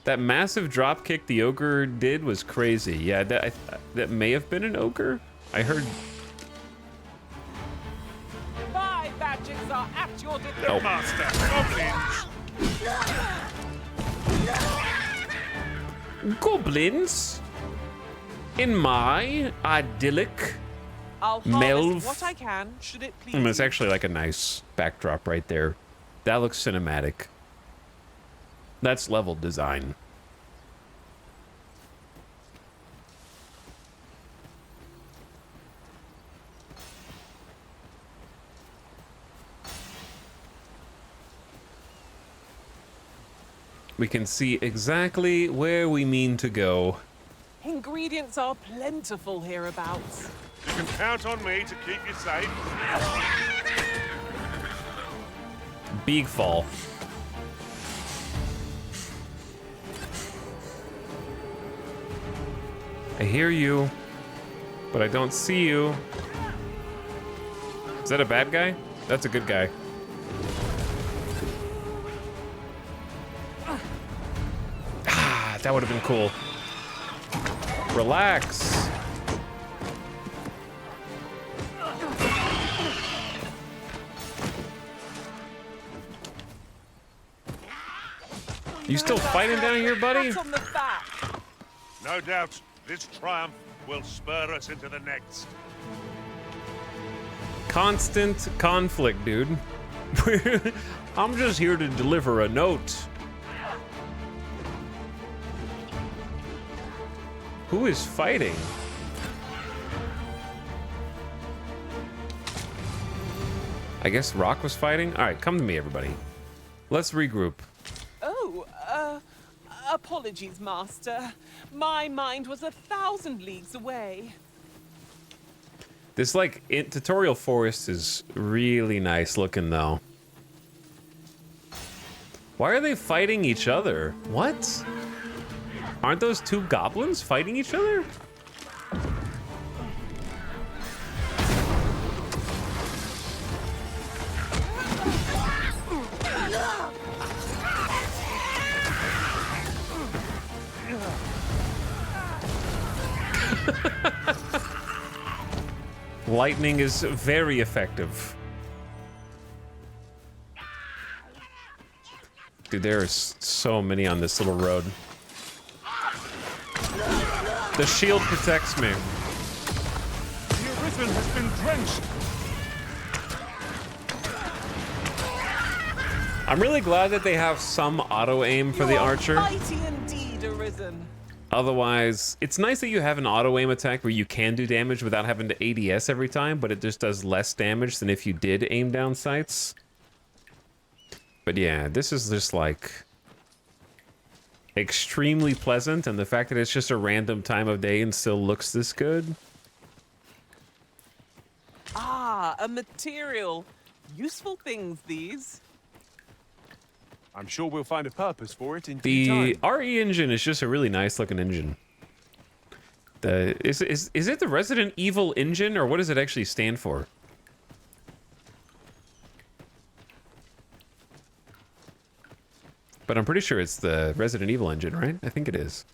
That massive drop kick the ogre did was crazy. Yeah, that may have been an ogre. I heard. My badges are at your disposal. Oh. Master, goblins! Goblins? In my idyllic I'll Melv. harvest what I can, should it please It's you. actually like a nice backdrop right there. That looks cinematic. That's level design. We can see exactly where we mean to go. Ingredients are plentiful hereabouts. You can count on me to keep you safe. Big fall. I hear you, but I don't see you. Is that a bad guy? That's a good guy. Ah, that would have been cool. Relax. You still fighting down here, buddy? Pat on the back. No doubt, this triumph will spur us into the next. Constant conflict, dude. I'm just here to deliver a note. Who is fighting? I guess Rock was fighting? All right, come to me, everybody. Let's regroup. Oh, apologies, Master. My mind was 1,000 leagues away. This, like, tutorial forest is really nice looking, though. Why are they fighting each other? What? Aren't those two goblins fighting each other? Lightning is very effective. Dude, there's so many on this little road. The shield protects me. The Arisen has been drenched. I'm really glad that they have some auto aim for the archer. Mighty indeed, Arisen. Otherwise, it's nice that you have an auto aim attack where you can do damage without having to ADS every time, but it just does less damage than if you did aim down sights. But yeah, this is just like extremely pleasant, and the fact that it's just a random time of day and still looks this good. Ah, a material. Useful things, these. I'm sure we'll find a purpose for it in due The time. RE engine is just a really nice looking engine. Is it the Resident Evil engine, or what does it actually stand for? But I'm pretty sure it's the Resident Evil engine, right? I think it is.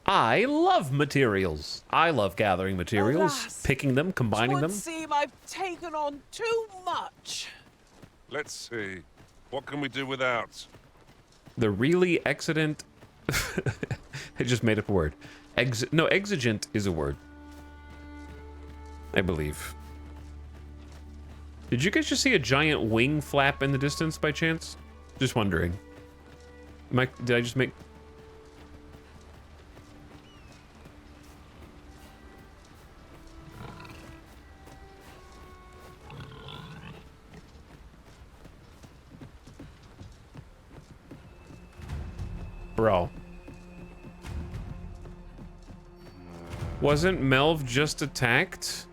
I love materials. I love gathering materials, Alas, picking them, combining It them. would seem I've taken on too much. Let's see. What can we do without? The really exigent. I just made up a word. No, exigent is a word. I believe. Did you guys just see a giant wing flap in the distance by chance? Just wondering. Did I just make... Bro. Wasn't Melv just attacked?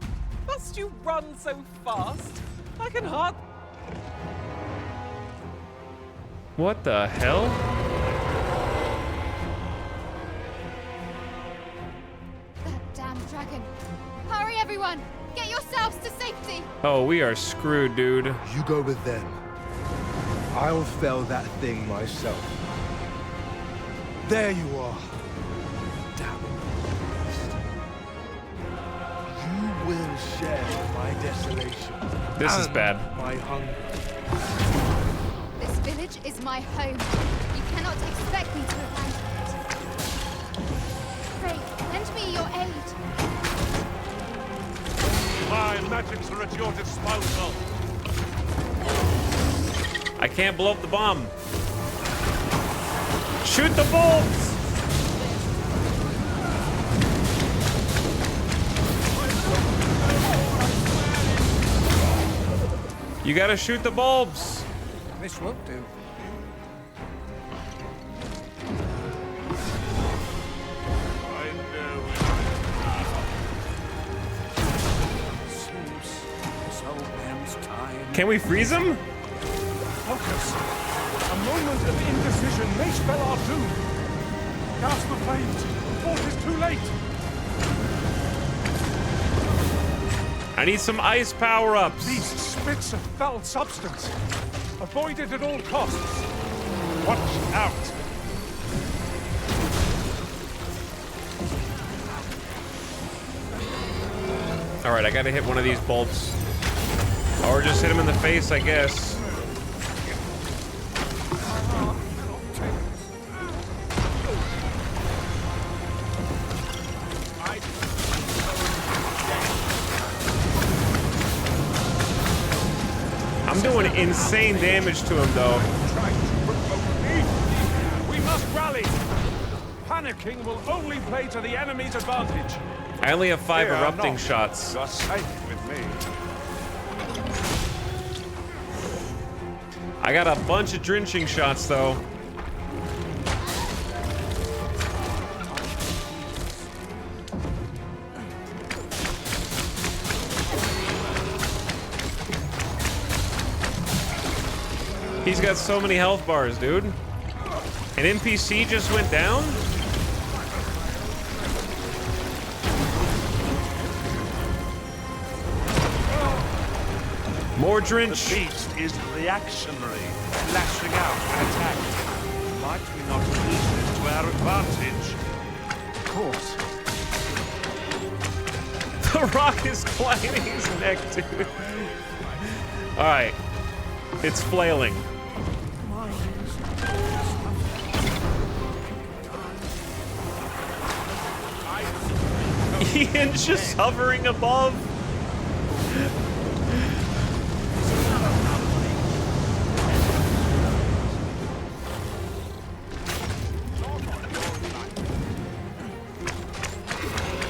Must you run so fast? I can hardly... What the hell? That damn dragon. Hurry, everyone! Get yourselves to safety! Oh, we are screwed, dude. You go with them. I'll fell that thing myself. There you are. Damn beast. You will share my desolation. This is bad. My hunger. This village is my home. You cannot expect me to abandon it. Pray, lend me your aid. My magics are at your disposal. I can't blow up the bomb. Shoot the bulbs! You gotta shoot the bulbs. This won't do. Can we freeze him? Focus. A moment of indecision may spell our doom. Cast the flames before it is too late. I need some ice power-ups. These spits of foul substance. Avoid it at all costs. Watch out. All right, I gotta hit one of these bulbs. Or just hit him in the face, I guess. I'm doing insane damage to him, though. We must rally. Panicking will only play to the enemy's advantage. I only have 5 Fear erupting not. shots. You're safe with me. I got a bunch of drenching shots, though. He's got so many health bars, dude. An NPC just went down? More drench. The beast is reactionary, lashing out when attacked. Might we not use this to our advantage? Of course. The rock is climbing his neck, dude. All right. It's flailing. Ian's just hovering above.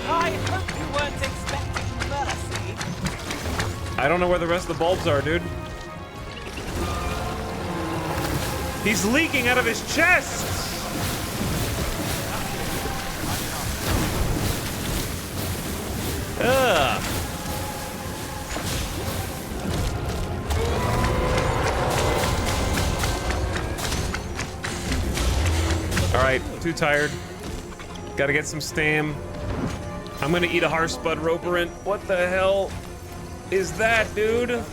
I hope you weren't expecting mercy. I don't know where the rest of the bulbs are, dude. He's leaking out of his chest! Ugh. Alright, too tired. Gotta get some stam. I'm gonna eat a Harspud Roperant. What the hell is that, dude?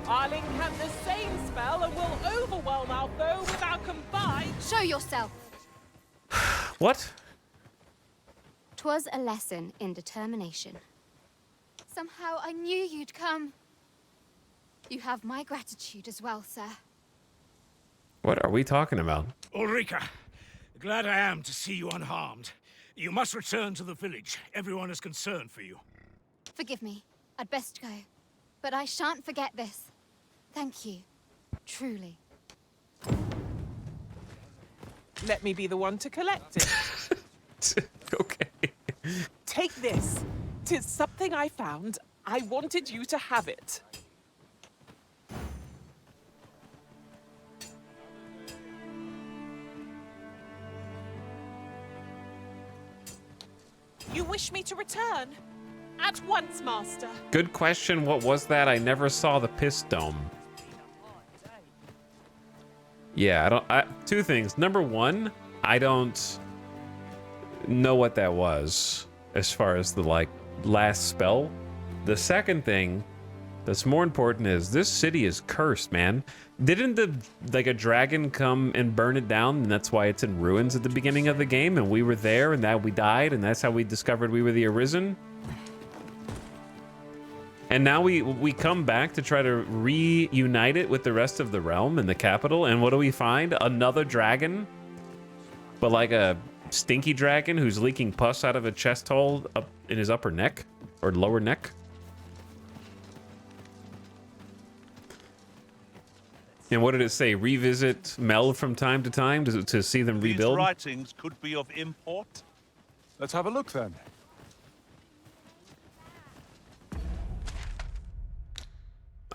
I'll incant the same spell and will overwhelm our foe with our combined... Show yourself. What? 'Twas a lesson in determination. Somehow I knew you'd come. You have my gratitude as well, sir. What are we talking about? Ulrika, glad I am to see you unharmed. You must return to the village. Everyone is concerned for you. Forgive me. I'd best go. But I shan't forget this. Thank you. Truly. Let me be the one to collect it. Okay. Take this. 'Tis something I found. I wanted you to have it. You wish me to return? At once, Master. Good question. What was that? I never saw the piss dome. Yeah, two things. Number one, I don't know what that was as far as the last spell. The second thing that's more important is this city is cursed, man. Didn't a dragon come and burn it down, and that's why it's in ruins at the beginning of the game, and we were there and that we died, and that's how we discovered we were the Arisen? And now we come back to try to reunite it with the rest of the realm and the capital, and what do we find? Another dragon? But like a stinky dragon who's leaking pus out of a chest hole up in his upper neck or lower neck. And what did it say? Revisit Mel from time to time to see them rebuild? These writings could be of import. Let's have a look then.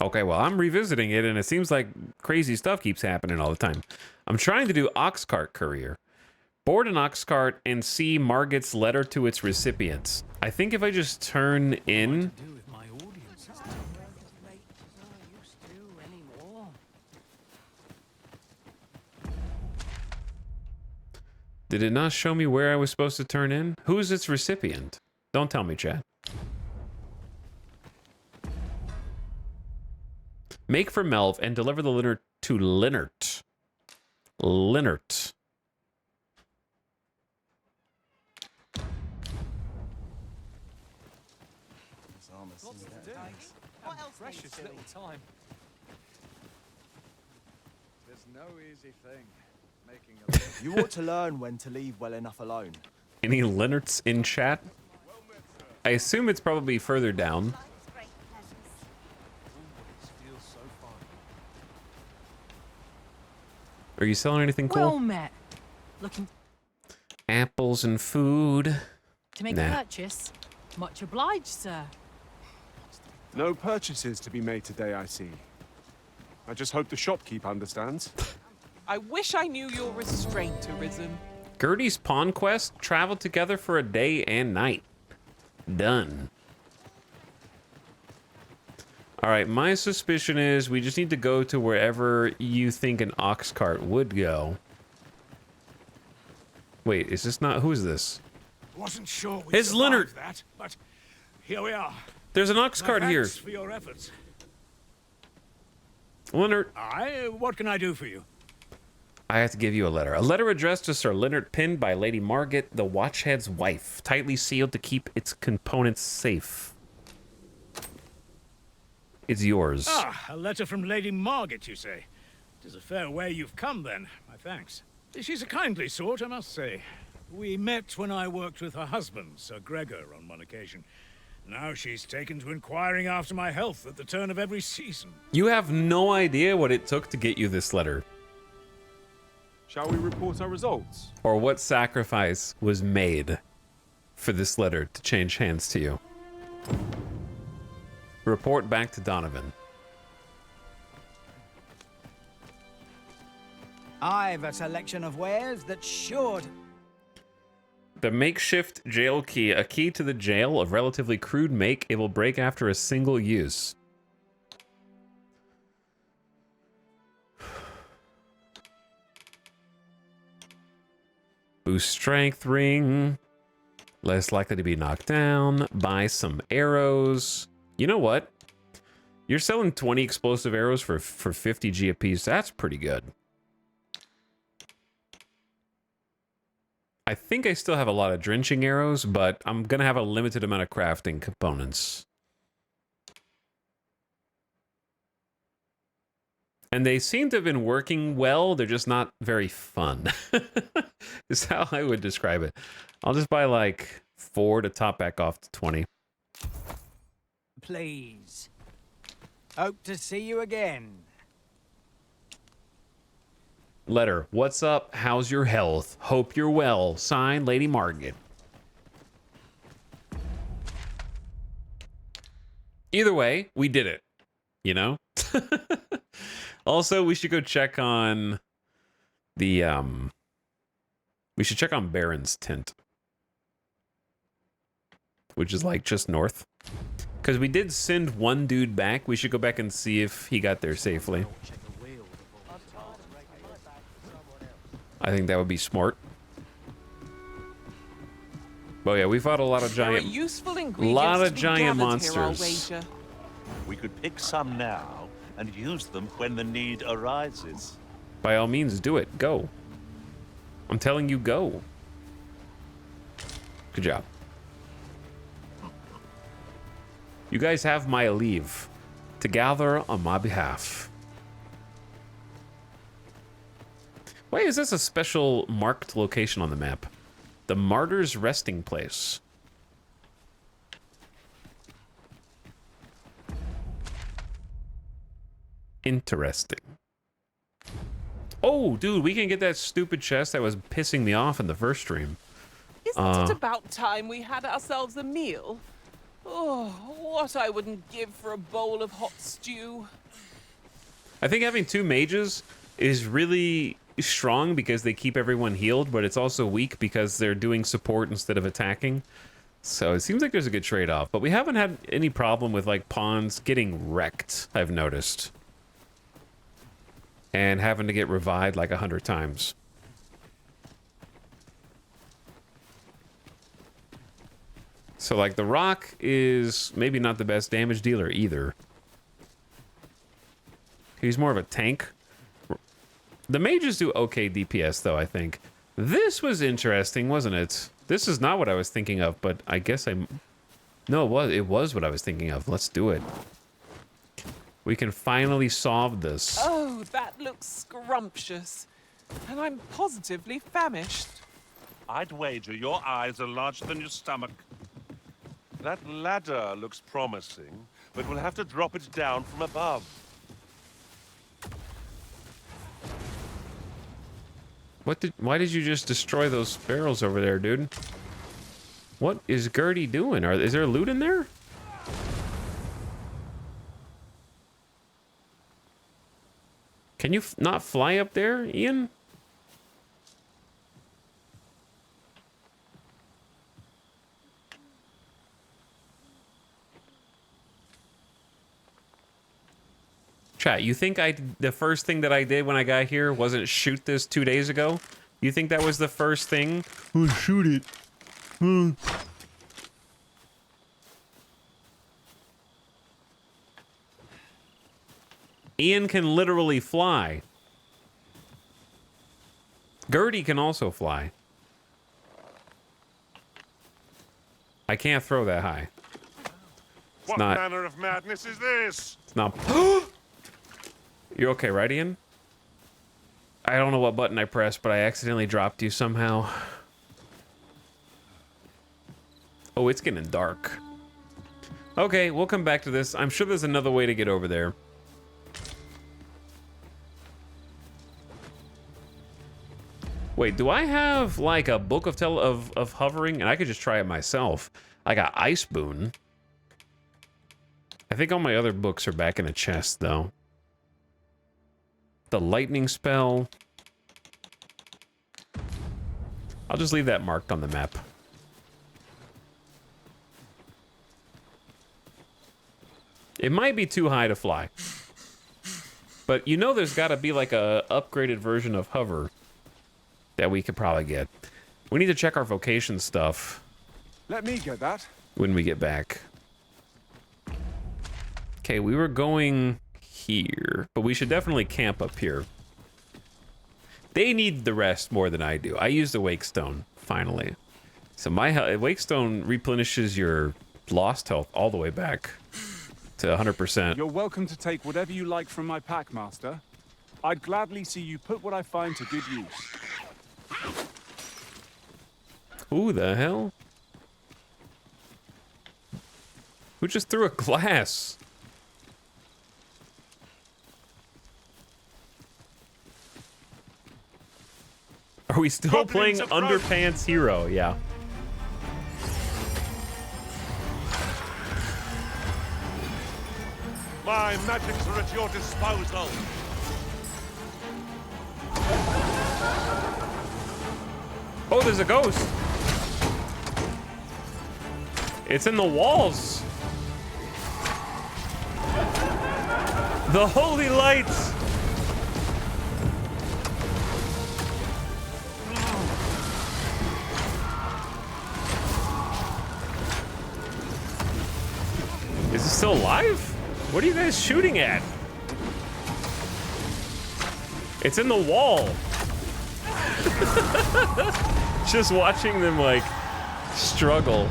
Okay, well, I'm revisiting it, and it seems like crazy stuff keeps happening all the time. I'm trying to do Oxcart Courier. Board an ox cart and see Margit's letter to its recipients. I think if I just turn in... Did it not show me where I was supposed to turn in? Who is its recipient? Don't tell me, chat. Make for Melv and deliver the letter to Linnert. Linnert. What else precious little time. There's no easy thing. You ought to learn when to leave well enough alone. Any Linnerts in chat? I assume it's probably further down. Are you selling anything cool? Well met. Looking Apples and food. to make a purchase. Much obliged, sir. No purchases to be made today, I see. I just hope the shopkeep understands. I wish I knew your restraint, Arisen. Gertie's Pawn Quest. Travel together for a day and night. Done. All right, my suspicion is we just need to go to wherever you think an ox cart would go. Wait, is this not... Who is this? Wasn't sure we'd It's Linnert. survive that, but here we are. There's an ox cart here. Thanks for your efforts. Linnert. What can I do for you? I have to give you a letter. A letter addressed to Sir Linnert, pinned by Lady Margit, the Watchhead's wife, tightly sealed to keep its components safe. It's yours. Ah, a letter from Lady Margit, you say? It is a fair way you've come, then. My thanks. She's a kindly sort, I must say. We met when I worked with her husband, Sir Gregor, on one occasion. Now she's taken to inquiring after my health at the turn of every season. You have no idea what it took to get you this letter. Shall we report our results? Or what sacrifice was made for this letter to change hands to you. Report back to Donovan. I've a selection of wares that should... The makeshift jail key, a key to the jail of relatively crude make. It will break after a single use. Boost strength ring. Less likely to be knocked down. Buy some arrows. You know what? You're selling 20 explosive arrows for 50 G a piece. That's pretty good. I think I still have a lot of drenching arrows, but I'm going to have a limited amount of crafting components. And they seem to have been working well. They're just not very fun. Is how I would describe it. I'll just buy like 4 to top back off to 20. Please. Hope to see you again. Letter. What's up? How's your health? Hope you're well. Signed, Lady Margaret. Either way, we did it. You know? Also, we should go check on the, we should check on Baron's tent. Which is like just north. Because we did send one dude back. We should go back and see if he got there safely. I think that would be smart. Oh yeah, we fought a lot of giant, monsters. We could pick some now and use them when the need arises. By all means, do it. Go. I'm telling you, go. Good job. You guys have my leave to gather on my behalf. Why is this a special marked location on the map? The Martyr's Resting Place. Interesting. Oh, dude, we can get that stupid chest that was pissing me off in the first stream. Isn't it about time we had ourselves a meal? Oh, what I wouldn't give for a bowl of hot stew. I think having 2 mages is really strong because they keep everyone healed, but it's also weak because they're doing support instead of attacking. So it seems like there's a good trade-off, but we haven't had any problem with like pawns getting wrecked, I've noticed. And having to get revived like 100 times. So like the rock is maybe not the best damage dealer either. He's more of a tank. The mages do okay DPS though, I think. This was interesting, wasn't it? This is not what I was thinking of, but I guess no, it was what I was thinking of. Let's do it. We can finally solve this. Oh, that looks scrumptious. And I'm positively famished. I'd wager your eyes are larger than your stomach. That ladder looks promising, but we'll have to drop it down from above. Why did you just destroy those barrels over there, dude? What is Gertie doing? Is there loot in there? Can you not fly up there, Ian? Chat, you think the first thing that I did when I got here wasn't shoot this 2 days ago? You think that was the first thing? Oh, shoot it. Ian can literally fly. Gertie can also fly. I can't throw that high. What manner of madness is this? It's not. You're okay, right, Ian? I don't know what button I pressed, but I accidentally dropped you somehow. Oh, it's getting dark. Okay, we'll come back to this. I'm sure there's another way to get over there. Wait, do I have like a book of hovering? And I could just try it myself. I got Ice Boon. I think all my other books are back in a chest, though. The lightning spell. I'll just leave that marked on the map. It might be too high to fly. But you know there's got to be like a upgraded version of hover that we could probably get. We need to check our vocation stuff. Let me get that. When we get back. Okay, we were going here, but we should definitely camp up here. They need the rest more than I do. I use the Wake Stone, finally. So my Wake Stone replenishes your lost health all the way back to 100%. You're welcome to take whatever you like from my pack, Master. I'd gladly see you put what I find to good use. Who the hell? Who just threw a glass? Are we still playing Underpants Hero? Yeah. My magics are at your disposal. Oh, there's a ghost. It's in the walls. The holy lights. Is it still alive? What are you guys shooting at? It's in the wall. Just watching them like struggle.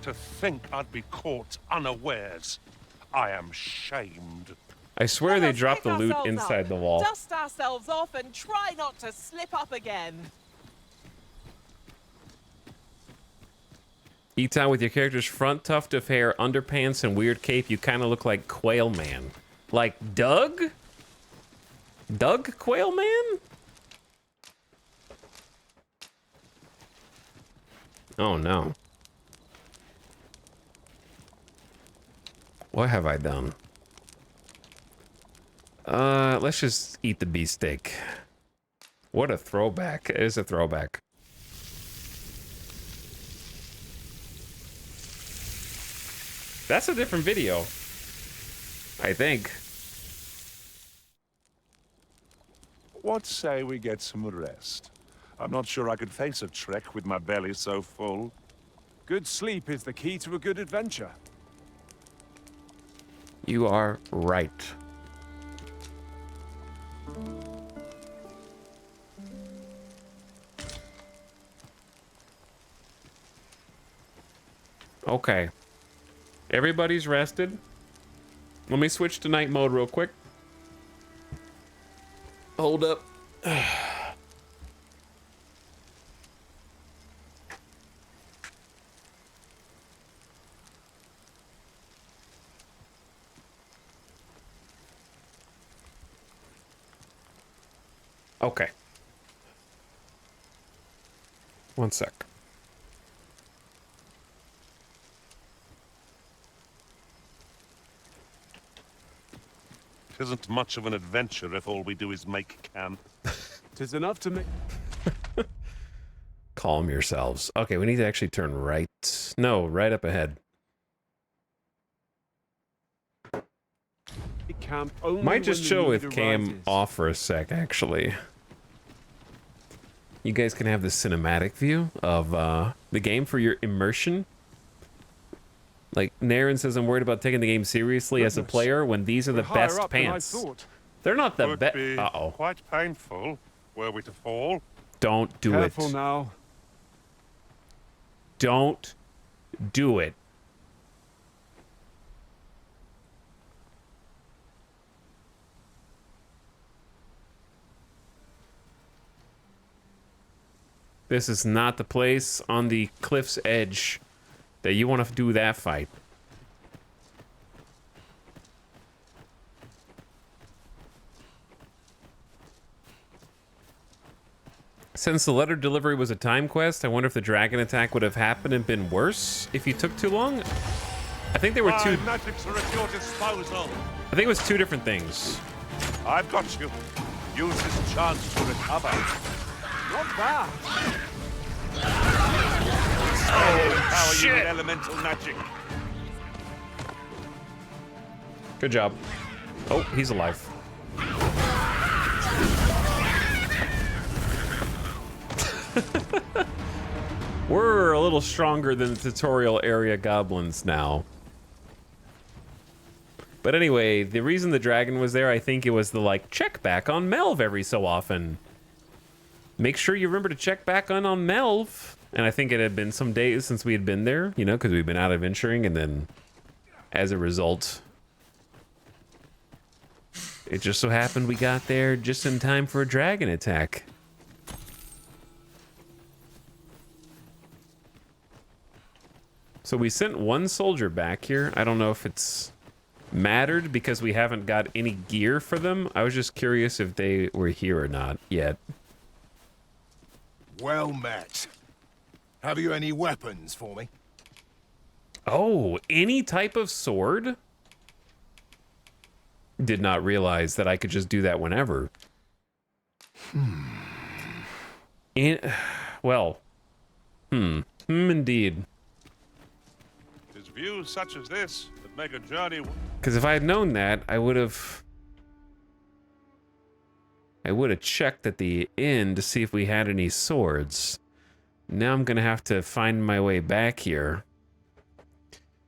To think I'd be caught unawares. I am shamed. I swear they dropped the loot inside the wall. Dust ourselves off and try not to slip up again. Eton, with your character's front tuft of hair, underpants, and weird cape, you kind of look like Quail Man. Like Doug? Doug Quail Man? Oh no. What have I done? Let's just eat the beefsteak. What a throwback. It is a throwback. That's a different video, I think. What say we get some rest? I'm not sure I could face a trek with my belly so full. Good sleep is the key to a good adventure. You are right. Okay. Everybody's rested. Let me switch to night mode real quick. Hold up. Okay. One sec. Tisn't much of an adventure if all we do is make camp. 'Tis enough to make. Calm yourselves. Okay, we need to actually turn right. No, right up ahead. Camp only Might just when the chill need with cam arises. off for a sec, actually. You guys can have the cinematic view of the game for your immersion. Like, Naren says, I'm worried about taking the game seriously as a player when these are the We're higher best up than I pants. thought. They're not the Would best. be Uh-oh. quite painful were we to fall. Don't do Careful it. now. Don't do it. This is not the place on the cliff's edge that you want to do that fight. Since the letter delivery was a time quest, I wonder if the dragon attack would have happened and been worse if you took too long. I think there were two. My magics are at your disposal. I think it was two different things. I've got you. Use this chance to recover. Not bad. Power you shit. with elemental magic. Good job. Oh, he's alive. We're a little stronger than the tutorial area goblins now. But anyway, the reason the dragon was there, I think it was the, like, check back on Melv every so often. Make sure you remember to check back on Melv. And I think it had been some days since we had been there, you know, because we've been out adventuring, and then as a result, It just so happened we got there just in time for a dragon attack. So we sent one soldier back here. I don't know if it's mattered because we haven't got any gear for them. I was just curious if they were here or not yet. Well met. Have you any weapons for me? Oh, any type of sword? Did not realize that I could just do that whenever. Indeed. It's views such as this that make a journey. Because if I had known that, I would have checked at the inn to see if we had any swords. Now I'm gonna have to find my way back here.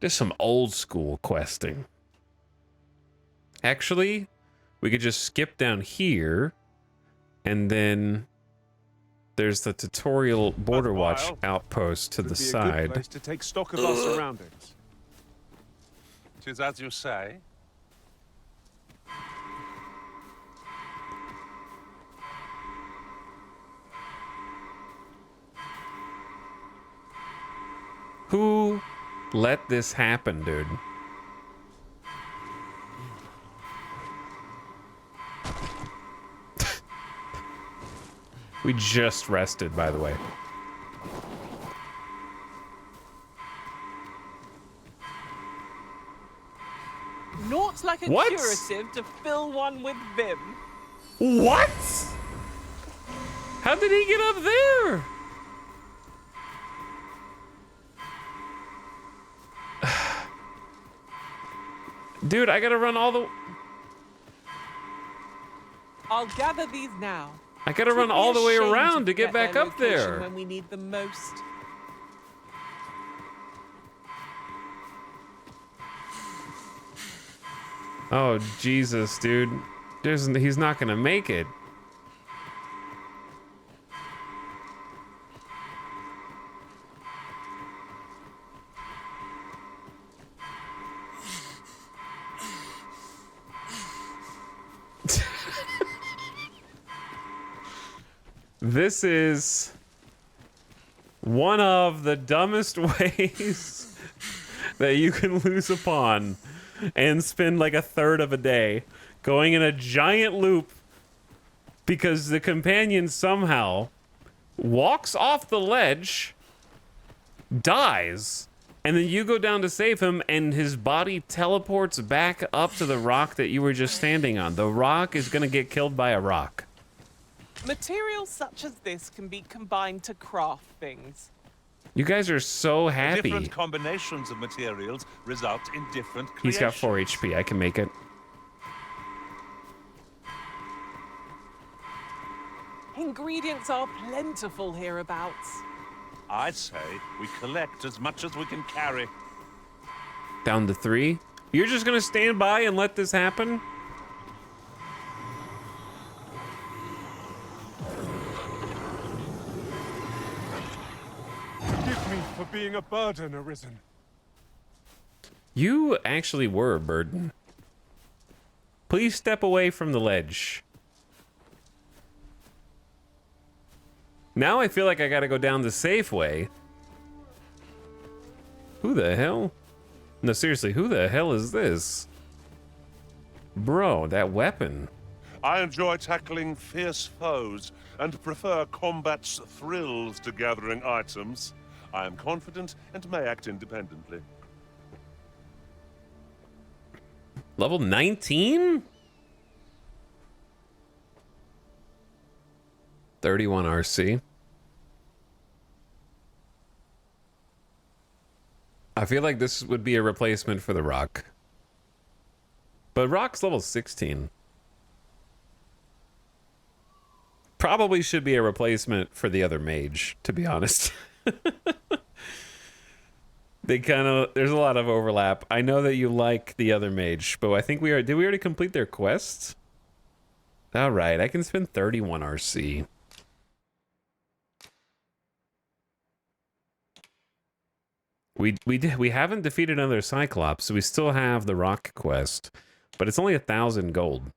Just some old school questing. Actually, we could just skip down here, and then there's the tutorial border watch outpost to the side. Be a good place to take stock of our surroundings. 'Tis as you say. Who let this happen, dude? We just rested, by the way. Naught like a What? curative to fill one with vim. What? How did he get up there? Dude, I gotta run all the... I'll gather these now. I gotta run all the way around to get back their up there. location when we need them most. Oh, Jesus, dude. He's not gonna make it. This is one of the dumbest ways that you can lose a pawn and spend like a third of a day going in a giant loop because the companion somehow walks off the ledge, dies, and then you go down to save him and his body teleports back up to the rock that you were just standing on. The rock is gonna get killed by a rock. Materials such as this can be combined to craft things. You guys are so happy. Different combinations of materials result in different creations. He's got 4 HP. I can make it. Ingredients are plentiful hereabouts. I'd say we collect as much as we can carry. Down to 3. You're just gonna stand by and let this happen? Forgive me for being a burden, Arisen. You actually were a burden. Please step away from the ledge. Now I feel like I gotta go down the safe way. Who the hell? No, seriously, who the hell is this? Bro, that weapon. I enjoy tackling fierce foes and prefer combat's thrills to gathering items. I am confident and may act independently. Level 19? 31 RC. I feel like this would be a replacement for the Rock. But Rock's level 16. Probably should be a replacement for the other mage, to be honest. There's a lot of overlap. I know that you like the other mage, but I think did we already complete their quests? All right, I can spend 31 RC. We haven't defeated another Cyclops, so we still have the Rock quest, but it's only 1,000 gold.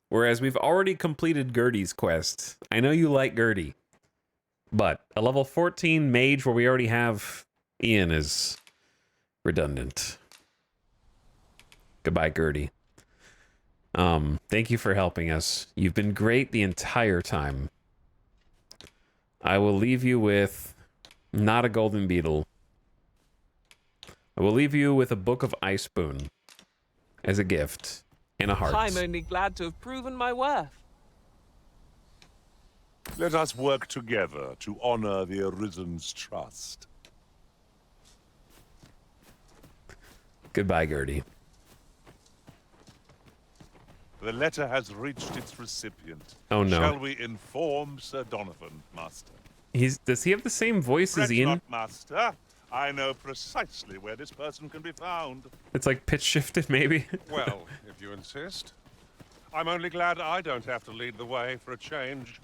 Whereas we've already completed Gertie's quest. I know you like Gertie, but a level 14 mage where we already have Ian is redundant. Goodbye, Gertie. Thank you for helping us. You've been great the entire time. I will leave you with not a golden beetle. I will leave you with a book of Ice Spoon as a gift and a heart. I'm only glad to have proven my worth. Let us work together to honor the Arisen's trust. Goodbye, Gertie. The letter has reached its recipient. Oh, no. Shall we inform Sir Donovan, Master? Does he have the same voice as Fret Ian? not, Master. I know precisely where this person can be found. It's like pitch shifted, maybe. Well, if you insist. I'm only glad I don't have to lead the way for a change.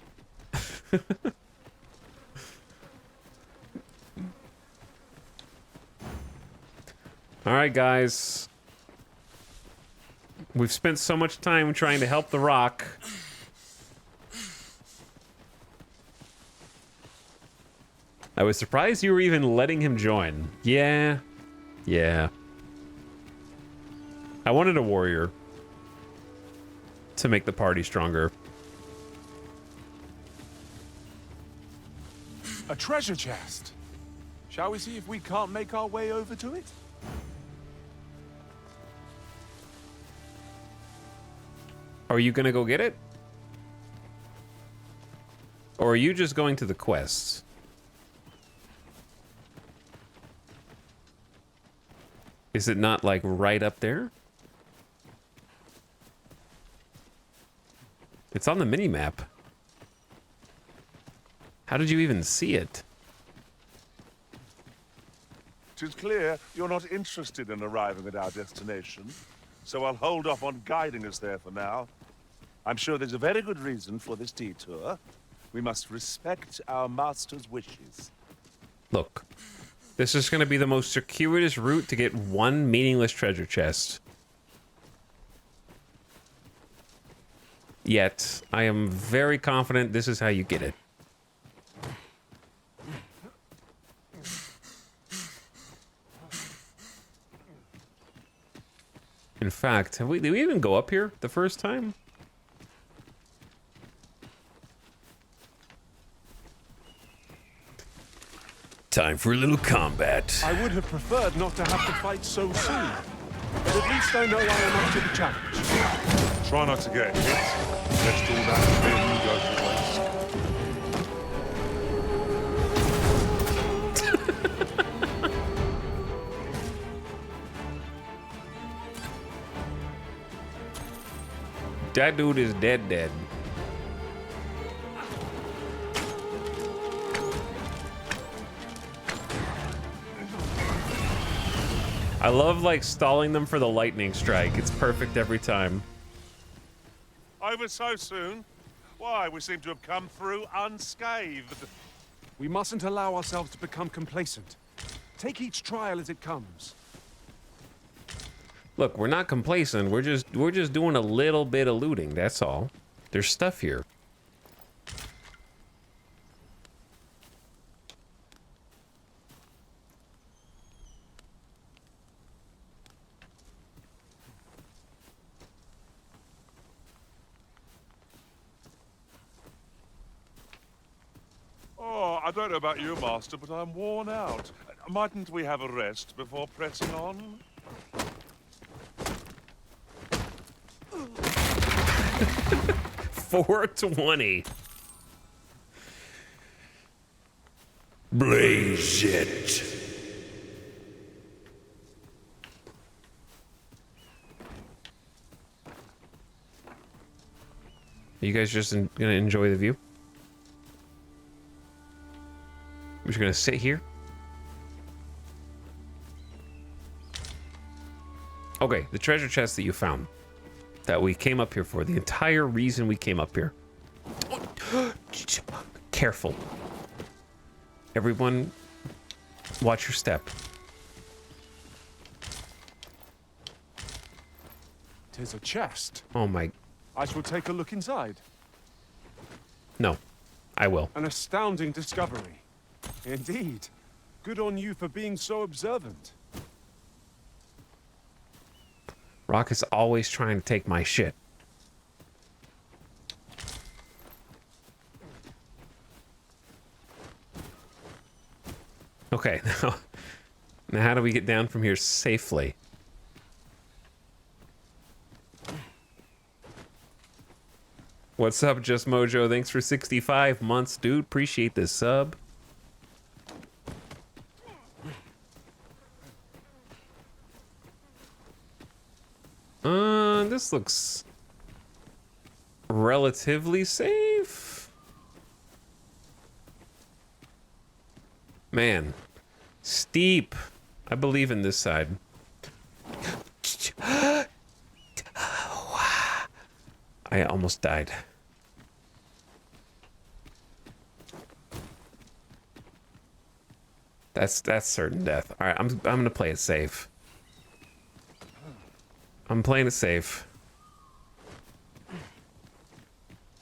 All right, guys. We've spent so much time trying to help the Rock. I was surprised you were even letting him join. Yeah. Yeah. I wanted a warrior to make the party stronger. A treasure chest. Shall we see if we can't make our way over to it? Are you gonna go get it? Or are you just going to the quests? Is it not like right up there? It's on the mini-map. How did you even see it? 'Tis clear you're not interested in arriving at our destination, so I'll hold off on guiding us there for now. I'm sure there's a very good reason for this detour. We must respect our master's wishes. Look, this is going to be the most circuitous route to get one meaningless treasure chest. Yet, I am very confident this is how you get it. In fact, did we even go up here the first time? Time for a little combat. I would have preferred not to have to fight so soon. But at least I know I am up to the challenge. Try not to get hit. Let's do that and then go to waste. That dude is dead. I love like stalling them for the lightning strike. It's perfect every time. Over so soon? Why, we seem to have come through unscathed. We mustn't allow ourselves to become complacent. Take each trial as it comes. Look, we're not complacent. We're just doing a little bit of looting. That's all. There's stuff here. Oh, I don't know about you, Master, but I'm worn out. Mightn't we have a rest before pressing on? 420. Blaze it. Are you guys just gonna enjoy the view? We're just gonna sit here. Okay, the treasure chest that you found. That we came up here for. The entire reason we came up here. Careful. Everyone, watch your step. 'Tis a chest. Oh my. I shall take a look inside. No, I will. An astounding discovery. Indeed. Good on you for being so observant. Rock is always trying to take my shit. Okay, now how do we get down from here safely? What's up, Just Mojo? Thanks for 65 months, dude. Appreciate this sub. This looks relatively safe. Man, steep. I believe in this side. I almost died. That's certain death. All right, I'm gonna play it safe. I'm playing it safe.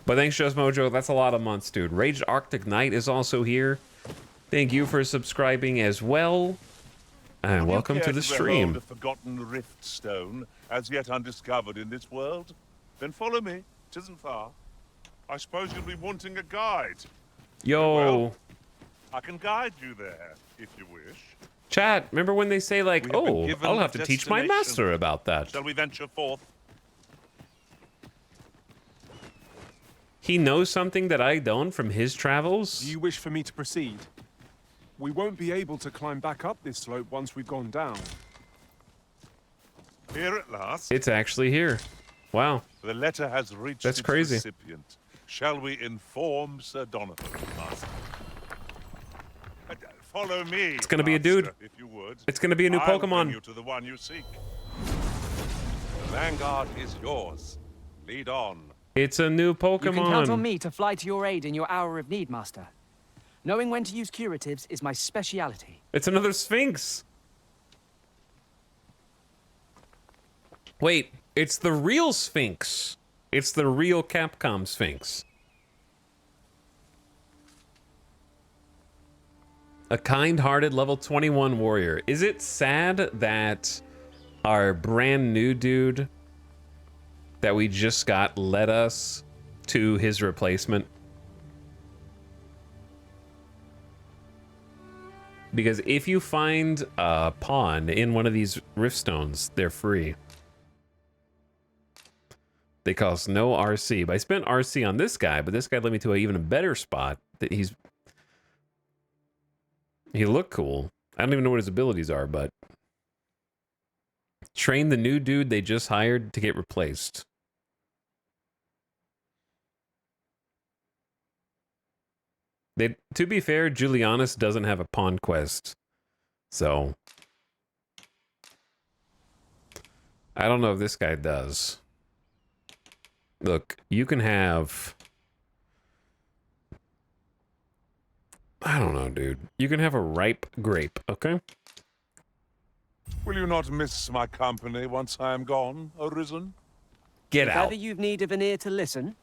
But thanks, Just Mojo. That's a lot of months, dude. Raged Arctic Knight is also here. Thank you for subscribing as well. And welcome to the stream. A forgotten rift stone, as yet undiscovered in this world? Then follow me. It isn't far. I suppose you'll be wanting a guide. Yo. Well, I can guide you there, if you wish. Chat, remember when they say, like, oh, I'll have to teach my master about that. Shall we venture forth? He knows something that I don't from his travels? Do you wish for me to proceed? We won't be able to climb back up this slope once we've gone down. Here at last. It's actually here. Wow. The letter has reached That's its crazy. recipient. Shall we inform Sir Donovan, Master? Follow me. It's gonna be a dude. If you would. It's gonna be a new I'll Pokemon. bring you to the one you seek. The vanguard is yours. Lead on. It's a new Pokemon. You can count on me to fly to your aid in your hour of need, Master. Knowing when to use curatives is my speciality. It's another Sphinx. Wait, it's the real Sphinx. It's the real Capcom Sphinx. A kind-hearted level 21 warrior. Is it sad that our brand new dude that we just got led us to his replacement? Because if you find a pawn in one of these rift stones, they're free. They cost no RC. But I spent RC on this guy, but this guy led me to an even better spot. That he looked cool. I don't even know what his abilities are, but train the new dude they just hired to get replaced. To be fair, Julianus doesn't have a pawn quest, so I don't know if this guy does. Look, you can have... I don't know, dude. You can have a ripe grape, okay? Will you not miss my company once I am gone, Arisen? Get If out. ever you've need of an ear to listen,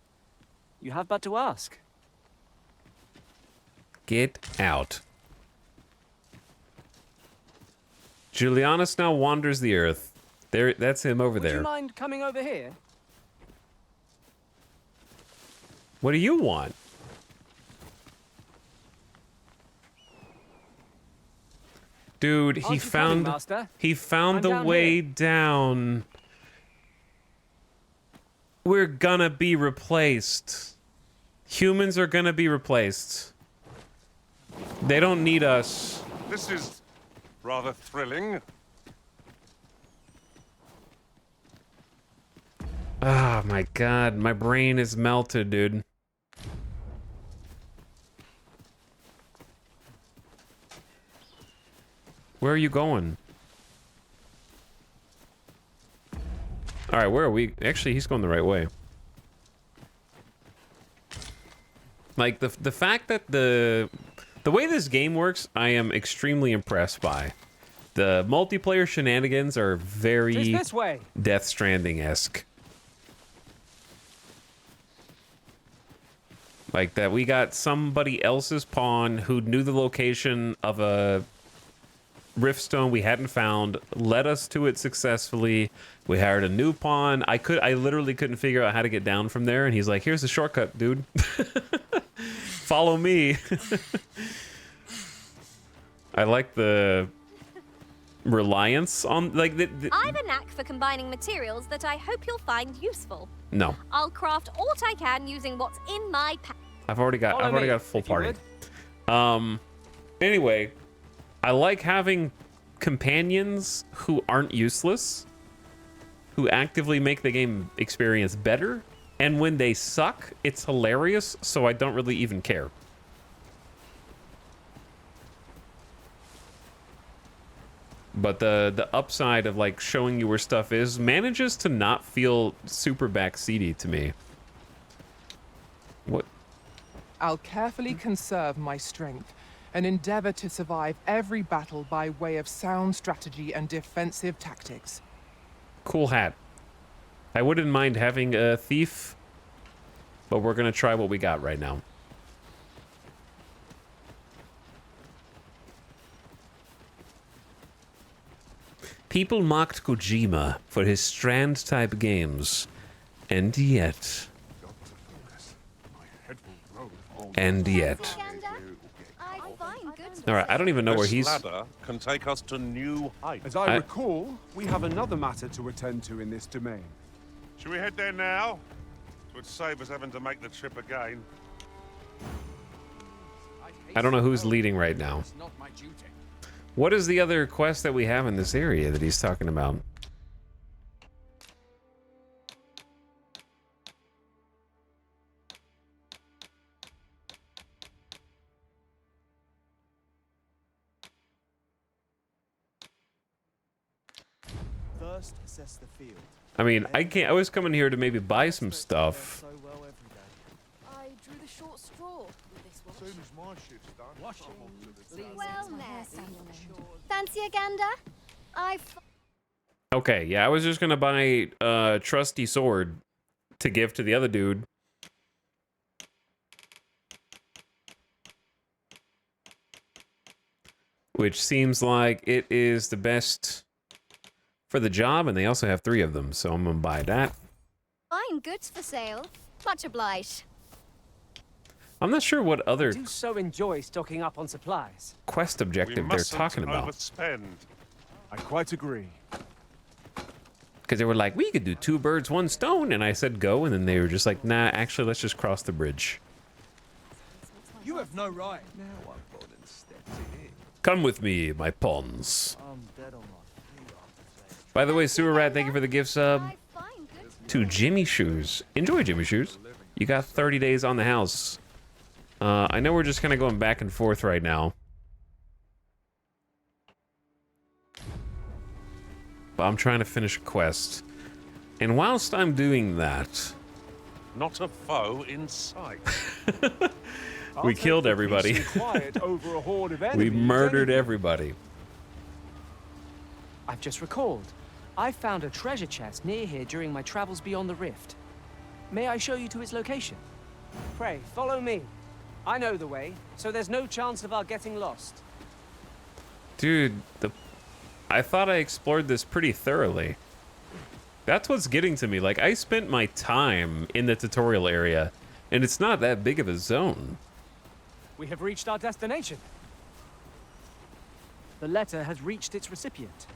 you have but to ask. Get out. Julianus now wanders the earth. There, that's him over Would you there. mind coming over here? What do you want? Dude, he Aren't you found coming, Master? he found I'm the down way here. down. We're gonna be replaced. Humans are gonna be replaced. They don't need us. This is rather thrilling. Oh my god, my brain is melted, dude. Where are you going? All right, where are we? Actually, he's going the right way. Like the fact that the way this game works, I am extremely impressed by. The multiplayer shenanigans are very It's this way. Death Stranding-esque. Like that we got somebody else's pawn who knew the location of a riftstone we hadn't found, led us to it successfully. We hired a new pawn. I literally couldn't figure out how to get down from there, and he's like, here's the shortcut, dude. Follow me. I like the reliance on like I've a knack for combining materials that I hope you'll find useful. No. I'll craft aught I can using what's in my I've already got a full party. Anyway, I like having companions who aren't useless, who actively make the game experience better, and when they suck, it's hilarious, so I don't really even care. But the upside of like showing you where stuff is manages to not feel super backseaty to me. What? I'll carefully conserve my strength and endeavor to survive every battle by way of sound strategy and defensive tactics. Cool hat. I wouldn't mind having a thief, but we're gonna try what we got right now. People mocked Kojima for his Strand-type games, and yet... Alright, I don't even know where he's... This ladder can take us to new heights. As I recall, we have another matter to attend to in this domain. Should we head there now? It would save us having to make the trip again. I don't know who's leading right now. What is the other quest that we have in this area that he's talking about? First, assess the field. I mean, I was coming here to maybe buy some stuff. I drew the short straw with this watch. As soon as my shift's done, I'm off to the Well met. Fancy a gander? Okay, yeah, I was just gonna buy a trusty sword to give to the other dude. Which seems like it is the best for the job, and they also have 3 of them, so I'm gonna buy that. Fine goods for sale. Much obliged. I'm not sure what other I do so enjoy stocking up on supplies. quest objective they're talking about. Overspend. I quite agree. Because they were like, we could do 2 birds, 1 stone, and I said go, and then they were just like, nah, actually, let's just cross the bridge. You have no right. Come with me, my pawns. By the way, Sewer Rat, thank you for the gift sub to Jimmy Shoes. Enjoy, Jimmy Shoes. You got 30 days on the house. I know we're just kind of going back and forth right now. But I'm trying to finish a quest. And whilst I'm doing that... Not a foe in sight. We killed everybody. We murdered everybody. I've just recalled. I found a treasure chest near here during my travels beyond the rift. May I show you to its location? Pray, follow me. I know the way, so there's no chance of our getting lost. Dude, I thought I explored this pretty thoroughly. That's what's getting to me. Like, I spent my time in the tutorial area, and it's not that big of a zone. We have reached our destination. The letter has reached its recipient.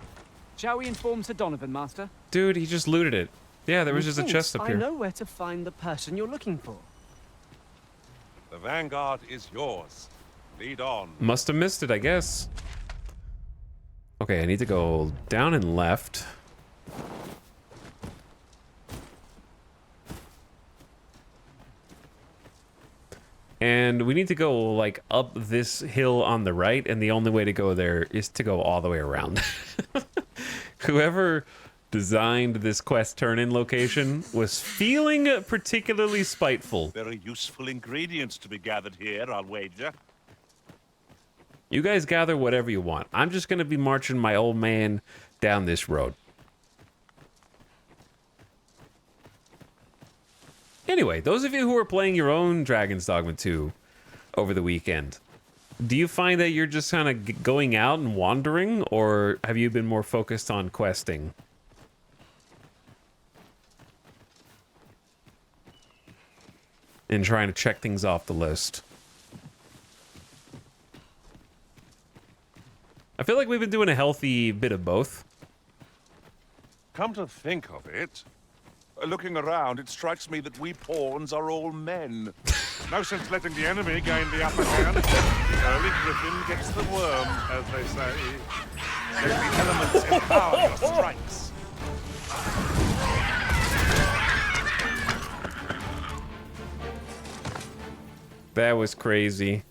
Shall we inform Sir Donovan, Master? Dude, he just looted it. Yeah, there was just a Methinks chest up here. I know where to find the person you're looking for. The vanguard is yours. Lead on. Must have missed it, I guess. Okay, I need to go down and left. And we need to go, like, up this hill on the right, and the only way to go there is to go all the way around. Whoever designed this quest turn-in location was feeling particularly spiteful. Very useful ingredients to be gathered here, I'll wager. You guys gather whatever you want. I'm just going to be marching my old man down this road. Anyway, those of you who are playing your own Dragon's Dogma 2 over the weekend, do you find that you're just kind of going out and wandering, or have you been more focused on questing? And trying to check things off the list? I feel like we've been doing a healthy bit of both. Come to think of it, looking around, it strikes me that we pawns are all men. No sense letting the enemy gain the upper hand. The early griffin gets the worm, as they say. Let the elements empower your strikes. That was crazy.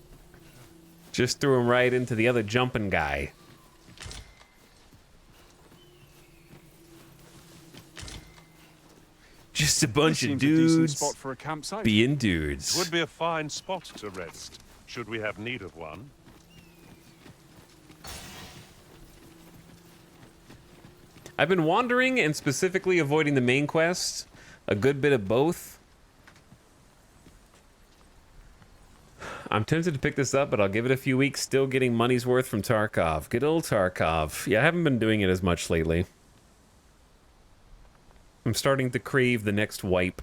Just threw him right into the other jumping guy. Just a bunch of dudes spot for a campsite. being dudes. It would be a fine spot to rest, should we have need of one. I've been wandering and specifically avoiding the main quest. A good bit of both. I'm tempted to pick this up, but I'll give it a few weeks. Still getting money's worth from Tarkov. Good old Tarkov. Yeah, I haven't been doing it as much lately. I'm starting to crave the next wipe.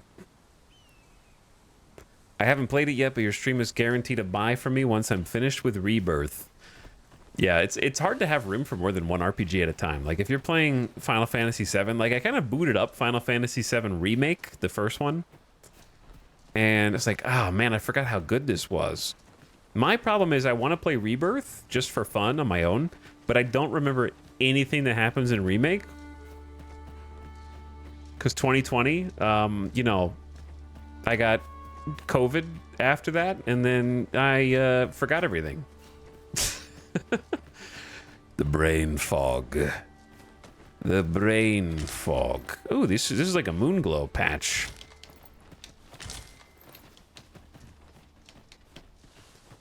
I haven't played it yet, but your stream is guaranteed a buy from me once I'm finished with Rebirth. Yeah, it's hard to have room for more than one RPG at a time. Like, if you're playing Final Fantasy VII, like, I kind of booted up Final Fantasy VII Remake, the first one. And it's like, oh man, I forgot how good this was. My problem is I want to play Rebirth just for fun on my own, but I don't remember anything that happens in Remake. Because 2020, you know, I got COVID after that, and then I forgot everything. The brain fog. The brain fog. Ooh, this is like a moon glow patch.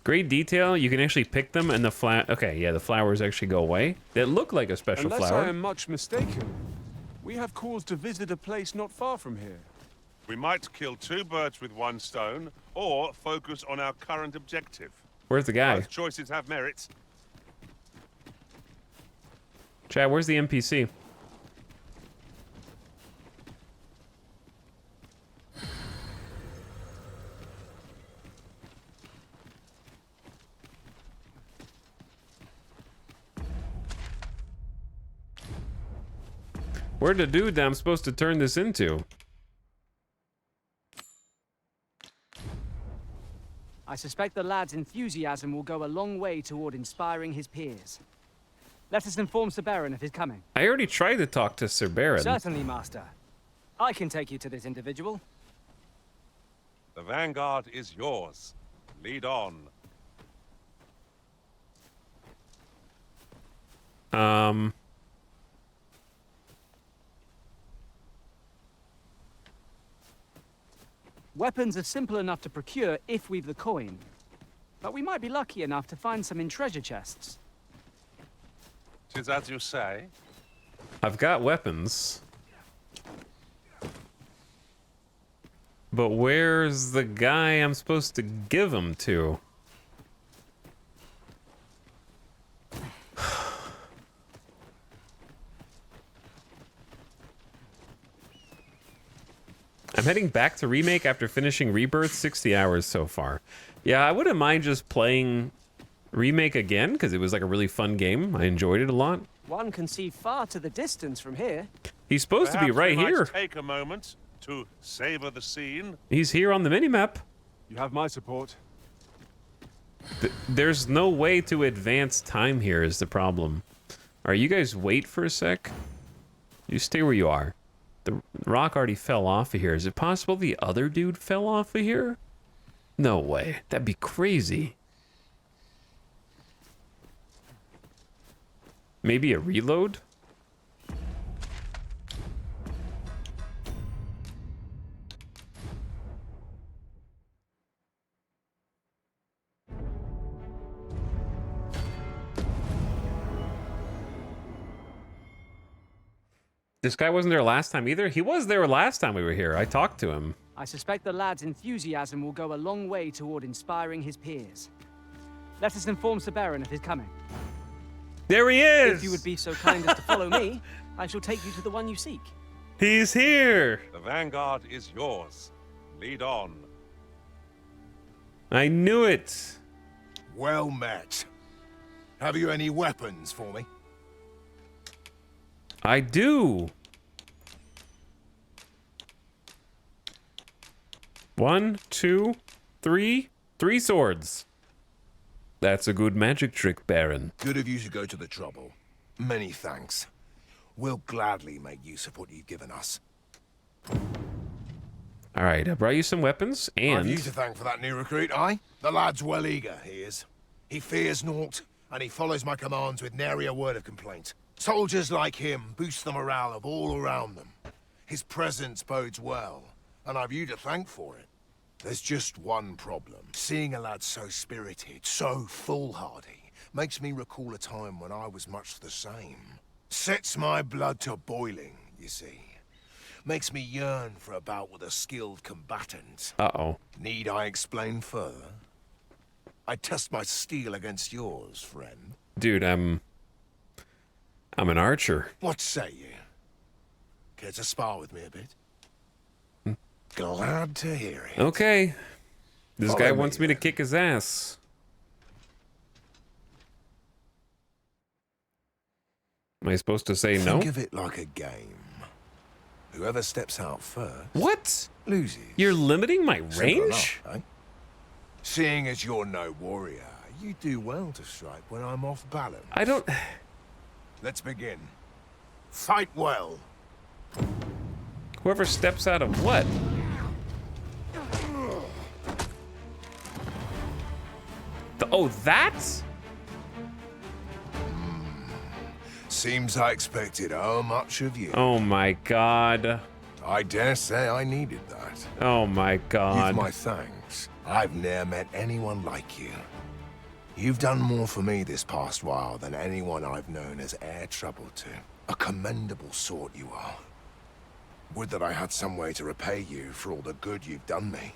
Great detail. You can actually pick them, and the okay, yeah, the flowers actually go away. They look like a special Unless flower. I am much mistaken, we have cause to visit a place not far from here. We might kill two birds with one stone, or focus on our current objective. Where's the guy? Both choices have merits. Chad, where's the NPC? Where'd the dude that I'm supposed to turn this into? I suspect the lad's enthusiasm will go a long way toward inspiring his peers. Let us inform Sir Baron of his coming. I already tried to talk to Sir Baron. Certainly, Master. I can take you to this individual. The vanguard is yours. Lead on. Weapons are simple enough to procure if we've the coin. But we might be lucky enough to find some in treasure chests. 'Tis as you say. I've got weapons. But where's the guy I'm supposed to give them to? I'm heading back to Remake after finishing Rebirth, 60 hours so far. Yeah, I wouldn't mind just playing Remake again, because it was like a really fun game. I enjoyed it a lot. One can see far to the distance from here. He's supposed to be right we might here. Take a moment to savor the scene. He's here on the minimap. You have my support. There's no way to advance time here is the problem. Alright, you guys wait for a sec. You stay where you are. The rock already fell off of here. Is it possible the other dude fell off of here? No way. That'd be crazy. Maybe a reload? This guy wasn't there last time either? He was there last time we were here. I talked to him. I suspect the lad's enthusiasm will go a long way toward inspiring his peers. Let us inform Sir Baron of his coming. There he is! If you would be so kind as to follow me, I shall take you to the one you seek. He's here! The vanguard is yours. Lead on. I knew it! Well met. Have you any weapons for me? I do! 1, 2, 3. 3 swords. That's a good magic trick, Baron. Good of you to go to the trouble. Many thanks. We'll gladly make use of what you've given us. Alright, I brought you some weapons, and... I've you to thank for that new recruit, aye? The lad's well eager, he is. He fears naught, and he follows my commands with nary a word of complaint. Soldiers like him boost the morale of all around them. His presence bodes well, and I've you to thank for it. There's just one problem. Seeing a lad so spirited, so foolhardy, makes me recall a time when I was much the same. Sets my blood to boiling, you see. Makes me yearn for a bout with a skilled combatant. Uh-oh. Need I explain further? I test my steel against yours, friend. Dude, I'm an archer. What say you? Care to spar with me a bit? Glad to hear it. Okay. This Follow guy me, wants me to then. kick his ass. Am I supposed to say no? Think of it like a game. Whoever steps out first... What? Loses. You're limiting my Simple range? enough, eh? Seeing as you're no warrior, you do well to strike when I'm off balance. I don't... Let's begin. Fight well. Whoever steps out of what? Oh, that? Seems I expected how much of you. Oh my god. I dare say I needed that. Oh my god. Give my thanks. I've ne'er met anyone like you. You've done more for me this past while than anyone I've known has e'er troubled to. A commendable sort you are. Would that I had some way to repay you for all the good you've done me.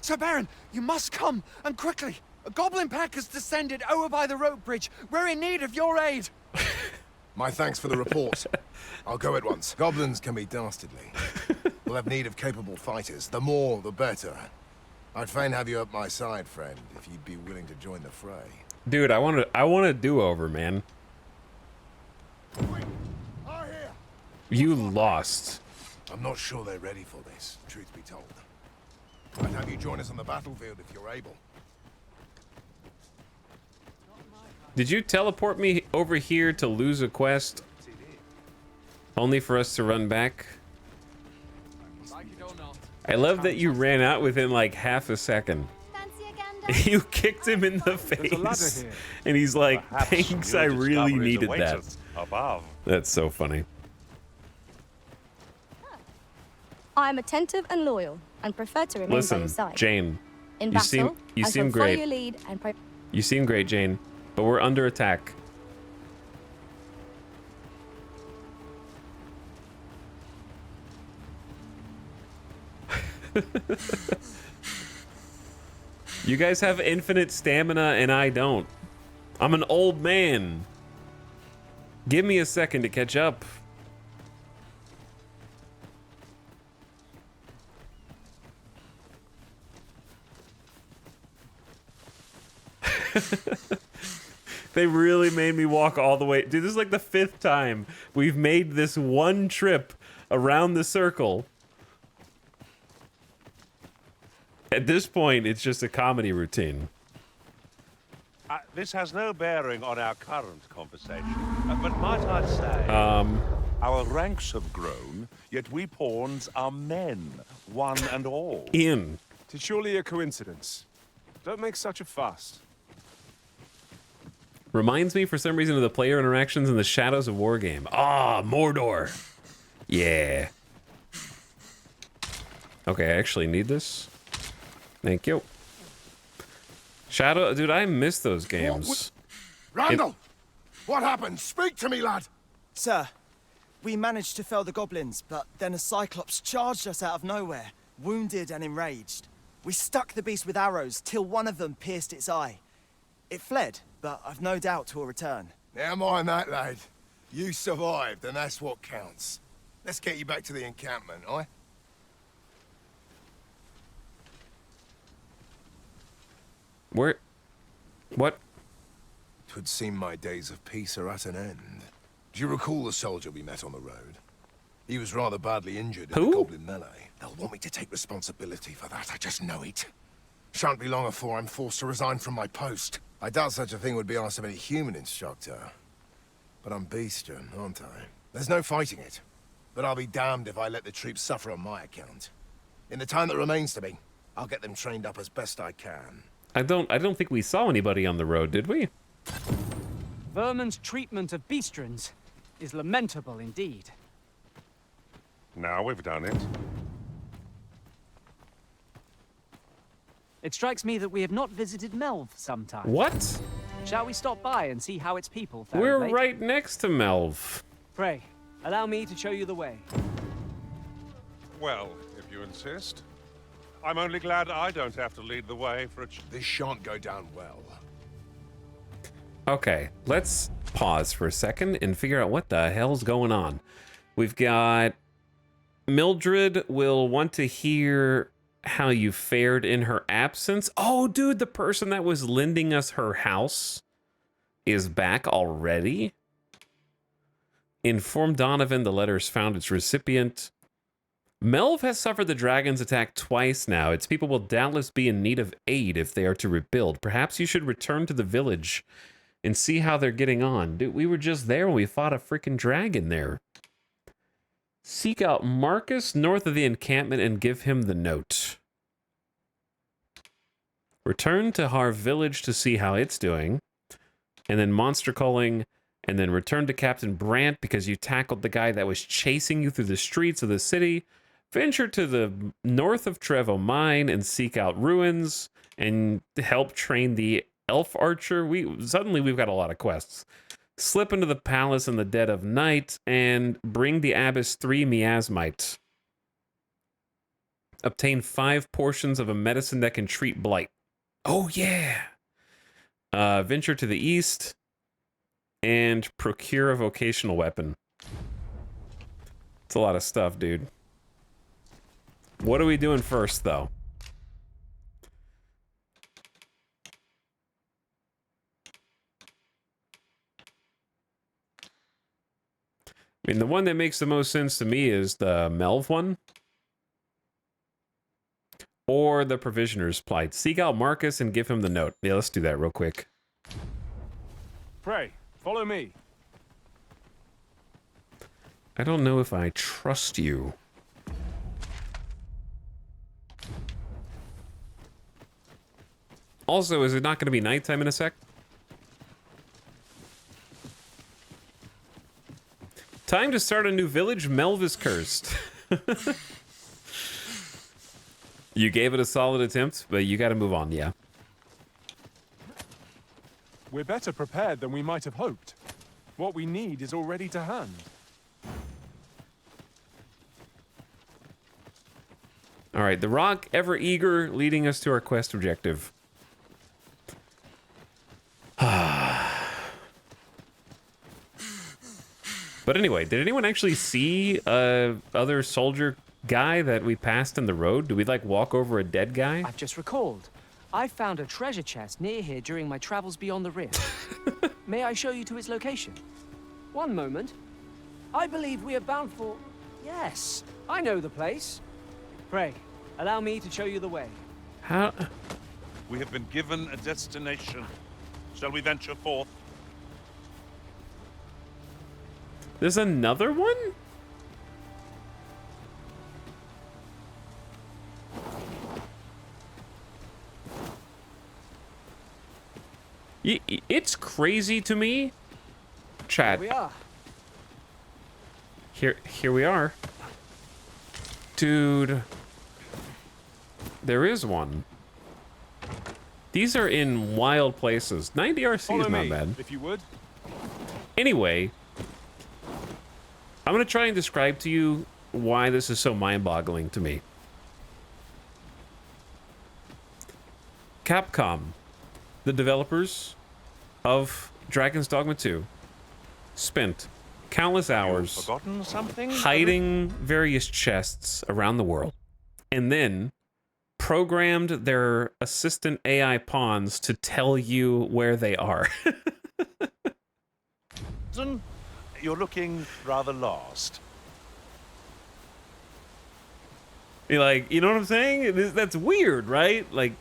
Sir Baron, you must come, and quickly. A goblin pack has descended over by the rope bridge. We're in need of your aid. My thanks for the report. I'll go at once. Goblins can be dastardly. We'll have need of capable fighters. The more, the better. I'd fain have you at my side, friend, if you'd be willing to join the fray. Dude, I want a do-over, man. You lost. I'm not sure they're ready for this, truth be told. I'd have you join us on the battlefield if you're able. Did you teleport me over here to lose a quest? Only for us to run back? I love that you ran out within like half a second. You kicked him in the face. And he's like, thanks, I really needed that. Above. That's so funny. I'm attentive and loyal, and prefer to remain by Listen, your side. Jane. In you battle, seem I shall follow great. your lead and You seem great, Jane. But we're under attack. You guys have infinite stamina and I don't. I'm an old man. Give me a second to catch up. They really made me walk all the way. Dude, this is like the 5th time we've made this one trip around the circle. At this point, it's just a comedy routine. This has no bearing on our current conversation, but might I say, our ranks have grown, yet we pawns are men, one and all. Ian. It's surely a coincidence. Don't make such a fuss. Reminds me for some reason of the player interactions in the Shadows of War game. Ah, Mordor. Yeah. Okay, I actually need this. Thank you. Shadow, dude, I miss those games. Randall! What happened? Speak to me, lad! Sir, we managed to fell the goblins, but then a Cyclops charged us out of nowhere. wounded and enraged. We stuck the beast with arrows till one of them pierced its eye. It fled, but I've no doubt 'twill return. Never mind that, lad. You survived, and that's what counts. Let's get you back to the encampment, aye? Where? What? 'Twould seem my days of peace are at an end. Do you recall the soldier we met on the road? He was rather badly injured in the goblin melee. They'll want me to take responsibility for that, I just know it. Shan't be long before I'm forced to resign from my post. I doubt such a thing would be asked of any human instructor. But I'm bestian, aren't I? There's no fighting it. But I'll be damned if I let the troops suffer on my account. In the time that remains to me, I'll get them trained up as best I can. I don't think we saw anybody on the road, did we? Vermin's treatment of beastrons is lamentable indeed. Now we've done it. It strikes me that we have not visited Melv for some time. What? Shall we stop by and see how its people fare? We're right next to Melv. Pray, allow me to show you the way. Well, if you insist. I'm only glad I don't have to lead the way for a This shan't go down well. Okay, let's pause for a second and figure out what the hell's going on. We've got Mildred will want to hear how you fared in her absence. Oh, dude, the person that was lending us her house is back already. Inform Donovan the letter's found its recipient. Melv has suffered the dragon's attack twice now. Its people will doubtless be in need of aid if they are to rebuild. Perhaps you should return to the village and see how they're getting on. Dude, we were just there when we fought a freaking dragon there. Seek out Marcus north of the encampment and give him the note. Return to Har village to see how it's doing. And then monster calling. And then return to Captain Brant because you tackled the guy that was chasing you through the streets of the city. Venture to the north of Trevo Mine and seek out ruins and help train the elf archer. Suddenly we've got a lot of quests. Slip into the palace in the dead of night and bring the abbess 3 miasmite. Obtain 5 portions of a medicine that can treat blight. Oh yeah. Venture to the east and procure a vocational weapon. It's a lot of stuff, dude. What are we doing first, though? I mean, the one that makes the most sense to me is the Melv one. Or the Provisioner's Plight. Seek out Marcus and give him the note. Yeah, let's do that real quick. Pray, follow me. I don't know if I trust you. Also, is it not going to be nighttime in a sec? Time to start a new village. Melv is cursed. You gave it a solid attempt, but you got to move on, yeah. We're better prepared than we might have hoped. What we need is already to hand. All right, the rock, ever eager, leading us to our quest objective. But anyway, did anyone actually see other soldier guy that we passed in the road? Do we like walk over a dead guy? I've just recalled. I found a treasure chest near here during my travels beyond the rift. May I show you to its location? One moment. I believe we are bound for... Yes, I know the place. Pray, allow me to show you the way. How? We have been given a destination. Shall we venture forth? There's another one? It's crazy to me. Chat. Here we are. Here we are. Dude. There is one. These are in wild places. 90 RC is not bad. If you would. Anyway, I'm going to try and describe to you why this is so mind-boggling to me. Capcom, the developers of Dragon's Dogma 2, spent countless hours Forgotten something? hiding various chests around the world, and then programmed their assistant AI pawns to tell you where they are. You're looking rather lost. Like, you know what I'm saying? That's weird, right? Like,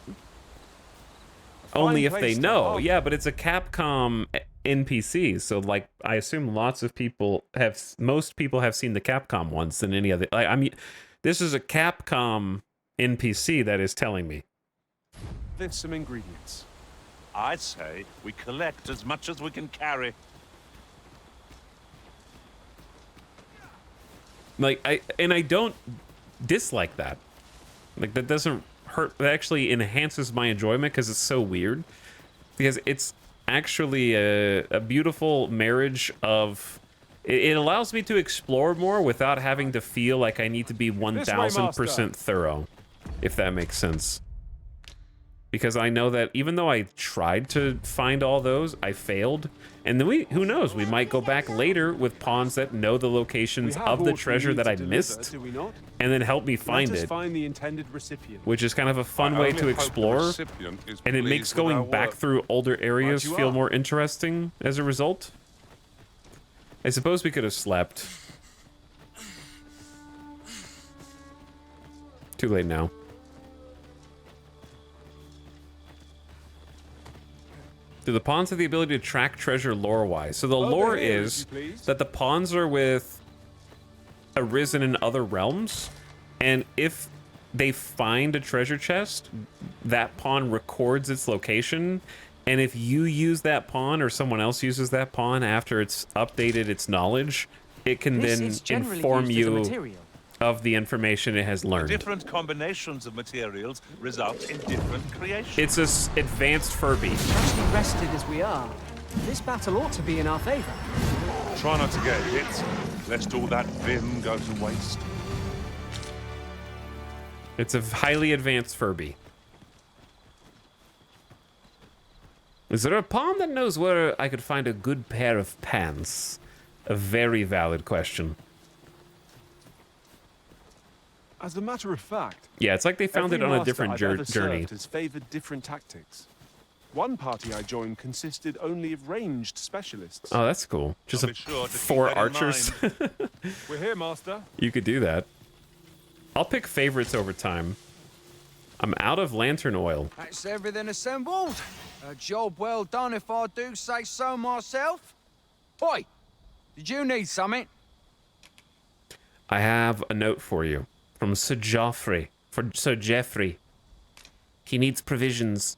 only if they know. Yeah, but it's a Capcom NPC, so like I assume lots of people have, most people have seen the Capcom ones than any other. Like, this is a Capcom NPC that is telling me. There's some ingredients. I'd say we collect as much as we can carry. Like, I don't dislike that. Like, that doesn't hurt. That actually enhances my enjoyment because it's so weird. Because it's actually a beautiful marriage of... It allows me to explore more without having to feel like I need to be 1000% thorough, if that makes sense. Because I know that even though I tried to find all those, I failed. And then who knows, we might go back later with pawns that know the locations of the treasure that I missed, and then help me find it. Find the intended recipient. Which is kind of a fun way to explore, and it makes going back through older areas feel more interesting as a result. I suppose we could have slept. Too late now. Do the pawns have the ability to track treasure lore-wise? So the lore is that the pawns are with Arisen in other realms, and if they find a treasure chest, that pawn records its location, and if you use that pawn or someone else uses that pawn after it's updated its knowledge, it can then inform you of the information it has learned. Different combinations of materials result in different creations. It's a advanced Furby. Actually rested as we are, this battle ought to be in our favor. Try not to get hit, lest all that vim go to waste. It's a highly advanced Furby. Is there a pawn that knows where I could find a good pair of pants? A very valid question. As a matter of fact, yeah, it's like they found it on a different journey. Has favored different tactics. One party I joined consisted only of ranged specialists. Oh, that's cool. Just 4 archers. We're here, Master. You could do that. I'll pick favorites over time. I'm out of lantern oil. That's everything assembled. A job well done, if I do say so myself. Oi, did you need something? I have a note for you from Sir Geoffrey. For Sir Geoffrey. He needs provisions.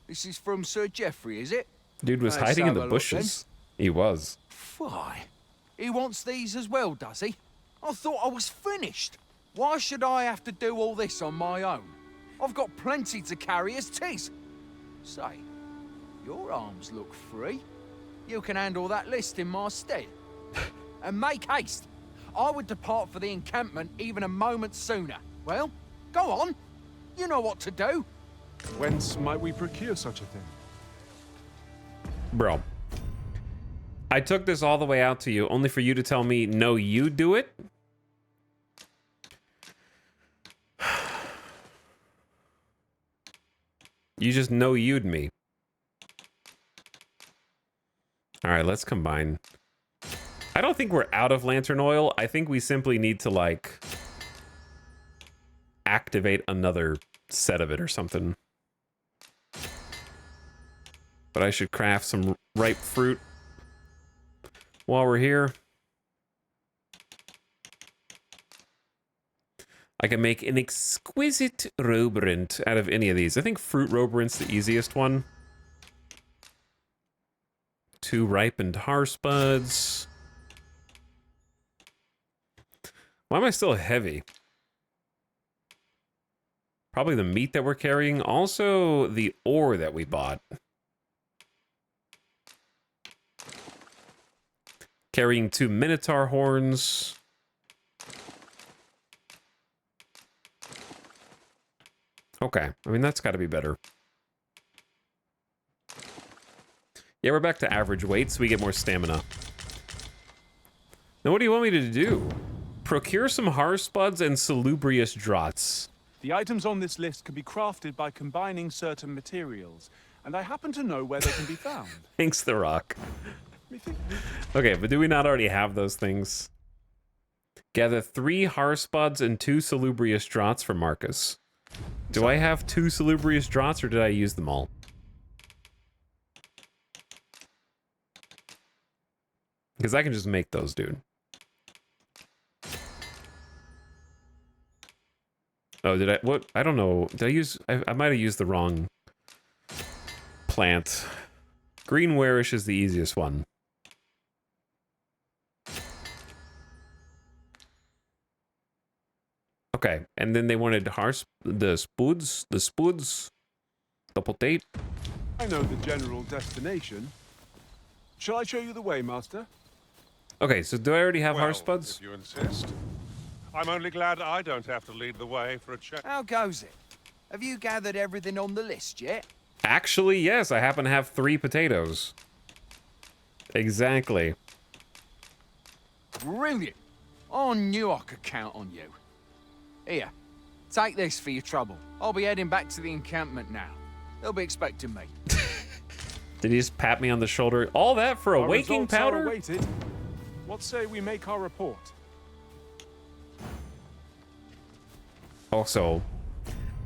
This is from Sir Geoffrey, is it? Dude was hiding in the bushes. He was. Why? He wants these as well, does he? I thought I was finished. Why should I have to do all this on my own? I've got plenty to carry as tis. Say, your arms look free. You can handle that list in my stead. And make haste. I would depart for the encampment even a moment sooner. Well, go on. You know what to do. Whence might we procure such a thing? Bro. I took this all the way out to you, only for you to tell me, no, you do it? You just know you'd me. Alright, let's combine. I don't think we're out of lantern oil. I think we simply need to, like, activate another set of it or something. But I should craft some ripe fruit while we're here. I can make an exquisite robrant out of any of these. I think fruit robrant's the easiest one. 2 ripened harspuds. Why am I still heavy? Probably the meat that we're carrying. Also, the ore that we bought. Carrying 2 minotaur horns. Okay. I mean, that's got to be better. Yeah, we're back to average weight, so we get more stamina. Now, what do you want me to do? Procure some Harspuds and salubrious draughts. The items on this list can be crafted by combining certain materials, and I happen to know where they can be found. Thanks, The Rock. Okay, but do we not already have those things? Gather 3 Harspuds and 2 salubrious draughts for Marcus. Do I have 2 salubrious draughts, or did I use them all? Because I can just make those, dude. Oh, did I? What? I don't know. Did I use? I might have used the wrong plant. Green Warish is the easiest one. Okay, and then they wanted the spuds, the potato. I know the general destination. Shall I show you the way, Master? Okay, so do I already have Well, Harspuds? if you insist. I'm only glad I don't have to lead the way for a check. How goes it? Have you gathered everything on the list yet? Actually, yes. I happen to have 3 potatoes. Exactly. Brilliant. I knew I could count on you. Here, take this for your trouble. I'll be heading back to the encampment now. They'll be expecting me. Did he just pat me on the shoulder? All that for a Our waking results are powder? awaited. What say we make our report? Also,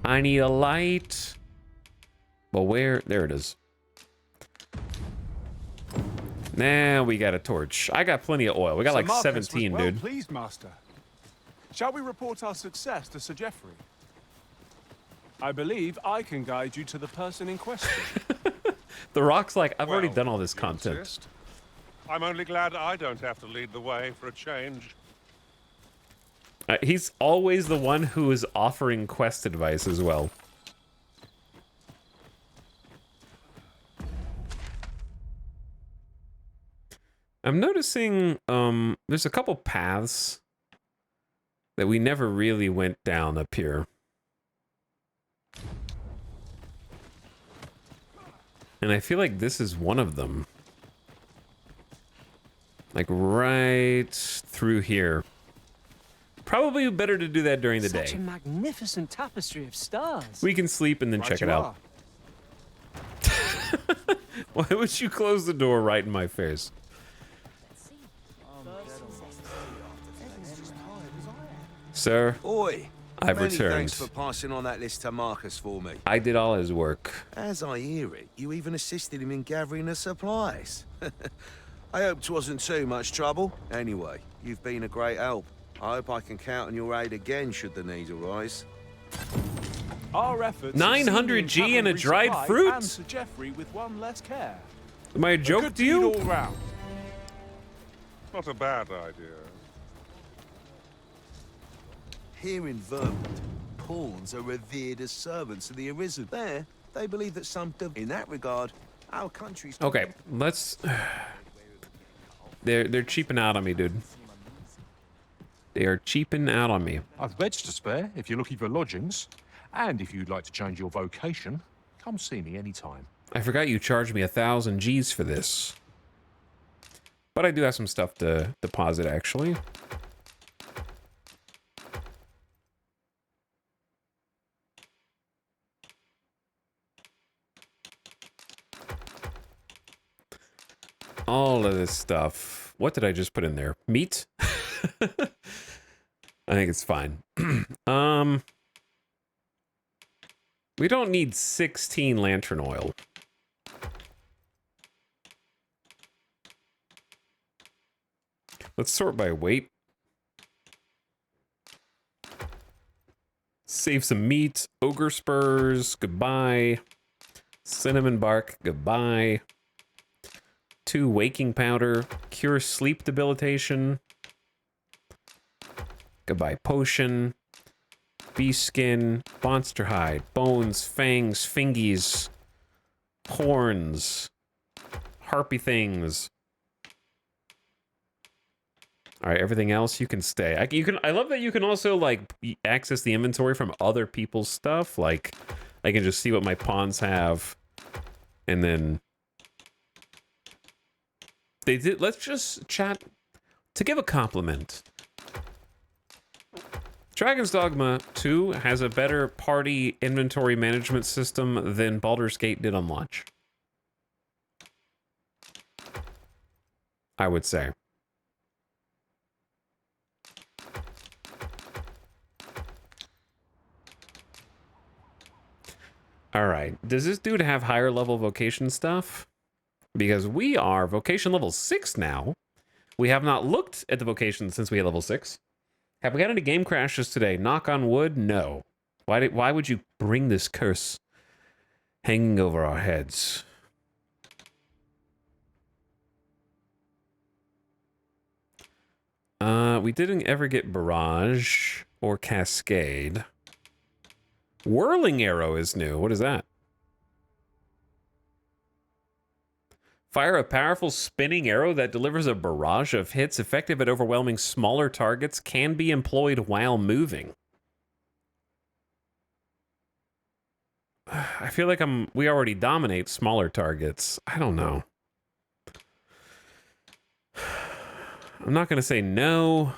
I need a light. But where? There it is. Now we got a torch. I got plenty of oil. We got Sir like Marcus 17, was well dude. pleased, Master. Shall we report our success to Sir Geoffrey? I believe I can guide you to the person in question. The Rock's like, I've already Well, done all this if you content. insist. I'm only glad I don't have to lead the way for a change. He's always the one who is offering quest advice as well. I'm noticing there's a couple paths that we never really went down up here. And I feel like this is one of them. Like right through here. Probably better to do that during the Such day. a magnificent tapestry of stars. We can sleep and then Right check you it out. Why would you close the door right in my face? Sir, Oi! I've many returned. Thanks for passing on that list to Marcus for me. I did all his work. As I hear it, you even assisted him in gathering the supplies. I hope 'twasn't too much trouble. Anyway, you've been a great help. I hope I can count on your aid again should the need arise. Our efforts 900 G and a dried resupply fruit? and Sir Geoffrey with one less care. Am I a joke good to deed you? all round. Not a bad idea. Here in Vermont, pawns are revered as servants of the Arisen. There, they believe that in that regard, our country's... Okay, let's... They're cheaping out on me, dude. They are cheaping out on me. I've beds to spare if you're looking for lodgings. And if you'd like to change your vocation, come see me anytime. I forgot you charged me 1,000 G's for this. But I do have some stuff to deposit, actually. All of this stuff. What did I just put in there? Meat? I think it's fine. We don't need 16 lantern oil. Let's sort by weight. Save some meat. Ogre spurs, goodbye. Cinnamon bark, goodbye. 2 waking powder. Cure sleep debilitation. Goodbye potion. Beast skin. Monster hide. Bones, fangs, fingies. Horns. Harpy things. All right, everything else you can stay. I love that you can also like access the inventory from other people's stuff. Like I can just see what my pawns have, and then they did. Let's just chat to give a compliment. Dragon's Dogma 2 has a better party inventory management system than Baldur's Gate did on launch, I would say. All right. Does this dude have higher level vocation stuff? Because we are vocation level 6 now. We have not looked at the vocation since we had level 6. Have we had any game crashes today? Knock on wood? No. Why would you bring this curse hanging over our heads? We didn't ever get Barrage or Cascade. Whirling Arrow is new. What is that? Fire a powerful spinning arrow that delivers a barrage of hits effective at overwhelming smaller targets. Can be employed while moving. I feel like we already dominate smaller targets. I don't know. I'm not going to say no,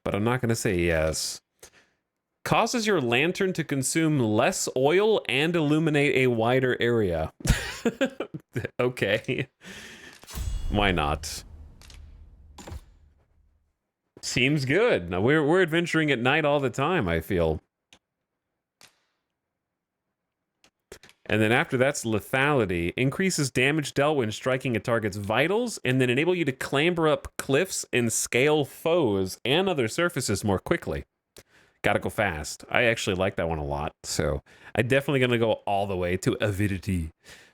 but I'm not going to say yes. Causes your lantern to consume less oil and illuminate a wider area. Okay. Why not? Seems good. Now we're adventuring at night all the time, I feel. And then after that's lethality. Increases damage dealt when striking a target's vitals, and then enable you to clamber up cliffs and scale foes and other surfaces more quickly. Gotta go fast. I actually like that one a lot, so I'm definitely gonna go all the way to avidity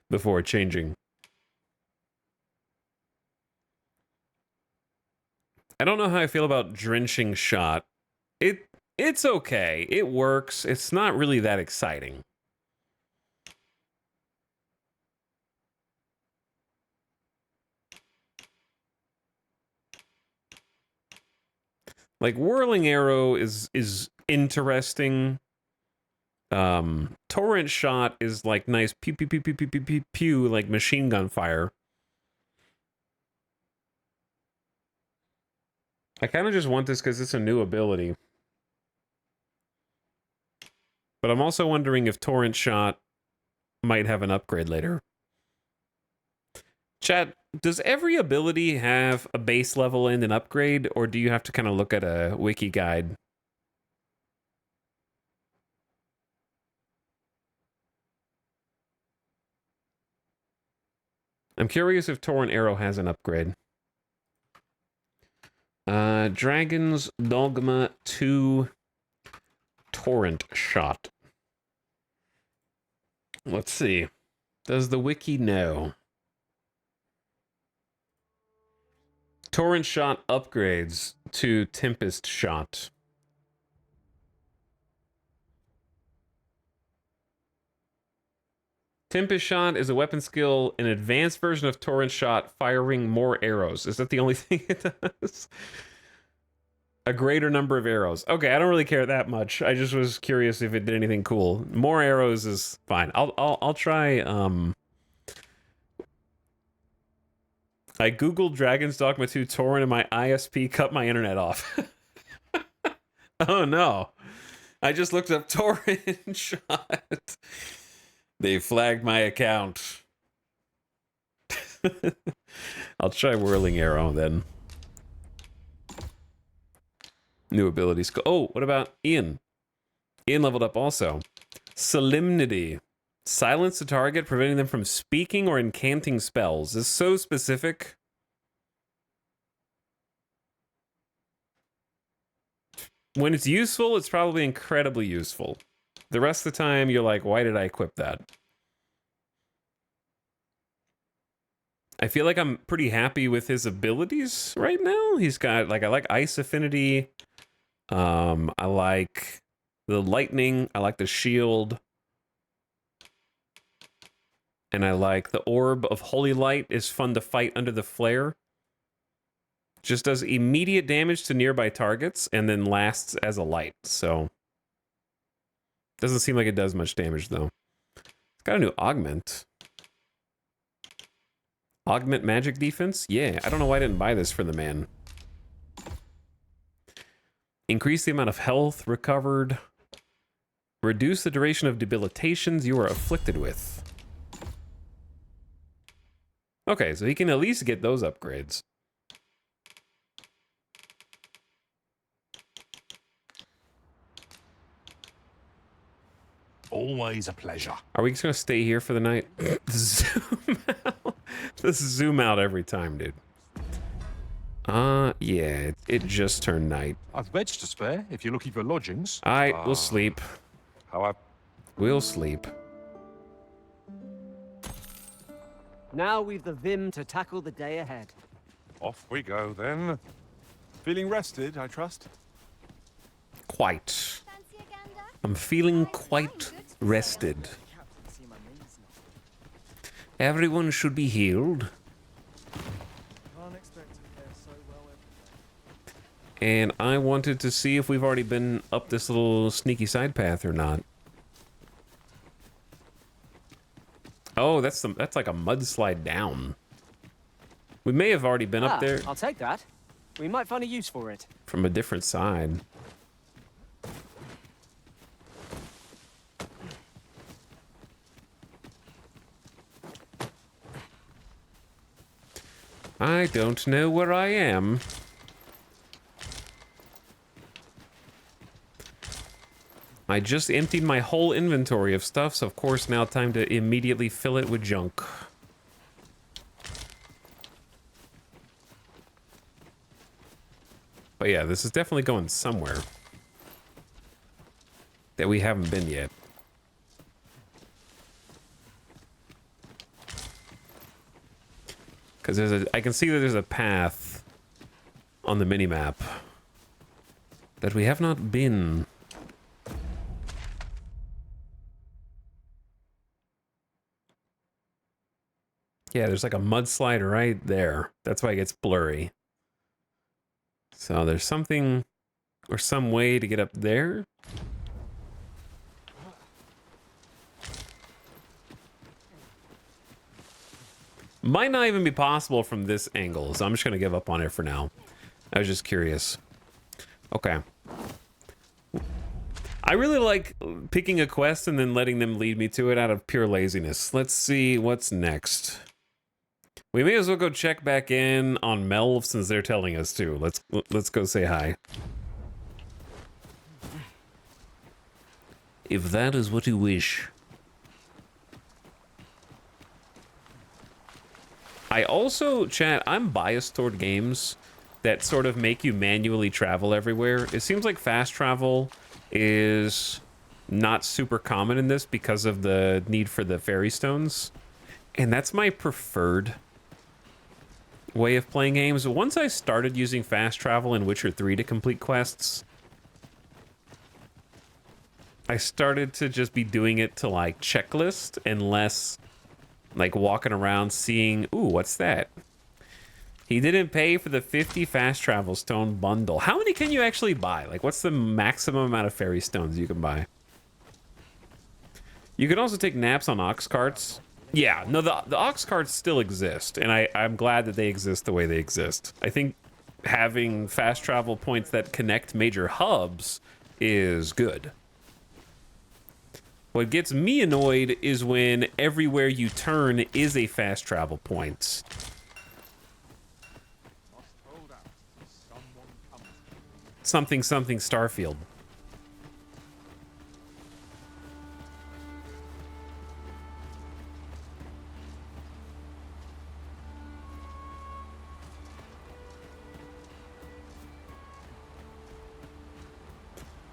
before changing. I don't know how I feel about drenching shot. It's okay. It works. It's not really that exciting. Like Whirling Arrow is interesting. Torrent Shot is like nice pew pew pew pew pew pew pew pew like machine gun fire. I kind of just want this because it's a new ability. But I'm also wondering if Torrent Shot might have an upgrade later. Chat, does every ability have a base level and an upgrade, or do you have to kind of look at a wiki guide? I'm curious if Torrent Arrow has an upgrade. Dragon's Dogma 2 Torrent Shot. Let's see. Does the wiki know? Torrent Shot upgrades to Tempest Shot. Tempest Shot is a weapon skill, an advanced version of Torrent Shot, firing more arrows. Is that the only thing it does? A greater number of arrows. Okay, I don't really care that much. I just was curious if it did anything cool. More arrows is fine. I'll try. I googled Dragon's Dogma 2 Torrent and my ISP cut my internet off. Oh no! I just looked up Torrent Shot. They flagged my account. I'll try Whirling Arrow then. New abilities. Oh, what about Ian? Ian leveled up also. Solemnity. Silence the target, preventing them from speaking or incanting spells. This is so specific. When it's useful, it's probably incredibly useful. The rest of the time, you're like, why did I equip that? I feel like I'm pretty happy with his abilities right now. He's got, like, I like Ice Affinity. I like the Lightning. I like the Shield. And I like the Orb of Holy Light is fun to fight under the flare. Just does immediate damage to nearby targets and then lasts as a light. So doesn't seem like it does much damage though. It's got a new augment. Augment magic defense? Yeah, I don't know why I didn't buy this for the man. Increase the amount of health recovered. Reduce the duration of debilitations you are afflicted with. Okay, so he can at least get those upgrades. Always a pleasure. Are we just gonna stay here for the night? Zoom out. Just zoom out every time, dude. Yeah, it just turned night. I've beds to spare if you're looking for lodgings. Alright, we'll sleep. We'll sleep. Now we've the vim to tackle the day ahead. Off we go then. Feeling rested, I trust? Quite. I'm feeling quite rested. Everyone should be healed. And I wanted to see if we've already been up this little sneaky side path or not. Oh, that's like a mudslide down. We may have already been up there I'll take that. We might find a use for it. from a different side. I don't know where I am. I just emptied my whole inventory of stuff, so of course now time to immediately fill it with junk. But yeah, this is definitely going somewhere that we haven't been yet. Because I can see that there's a path on the minimap that we have not been. Yeah, there's like a mudslide right there. That's why it gets blurry. So there's something or some way to get up there. Might not even be possible from this angle, so I'm just gonna give up on it for now. I was just curious. Okay. I really like picking a quest and then letting them lead me to it out of pure laziness. Let's see what's next. We may as well go check back in on Melv since they're telling us to. Let's go say hi. If that is what you wish. I also, chat, I'm biased toward games that sort of make you manually travel everywhere. It seems like fast travel is not super common in this because of the need for the fairy stones. And that's my preferred way of playing games. Once I started using fast travel in Witcher 3 to complete quests, I started to just be doing it to like checklist and less like walking around seeing, ooh, what's that? He didn't pay for the 50 fast travel stone bundle. How many can you actually buy? Like, what's the maximum amount of fairy stones you can buy? You can also take naps on ox carts. Yeah, no, the ox carts still exist, and I'm glad that they exist the way they exist. I think having fast travel points that connect major hubs is good. What gets me annoyed is when everywhere you turn is a fast travel point. Something Starfield.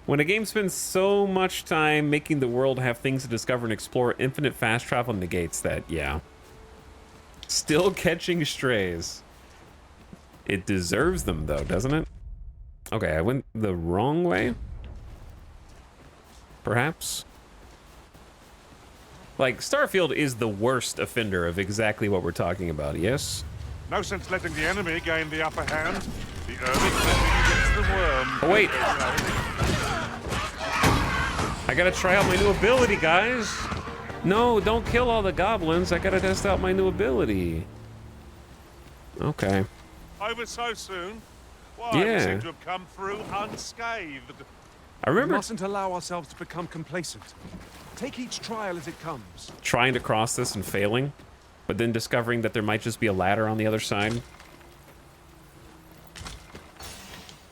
When a game spends so much time making the world have things to discover and explore, infinite fast travel negates that, yeah. Still catching strays. It deserves them, though, doesn't it? Okay, I went the wrong way? Perhaps? Like, Starfield is the worst offender of exactly what we're talking about, yes? No sense letting the enemy gain the upper hand. The early clipping gets the worm. Oh, wait. I gotta try out my new ability, guys. No, don't kill all the goblins. I gotta test out my new ability. Okay. Over so soon? Why, Yeah. we seem to have come through unscathed. I remember We mustn't allow ourselves to become complacent. Take each trial as it comes. trying to cross this and failing, but then discovering that there might just be a ladder on the other side.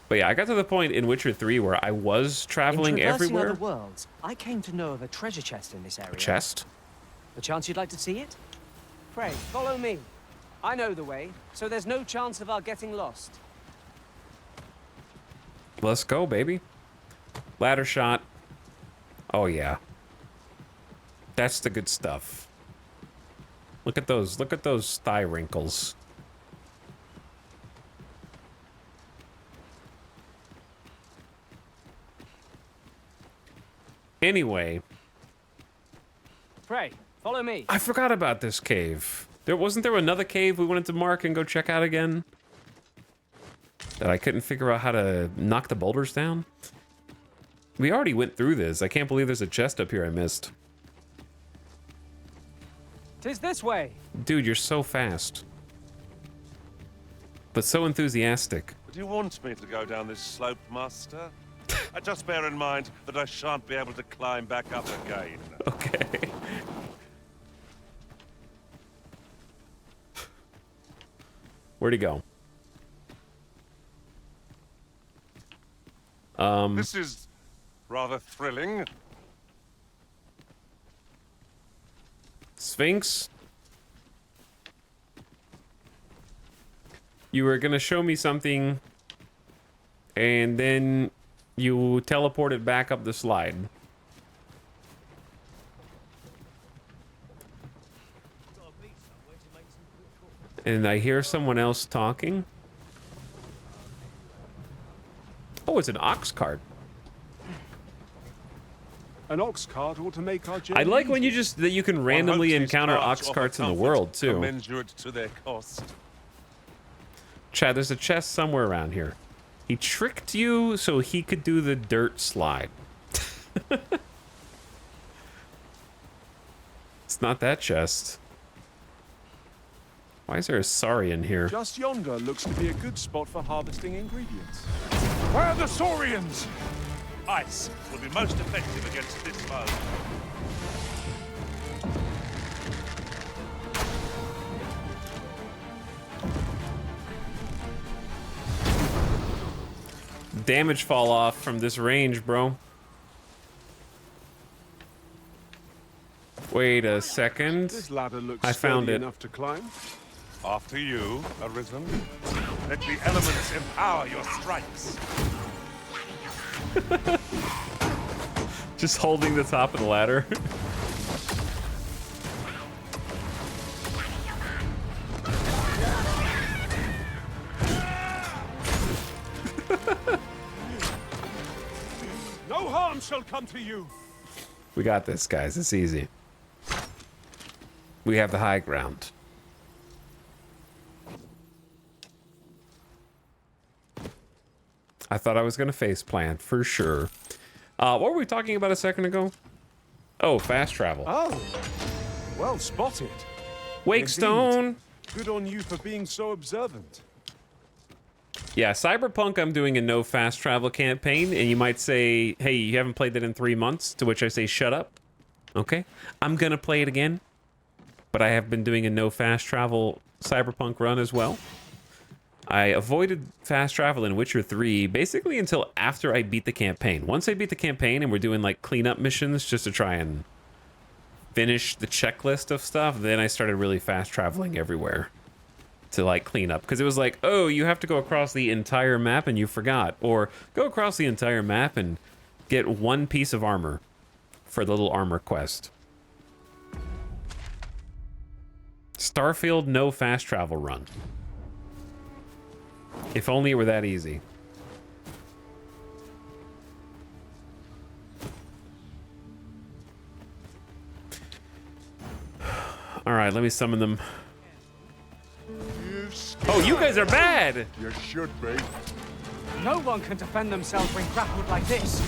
But yeah, I got to the point in Witcher 3 where I was traveling in traversing everywhere. other worlds, I came to know of a treasure chest in this area. A chest? A chance you'd like to see it? Pray, follow me. I know the way, so there's no chance of our getting lost. Let's go, baby. Ladder shot. Oh, yeah. That's the good stuff. Look at those thigh wrinkles. Anyway. Pray, follow me. I forgot about this cave. Wasn't there another cave we wanted to mark and go check out again? That I couldn't figure out how to knock the boulders down? We already went through this. I can't believe there's a chest up here I missed. 'Tis this way. Dude, you're so fast. But so enthusiastic. Do you want me to go down this slope, Master? Just bear in mind that I shan't be able to climb back up again. Okay. Where'd he go? This is rather thrilling. Sphinx? You were gonna show me something, and then you teleported back up the slide. And I hear someone else talking. Oh, it's an ox cart. An ox cart ought to make our journey. I like when you that you can randomly encounter ox carts in the world too. Commensurate to their cost. Chad, there's a chest somewhere around here. He tricked you so he could do the dirt slide. It's not that chest. Why is there a Saurian here? Just yonder looks to be a good spot for harvesting ingredients. Where are the Saurians? Ice will be most effective against this foe. Damage fall off from this range, bro. Wait a second. This ladder looks I found sturdy it. enough to climb. After you, Arisen. Let the elements empower your strikes. Just holding the top of the ladder. No harm shall come to you. We got this, guys. It's easy. We have the high ground. I thought I was going to face plant for sure. What were we talking about a second ago? Oh, fast travel. Oh, well spotted. Wakestone. Indeed. Good on you for being so observant. Yeah, Cyberpunk I'm doing a no fast travel campaign, and you might say, hey, you haven't played that in 3 months, to which I say, shut up. Okay, I'm gonna play it again, but I have been doing a no fast travel Cyberpunk run as well. I avoided fast travel in Witcher 3 basically until after I beat the campaign. Once I beat the campaign and we're doing like cleanup missions just to try and finish the checklist of stuff, then I started really fast traveling everywhere to like clean up, because it was like, oh, you have to go across the entire map and you forgot, or go across the entire map and get one piece of armor for the little armor quest. Starfield no fast travel run. If only it were that easy. All right, let me summon them. You Oh, you guys are bad. You should be. No one can defend themselves when grappled like this.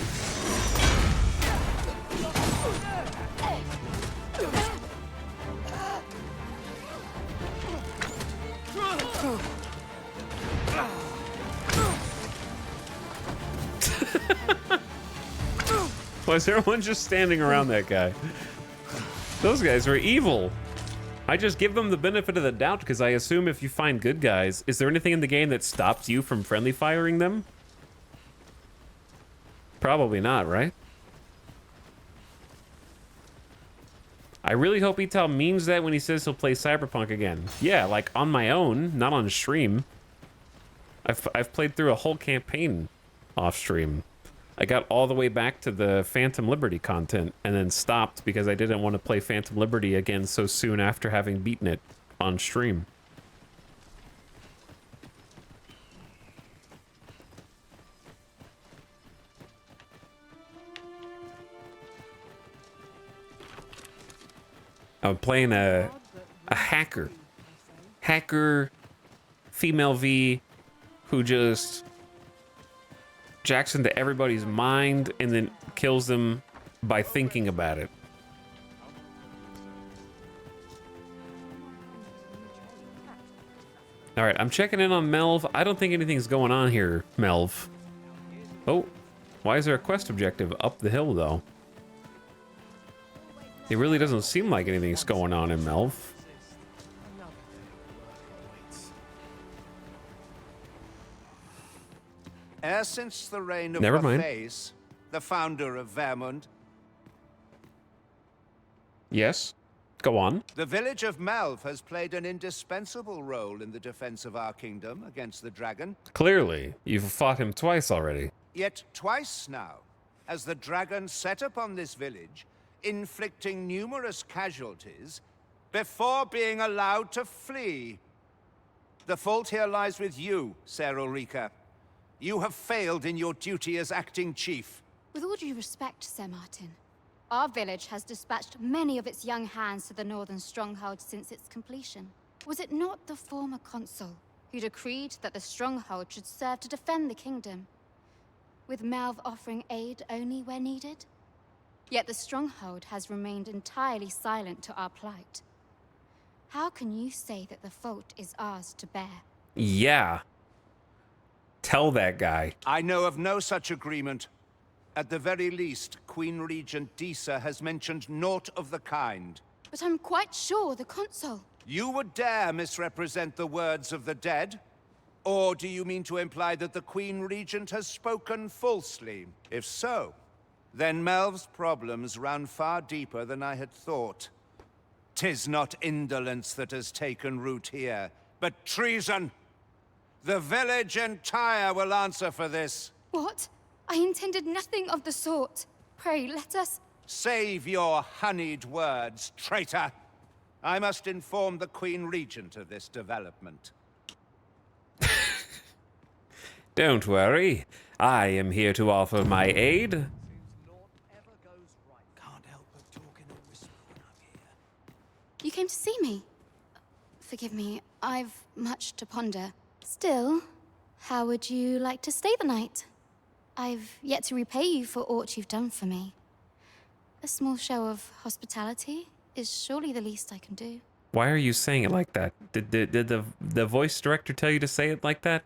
Why is everyone just standing around that guy? Those guys are evil. I just give them the benefit of the doubt because I assume if you find good guys, is there anything in the game that stops you from friendly firing them? Probably not, right? I really hope Ital means that when he says he'll play Cyberpunk again. Yeah, like on my own, not on stream. I've played through a whole campaign off stream. I got all the way back to the Phantom Liberty content and then stopped because I didn't want to play Phantom Liberty again so soon after having beaten it on stream. I'm playing a hacker. Female V, who just jacks into everybody's mind and then kills them by thinking about it. All right, I'm checking in on Melv. I don't think anything's going on here, Melv. Oh, why is there a quest objective up the hill, though? It really doesn't seem like anything's going on in Melv. E'er since the reign of Never mind. Rafaes, the founder of Vermund, Yes, go on. the village of Melv has played an indispensable role in the defense of our kingdom against the dragon. Clearly, you've fought him twice already. Yet twice now, as the dragon set upon this village, inflicting numerous casualties before being allowed to flee. The fault here lies with you, Ser Ulrika. You have failed in your duty as acting chief. With all due respect, Sir Martin, our village has dispatched many of its young hands to the northern stronghold since its completion. Was it not the former consul who decreed that the stronghold should serve to defend the kingdom, with Melv offering aid only where needed? Yet the stronghold has remained entirely silent to our plight. How can you say that the fault is ours to bear? Yeah. Tell that guy. I know of no such agreement. At the very least, Queen Regent Disa has mentioned naught of the kind. But I'm quite sure the consul... You would dare misrepresent the words of the dead? Or do you mean to imply that the Queen Regent has spoken falsely? If so, then Melv's problems run far deeper than I had thought. 'Tis not indolence that has taken root here, but treason. The village entire will answer for this. What? I intended nothing of the sort. Pray, let us... Save your honeyed words, traitor. I must inform the Queen Regent of this development. Don't worry. I am here to offer my aid. You came to see me? Forgive me, I've much to ponder. Still, how would you like to stay the night? I've yet to repay you for aught you've done for me. A small show of hospitality is surely the least I can do. Why are you saying it like that? Did the voice director tell you to say it like that?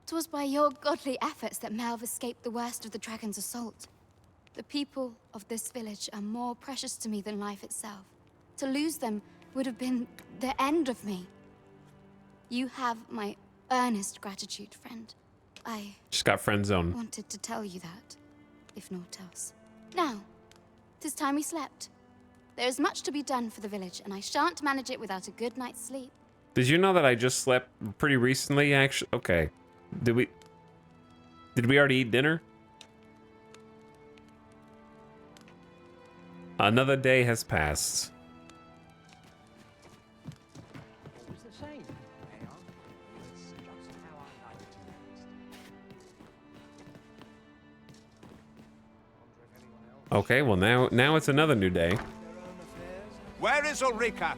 'Twas by your godly efforts that Melv escaped the worst of the dragon's assault. The people of this village are more precious to me than life itself. To lose them would have been the end of me. You have my earnest gratitude, friend. I Just got friend zone. wanted to tell you that, if naught else. Now, 'tis time we slept. There is much to be done for the village, and I shan't manage it without a good night's sleep. Did you know that I just slept pretty recently, actually? Okay. Did we already eat dinner? Another day has passed. Okay, well now it's another new day. Where is Ulrika?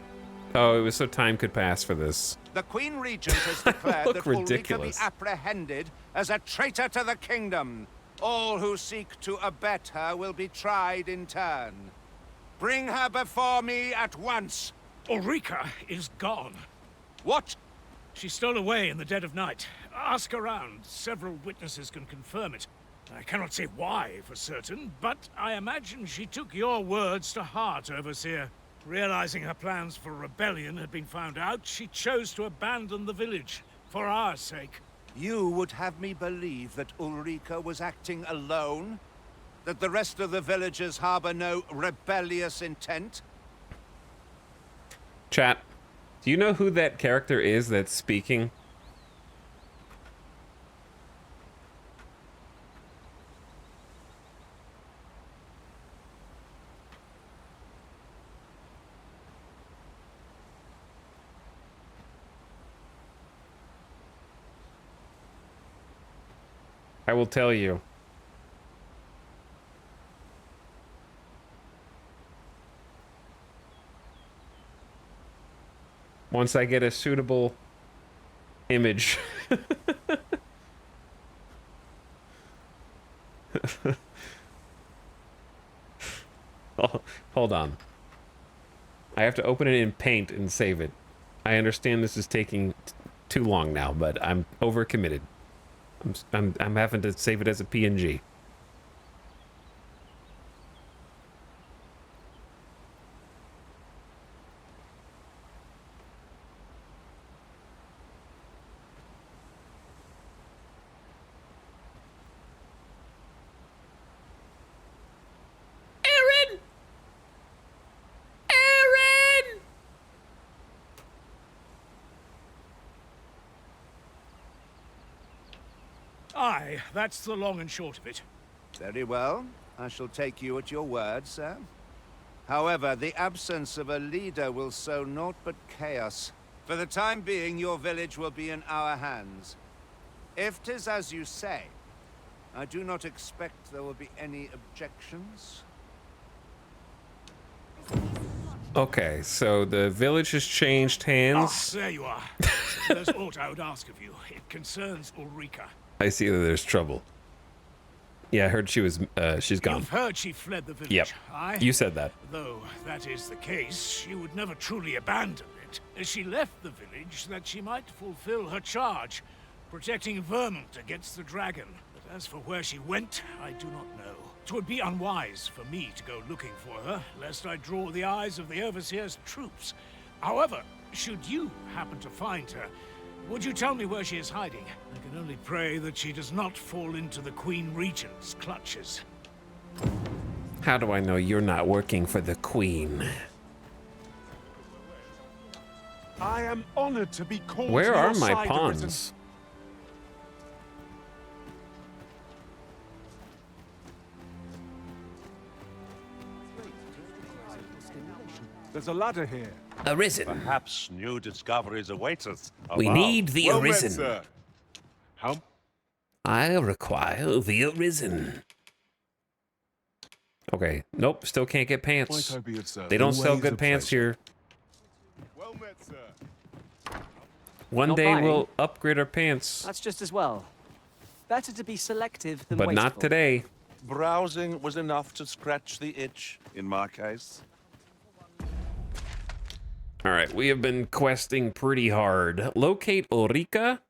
Oh, it was so time could pass for this. The Queen Regent has declared Look that Ulrika be ridiculous. apprehended as a traitor to the kingdom. All who seek to abet her will be tried in turn. Bring her before me at once. Ulrika is gone. What? She stole away in the dead of night. Ask around. Several witnesses can confirm it. I cannot say why for certain, but I imagine she took your words to heart, Overseer. Realizing her plans for rebellion had been found out, she chose to abandon the village, for our sake. You would have me believe that Ulrika was acting alone? That the rest of the villagers harbor no rebellious intent? Chat, do you know who that character is that's speaking? I will tell you. Once I get a suitable image. Oh, hold on. I have to open it in Paint and save it. I understand this is taking too long now, but I'm overcommitted. I'm having to save it as a PNG. Aaron! Aaron! Aye, that's the long and short of it. Very well. I shall take you at your word, sir. However, the absence of a leader will sow naught but chaos. For the time being, your village will be in our hands. If 'tis as you say, I do not expect there will be any objections. Okay, so the village has changed hands. There you are. There's aught I would ask of you. It concerns Ulrika. I see that there's trouble. Yeah, I heard she was, she's gone. You've heard she fled the village, Yep. aye? You said that. Though that is the case, she would never truly abandon it. She left the village that she might fulfill her charge, protecting Vermont against the dragon. But as for where she went, I do not know. 'Twould be unwise for me to go looking for her, lest I draw the eyes of the Overseer's troops. However, should you happen to find her, would you tell me where she is hiding? I can only pray that she does not fall into the Queen Regent's clutches. How do I know you're not working for the Queen? I am honored to be called Where to your are my side, pawns? Arisen. There's a ladder here. Arisen. Perhaps new discoveries await us. We above. need the Well met, Arisen. sir. How? I require the Arisen. Okay, nope, still can't get pants. Might I be of service? They don't sell Always good a pants here. Well met, sir. One Not day buying. we'll upgrade our pants, That's just as well. Better to be selective than but wasteful. not today. Browsing was enough to scratch the itch, in my case. All right, we have been questing pretty hard. Locate Ulrika.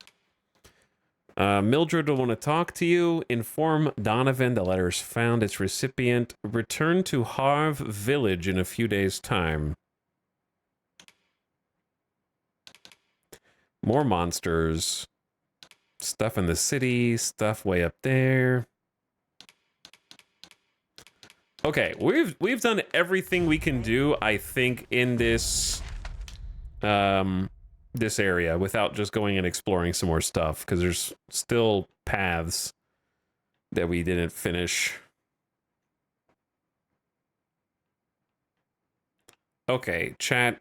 Mildred will want to talk to you. Inform Donovan the letter is found its recipient. Return to Harv Village in a few days' time. More monsters. Stuff in the city. Stuff way up there. Okay, we've done everything we can do, I think, in this this area without just going and exploring some more stuff, because there's still paths that we didn't finish. Okay, chat.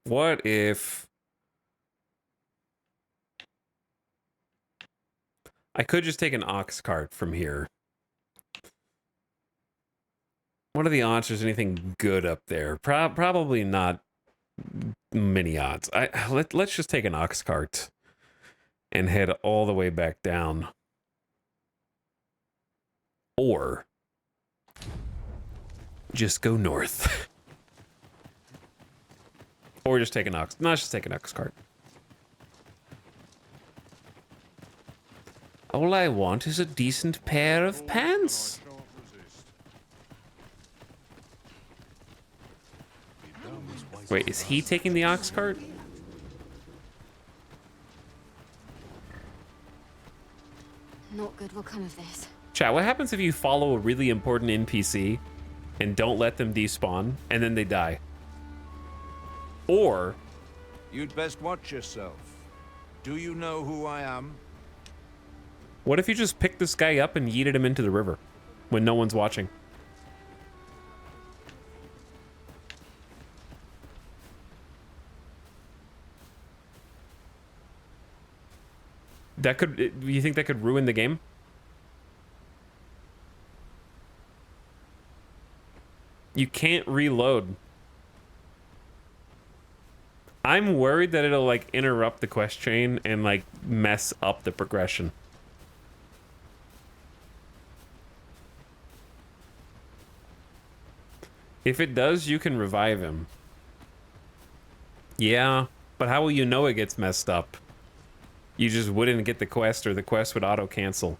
What if I could just take an ox cart from here? What are the odds there's anything good up there? Probably not many odds. Let's just take an ox cart and head all the way back down. Or just go north. Or just take an ox. No, let's just take an ox cart. All I want is a decent pair of pants. Wait, is he taking the ox cart? Not good will come of this. Chat, what happens if you follow a really important NPC and don't let them despawn and then they die? Or... You'd best watch yourself. Do you know who I am? what if you just pick this guy up and yeeted him into the river when no one's watching? That could... do you think that could ruin the game? You can't reload. I'm worried that it'll like interrupt the quest chain and like mess up the progression. If it does, you can revive him. Yeah, but how will you know it gets messed up? You just wouldn't get the quest, or the quest would auto cancel.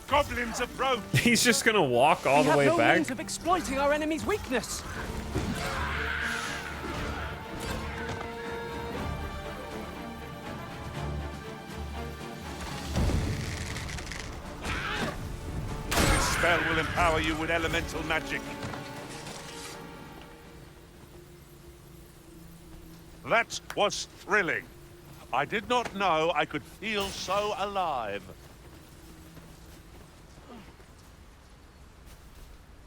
Goblins approach! He's just gonna walk all the way We have no back? means of exploiting our enemy's weakness. This spell will empower you with elemental magic. That was thrilling. I did not know I could feel so alive.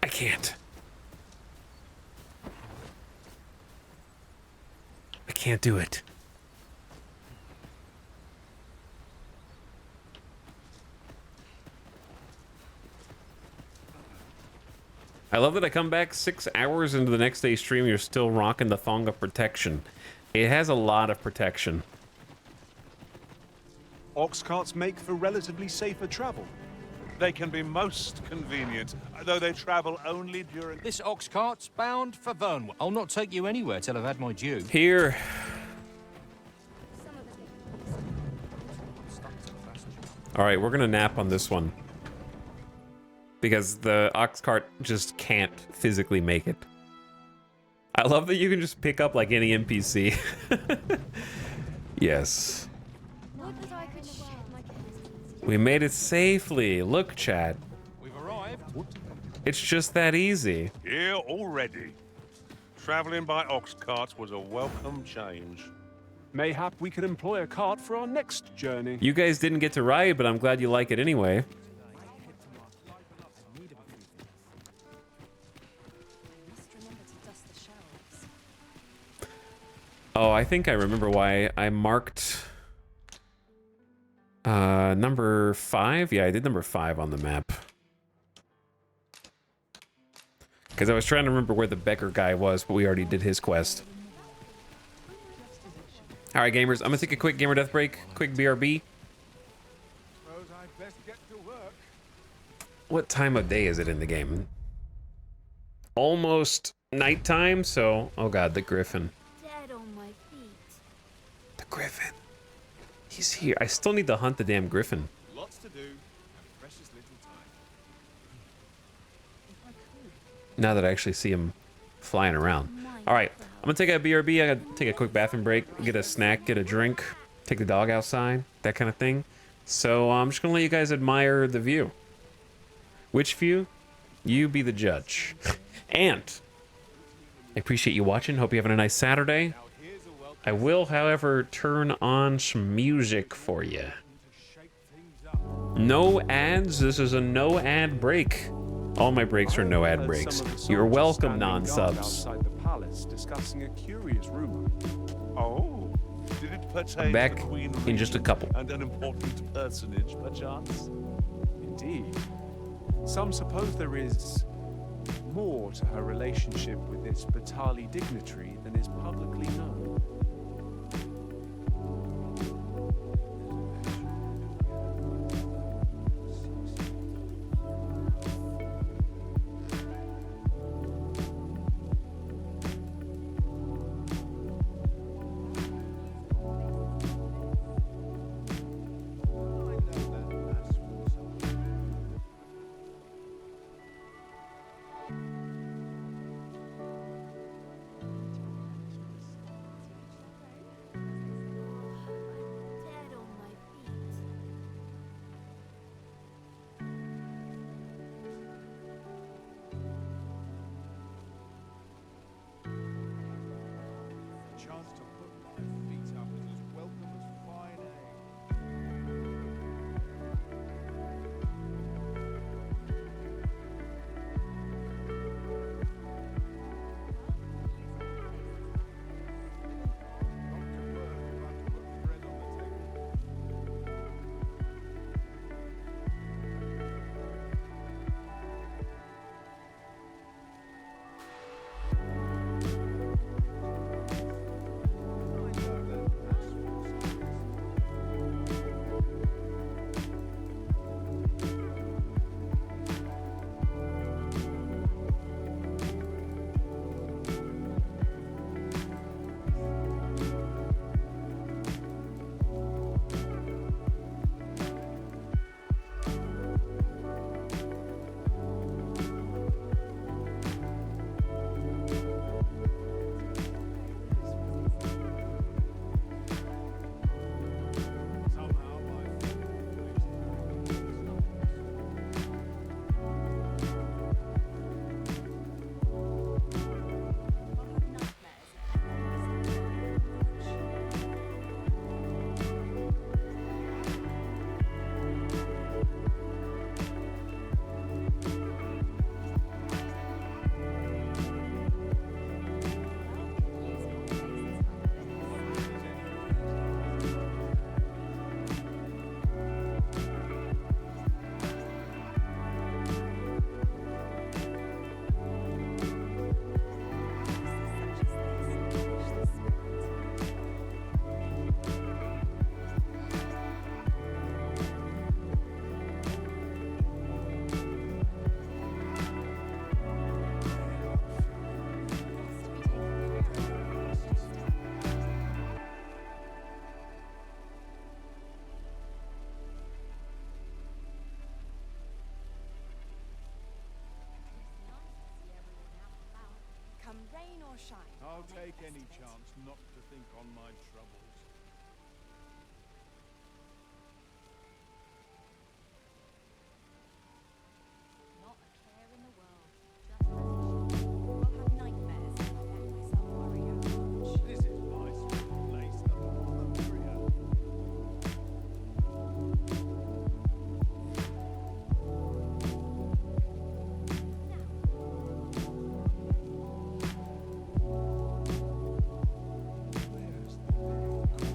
I can't. I can't do it. I love that I come back 6 hours into the next day's stream, you're still rocking the thong of protection. It has a lot of protection. Ox carts make for relatively safer travel. They can be most convenient, though they travel only during... This ox cart's bound for Vernwood. I'll not take you anywhere till I've had my due. Here. All right, we're gonna nap on this one. Because the ox cart just can't physically make it. I love that you can just pick up like any NPC. Yes. We made it safely. Look, chat. We've arrived. It's just that easy. Here already. Traveling by ox carts was a welcome change. Mayhap we could employ a cart for our next journey. You guys didn't get to ride, but I'm glad you like it anyway. Oh, I think I remember why I marked number 5. Yeah, I did number 5 on the map. Because I was trying to remember where the beggar guy was, but we already did his quest. All right, gamers, I'm gonna take a quick gamer death break, quick BRB. What time of day is it in the game? Almost nighttime, so... Oh god, the griffin. Dead on my feet. The griffin. He's here. I still need to hunt the damn griffin. Lots to do, and precious little time. Now that I actually see him flying around. All right, I'm gonna take a BRB. I gotta take a quick bathroom break, get a snack, get a drink, take the dog outside, that kind of thing. So I'm just gonna let you guys admire the view. Which view? You be the judge. And I appreciate you watching. Hope you're having a nice Saturday. I will, however, turn on some music for you. No ads. This is a no ad break. All my breaks are no ad breaks. You're welcome, non-subs. Outside the palace, discussing a curious rumor. Oh, did it pertain Back to the Queen in just a couple. and an important personage, perchance? Indeed. Some suppose there is more to her relationship with this Batali dignitary than is publicly known. Chance to put my feet up is as welcome as fine ale. Come rain or shine. I'll take any chance not to think on my troubles. Not a care in the world. I'll have nightmares if I let myself worry over much. This is my sort of place, the more the merrier. Where's the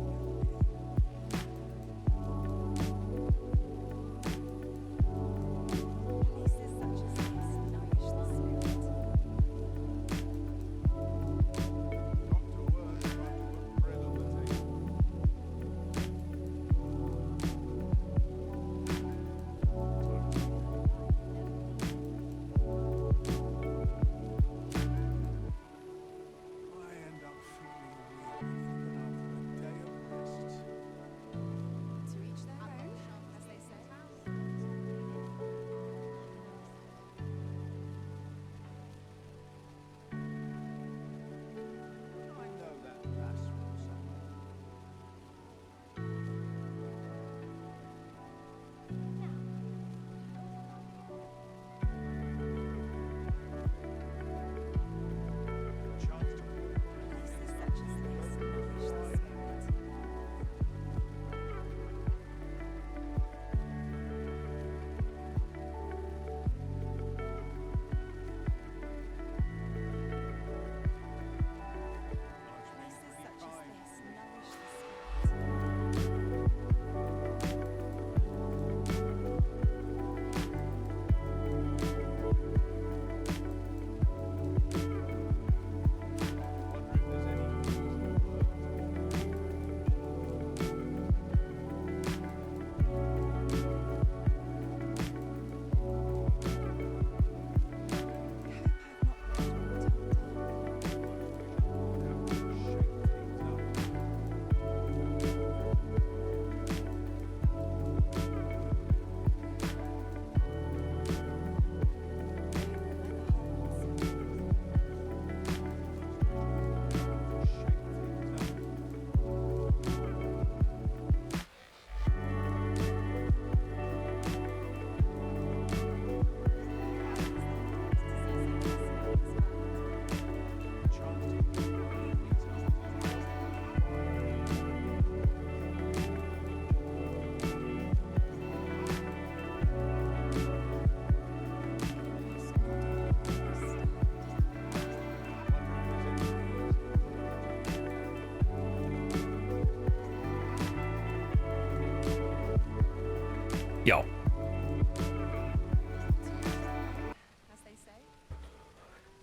Yo.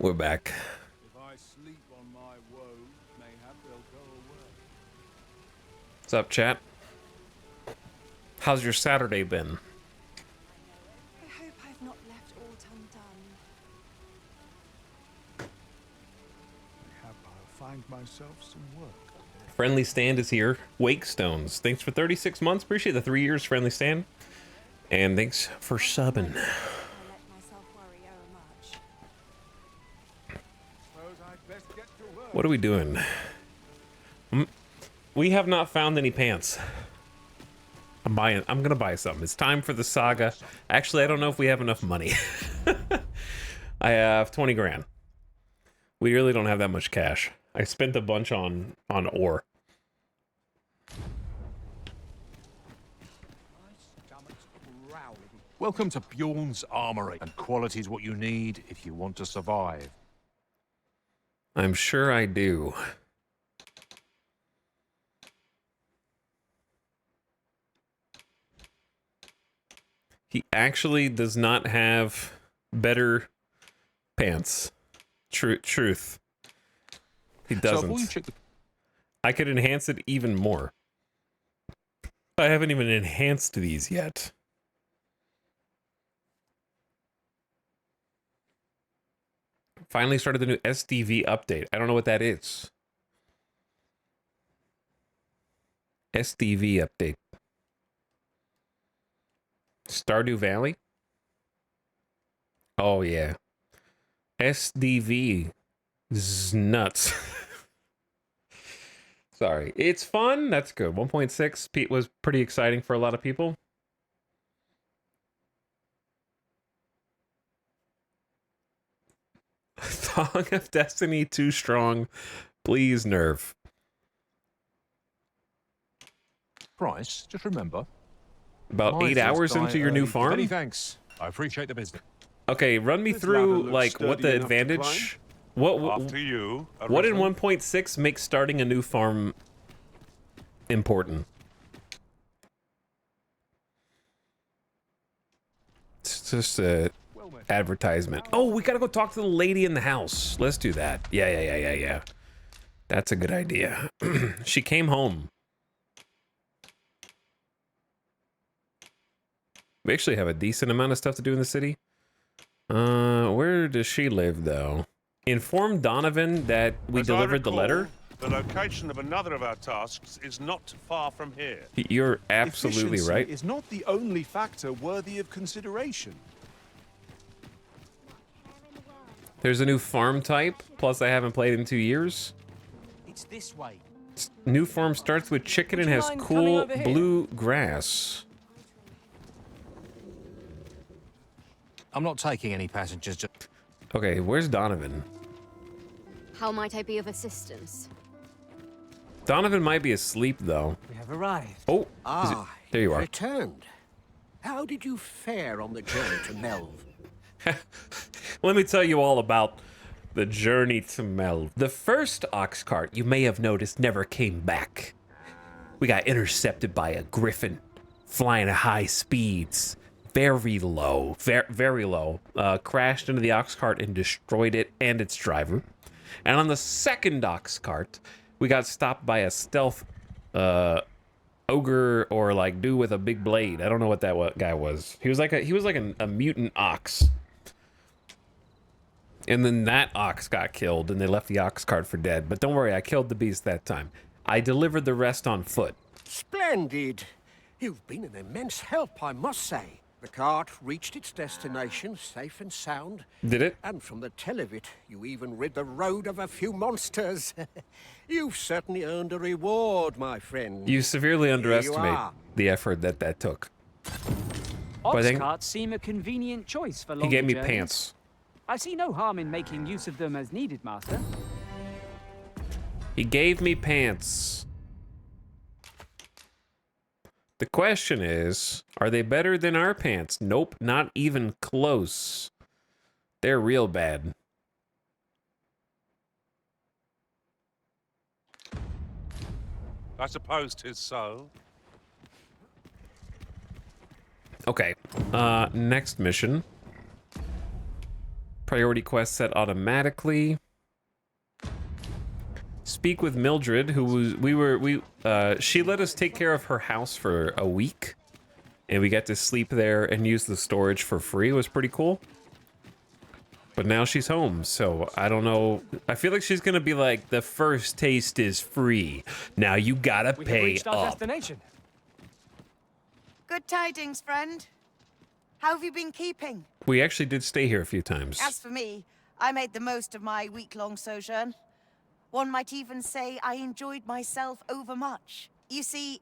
We're back. If I sleep on my woes, mayhap they'll go away. What's up, chat? How's your Saturday been? I hope I've not left aught undone. Mayhap I'll find myself some work. Friendly Stand is here. Wakestones. Thanks for 36 months. Appreciate the 3 years, Friendly Stand. And thanks for subbing. What are we doing? We have not found any pants. I'm gonna buy some. It's time for the saga. Actually, I don't know if we have enough money. I have 20 grand. We really don't have that much cash. I spent a bunch on ore. Welcome to Bjorn's Armory, and quality is what you need if you want to survive. I'm sure I do. He actually does not have better pants. Truth. He doesn't. I could enhance it even more. I haven't even enhanced these yet. Finally started the new SDV update. I don't know what that is. SDV update. Stardew Valley? Oh, yeah. SDV is nuts. Sorry. It's fun. That's good. 1.6 Pete was pretty exciting for a lot of people. Song of Destiny too strong. Please nerf. Price, just remember. About 8 hours into your new farm? Many thanks. I appreciate the business. Okay, run me through like what the advantage. What After you. What in 1.6 makes starting a new farm important? It's just a advertisement. Oh, we gotta go talk to the lady in the house. Let's do that. Yeah. That's a good idea. She came home. We actually have a decent amount of stuff to do in the city. Where does she live, though? Inform Donovan that we delivered the letter. The location of another of our tasks is not far from here. You're absolutely Efficiency right. is not the only factor worthy of consideration. There's a new farm type. Plus, I haven't played in 2 years. It's this way. New farm starts with chicken and has cool blue grass. I'm not taking any passengers. Just Okay, where's Donovan? How might I be of assistance? Donovan might be asleep, though. We have arrived. Oh, there you are. Returned. How did you fare on the journey to Melv? Let me tell you all about the journey to Melv. The first ox cart, you may have noticed, never came back. We got intercepted by a griffin, flying at high speeds, very low, very low. Crashed into the ox cart and destroyed it and its driver. And on the second ox cart, we got stopped by a stealth ogre or like dude with a big blade. I don't know what that guy was. He was like a mutant ox. And then that ox got killed, and they left the ox cart for dead. But don't worry, I killed the beast that time. I delivered the rest on foot. Splendid. You've been an immense help, I must say. The cart reached its destination safe and sound. Did it? And from the tell of it, you even rid the road of a few monsters. You've certainly earned a reward, my friend. You severely underestimate are. the effort that took. Ox carts seem a convenient choice for longer He gave me journeys. pants. I see no harm in making use of them as needed, Master. He gave me pants. The question is, are they better than our pants? Nope, not even close. They're real bad. I suppose 'tis so. Okay. Next mission. Priority quest set automatically. Speak with Mildred, who was she let us take care of her house for a week, and we got to sleep there and use the storage for free. It was pretty cool. But now she's home, so I don't know. I feel like she's gonna be like, the first taste is free. Now you gotta We have pay reached our up. destination. Good tidings, friend. How have you been keeping? We actually did stay here a few times. As for me, I made the most of my week-long sojourn. One might even say I enjoyed myself overmuch. You see,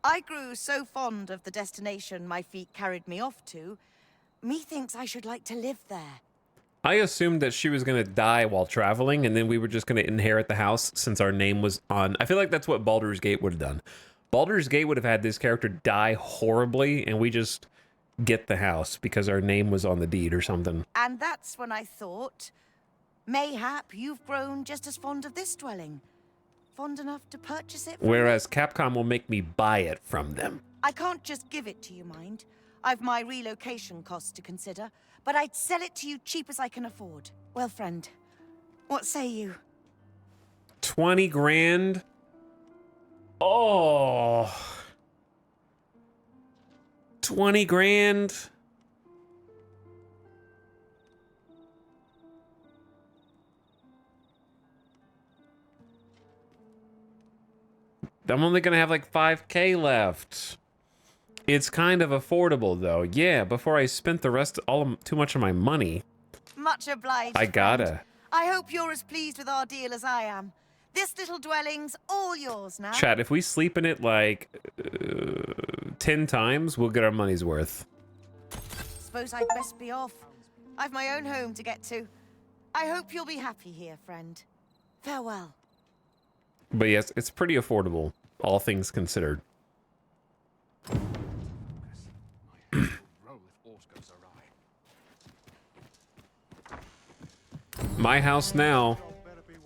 I grew so fond of the destination my feet carried me off to, methinks I should like to live there. I assumed that she was gonna die while traveling, and then we were just gonna inherit the house since our name was on. I feel like that's what Baldur's Gate would have done. Baldur's Gate would have had this character die horribly, and we just get the house because our name was on the deed or something. And that's when I thought, mayhap you've grown just as fond of this dwelling. Fond enough to purchase it from me? Whereas Capcom will make me buy it from them. I can't just give it to you, mind. I've my relocation costs to consider, but I'd sell it to you cheap as I can afford. Well, friend, what say you? 20 grand? Oh. 20 grand? I'm only gonna have like 5K left. It's kind of affordable though. Yeah, before I spent the rest too much of my money. Much obliged. I gotta. Friend. I hope you're as pleased with our deal as I am. This little dwelling's all yours now. Chat, if we sleep in it like 10 times, we'll get our money's worth. Suppose I'd best be off. I've my own home to get to. I hope you'll be happy here, friend. Farewell. But yes, it's pretty affordable, all things considered. My house now.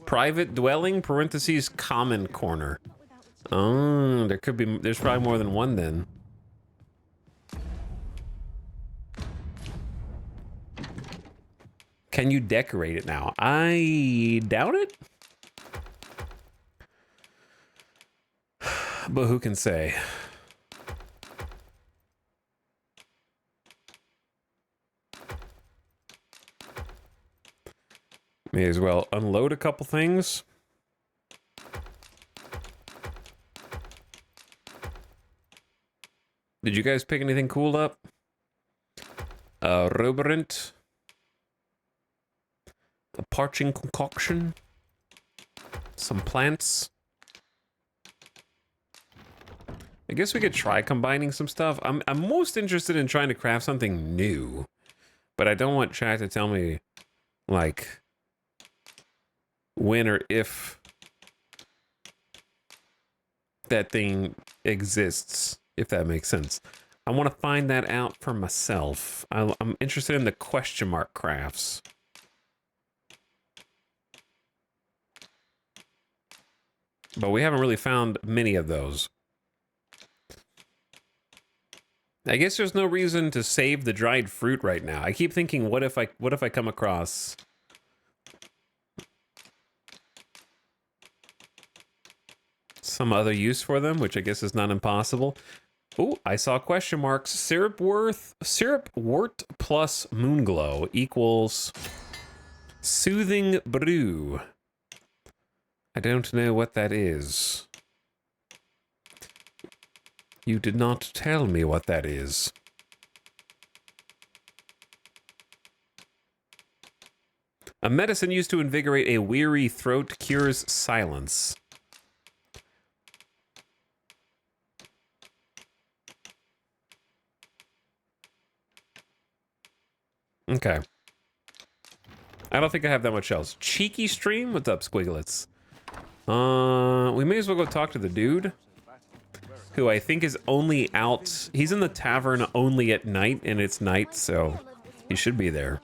Private dwelling, parentheses, common corner. Oh, there's probably more than one then. Can you decorate it now? I doubt it. But who can say? May as well unload a couple things. Did you guys pick anything cool up? Roberant. A parching concoction. Some plants. I guess we could try combining some stuff. I'm most interested in trying to craft something new. But I don't want chat to tell me, like, when or if that thing exists, if that makes sense. I want to find that out for myself. I'm interested in the question mark crafts. But we haven't really found many of those. I guess there's no reason to save the dried fruit right now. I keep thinking, what if I come across some other use for them, which I guess is not impossible. Oh, I saw question marks. Syrup wort plus moonglow equals soothing brew. I don't know what that is. You did not tell me what that is. A medicine used to invigorate a weary throat, cures silence. Okay. I don't think I have that much else. Cheeky stream? What's up, Squiglets? We may as well go talk to the dude, who I think is only out. He's in the tavern only at night, and it's night, so he should be there.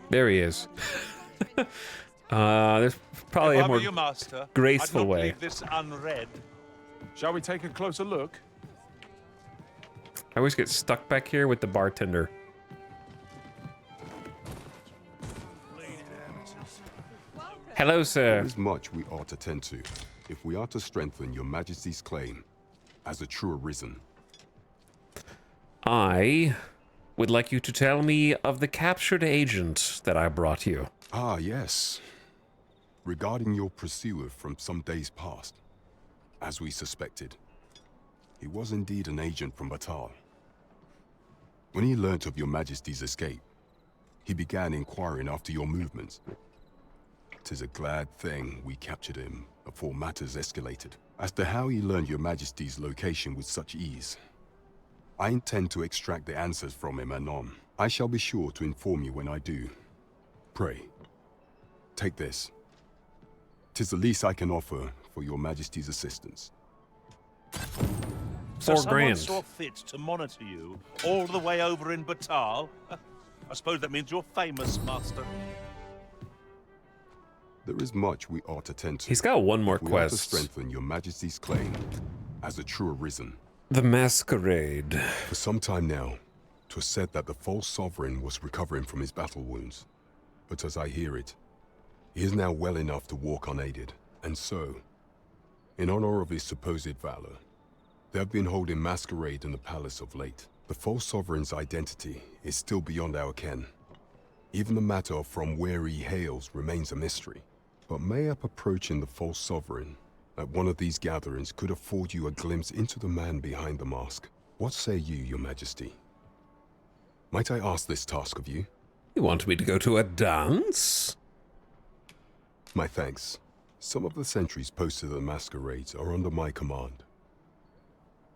There he is. There's probably if a I more were your master, graceful I'd not way. leave this unread. Shall we take a closer look? I always get stuck back here with the bartender. Hello, sir. There is much we ought to tend to, if we are to strengthen your majesty's claim as a true arisen. I would like you to tell me of the captured agent that I brought you. Ah, yes. Regarding your pursuer from some days past, as we suspected, he was indeed an agent from Batal. When he learnt of your majesty's escape, he began inquiring after your movements. 'Tis a glad thing we captured him before matters escalated. As to how he learned your majesty's location with such ease, I intend to extract the answers from him anon. I shall be sure to inform you when I do. Pray, take this. 'Tis the least I can offer for your majesty's assistance. So $4 someone grand. saw fit to monitor you all the way over in Batal? I suppose that means you're famous, master. There is much we ought to tend to. He's got one more We ought to quest. strengthen your majesty's claim as a true arisen. The Masquerade. For some time now, 'twas said that the false sovereign was recovering from his battle wounds. But as I hear it, he is now well enough to walk unaided. And so, in honor of his supposed valor, they have been holding masquerade in the palace of late. The false sovereign's identity is still beyond our ken. Even the matter of from where he hails remains a mystery. But mayhap approaching the false sovereign at one of these gatherings could afford you a glimpse into the man behind the mask. What say you, your majesty? Might I ask this task of you? You want me to go to a dance? My thanks. Some of the sentries posted at the masquerades are under my command.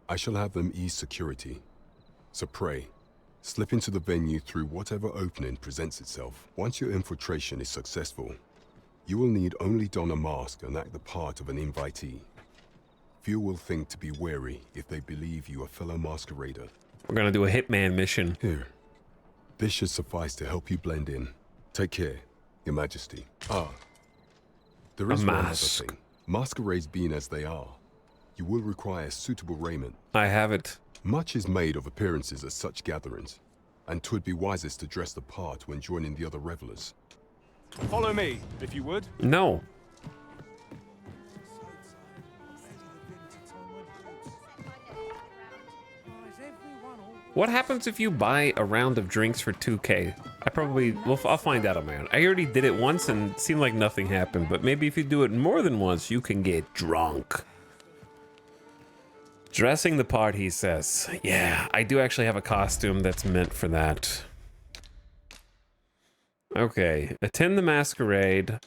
I shall have them ease security. So pray, slip into the venue through whatever opening presents itself. Once your infiltration is successful, you will need only don a mask and act the part of an invitee. Few will think to be wary if they believe you a fellow masquerader. We're gonna do a hitman mission. Here. This should suffice to help you blend in. Take care, your majesty. Ah. There is one other mask. thing. Masquerades being as they are, you will require suitable raiment. I have it. Much is made of appearances at such gatherings, and 'twould be wisest to dress the part when joining the other revelers. Follow me, if you would. No. What happens if you buy a round of drinks for 2K? I'll find out on my own. I already did it once and it seemed like nothing happened, but maybe if you do it more than once, you can get drunk. Dressing the part, he says. Yeah, I do actually have a costume that's meant for that. Okay, attend the masquerade.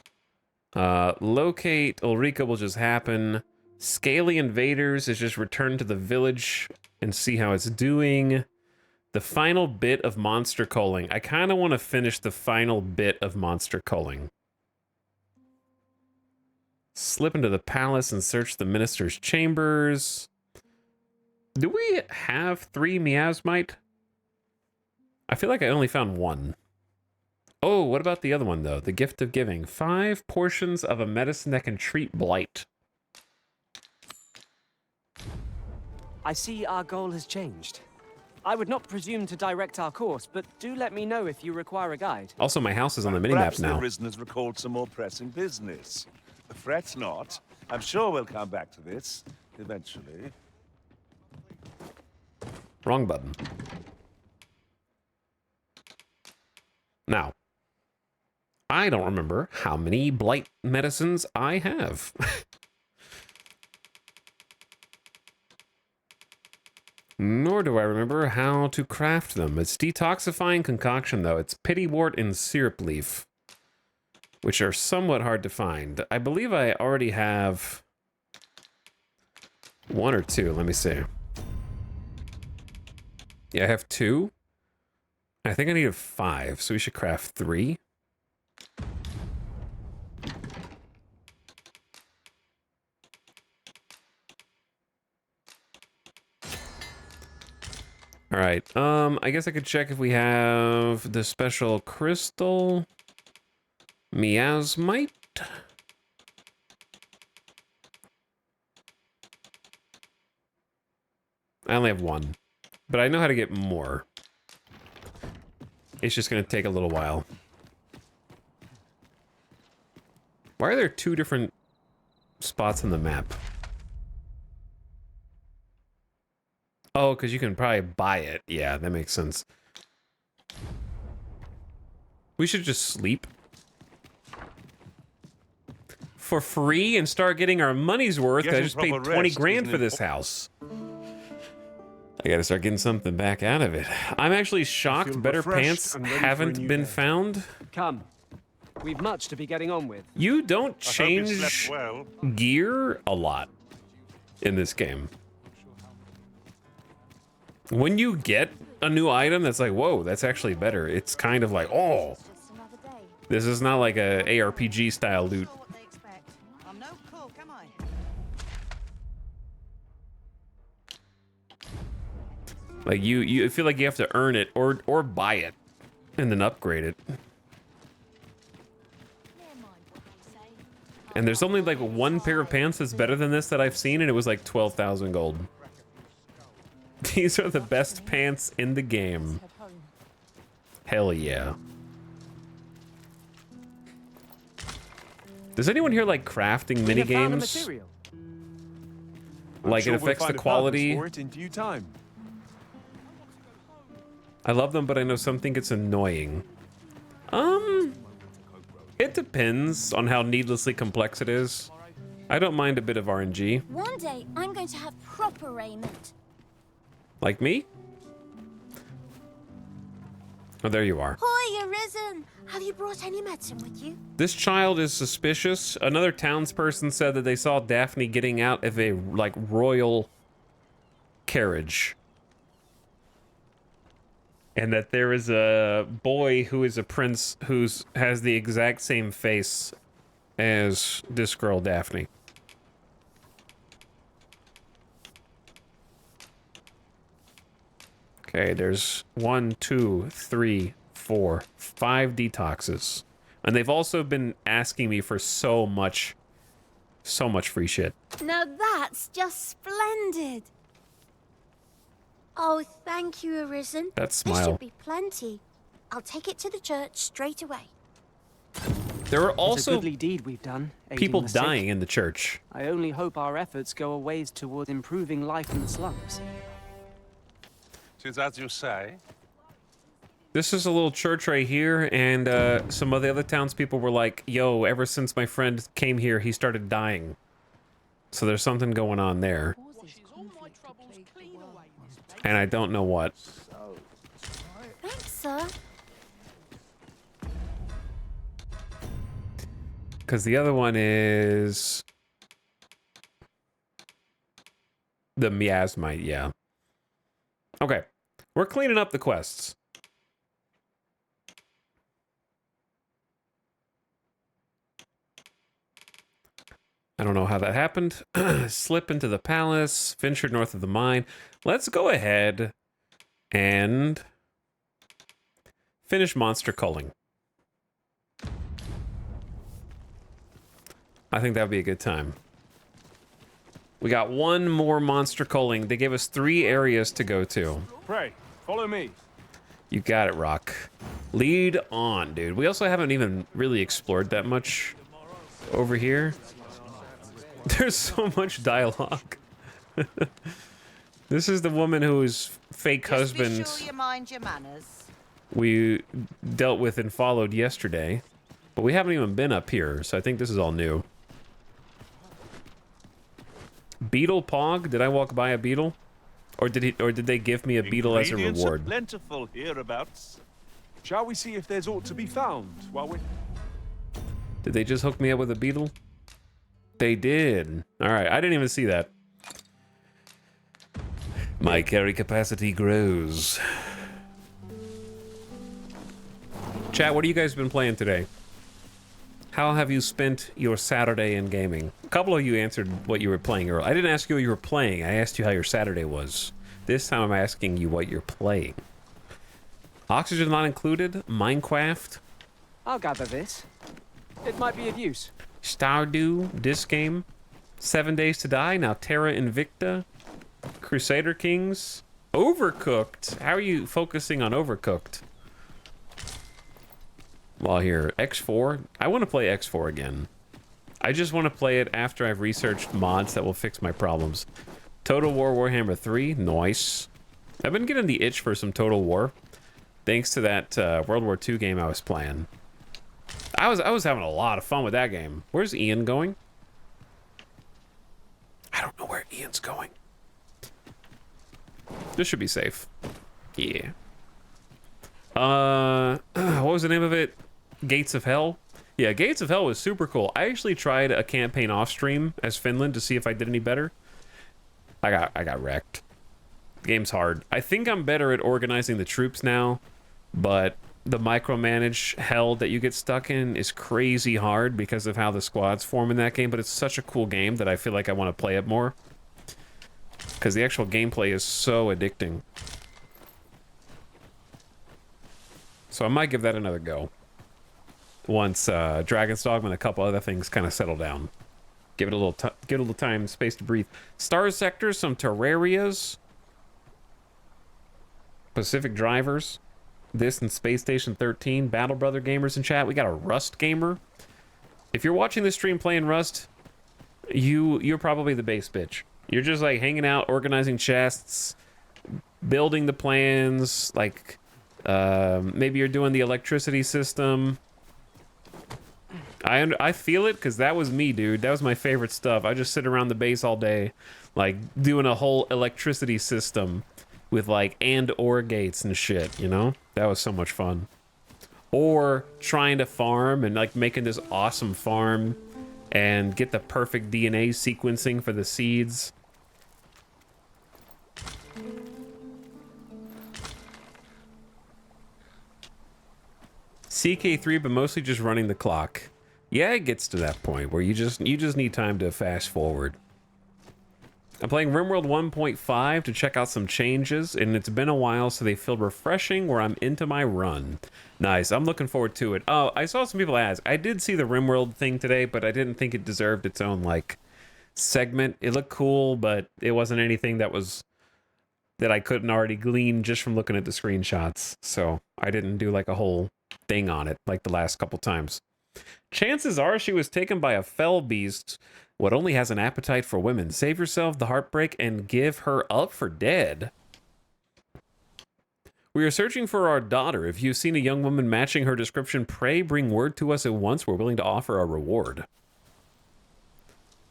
Locate Ulrika will just happen. Scaly invaders is just return to the village and see how it's doing. The final bit of monster culling. I kind of want to finish the final bit of monster culling. Slip into the palace and search the minister's chambers. Do we have 3 miasmite? I feel like I only found 1. Oh, what about the other one, though? The gift of giving. 5 portions of a medicine that can treat blight. I see our goal has changed. I would not presume to direct our course, but do let me know if you require a guide. Also, my house is on the Perhaps minimap now. the Arisen has recalled some more pressing business. Fret not. I'm sure we'll come back to this eventually. Wrong button. Now, I don't remember how many blight medicines I have. Nor do I remember how to craft them. It's detoxifying concoction, though. It's pittywort and syrup leaf, which are somewhat hard to find. I believe I already have 1 or 2. Let me see. Yeah, I have 2. I think I need a 5, so we should craft 3. All right. I guess I could check if we have the special crystal miasmite. I only have one. But I know how to get more. It's just going to take a little while. Why are there 2 different spots on the map? Oh, because you can probably buy it. Yeah, that makes sense. We should just sleep for free and start getting our money's worth. I just paid 20 grand for this house. I gotta start getting something back out of it. I'm actually shocked better pants haven't been found. Come. We've much to be getting on with. You don't change gear a lot in this game. When you get a new item that's like, whoa, that's actually better, it's kind of like, oh, this is not like a ARPG style loot. Like you feel like you have to earn it or buy it and then upgrade it. And there's only like one pair of pants that's better than this that I've seen, and it was like 12,000 gold. These are the best pants in the game. Hell yeah. Does anyone here like crafting mini games? Like it affects the quality. For it in due time. I love them, but I know some think it's annoying. It depends on how needlessly complex it is. I don't mind a bit of RNG. One day, I'm going to have proper raiment. Like me? Oh, there you are. Hoy, Arisen! Have you brought any medicine with you? This child is suspicious. Another townsperson said that they saw Daphne getting out of a, like, royal carriage. And that there is a boy who is a prince who has the exact same face as this girl, Daphne. Okay, there's 1, 2, 3, 4, 5 detoxes. And they've also been asking me for so much free shit. Now that's just splendid. Oh, thank you, Arisen. That This smile. should be plenty. I'll take it to the church straight away. There are It's a also goodly deed we've done, aiding people the sick. dying in the church. I only hope our efforts go a ways toward improving life in the slums. Tis as you say. This is a little church right here, and some of the other townspeople were like, yo, ever since my friend came here, he started dying. So there's something going on there. And I don't know what. Thanks, sir. Because the other one is the miasmite, yeah. Okay, we're cleaning up the quests. I don't know how that happened. Slip into the palace, venture north of the mine. Let's go ahead and finish monster culling. I think that would be a good time. We got one more monster culling. They gave us 3 areas to go to. Pray, follow me. You got it, Rock. Lead on, dude. We also haven't even really explored that much over here. There's so much dialogue. This is the woman whose fake husband Be sure you mind your manners. we dealt with and followed yesterday. But we haven't even been up here, so I think this is all new. Beetle Pog? Did I walk by a beetle? Or did they give me a beetle as a Ingredients are reward? Plentiful hereabouts. Shall we see if there's aught to be found while we... Did they just hook me up with a beetle? They did. Alright, I didn't even see that. My carry capacity grows. Chat, what have you guys been playing today? How have you spent your Saturday in gaming? A couple of you answered what you were playing earlier. I didn't ask you what you were playing. I asked you how your Saturday was. This time I'm asking you what you're playing. Oxygen not included? Minecraft? I'll gather this. It might be of use. Stardew? This game? 7 Days to Die? Now Terra Invicta? Crusader Kings. Overcooked. How are you focusing on Overcooked? Well, here, X4. I want to play X4 again. I just want to play it after I've researched mods that will fix my problems. Total War Warhammer 3. Nice. I've been getting the itch for some Total War. Thanks to that World War II game I was playing. I was having a lot of fun with that game. Where's Ian going? I don't know where Ian's going. This should be safe. Yeah. What was the name of it? Gates of Hell? Yeah, Gates of Hell was super cool. I actually tried a campaign off stream as Finland to see if I did any better. I got wrecked. The game's hard. I think I'm better at organizing the troops now, but the micromanage hell that you get stuck in is crazy hard because of how the squads form in that game, but it's such a cool game that I feel like I want to play it more. Because the actual gameplay is so addicting. So I might give that another go. Once Dragon's Dogma and a couple other things kind of settle down. Give it a little time, space to breathe. Star Sector, some Terrarias. Pacific Drivers. This and Space Station 13. Battle Brother gamers in chat. We got a Rust gamer. If you're watching this stream playing Rust, you're probably the base bitch. You're just like hanging out, organizing chests, building the plans, like maybe you're doing the electricity system. I feel it because that was me, dude. That was my favorite stuff. I just sit around the base all day, like doing a whole electricity system with like and/or gates and shit, you know? That was so much fun. Or trying to farm and like making this awesome farm and get the perfect DNA sequencing for the seeds. CK3, but mostly just running the clock. Yeah, it gets to that point where you just need time to fast forward. I'm playing RimWorld 1.5 to check out some changes, and it's been a while, so they feel refreshing where I'm into my run. Nice, I'm looking forward to it. Oh, I saw some people ask. I did see the RimWorld thing today, but I didn't think it deserved its own, like, segment. It looked cool, but it wasn't anything that I couldn't already glean just from looking at the screenshots. So I didn't do, like, a whole thing on it, like the last couple times. Chances are she was taken by a fell beast, what only has an appetite for women. Save yourself the heartbreak and give her up for dead. We are searching for our daughter. If you've seen a young woman matching her description, pray bring word to us at once. We're willing to offer a reward.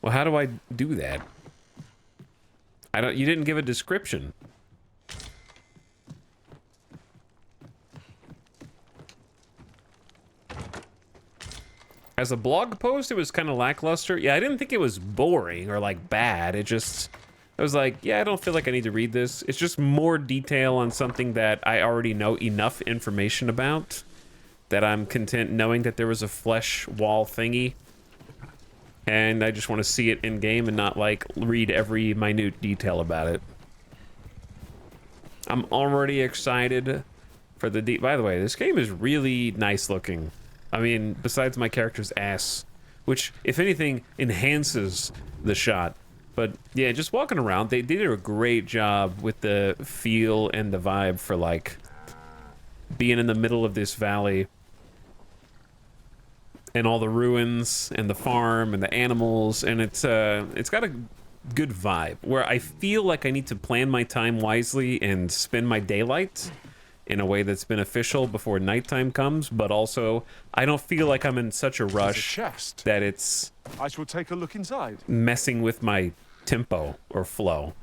Well, how do I do that? You didn't give a description. As a blog post, it was kind of lackluster. Yeah, I didn't think it was boring or like bad. I was like, yeah, I don't feel like I need to read this. It's just more detail on something that I already know enough information about that I'm content knowing that there was a flesh wall thingy. And I just want to see it in game and not like read every minute detail about it. I'm already excited for the by the way, this game is really nice looking. I mean, besides my character's ass, which, if anything, enhances the shot. But yeah, just walking around, they did a great job with the feel and the vibe for like being in the middle of this valley and all the ruins and the farm and the animals, and it's got a good vibe where I feel like I need to plan my time wisely and spend my daylight in a way that's beneficial before nighttime comes, but also I don't feel like I'm in such a rush that it's I shall take a look inside. Messing with my tempo or flow.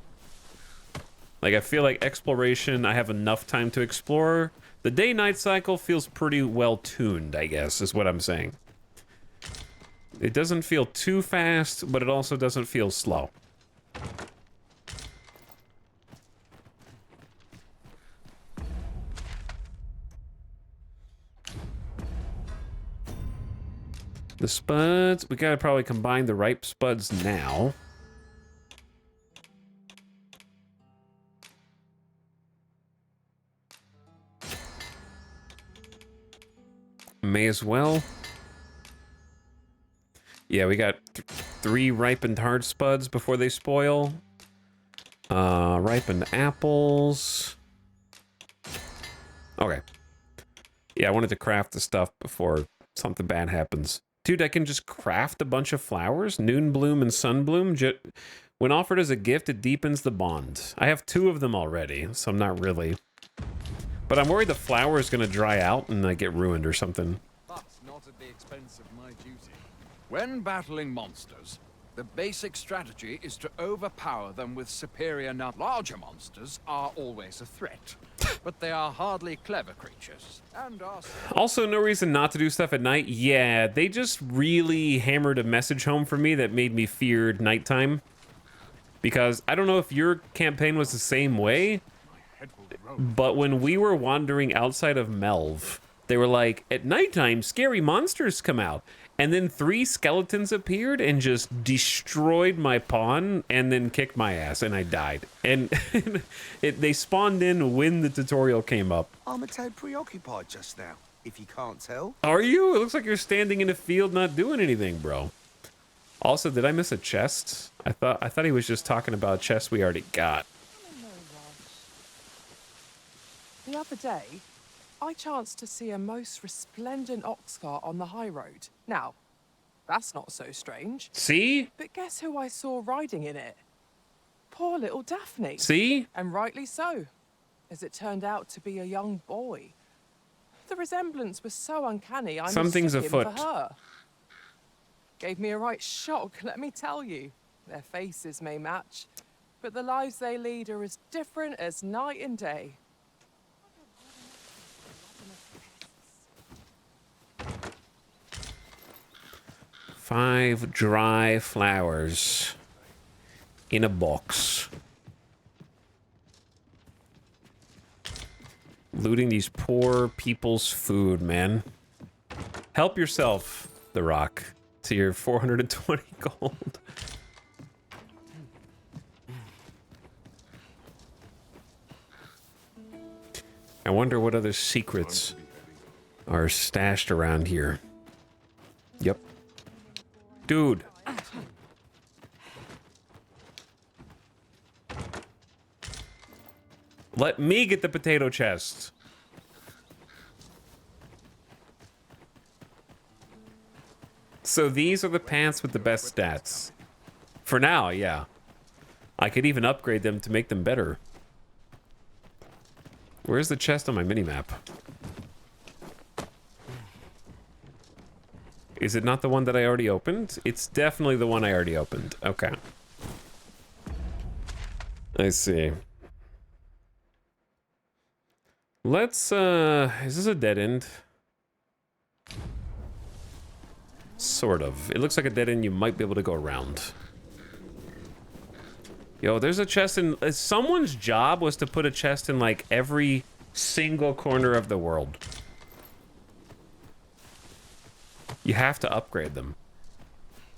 Like I feel like exploration, I have enough time to explore. The day-night cycle feels pretty well tuned, I guess, is what I'm saying. It doesn't feel too fast, but it also doesn't feel slow. The spuds, we gotta probably combine the ripe spuds now. May as well. Yeah, we got 3 ripened hard spuds before they spoil. Ripened apples. Okay. Yeah, I wanted to craft the stuff before something bad happens. Dude, I can just craft a bunch of flowers? Noon bloom and sun bloom? When offered as a gift, it deepens the bond. I have 2 of them already, so I'm not really. But I'm worried the flower is going to dry out and like, get ruined or something. But not at the expense of my duty. When battling monsters, the basic strategy is to overpower them with superior numbers. Larger monsters are always a threat, but they are hardly clever creatures, and are... Also, no reason not to do stuff at night. Yeah, they just really hammered a message home for me that made me fear nighttime. Because I don't know if your campaign was the same way, but when we were wandering outside of Melv, they were like, at nighttime, scary monsters come out. And then 3 skeletons appeared and just destroyed my pawn and then kicked my ass and I died. And they spawned in when the tutorial came up. I'm a tad preoccupied just now, if you can't tell. Are you? It looks like you're standing in a field not doing anything, bro. Also, did I miss a chest? I thought he was just talking about chests we already got. The other day, I chanced to see a most resplendent ox cart on the high road. Now, that's not so strange. See? But guess who I saw riding in it? Poor little Daphne. See? And rightly so, as it turned out to be a young boy. The resemblance was so uncanny, I Something's mistook him afoot. for her. Gave me a right shock, let me tell you. Their faces may match, but the lives they lead are as different as night and day. Five dry flowers in a box. Looting these poor people's food, man. Help yourself, The Rock, to your 420 gold. I wonder what other secrets are stashed around here. Yep. Dude. Let me get the potato chest. So these are the pants with the best stats. For now, yeah. I could even upgrade them to make them better. Where's the chest on my minimap? Is it not the one that I already opened? It's definitely the one I already opened. Okay. I see. Let's, is this a dead end? Sort of. It looks like a dead end you might be able to go around. Yo, there's a chest in... someone's job was to put a chest in, like, every single corner of the world. You have to upgrade them.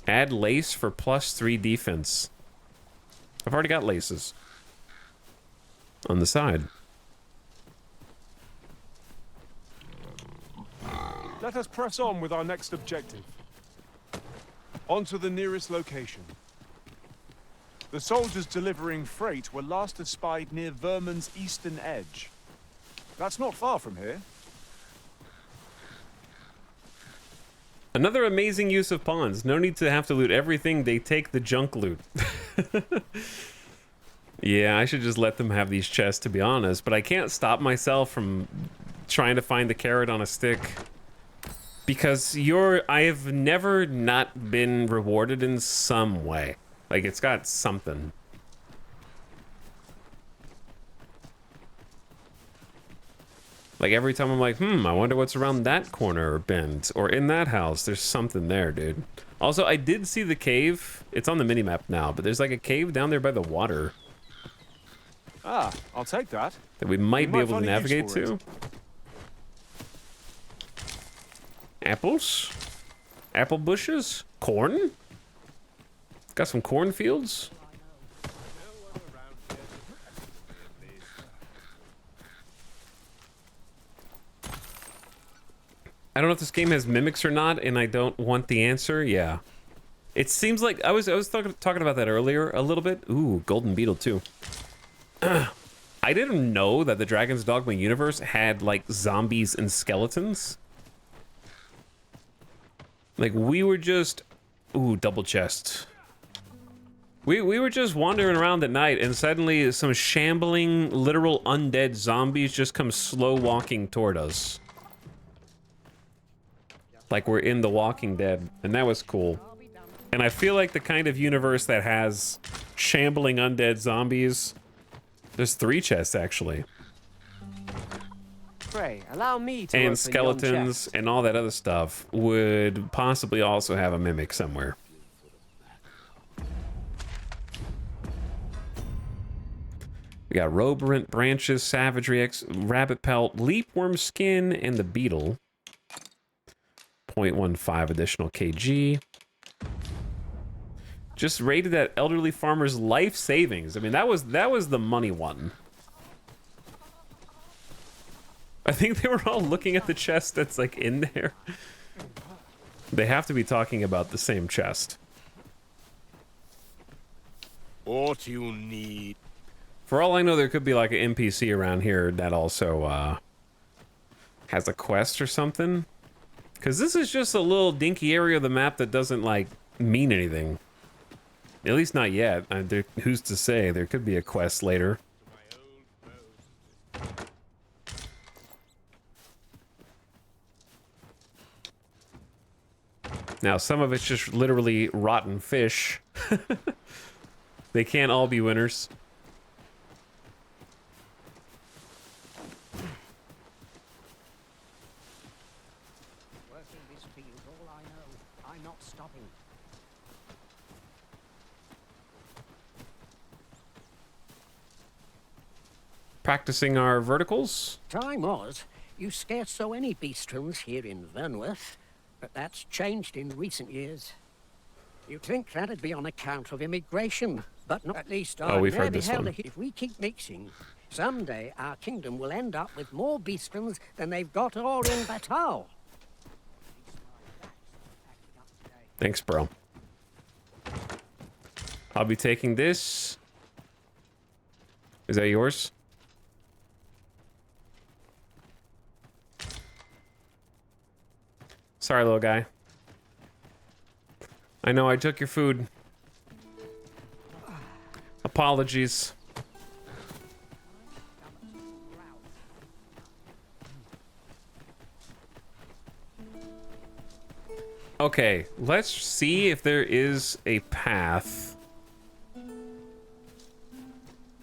Add lace for +3 defense. I've already got laces. On the side. Let us press on with our next objective. On to the nearest location. The soldiers delivering freight were last espied near Vermin's eastern edge. That's not far from here. Another amazing use of pawns. No need to have to loot everything. They take the junk loot. Yeah, I should just let them have these chests, to be honest. But I can't stop myself from trying to find the carrot on a stick. Because I have never not been rewarded in some way. Like, it's got something. Like, every time I'm like, I wonder what's around that corner or bend. Or in that house, there's something there, dude. Also, I did see the cave. It's on the minimap now, but there's like a cave down there by the water. Ah, I'll take that. That we might be able to navigate to. Apples? Apple bushes? Corn? Got some cornfields? I don't know if this game has mimics or not, and I don't want the answer. Yeah. It seems like I was talking about that earlier a little bit. Ooh, golden beetle too. I didn't know that the Dragon's Dogma universe had, like, zombies and skeletons. Like, we were just... Ooh, double chest. We were just wandering around at night, and suddenly some shambling, literal undead zombies just come slow walking toward us. Like we're in The Walking Dead, and that was cool. And I feel like the kind of universe that has shambling undead zombies... There's 3 chests, actually. Pray, allow me to And open skeletons and all that other stuff would possibly also have a mimic somewhere. We got roborant branches, savagery, rabbit pelt, leapworm skin, and the beetle. 0.15 additional kg. Just rated that elderly farmer's life savings. I mean, that was the money one. I think they were all looking at the chest that's like in there. They have to be talking about the same chest. What you need? For all I know, there could be like an NPC around here that also has a quest or something. Because this is just a little dinky area of the map that doesn't like mean anything. At least not yet. Who's to say? There could be a quest later. Now, some of it's just literally rotten fish. They can't all be winners. Working this field, all I know. I'm not stopping. Practicing our verticals. Time was, you scarce saw any beastrons here in Vernworth, but that's changed in recent years. You'd think that'd be on account of immigration, but not at least. Oh, we've heard this one. If we keep mixing, someday our kingdom will end up with more beastrons than they've got all in Batal. Thanks, bro. I'll be taking this. Is that yours? Sorry, little guy. I know I took your food. Apologies. Okay, let's see if there is a path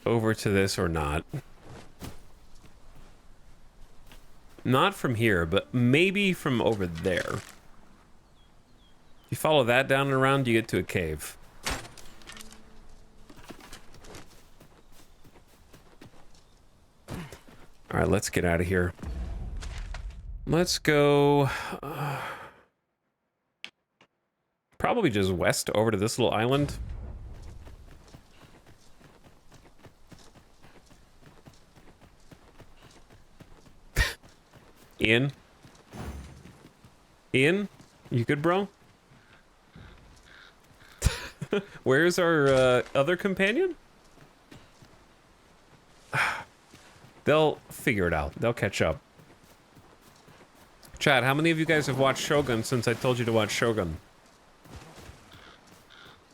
over to this or not. Not from here, but maybe from over there. You follow that down and around, you get to a cave. All right, let's get out of here. Let's go... probably just west over to this little island. Ian? Ian? You good, bro? Where's our other companion? They'll figure it out. They'll catch up. Chad, how many of you guys have watched Shogun since I told you to watch Shogun?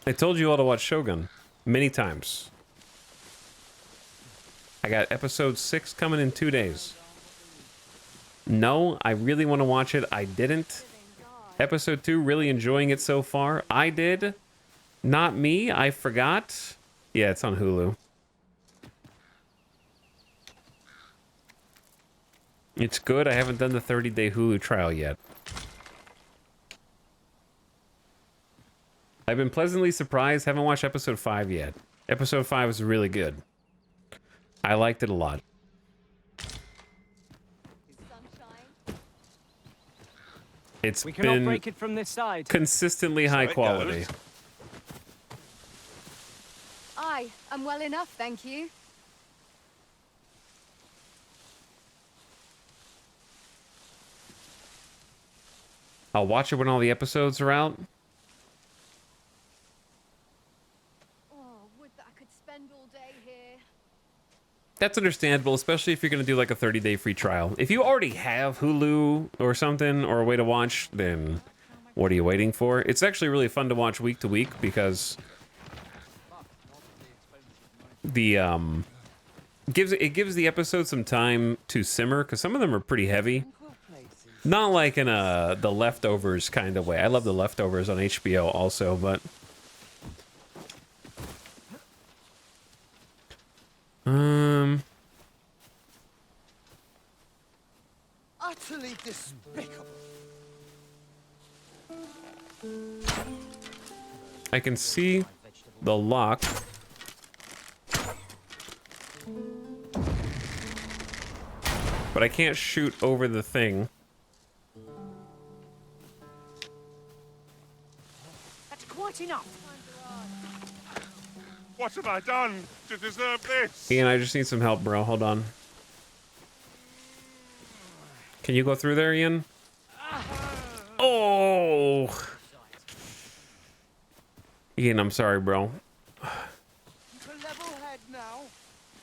I told you all to watch Shogun many times. I got episode 6 coming in 2 days. No, I really want to watch it. I didn't. Episode 2, really enjoying it so far. I did. Not me. I forgot. Yeah, it's on Hulu. It's good. I haven't done the 30-day Hulu trial yet. I've been pleasantly surprised. Haven't watched episode 5 yet. Episode 5 was really good. I liked it a lot. It's We cannot been break it from this side. consistently high quality. I'm well enough, thank you. I'll watch it when all the episodes are out. Oh, would that I could spend all day here. That's understandable, especially if you're going to do like a 30-day free trial. If you already have Hulu or something, or a way to watch, then what are you waiting for? It's actually really fun to watch week to week because the it gives the episode some time to simmer, because some of them are pretty heavy. Not like in the Leftovers kind of way. I love the Leftovers on HBO also, but Utterly despicable. I can see the lock. But I can't shoot over the thing. That's quite enough. What have I done to deserve this? Ian, I just need some help, bro. Hold on. Can you go through there, Ian? Oh! Ian, I'm sorry, bro. I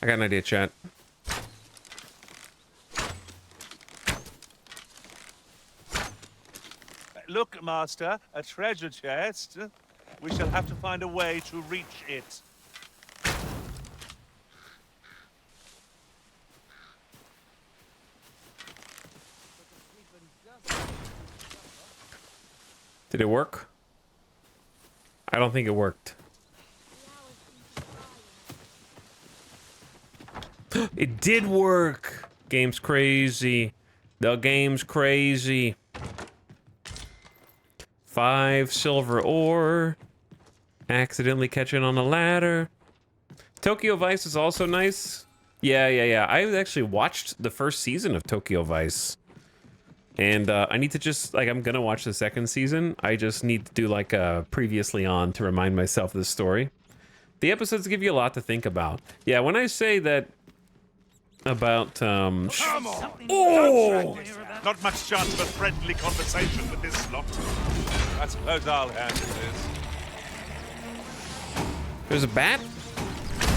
got an idea, chat. Look, Master, a treasure chest. We shall have to find a way to reach it. Did it work? I don't think it worked. It did work! Game's crazy. The game's crazy. 5 silver ore. Accidentally catching on a ladder. Tokyo Vice is also nice. Yeah. I actually watched the first season of Tokyo Vice. And I need to just, like, I'm gonna watch the second season. I just need to do, like, a previously on to remind myself of the story. The episodes give you a lot to think about. Yeah, when I say that about, Come on! Oh! Not much chance of a friendly conversation with this lot. I suppose I'll handle this. There's a bat?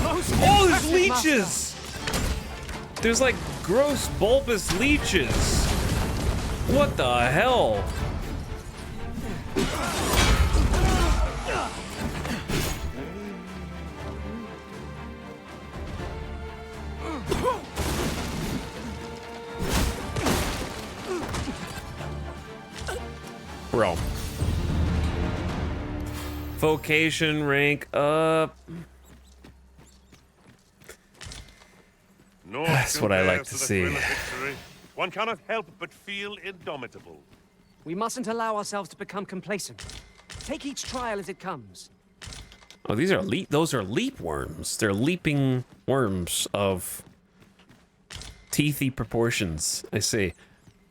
Oh, there's leeches! There's, like, gross bulbous leeches. What the hell? Bro. Vocation rank up. That's what I like to see. One cannot help but feel indomitable. We mustn't allow ourselves to become complacent. Take each trial as it comes. Oh, these are those are leap worms. They're leaping worms of teethy proportions. I see.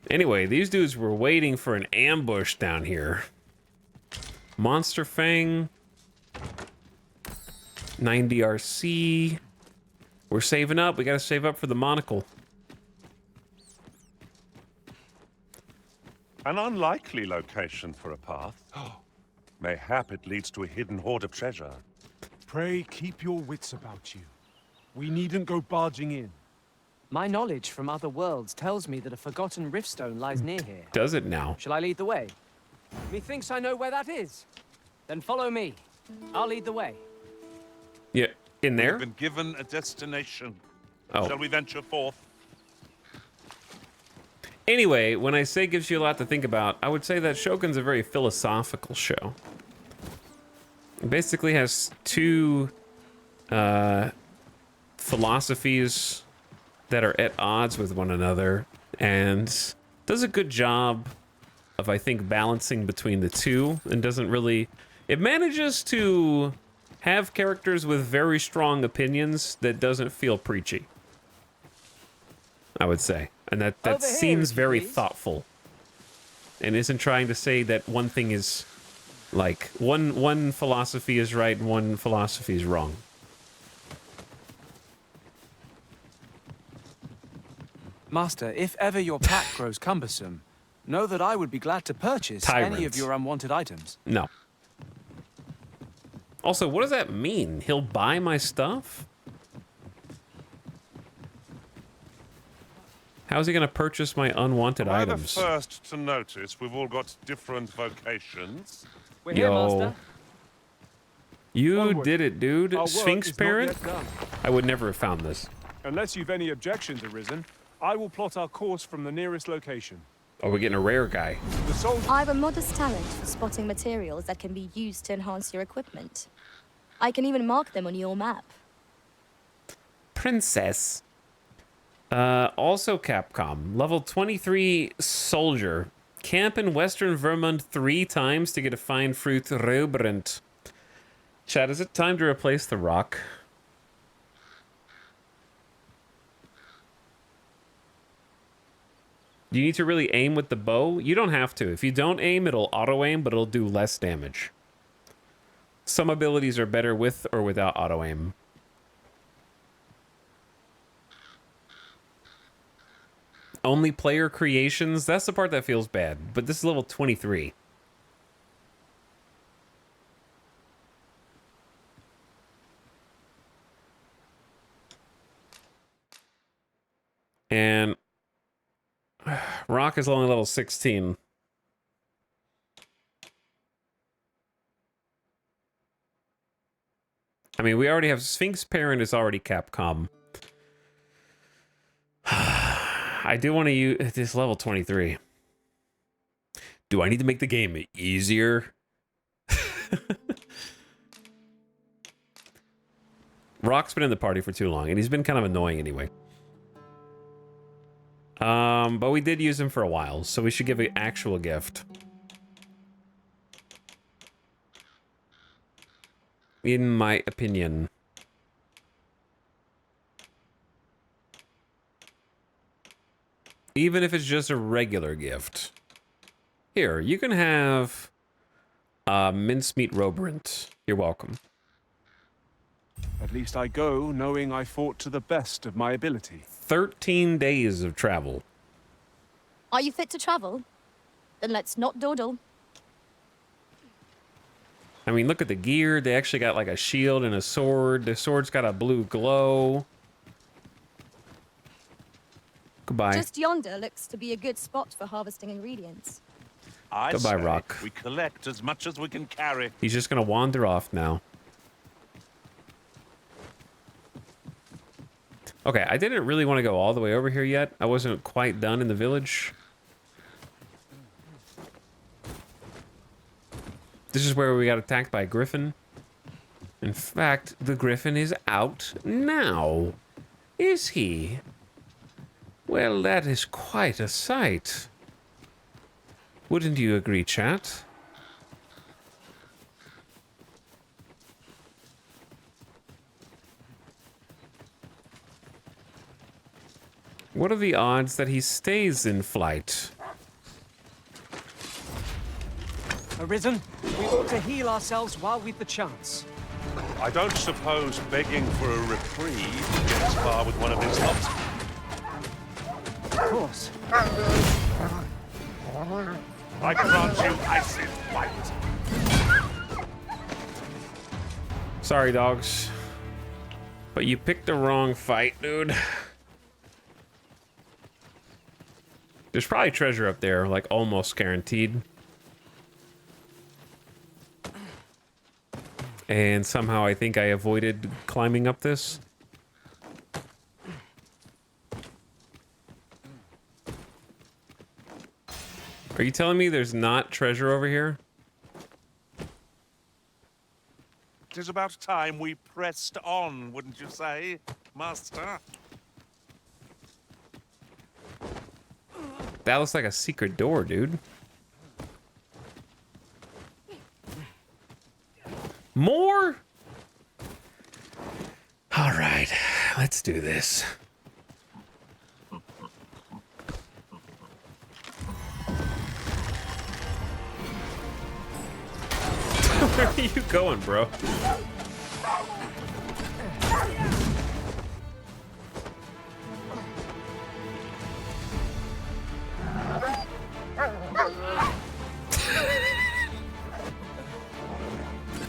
Anyway, these dudes were waiting for an ambush down here. Monster Fang. 90 RC. We're saving up. We gotta save up for the monocle. An unlikely location for a path. Mayhap it leads to a hidden hoard of treasure. Pray keep your wits about you. We needn't go barging in. My knowledge from other worlds tells me that a forgotten riftstone lies near here. Does it now? Shall I lead the way? Methinks I know where that is. Then follow me. I'll lead the way. Yeah, in there? We've been given a destination. Oh. Shall we venture forth? Anyway, when I say gives you a lot to think about, I would say that Shogun's a very philosophical show. It basically has two philosophies that are at odds with one another, and does a good job of, I think, balancing between the two, and doesn't really... It manages to have characters with very strong opinions that doesn't feel preachy, I would say. And that seems very thoughtful. And isn't trying to say that one thing is, like, one philosophy is right and one philosophy is wrong. Master, if ever your pack grows cumbersome, know that I would be glad to purchase any of your unwanted items. No. Also, what does that mean? He'll buy my stuff? How's he going to purchase my unwanted Am I items? the first to notice we've all got different vocations? We're here, Master. You Onward. did it, dude. Our work Sphinx is not parent? yet done. I would never have found this. Unless you've any objections arisen, I will plot our course from the nearest location. Oh, we're getting a rare guy. The soldier. I have a modest talent for spotting materials that can be used to enhance your equipment. I can even mark them on your map. Princess. Also Capcom. Level 23 soldier. Camp in Western Vermont 3 times to get a fine fruit Robrant. Chat, is it time to replace the rock? Do you need to really aim with the bow? You don't have to. If you don't aim, it'll auto-aim, but it'll do less damage. Some abilities are better with or without auto-aim. Only player creations? That's the part that feels bad. But this is level 23. And Rock is only level 16. I mean, we already have Sphinx Parent is already Capcom. I do want to use this level 23. Do I need to make the game easier? Rock's been in the party for too long, and he's been kind of annoying anyway. But we did use him for a while, so we should give an actual gift. In my opinion. Even if it's just a regular gift. Here, you can have mincemeat Robrant. You're welcome. At least I go knowing I fought to the best of my ability. 13 days of travel. Are you fit to travel? Then let's not dawdle. I mean, look at the gear. They actually got like a shield and a sword. The sword's got a blue glow. Goodbye. Just yonder looks to be a good spot for harvesting ingredients. Goodbye, Rock. We collect as much as we can carry. He's just gonna wander off now. Okay, I didn't really want to go all the way over here yet. I wasn't quite done in the village. This is where we got attacked by a griffin. In fact, the griffin is out now. Is he? Well, that is quite a sight. Wouldn't you agree, chat? What are the odds that he stays in flight? Arisen, we ought to heal ourselves while we've the chance. I don't suppose begging for a reprieve gets far with one of his lot. Of course. I grant you icy fight. Sorry, dogs. But you picked the wrong fight, dude. There's probably treasure up there, like almost guaranteed. And somehow I think I avoided climbing up this. Are you telling me there's not treasure over here? It is about time we pressed on, wouldn't you say, Master? That looks like a secret door, dude. More? All right, let's do this. Where are you going, bro?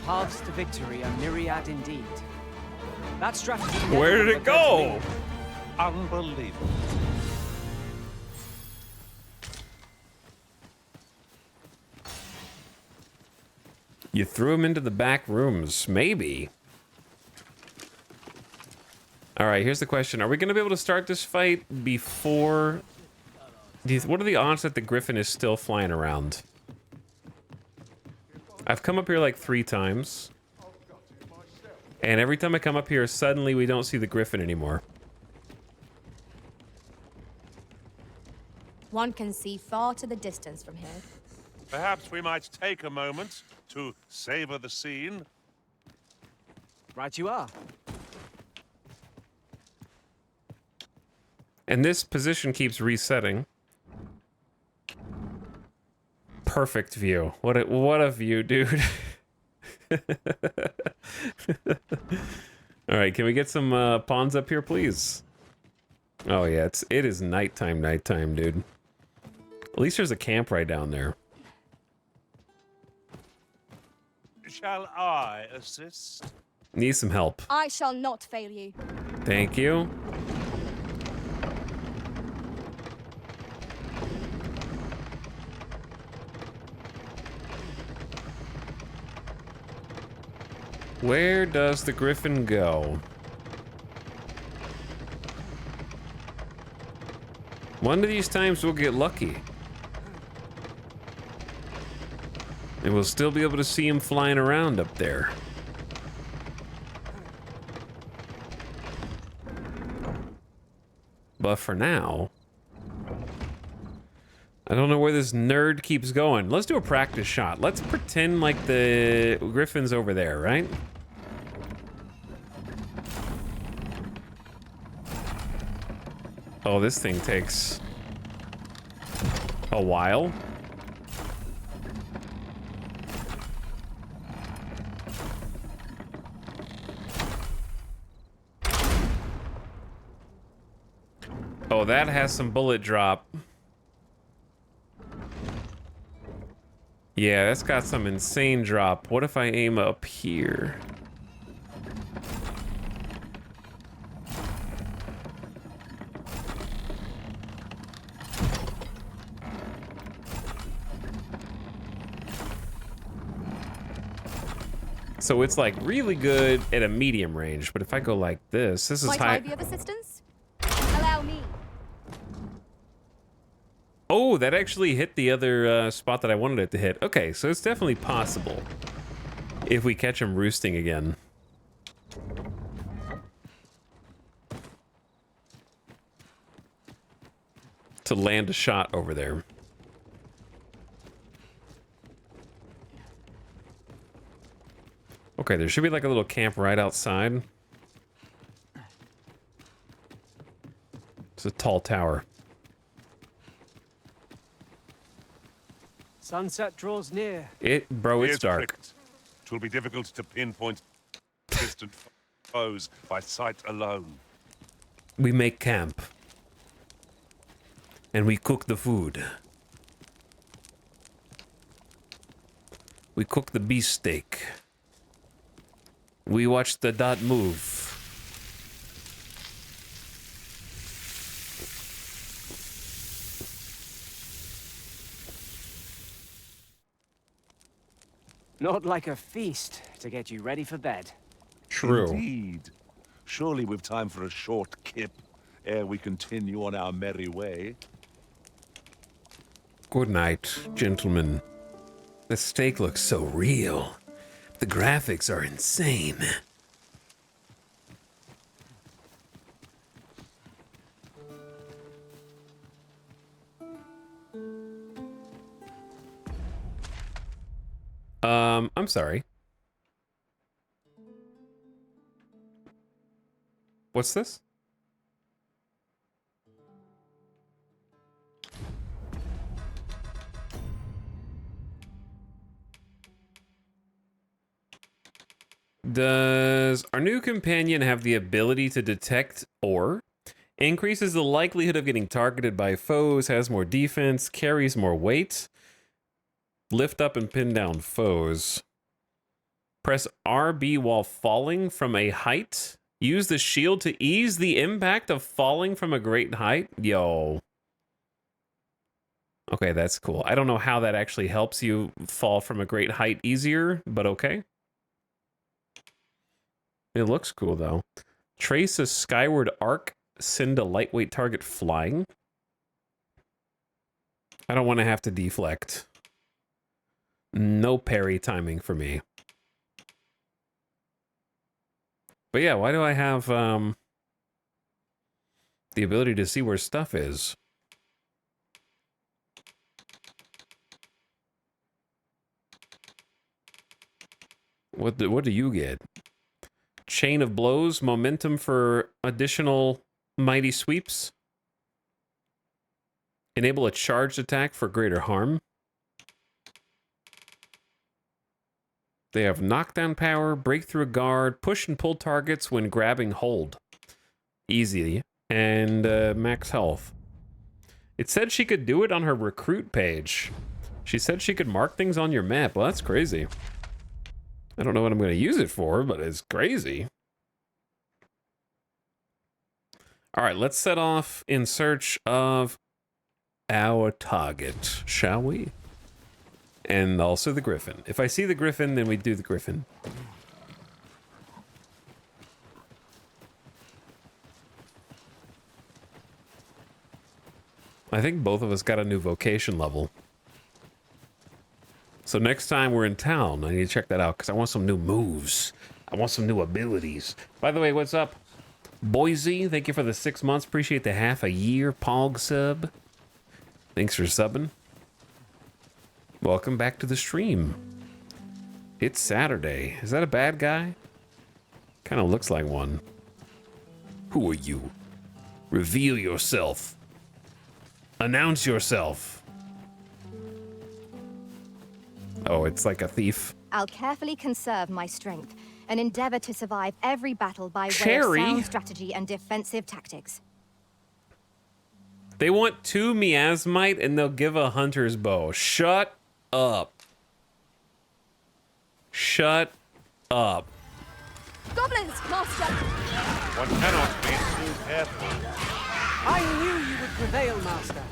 Paths to victory are myriad indeed. That strategy. Where did it go? Unbelievable. You threw him into the back rooms. Maybe. All right, here's the question. Are we going to be able to start this fight before... What are the odds that the Griffin is still flying around? I've come up here like 3 times. And every time I come up here, suddenly we don't see the Griffin anymore. One can see far to the distance from here. Perhaps we might take a moment to savor the scene. Right you are. And this position keeps resetting. Perfect view. What a view, dude. All right, can we get some pawns up here, please? Oh yeah, it is nighttime, dude. At least there's a camp right down there. Shall I assist? Need some help. I shall not fail you. Thank you. Where does the Griffin go? One of these times we'll get lucky. And we'll still be able to see him flying around up there. But for now, I don't know where this nerd keeps going. Let's do a practice shot. Let's pretend like the Griffin's over there, right? Oh, this thing takes a while. Oh, that has some bullet drop. Yeah, that's got some insane drop. What if I aim up here? So it's like really good at a medium range, but if I go like this is Might high. I be of assistance? Allow me. Oh, that actually hit the other spot that I wanted it to hit. Okay, so it's definitely possible if we catch him roosting again. To land a shot over there. Okay, there should be like a little camp right outside. It's a tall tower. Sunset draws near. Bro, it's dark. It will be difficult to pinpoint distant foes by sight alone. We make camp. And we cook the food. We cook the beefsteak. We watch the dot move. Not like a feast to get you ready for bed. True. Indeed. Surely we've time for a short kip ere we continue on our merry way. Good night, gentlemen. The steak looks so real. The graphics are insane. I'm sorry. What's this? Does our new companion have the ability to detect ore? Increases the likelihood of getting targeted by foes, has more defense, carries more weight. Lift up and pin down foes. Press RB while falling from a height. Use the shield to ease the impact of falling from a great height. Yo. Okay, that's cool. I don't know how that actually helps you fall from a great height easier, but okay. It looks cool, though. Trace a skyward arc. Send a lightweight target flying. I don't want to have to deflect. No parry timing for me. But yeah, why do I have the ability to see where stuff is? What do you get? Chain of blows, momentum for additional mighty sweeps. Enable a charged attack for greater harm. They have knockdown power, break through a guard, push and pull targets when grabbing hold. Easy. And max health. It said she could do it on her recruit page. She said she could mark things on your map. Well, that's crazy. I don't know what I'm going to use it for, but it's crazy. All right, let's set off in search of our target, shall we? And also the griffin. If I see the griffin, then we do the griffin. I think both of us got a new vocation level. So next time we're in town, I need to check that out because I want some new moves. I want some new abilities. By the way, what's up? Boise, thank you for the 6 months. Appreciate the half a year Pog sub. Thanks for subbing. Welcome back to the stream. It's Saturday. Is that a bad guy? Kind of looks like one. Who are you? Reveal yourself. Announce yourself. Oh, it's like a thief. I'll carefully conserve my strength and endeavor to survive every battle by Cherry? way of sound strategy and defensive tactics. They want 2 miasmite and they'll give a hunter's bow. Shut up. Shut up. Goblins, master! One cannot be too careful. I knew you would prevail, master.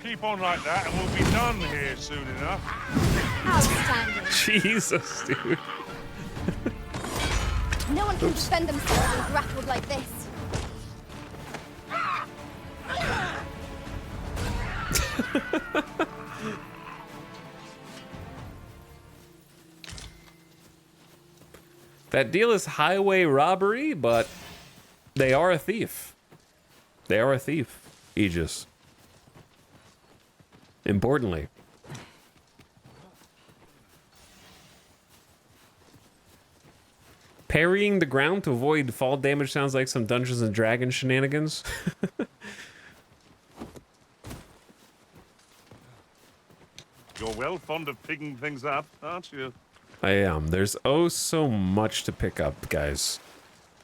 Keep on like that and we'll be done here soon enough. Outstanding. Jesus, dude. No one can defend themselves when grappled like this. That deal is highway robbery, but they are a thief. They are a thief, Aegis. Importantly. Parrying the ground to avoid fall damage sounds like some Dungeons and Dragons shenanigans. You're well fond of picking things up, aren't you? I am. There's oh so much to pick up, guys.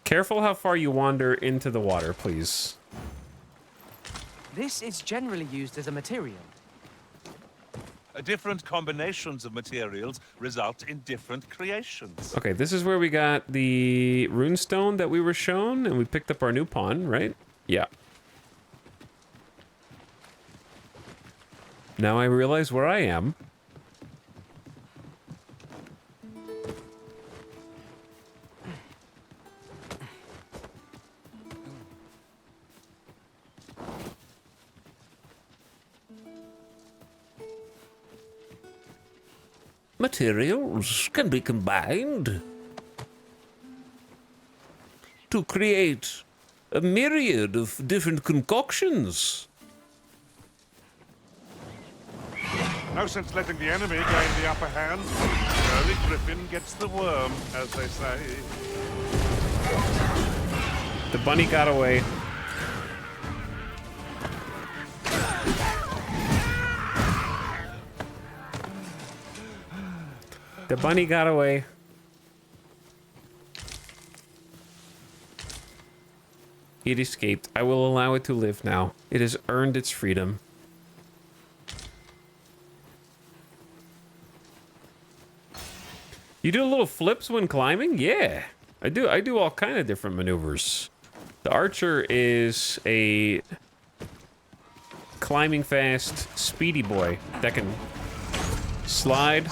Careful how far you wander into the water, please. This is generally used as a material. Different combinations of materials result in different creations. Okay, this is where we got the runestone that we were shown, and we picked up our new pawn, right? Yeah. Now I realize where I am. Materials can be combined to create a myriad of different concoctions. No sense letting the enemy gain the upper hand. Early Griffin gets the worm, as they say. The bunny got away. The bunny got away. It escaped. I will allow it to live now. It has earned its freedom. You do little flips when climbing? Yeah. I do all kind of different maneuvers. The archer is a climbing fast, speedy boy that can slide,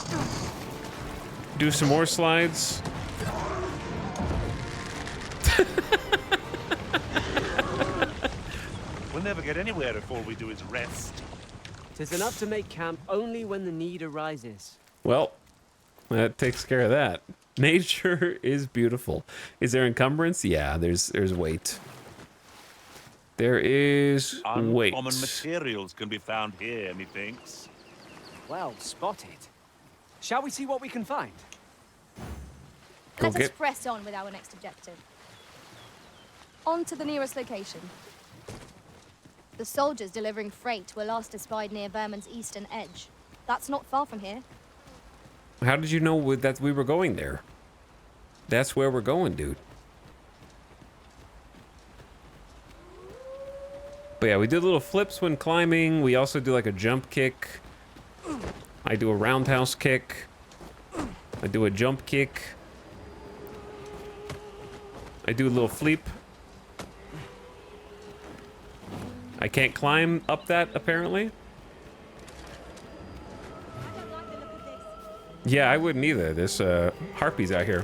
do some more slides. We'll never get anywhere if all we do is rest. 'Tis enough to make camp only when the need arises. Well, that takes care of that. Nature is beautiful. Is there encumbrance? Yeah, there's weight. There is weight. Uncommon materials can be found here, methinks. Well spotted. Shall we see what we can find? Let us press on with our next objective. On to the nearest location. The soldiers delivering freight were last espied near Vermin's eastern edge. That's not far from here. How did you know that we were going there? That's where we're going, dude. But yeah, we did little flips when climbing. We also do like a jump kick. I do a roundhouse kick. I do a jump kick. I do a little flip. I can't climb up that, apparently. Yeah, I wouldn't either. There's harpies out here.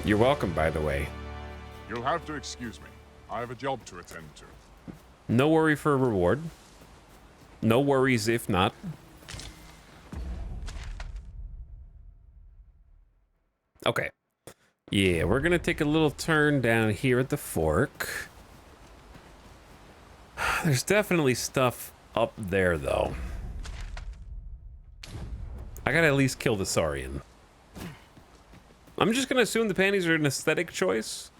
You're welcome, by the way. You'll have to excuse me. I have a job to attend to. No worry for a reward. No worries if not. Okay. Yeah, we're gonna take a little turn down here at the fork. There's definitely stuff up there, though. I gotta at least kill the Saurian. I'm just gonna assume the panties are an aesthetic choice.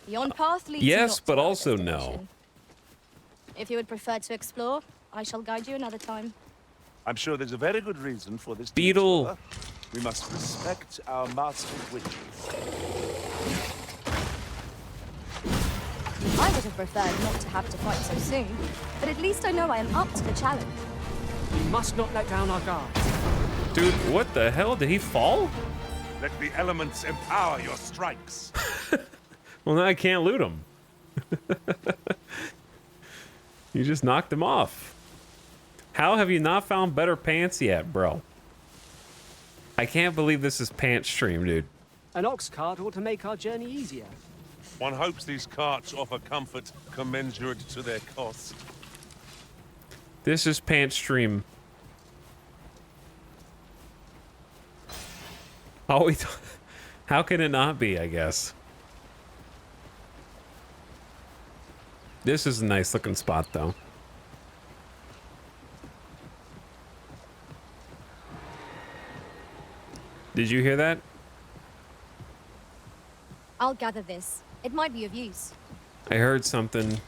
Yon path leads Yes, not but to our also no. destination. If you would prefer to explore, I shall guide you another time. I'm sure there's a very good reason for this Beetle. detour. We must respect our master's wishes. I would have preferred not to have to fight so soon, but at least I know I am up to the challenge. We must not let down our guard. Dude, what the hell? Did he fall? Let the elements empower your strikes. Well, now I can't loot him. You just knocked him off. How have you not found better pants yet, bro? I can't believe this is pants stream, dude. An ox cart ought to make our journey easier. One hopes these carts offer comfort commensurate to their cost. This is pants stream. Oh, how can it not be, I guess? This is a nice looking spot, though. Did you hear that? I'll gather this. It might be of use. I heard something.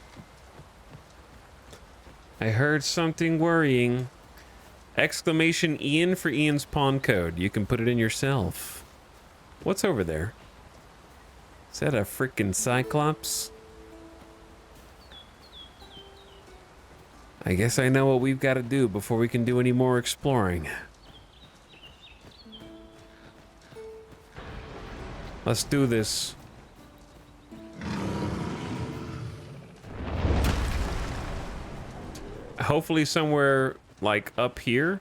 I heard something worrying. Exclamation Ian for Ian's pawn code. You can put it in yourself. What's over there? Is that a freaking Cyclops? I guess I know what we've got to do before we can do any more exploring. Let's do this. Hopefully somewhere like up here.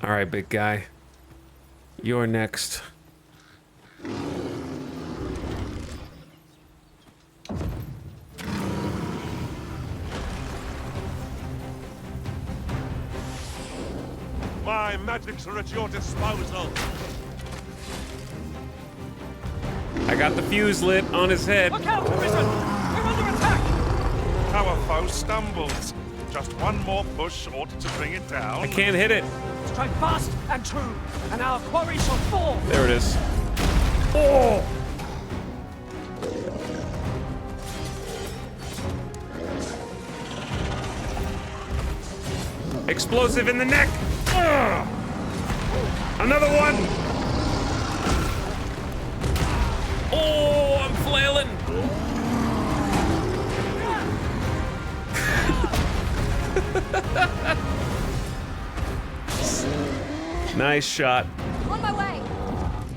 All right, big guy. You're next. My magics are at your disposal. I got the fuse lit on his head. Look out, Arisen! We're under attack! Our foe stumbles. Just one more push ought to bring it down. I can't hit it. Strike fast and true, and our quarry shall fall! There it is. Oh! Explosive in the neck! Ugh! Another one! Oh, I'm flailing! Nice shot. On my way.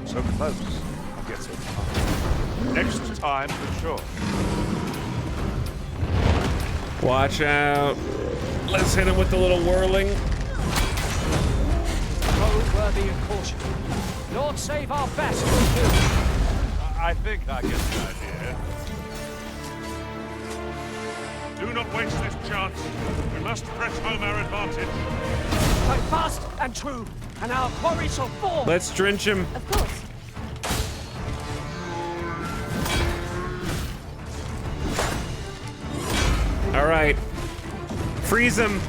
So close, yet so far. Next time for sure. Watch out. Let's hit him with the little whirling. Code worthy of caution. Lord save our best. I think I get the idea. Do not waste this chance. We must press home our advantage. Fight fast and true, and our quarry shall fall. Let's drench him. Of course. All right. Freeze him.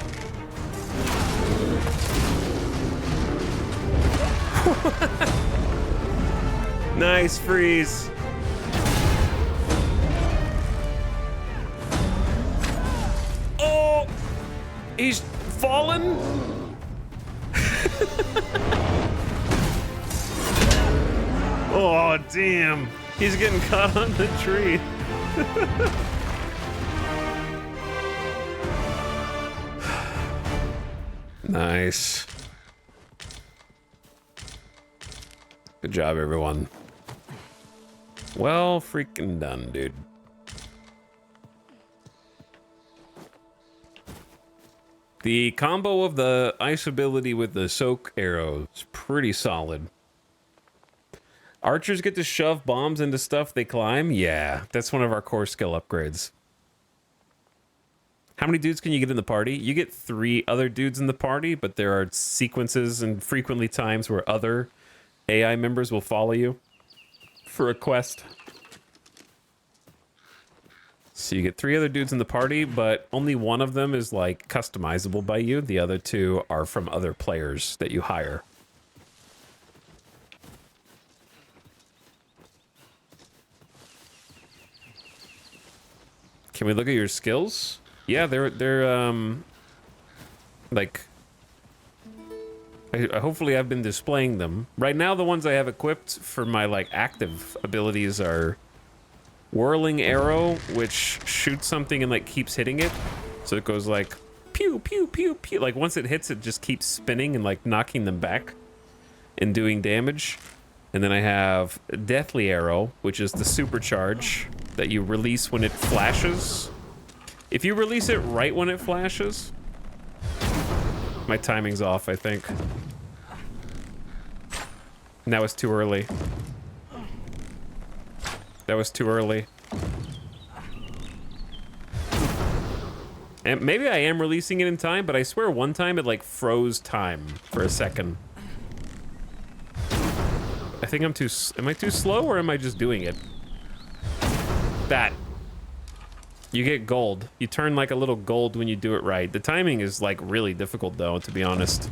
Nice freeze. Oh, he's fallen. Oh, damn. He's getting caught on the tree. Nice. Good job, everyone. Well freaking done, dude. The combo of the ice ability with the soak arrow is pretty solid. Archers get to shove bombs into stuff they climb? Yeah, that's one of our core skill upgrades. How many dudes can you get in the party? You get 3 other dudes in the party, but there are sequences and frequently times where other AI members will follow you for a quest. So you get 3 other dudes in the party, but only one of them is like customizable by you. The other 2 are from other players that you hire. Can we look at your skills? Yeah, they're like hopefully I've been displaying them. Right now the ones I have equipped for my like active abilities are Whirling Arrow, which shoots something and like keeps hitting it. So it goes like pew pew pew pew. Like once it hits, it just keeps spinning and like knocking them back and doing damage. And then I have Deathly Arrow, which is the supercharge that you release when it flashes. If you release it right when it flashes, my timing's off, I think. And that was too early. That was too early. And maybe I am releasing it in time, but I swear one time it like froze time for a second. I think am I too slow or am I just doing it? That. You get gold. You turn like a little gold when you do it right. The timing is like really difficult though, to be honest.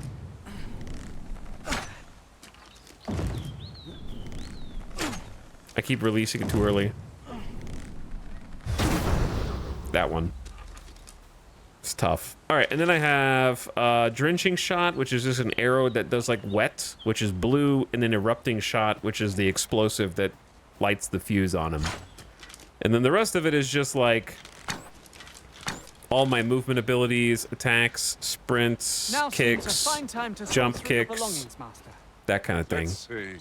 I keep releasing it too early. That one. It's tough. All right, and then I have Drenching Shot, which is just an arrow that does like wet, which is blue, and then Erupting Shot, which is the explosive that lights the fuse on him. And then the rest of it is just like all my movement abilities, attacks, sprints, Now kicks, jump kicks, that kind of thing. Let's see.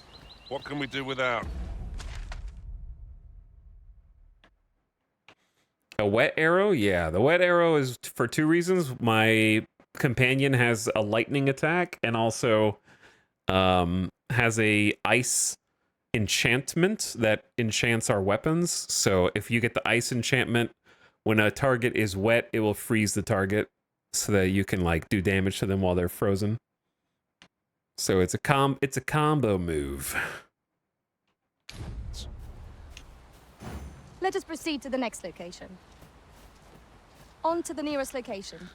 What can we do without? A wet arrow? Yeah, the wet arrow is for 2 reasons. My companion has a lightning attack and also has a ice enchantment that enchants our weapons. So if you get the ice enchantment, when a target is wet, it will freeze the target so that you can like do damage to them while they're frozen. So it's a combo move. Let us proceed to the next location. On to the nearest location.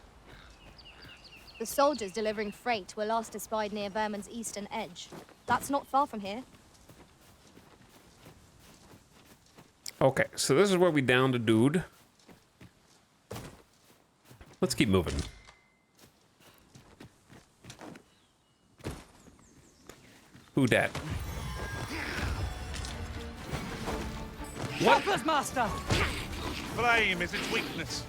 The soldiers delivering freight were last espied near Vermin's eastern edge. That's not far from here. Okay, so this is where we downed a dude. Let's keep moving. Who dat? What? Help us, master! Flame is its weakness.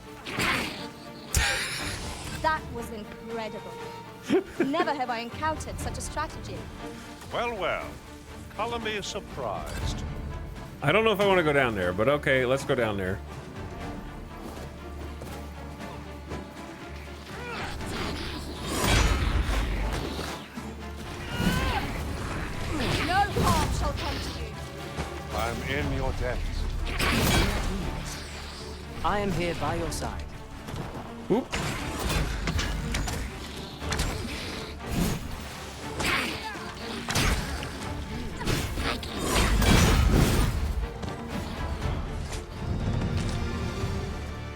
That was incredible. Never have I encountered such a strategy. Well, well. Color me surprised. I don't know if I want to go down there, but okay, let's go down there. No harm shall come to you. I'm in your debt. I am here by your side. Oop.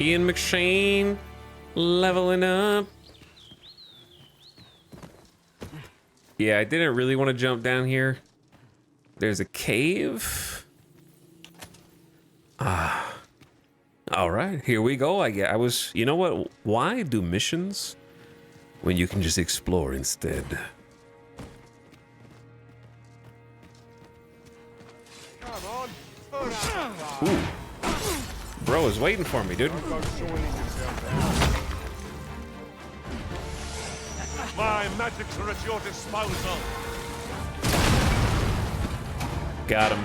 Ian McShane leveling up. Yeah, I didn't really want to jump down here. There's a cave. Ah. All right, here we go. I was, you know what? Why do missions when you can just explore instead? Ooh. Bro is waiting for me, dude. My magics are at your disposal. Got him.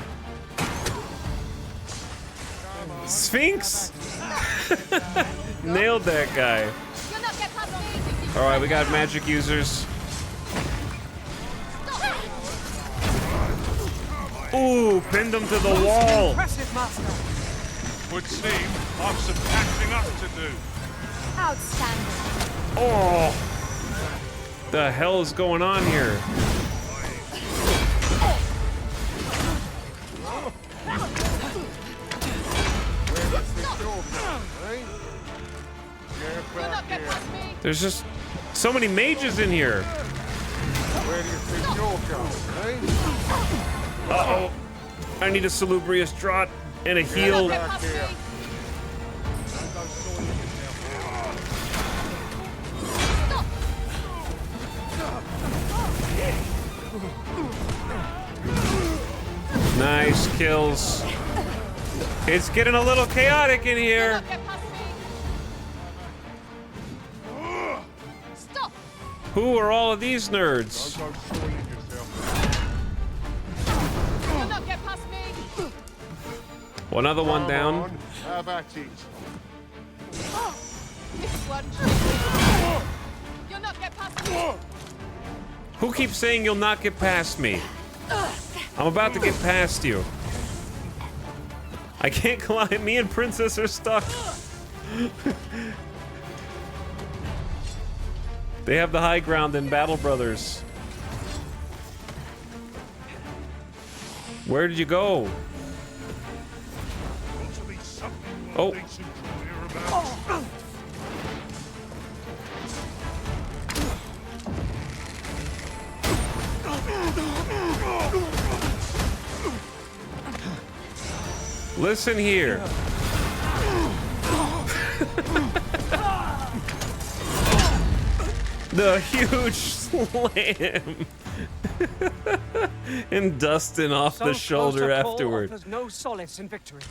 Sphinx! Nailed that guy. Alright, we got magic users. Ooh, pinned him to the wall. Impressive, master. Would seem I've some catching up to do. Outstanding. Oh! The hell is going on here? There's just so many mages in here. Where do you think you're going, eh? Uh-oh. I need a salubrious draught and a heal. Nice kills. It's getting a little chaotic in here. Who are all of these nerds? Well, another one down. How about it? You'll not get past me. Who keeps saying you'll not get past me? I'm about to get past you. I can't climb. Me and Princess are stuck. They have the high ground in Battle Brothers. Where did you go? Oh. Listen here. The huge slam. And dusting off the shoulder afterward. There's no solace in victory.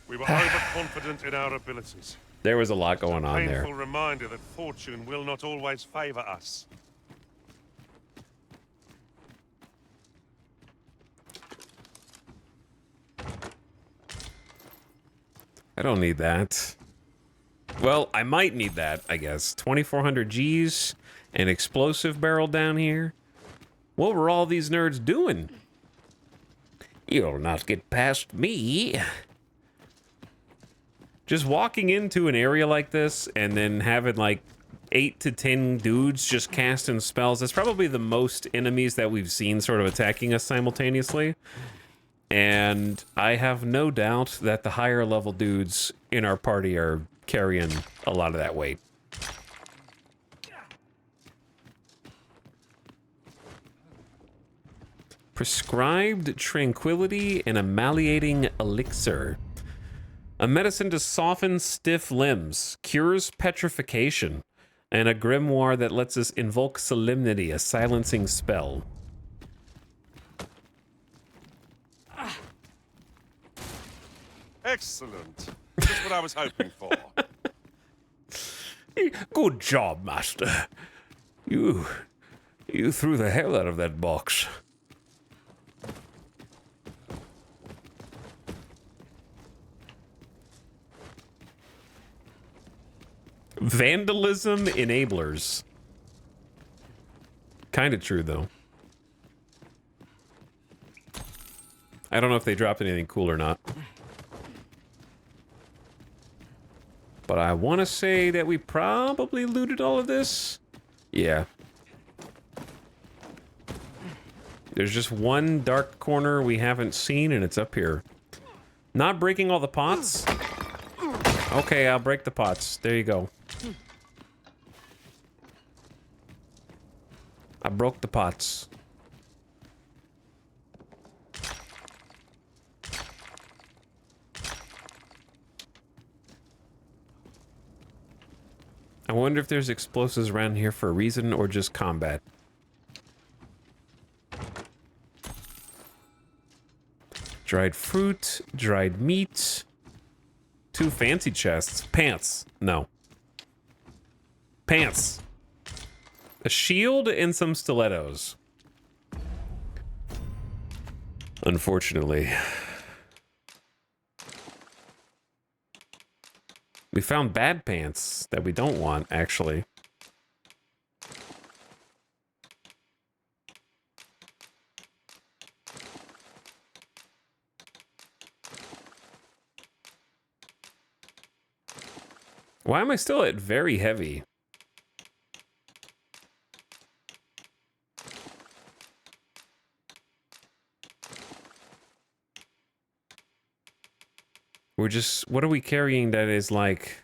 We were overconfident in our abilities. There was a lot going on there. Painful reminder that fortune will not always favor us. I don't need that. Well, I might need that, I guess. 2,400 Gs, an explosive barrel down here. What were all these nerds doing? You'll not get past me. Just walking into an area like this and then having like 8 to 10 dudes just casting spells. That's probably the most enemies that we've seen sort of attacking us simultaneously. And I have no doubt that the higher level dudes in our party are carrying a lot of that weight. Prescribed tranquility and a malleating elixir. A medicine to soften stiff limbs, cures petrification, and a grimoire that lets us invoke solemnity, a silencing spell. Excellent. Just what I was hoping for. Good job, Master. You threw the hell out of that box. Vandalism enablers. Kind of true, though. I don't know if they dropped anything cool or not. But I want to say that we probably looted all of this. Yeah. There's just one dark corner we haven't seen, and it's up here. Not breaking all the pots? Okay, I'll break the pots. There you go. I broke the pots. I wonder if there's explosives around here for a reason or just combat. Dried fruit, dried meat, 2 fancy chests. Pants. No. Pants. A shield and some stilettos. Unfortunately. We found bad pants that we don't want, actually. Why am I still at very heavy? We're just, what are we carrying that is like...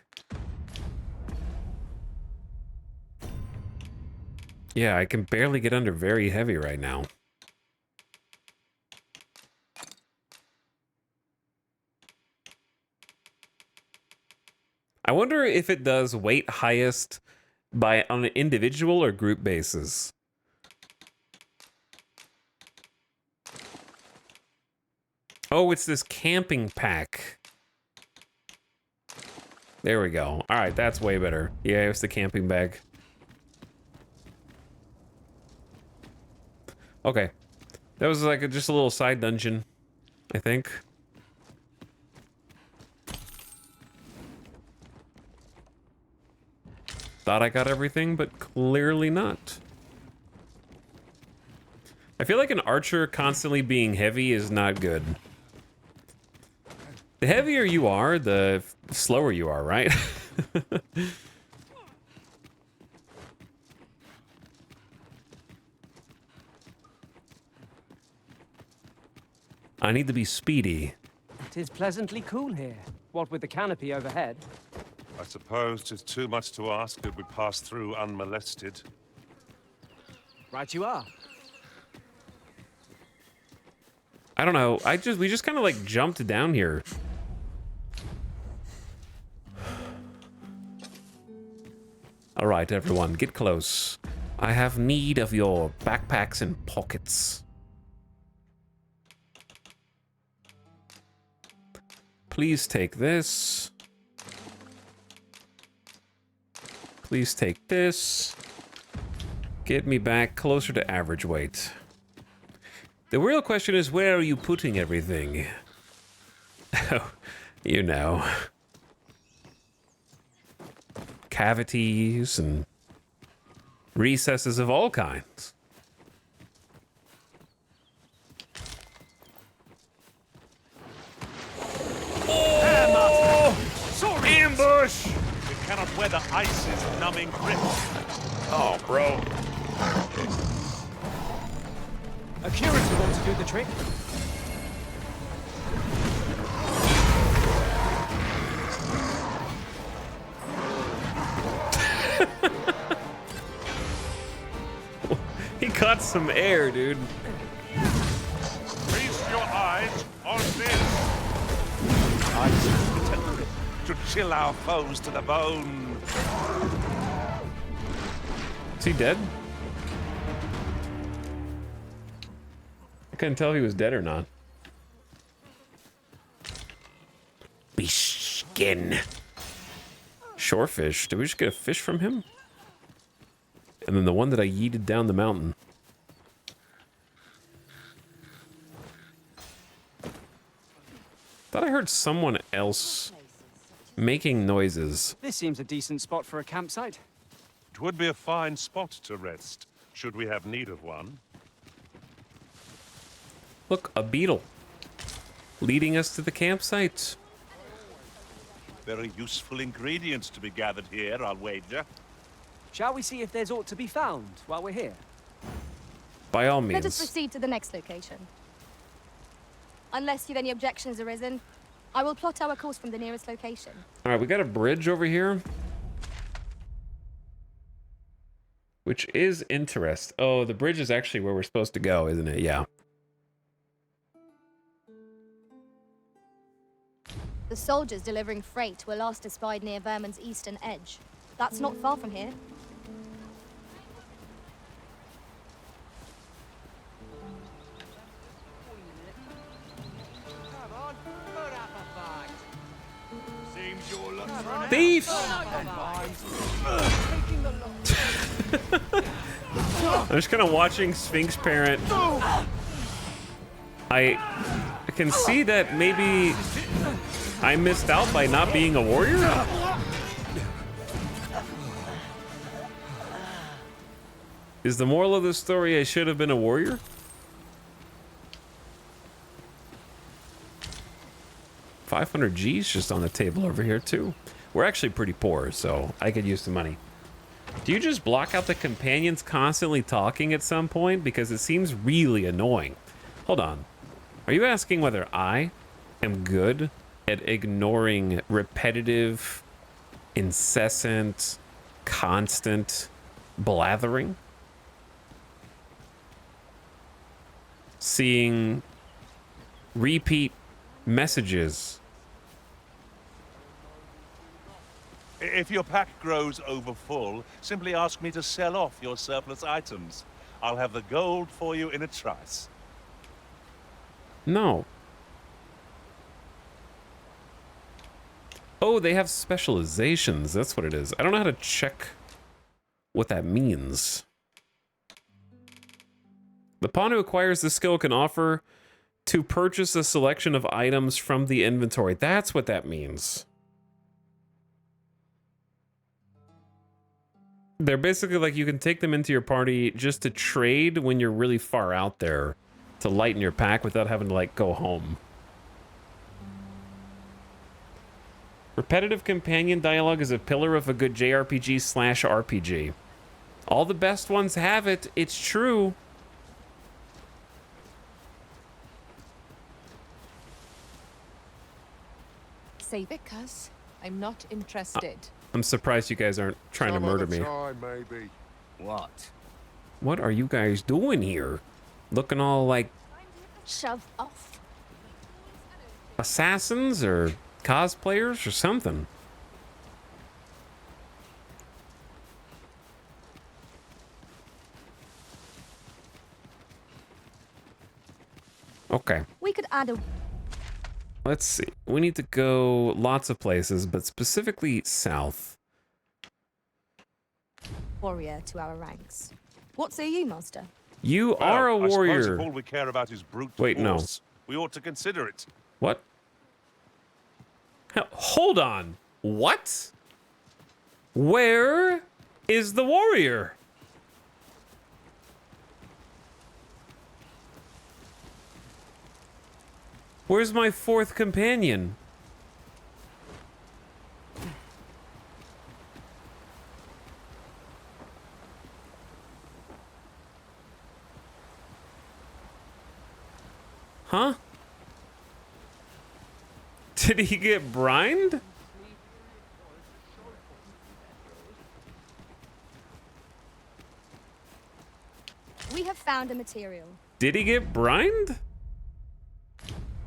Yeah, I can barely get under very heavy right now. I wonder if it does weight highest by on an individual or group basis. Oh, it's this camping pack. There we go. All right, that's way better. Yeah, it's the camping bag. Okay. That was like just a little side dungeon, I think. Thought I got everything, but clearly not. I feel like an archer constantly being heavy is not good. The heavier you are, the slower you are, right? I need to be speedy. It is pleasantly cool here, what with the canopy overhead. I suppose it's too much to ask that we pass through unmolested. Right you are. I don't know. We just kind of like jumped down here. All right, everyone, get close. I have need of your backpacks and pockets. Please take this. Please take this. Get me back closer to average weight. The real question is, where are you putting everything? Oh, you know. Cavities and recesses of all kinds. Oh! Sorry, ambush! We cannot weather ice's numbing grip. Oh, bro. A curator wants to do the trick. He caught some air, dude. Feast your eyes on this. I detect the to chill our foes to the bone. Is he dead? I couldn't tell if he was dead or not. Beast skin. Shorefish. Did we just get a fish from him? And then the one that I yeeted down the mountain. Thought I heard someone else making noises. This seems a decent spot for a campsite. It would be a fine spot to rest, should we have need of one. Look, a beetle. Leading us to the campsite. Very useful ingredients to be gathered here, I'll wager. Shall we see if there's aught to be found while we're here? By all Let us means. proceed to the next location. Unless you've any objections arisen, I will plot our course from the nearest location. All right, we got a bridge over here. Which is interesting. Oh, the bridge is actually where we're supposed to go, isn't it? Yeah. The soldiers delivering freight were last espied near Vermin's eastern edge. That's not far from here. Thief! I'm just kind of watching Sphinx Parent. I can see that maybe I missed out by not being a warrior. Is the moral of the story I should have been a warrior? $500 G's just on the table over here too. We're actually pretty poor, so I could use some money. Do you just block out the companions constantly talking at some point? Because it seems really annoying. Hold on. Are you asking whether I am good at ignoring repetitive, incessant, constant blathering? Seeing repeat messages. If your pack grows over full, simply ask me to sell off your surplus items. I'll have the gold for you in a trice. No. Oh, they have specializations. That's what it is. I don't know how to check what that means. The pawn who acquires the skill can offer to purchase a selection of items from the inventory. That's what that means. They're basically like you can take them into your party just to trade when you're really far out there to lighten your pack without having to like go home. Repetitive companion dialogue is a pillar of a good JRPG/RPG. All the best ones have it. It's true. Save it, cuz. I'm not interested. I'm surprised you guys aren't trying to murder me. Maybe. What? What are you guys doing here? Looking all like Shove off. assassins or cosplayers or something. Okay. We could add a Let's see. We need to go lots of places, but specifically south. warrior to our ranks. What say you, master? You are a warrior. I suppose if all we care about is brute Wait, force, we ought to consider it. What? Hold on. What? Where is the warrior? Where's my fourth companion? Huh? Did he get brined? We have found a material. Did he get brined?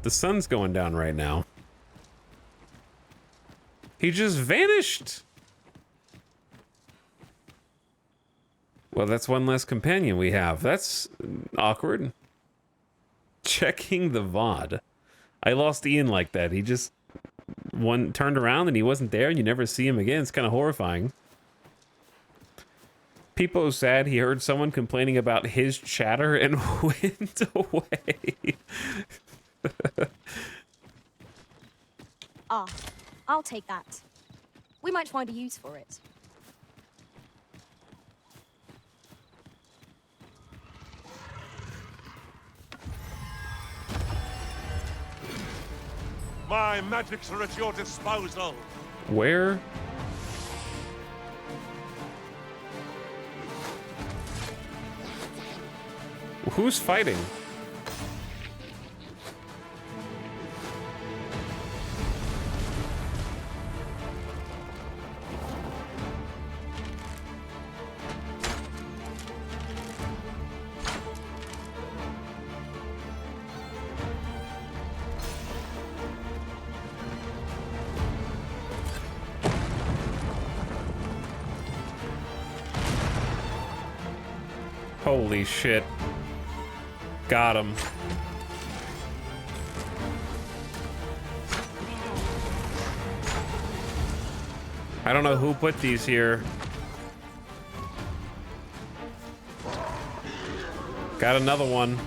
The sun's going down right now. He just vanished. Well, that's one less companion we have. That's awkward. Checking the VOD. I lost Ian like that. He just turned around and he wasn't there and you never see him again. It's kind of horrifying. Peepo's sad he heard someone complaining about his chatter and went away. Ah, I'll take that. We might find a use for it. My magics are at your disposal. Where? Who's fighting? Holy shit. Got him. I don't know who put these here. Got another one.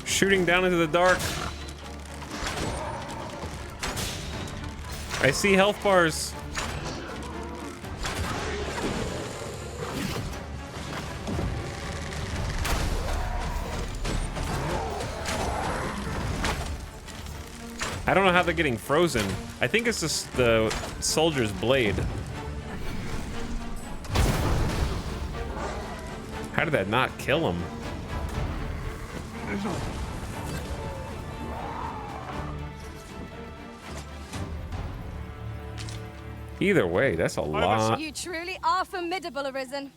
Shooting down into the dark. I see health bars. I don't know how they're getting frozen. I think it's just the soldier's blade. How did that not kill him? Either way, that's a lot. You truly are formidable, Arisen.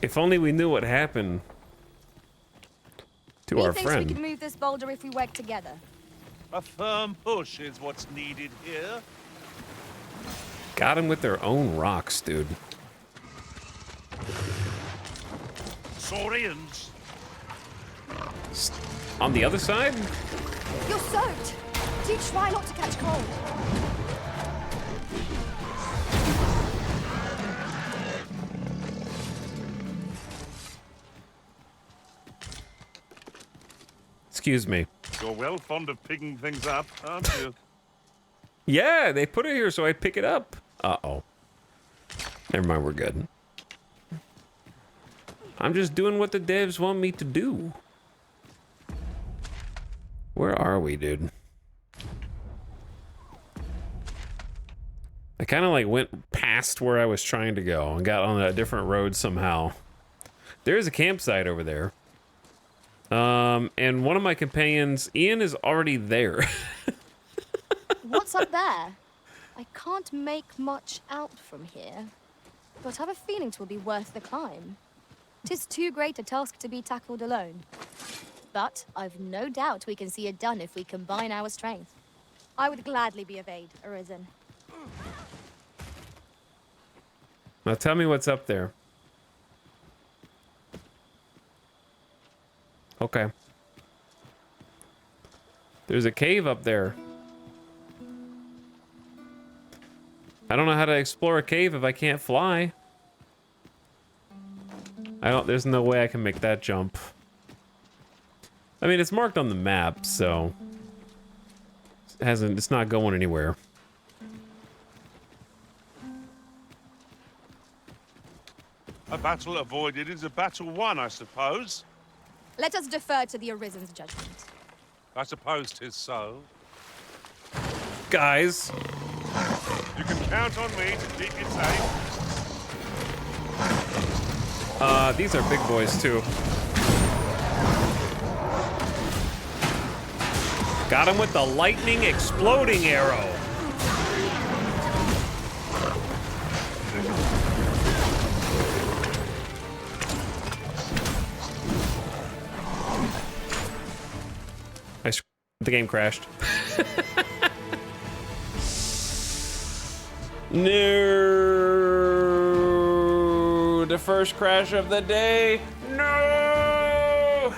If only we knew what happened to our friend. We could move this boulder if we work together. A firm push is what's needed here. Got him with their own rocks, dude. Saurians. On the other side? You're soaked. Do try not to catch cold. Excuse me. You're well fond of picking things up, aren't you? Yeah, they put it here so I'd pick it up. Uh-oh. Never mind, we're good. I'm just doing what the devs want me to do. Where are we, dude? I kind of like went past where I was trying to go and got on a different road somehow. There's a campsite over there. And one of my companions, Ian, is already there. What's up there? I can't make much out from here, but I have a feeling 'twill be worth the climb. 'Tis too great a task to be tackled alone. But I've no doubt we can see it done if we combine our strength. I would gladly be of aid, Arisen. Now tell me what's up there. Okay. There's a cave up there. I don't know how to explore a cave if I can't fly. There's no way I can make that jump. I mean, it's marked on the map, so it's not going anywhere. A battle avoided is a battle won, I suppose. Let us defer to the Arisen's judgment. I suppose 'tis so. Guys. You can count on me to keep you safe. These are big boys, too. Got him with the lightning exploding arrow. The game crashed. No, the first crash of the day. No.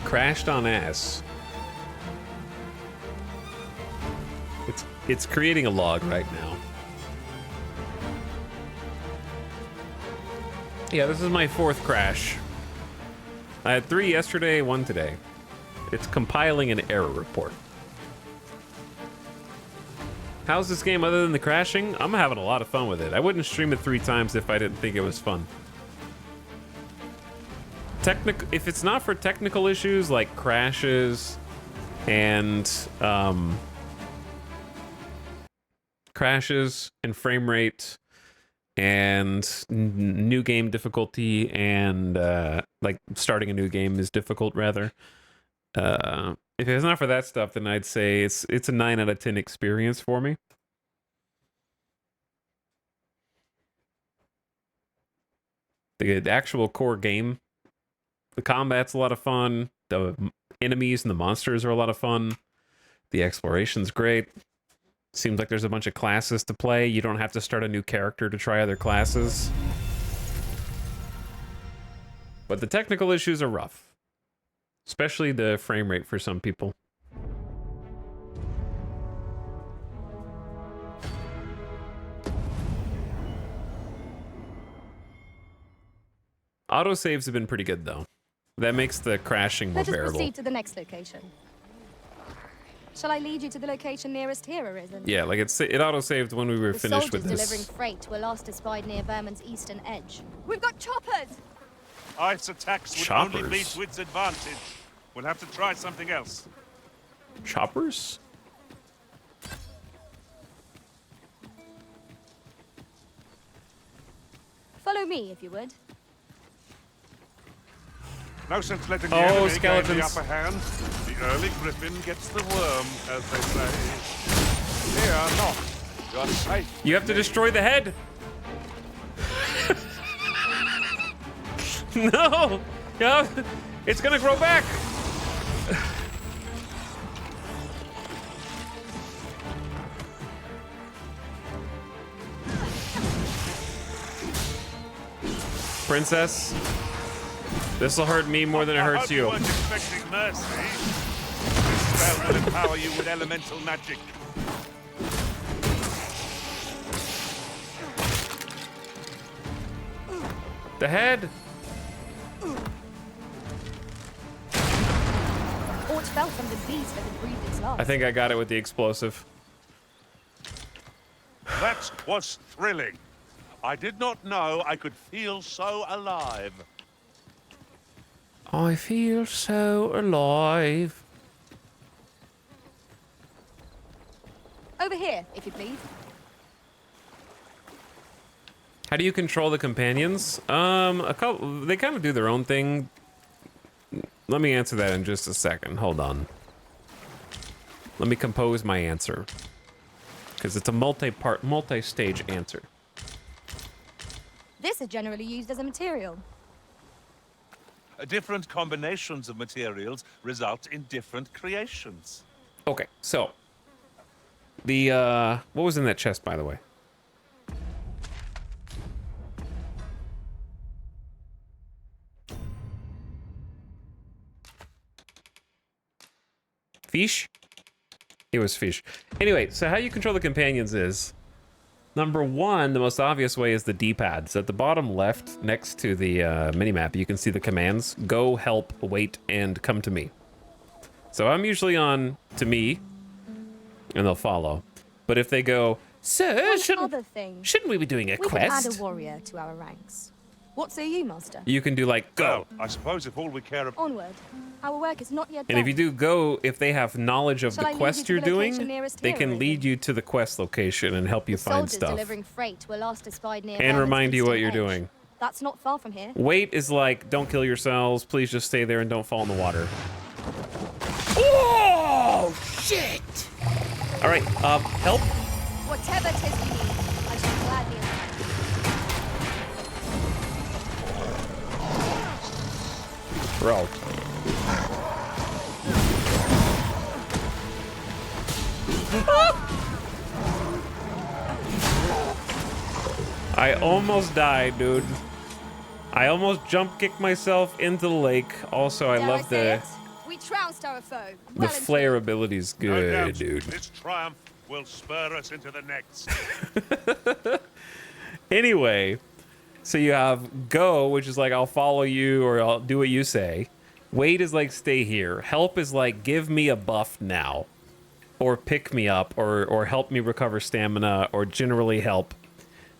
Crashed on ass. It's creating a log right now. Yeah, this is my 4th crash. I had 3 yesterday, 1 today. It's compiling an error report. How's this game other than the crashing? I'm having a lot of fun with it. I wouldn't stream it 3 times if I didn't think it was fun. If it's not for technical issues like crashes and frame rate and new game difficulty and like starting a new game is difficult rather. If it's not for that stuff, then I'd say it's a 9 out of 10 experience for me. The actual core game, the combat's a lot of fun. The enemies and the monsters are a lot of fun. The exploration's great. Seems like there's a bunch of classes to play. You don't have to start a new character to try other classes. But the technical issues are rough. Especially the frame rate for some people. Autosaves have been pretty good, though. That makes the crashing more bearable. Let us proceed to the next location. Shall I lead you to the location nearest here, Arisen? Yeah, like it auto-saved when we were finished with this. The soldiers delivering freight were last espied near Vermin's eastern edge. We've got choppers! Ice attacks would only be to its advantage. We'll have to try something else. Choppers? Follow me, if you would. No sense letting the enemy skeletons. gain the upper hand. The early griffin gets the worm, as they say. Fear not. You're safe. You have to destroy the head. No! Yeah, it's gonna grow back. Princess, this will hurt me more than it hurts you. I hope you weren't expecting mercy. This spell will empower you with elemental magic. The head. Aught fell from the beast that had breathed its last. I think I got it with the explosive. That was thrilling. I did not know I could feel so alive. I feel so alive. Over here, if you please. How do you control the companions? A couple. They kind of do their own thing. Let me answer that in just a second. Hold on. Let me compose my answer, because it's a multi-stage answer. This is generally used as a material. Different combinations of materials result in different creations. Okay, so the what was in that chest, by the way? Fish? It was fish. Anyway, so how you control the companions is, number one, the most obvious way is the D-pad. So at the bottom left, next to the minimap, you can see the commands: go, help, wait, and come to me. So I'm usually on to me, and they'll follow. But if they go, sir, shouldn't we be doing a quest? We can add a warrior to our ranks. What say you, Master? You can do like, go. Well, I suppose if all we care about... Onward. Our work is not yet And done. if you do go, if they have knowledge of the quest you're doing, they can lead you to the quest location and help you find Soldiers stuff. delivering freight were last espied near And Vermin's remind you what eastern you're edge. doing. That's not far from here. Wait is like, don't kill yourselves. Please just stay there and don't fall in the water. Oh, shit! All right, help. Whatever it is you need, I shall gladly oblige. Bro. I almost died, dude. I almost jump kicked myself into the lake. Also, I love the We trounced our foe. the flare ability's good, No doubt dude. This triumph will spur us into the next. Anyway, so you have go, which is like I'll follow you or I'll do what you say. Wait is like stay here. Help is like give me a buff now, or pick me up, or help me recover stamina, or generally help.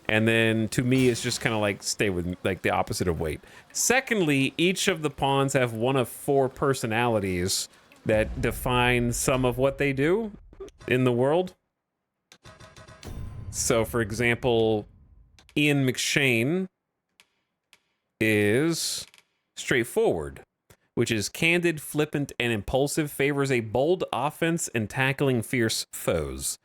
And then to me, it's just kind of like stay with me, like the opposite of wait. Secondly, each of the pawns have one of 4 personalities that define some of what they do in the world. So, for example, Ian McShane is straightforward, which is candid, flippant, and impulsive, favors a bold offense and tackling fierce foes.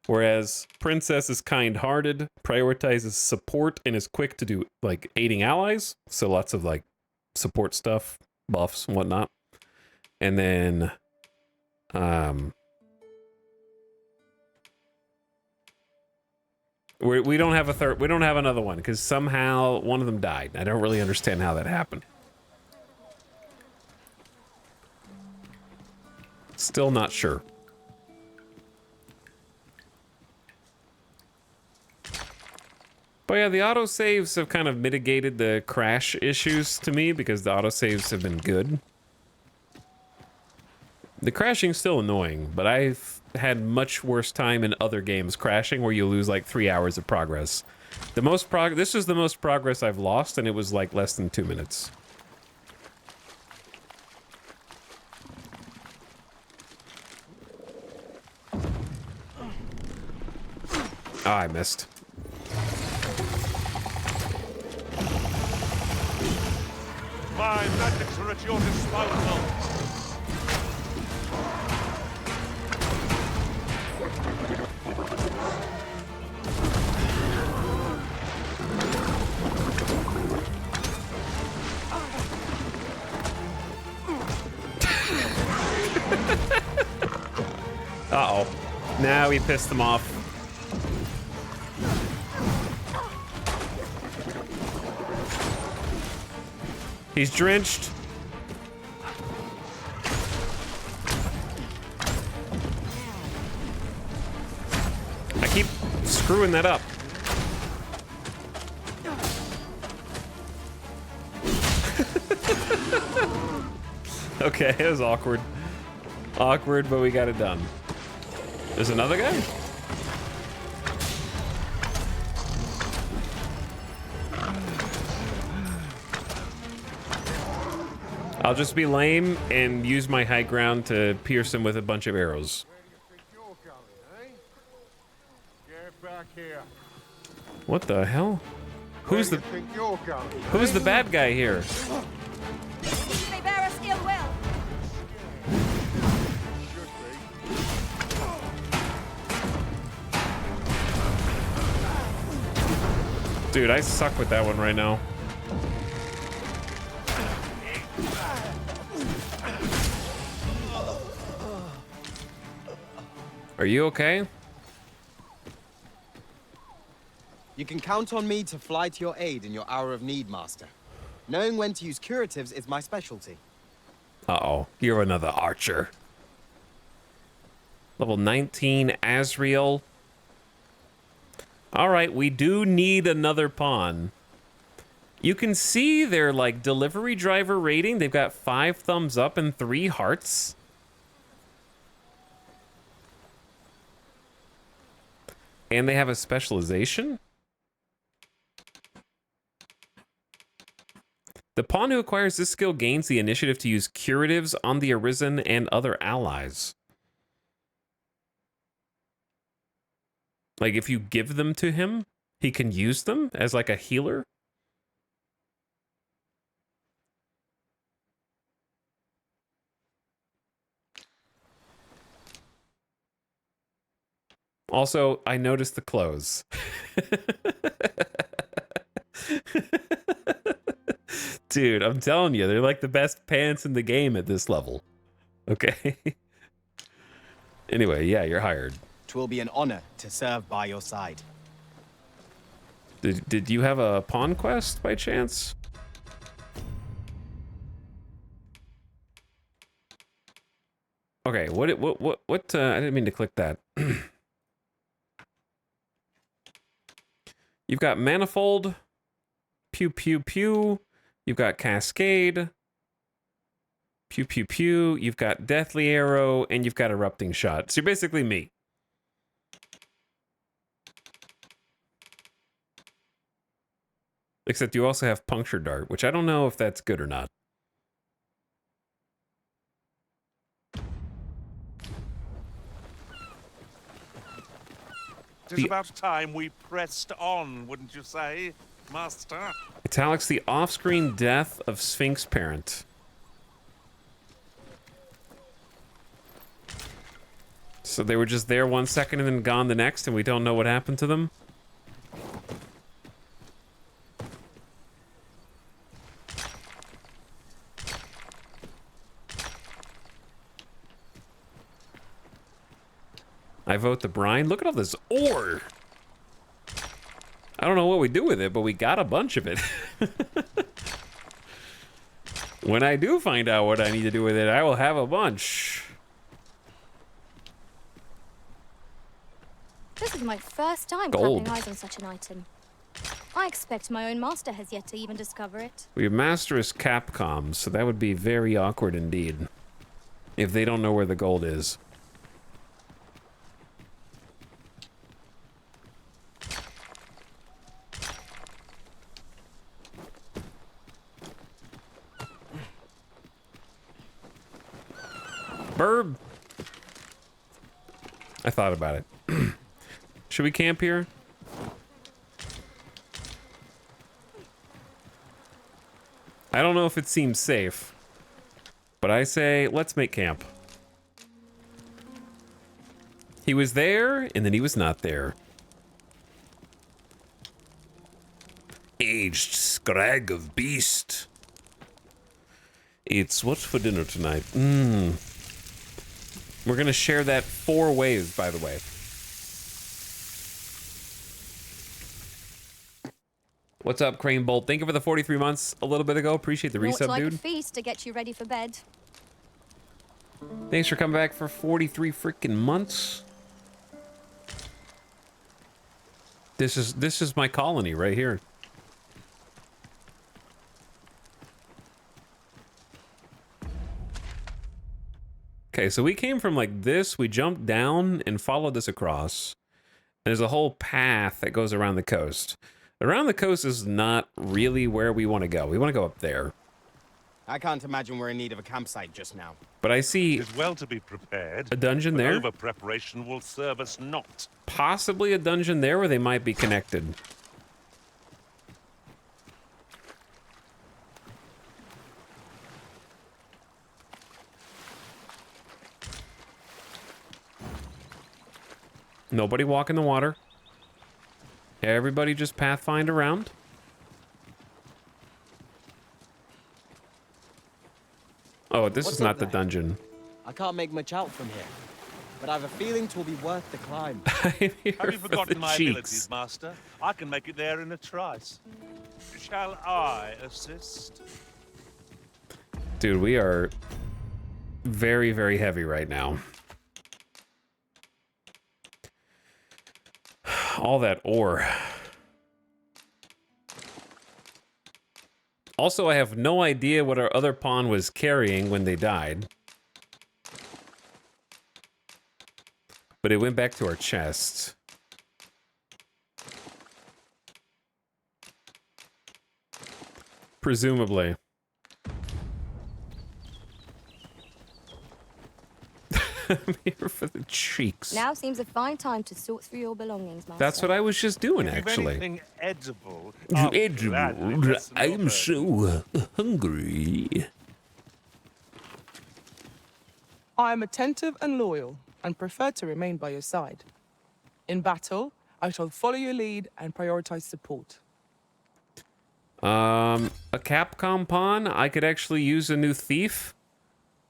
Whereas Princess is kind-hearted, prioritizes support, and is quick to do, like, aiding allies. So lots of, like, support stuff, buffs, and whatnot. And then, we don't have a third, we don't have another one, because somehow one of them died. I don't really understand how that happened. Still not sure. But yeah, the autosaves have kind of mitigated the crash issues to me because the autosaves have been good. The crashing's still annoying, but I've had much worse time in other games crashing where you lose like 3 hours of progress. This is the most progress I've lost, and it was like less than 2 minutes. Ah, I missed. My magics are at your disposal. Uh-oh. Now we pissed them off. He's drenched. I keep screwing that up. Okay, it was awkward. Awkward, but we got it done. There's another guy? I'll just be lame and use my high ground to pierce him with a bunch of arrows. Get back here. What the hell? Who's the Who's the bad guy here? They bear us ill will. Dude, I suck with that one right now. Are you okay? You can count on me to fly to your aid in your hour of need, Master. Knowing when to use curatives is my specialty. Uh-oh, you're another archer. Level 19, Asriel. All right, we do need another pawn. You can see their, like, delivery driver rating. They've got 5 thumbs up and 3 hearts. And they have a specialization. The pawn who acquires this skill gains the initiative to use curatives on the Arisen and other allies. Like, if you give them to him, he can use them as, like, a healer. Also, I noticed the clothes. Dude, I'm telling you, they're like the best pants in the game at this level. Okay. Anyway, yeah, you're hired. Twill be an honor to serve by your side. Did you have a pawn quest by chance? Okay, what I didn't mean to click that. You've got Manifold, Pew Pew Pew, you've got Cascade, Pew Pew Pew, you've got Deathly Arrow, and you've got Erupting Shot. So you're basically me. Except you also have Puncture Dart, which I don't know if that's good or not. It is about time we pressed on, wouldn't you say, Master? Italics, the off-screen death of Sphinx Parent. So they were just there 1 second and then gone the next, and we don't know what happened to them? I vote the brine. Look at all this ore. I don't know what we do with it, but we got a bunch of it. When I do find out what I need to do with it, I will have a bunch. This is my first time Gold. clapping eyes on such an item. I expect my own master has yet to even discover it. Your master is Capcom, so that would be very awkward indeed. If they don't know where the gold is. Burb. I thought about it. Should we camp here? I don't know if it seems safe, but I say let's make camp. He was there, and then he was not there. Aged scrag of beast. It's what for dinner tonight? We're gonna share that 4 ways, by the way. What's up, Crane Bolt? Thank you for the 43 months a little bit ago. Appreciate the resub, like dude. a feast to get you ready for bed. Thanks for coming back for 43 freaking months. This is my colony right here. Okay, so we came from like this, we jumped down and followed this across. There's a whole path that goes around the coast. Around the coast is not really where we want to go. We want to go up there. I can't imagine we're in need of a campsite just now. But I see It is well to be prepared. a dungeon there. Over preparation will serve us not. Possibly a dungeon there where they might be connected. Nobody walk in the water. Everybody just pathfind around. Oh, this is not the dungeon. I can't make much out from here, but I have a feeling it will be worth the climb. Have you forgotten my abilities, Master? I can make it there in a trice. Shall I assist? Dude, we are very, very heavy right now. All that ore. Also, I have no idea what our other pawn was carrying when they died. But it went back to our chest. Presumably. I'm here for the cheeks. Now seems a fine time to sort through your belongings, Master. That's what I was just doing, If you've actually. anything edible, Edible. I'm so hungry. I am attentive and loyal, and prefer to remain by your side. In battle, I shall follow your lead and prioritize support. A Capcom pawn? I could actually use a new thief.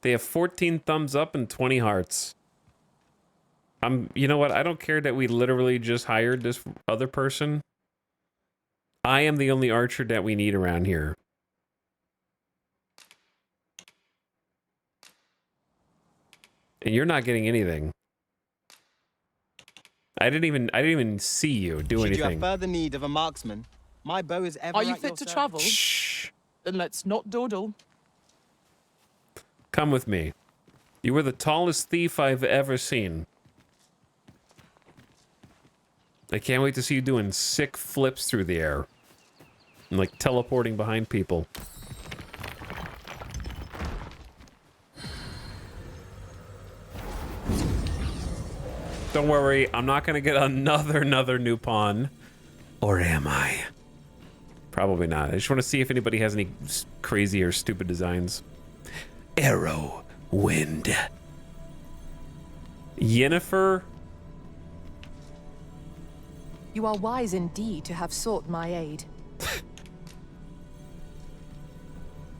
They have 14 thumbs up and 20 hearts. You know what? I don't care that we literally just hired this other person. I am the only archer that we need around here. And you're not getting anything. I didn't even see you do anything. Should you have further need of a marksman, my bow is ever Are you at fit your to service. travel? Shh. Then let's not dawdle. Come with me. You were the tallest thief I've ever seen. I can't wait to see you doing sick flips through the air. And like teleporting behind people. Don't worry, I'm not gonna get another new pawn. Or am I? Probably not. I just want to see if anybody has any crazy or stupid designs. Arrow Wind. Yennefer? You are wise indeed to have sought my aid.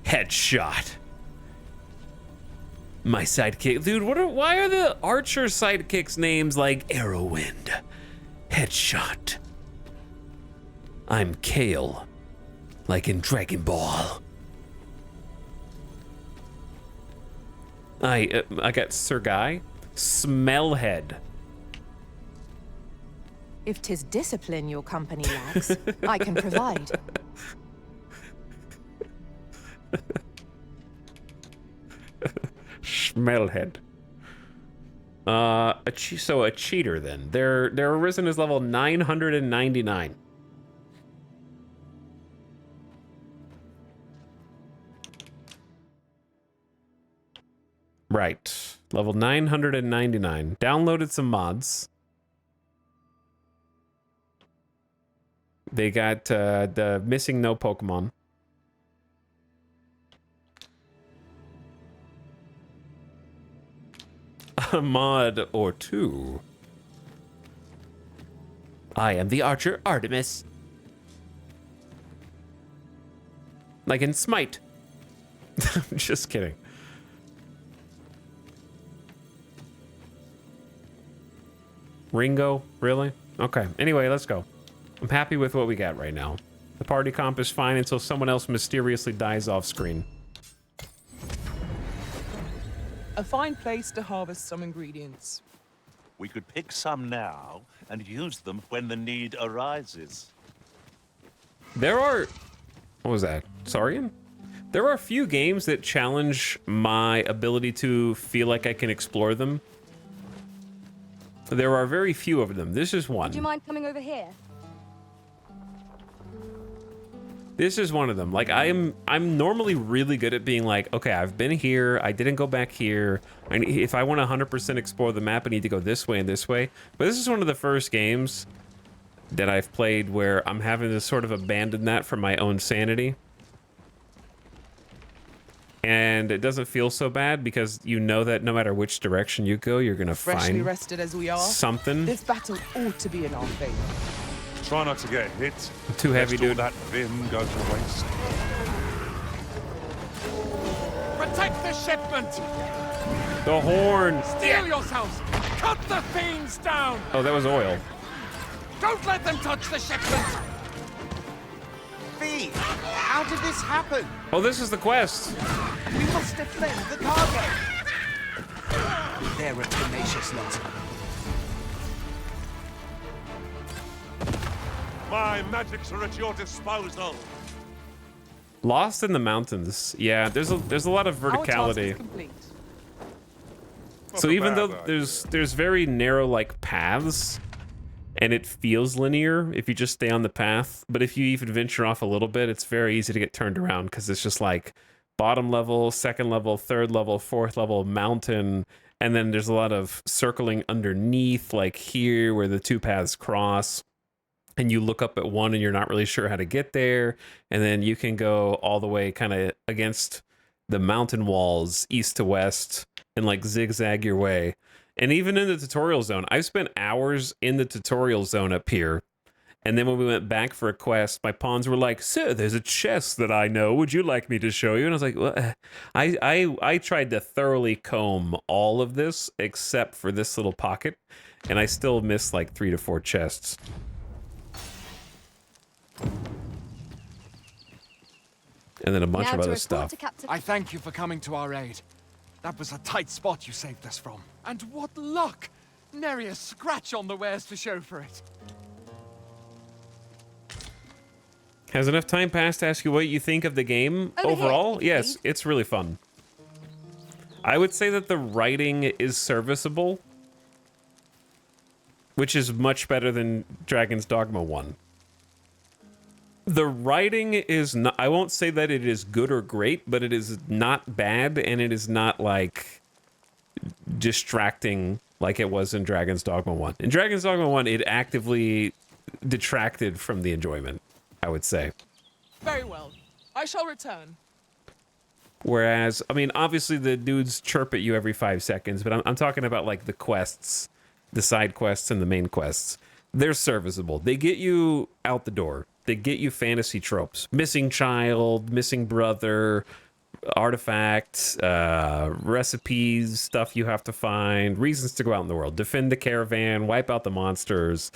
Headshot. My sidekick. Dude, why are the archer sidekicks names like Arrowwind? Headshot. I'm Kale. Like in Dragon Ball. I got Sir Guy. Smellhead. If 'tis discipline your company lacks, I can provide. Smellhead. So a cheater then. Their arisen is level 999. Right. Level 999. Downloaded some mods. They got the missing no Pokemon. A mod or two. I am the archer Artemis. Like in Smite. I'm just kidding. Ringo? Really? Okay. Anyway, let's go. I'm happy with what we got right now. The party comp is fine until someone else mysteriously dies off screen. A fine place to harvest some ingredients. We could pick some now and use them when the need arises. There are... What was that? Saurian? There are a few games that challenge my ability to feel like I can explore them. There are very few of them. This is one. Do you mind coming over here? This is one of them. Like I'm normally really good at being like, okay, I've been here, I didn't go back here. If I want to 100% explore the map, I need to go this way and this way. But this is one of the first games that I've played where I'm having to sort of abandon that for my own sanity. And it doesn't feel so bad because you know that no matter which direction you go, you're gonna Freshly find rested as we are, something. This battle ought to be in our favor. Try not to get hit. Too heavy, dude. That vim go to waste. Protect the shipment! The horn. Steel yourselves! Cut the fiends down! Oh, that was oil. Don't let them touch the shipment! Fee, how did this happen? Oh, this is the quest. We must defend the cargo. They're a tenacious lot. My magics are at your disposal. Lost in the mountains. Yeah, there's a lot of verticality. So even though there's very narrow like paths, and it feels linear if you just stay on the path, but if you even venture off a little bit, it's very easy to get turned around because it's just like bottom level, second level, third level, fourth level, mountain, and then there's a lot of circling underneath, like here where the two paths cross. And you look up at one and you're not really sure how to get there. And then you can go all the way kind of against the mountain walls, east to west, and like zigzag your way. And even in the tutorial zone, I've spent hours in the tutorial zone up here. And then when we went back for a quest, my pawns were like, "Sir, there's a chest that I know. Would you like me to show you?" And I was like, well, I tried to thoroughly comb all of this except for this little pocket, and I still missed like 3 to 4 chests. And then a bunch of other stuff. I thank you for coming to our aid. That was a tight spot you saved us from. And what luck! Nary a scratch on the wares to show for it. Has enough time passed to ask you what you think of the game overall? Yes, it's really fun. I would say that the writing is serviceable, which is much better than Dragon's Dogma 1. The writing is not, I won't say that it is good or great, but it is not bad, and it is not like distracting like it was in Dragon's Dogma 1. In Dragon's Dogma 1, it actively detracted from the enjoyment, I would say. Very well. I shall return. Whereas, I mean, obviously the dudes chirp at you every 5 seconds, but I'm talking about like the quests, the side quests and the main quests. They're serviceable. They get you out the door. They get you fantasy tropes. Missing child, missing brother, artifacts, recipes, stuff you have to find, reasons to go out in the world, defend the caravan, wipe out the monsters.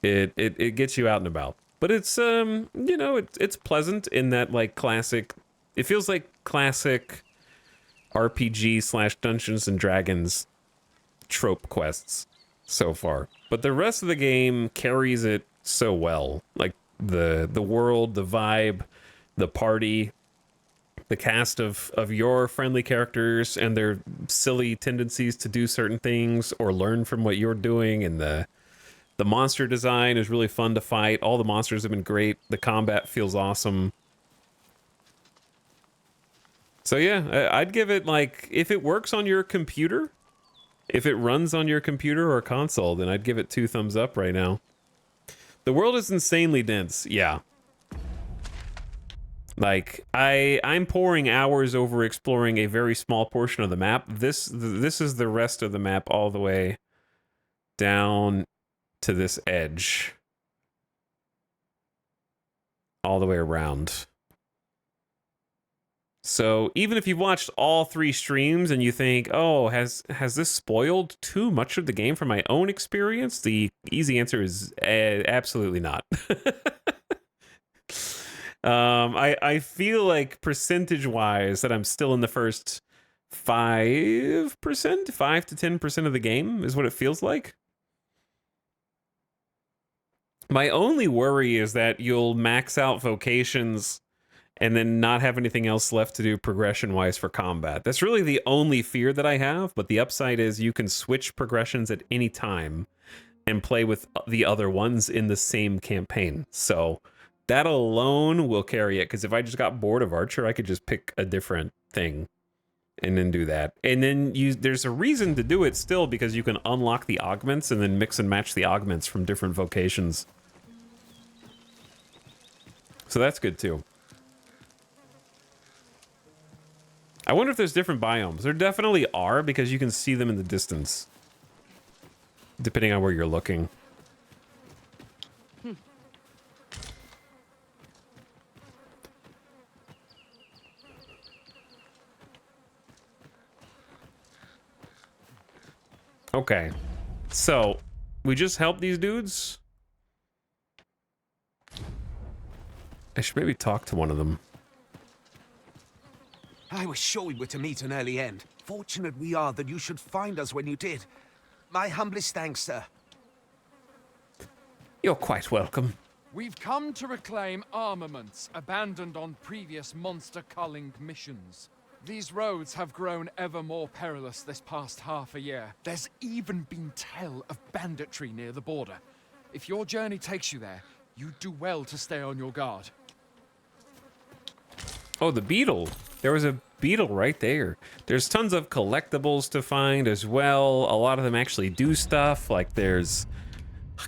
It gets you out and about. But it's, you know, it's pleasant in that, like, classic... It feels like classic RPG / Dungeons and Dragons trope quests so far. But the rest of the game carries it so well. Like, the world, the vibe, the party, the cast of your friendly characters and their silly tendencies to do certain things or learn from what you're doing, and the monster design is really fun to fight. All the monsters have been great. The combat feels awesome. So yeah, I'd give it, like, if it works on your computer, if it runs on your computer or console, then I'd give it 2 thumbs up right now. The world is insanely dense, yeah. Like, I'm pouring hours over exploring a very small portion of the map. This is the rest of the map all the way down to this edge. All the way around. So even if you've watched all 3 streams and you think, oh, has this spoiled too much of the game from my own experience? The easy answer is absolutely not. I feel like percentage-wise that I'm still in the first 5%, 5 to 10% of the game is what it feels like. My only worry is that you'll max out vocations and then not have anything else left to do progression-wise for combat. That's really the only fear that I have, but the upside is you can switch progressions at any time and play with the other ones in the same campaign. So that alone will carry it, because if I just got bored of Archer, I could just pick a different thing and then do that. And then there's a reason to do it still, because you can unlock the augments and then mix and match the augments from different vocations. So that's good too. I wonder if there's different biomes. There definitely are, because you can see them in the distance, depending on where you're looking. Okay, so we just helped these dudes. I should maybe talk to one of them. I was sure we were to meet an early end. Fortunate we are that you should find us when you did. My humblest thanks, sir. You're quite welcome. We've come to reclaim armaments abandoned on previous monster culling missions. These roads have grown ever more perilous this past half a year. There's even been tell of banditry near the border. If your journey takes you there, you do well to stay on your guard. Oh, the beetle. There was a beetle right there. There's tons of collectibles to find as well. A lot of them actually do stuff. Like, there's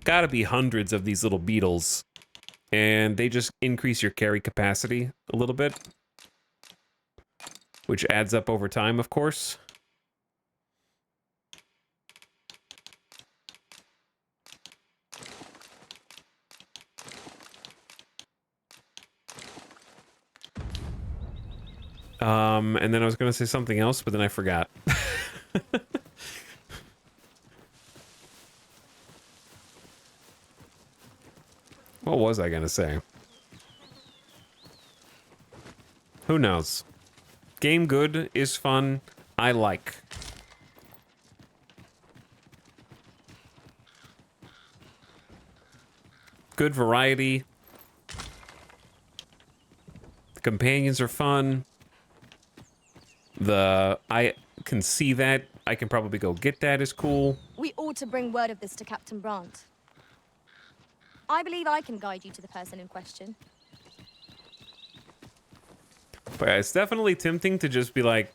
gotta be hundreds of these little beetles. And they just increase your carry capacity a little bit, which adds up over time, of course. And then I was going to say something else, but then I forgot. What was I going to say? Who knows? Game good is fun. I like. Good variety. The companions are fun. I can see that. I can probably go get that is cool. We ought to bring word of this to Captain Brandt. I believe I can guide you to the person in question. But it's definitely tempting to just be like,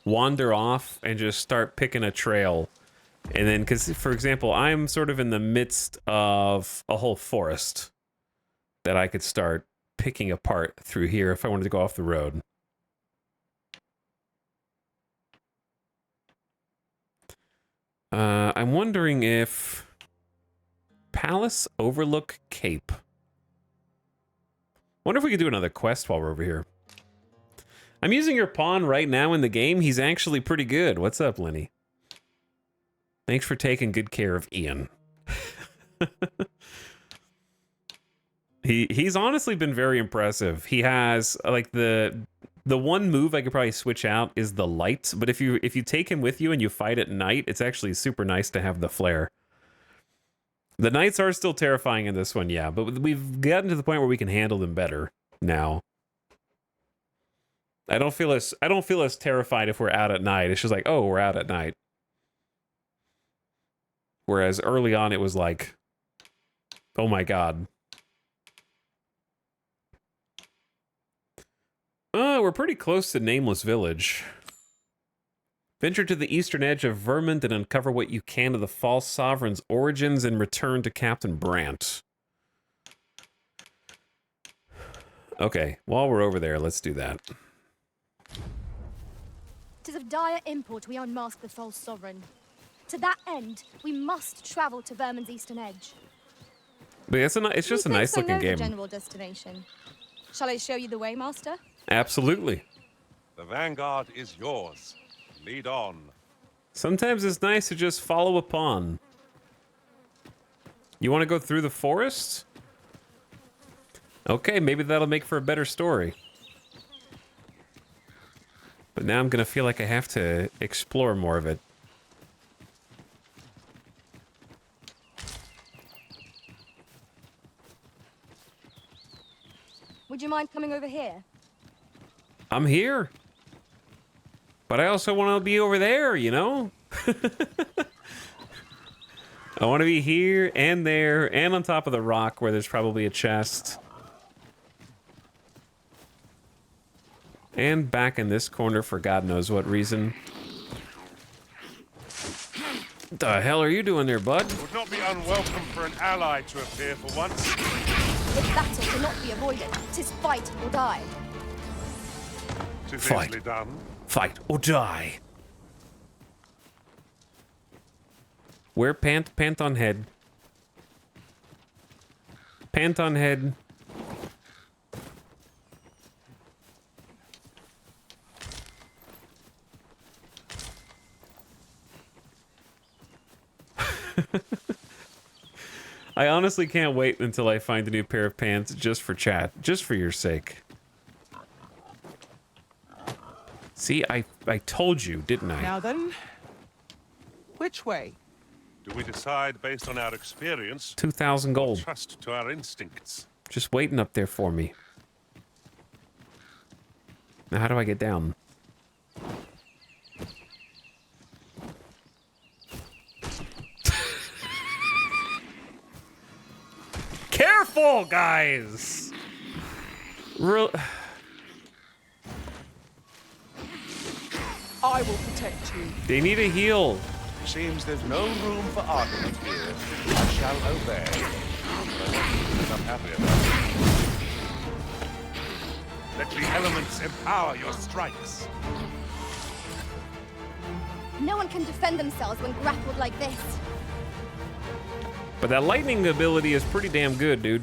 wander off and just start picking a trail. And then, because, for example, I'm sort of in the midst of a whole forest that I could start picking apart through here if I wanted to go off the road. I'm wondering if Palace Overlook Cape. Wonder if we could do another quest while we're over here. I'm using your pawn right now in the game. He's actually pretty good. What's up, Lenny? Thanks for taking good care of Ian. He's honestly been very impressive. He has like the one move I could probably switch out is the light, but if you take him with you and you fight at night, it's actually super nice to have the flare. The knights are still terrifying in this one, yeah, but we've gotten to the point where we can handle them better now. I don't feel as terrified if we're out at night. It's just like, oh, we're out at night. Whereas early on it was like, oh my god. We're pretty close to Nameless Village. Venture to the eastern edge of Vermont and uncover what you can of the false sovereign's origins and return to Captain Brandt. Okay, while we're over there, let's do that. 'Tis of dire import we unmask the false sovereign. To that end, we must travel to Vermon's eastern edge. But it's just a nice looking game. General destination. Shall I show you the way, Master? Absolutely. The vanguard is yours. Lead on. Sometimes it's nice to just follow a pawn. You want to go through the forest? Okay, maybe that'll make for a better story. But now I'm gonna feel like I have to explore more of it. Would you mind coming over here? I'm here. But I also want to be over there, you know? I want to be here and there and on top of the rock where there's probably a chest. And back in this corner for God knows what reason. What the hell are you doing there, bud? It would not be unwelcome for an ally to appear for once. This battle cannot be avoided. 'Tis fight or die. 'Tis Fight. easily done. Fight or die. Where pant on head. Pant on head. I honestly can't wait until I find a new pair of pants just for chat, just for your sake. See, I told you, didn't I? Now then, which way? Do we decide based on our experience? 2,000 gold. Trust to our instincts. Just waiting up there for me. Now, how do I get down? Careful, guys! I will protect you. They need a heal. Seems there's no room for argument here. I shall obey. I'm happy about it. Let the elements empower your strikes. No one can defend themselves when grappled like this. But that lightning ability is pretty damn good, dude.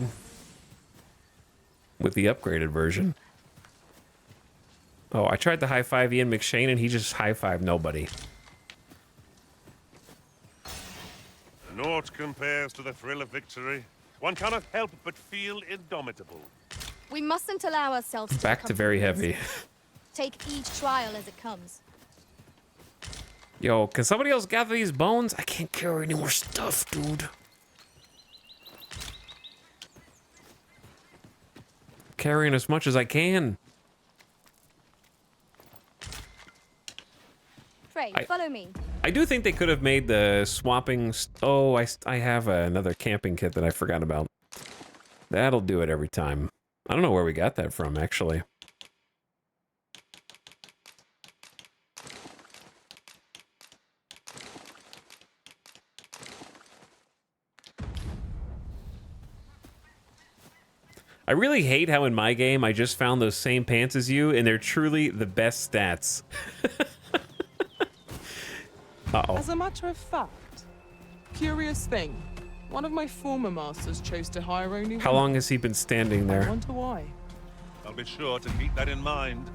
With the upgraded version. Oh, I tried to high-five Ian McShane, and he just high-fived nobody. Naught compares to the thrill of victory. One cannot help but feel indomitable. We mustn't allow ourselves to Back to become very complacent. heavy. Take each trial as it comes. Yo, can somebody else gather these bones? I can't carry any more stuff, dude. Carrying as much as I can. Pray, follow me. I do think they could have made the swapping... Oh, I have another camping kit that I forgot about. That'll do it every time. I don't know where we got that from, actually. I really hate how in my game I just found those same pants as you, and they're truly the best stats. Uh-oh. As a matter of fact, curious thing, one of my former masters chose to hire only How long has he been standing I there? wonder why. I'll be sure to keep that in mind.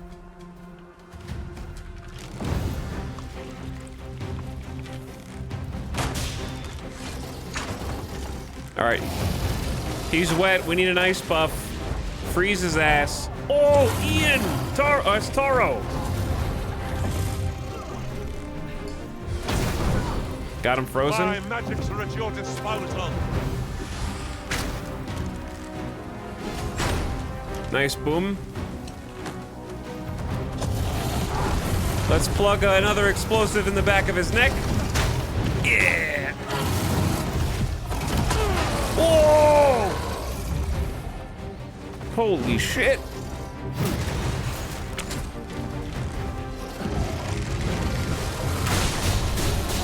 All right. He's wet. We need an ice buff. Freeze his ass. Oh, Ian! It's Taro. Got him frozen. My magics are at your disposal. Nice boom. Let's plug another explosive in the back of his neck. Yeah! Whoa! Holy shit.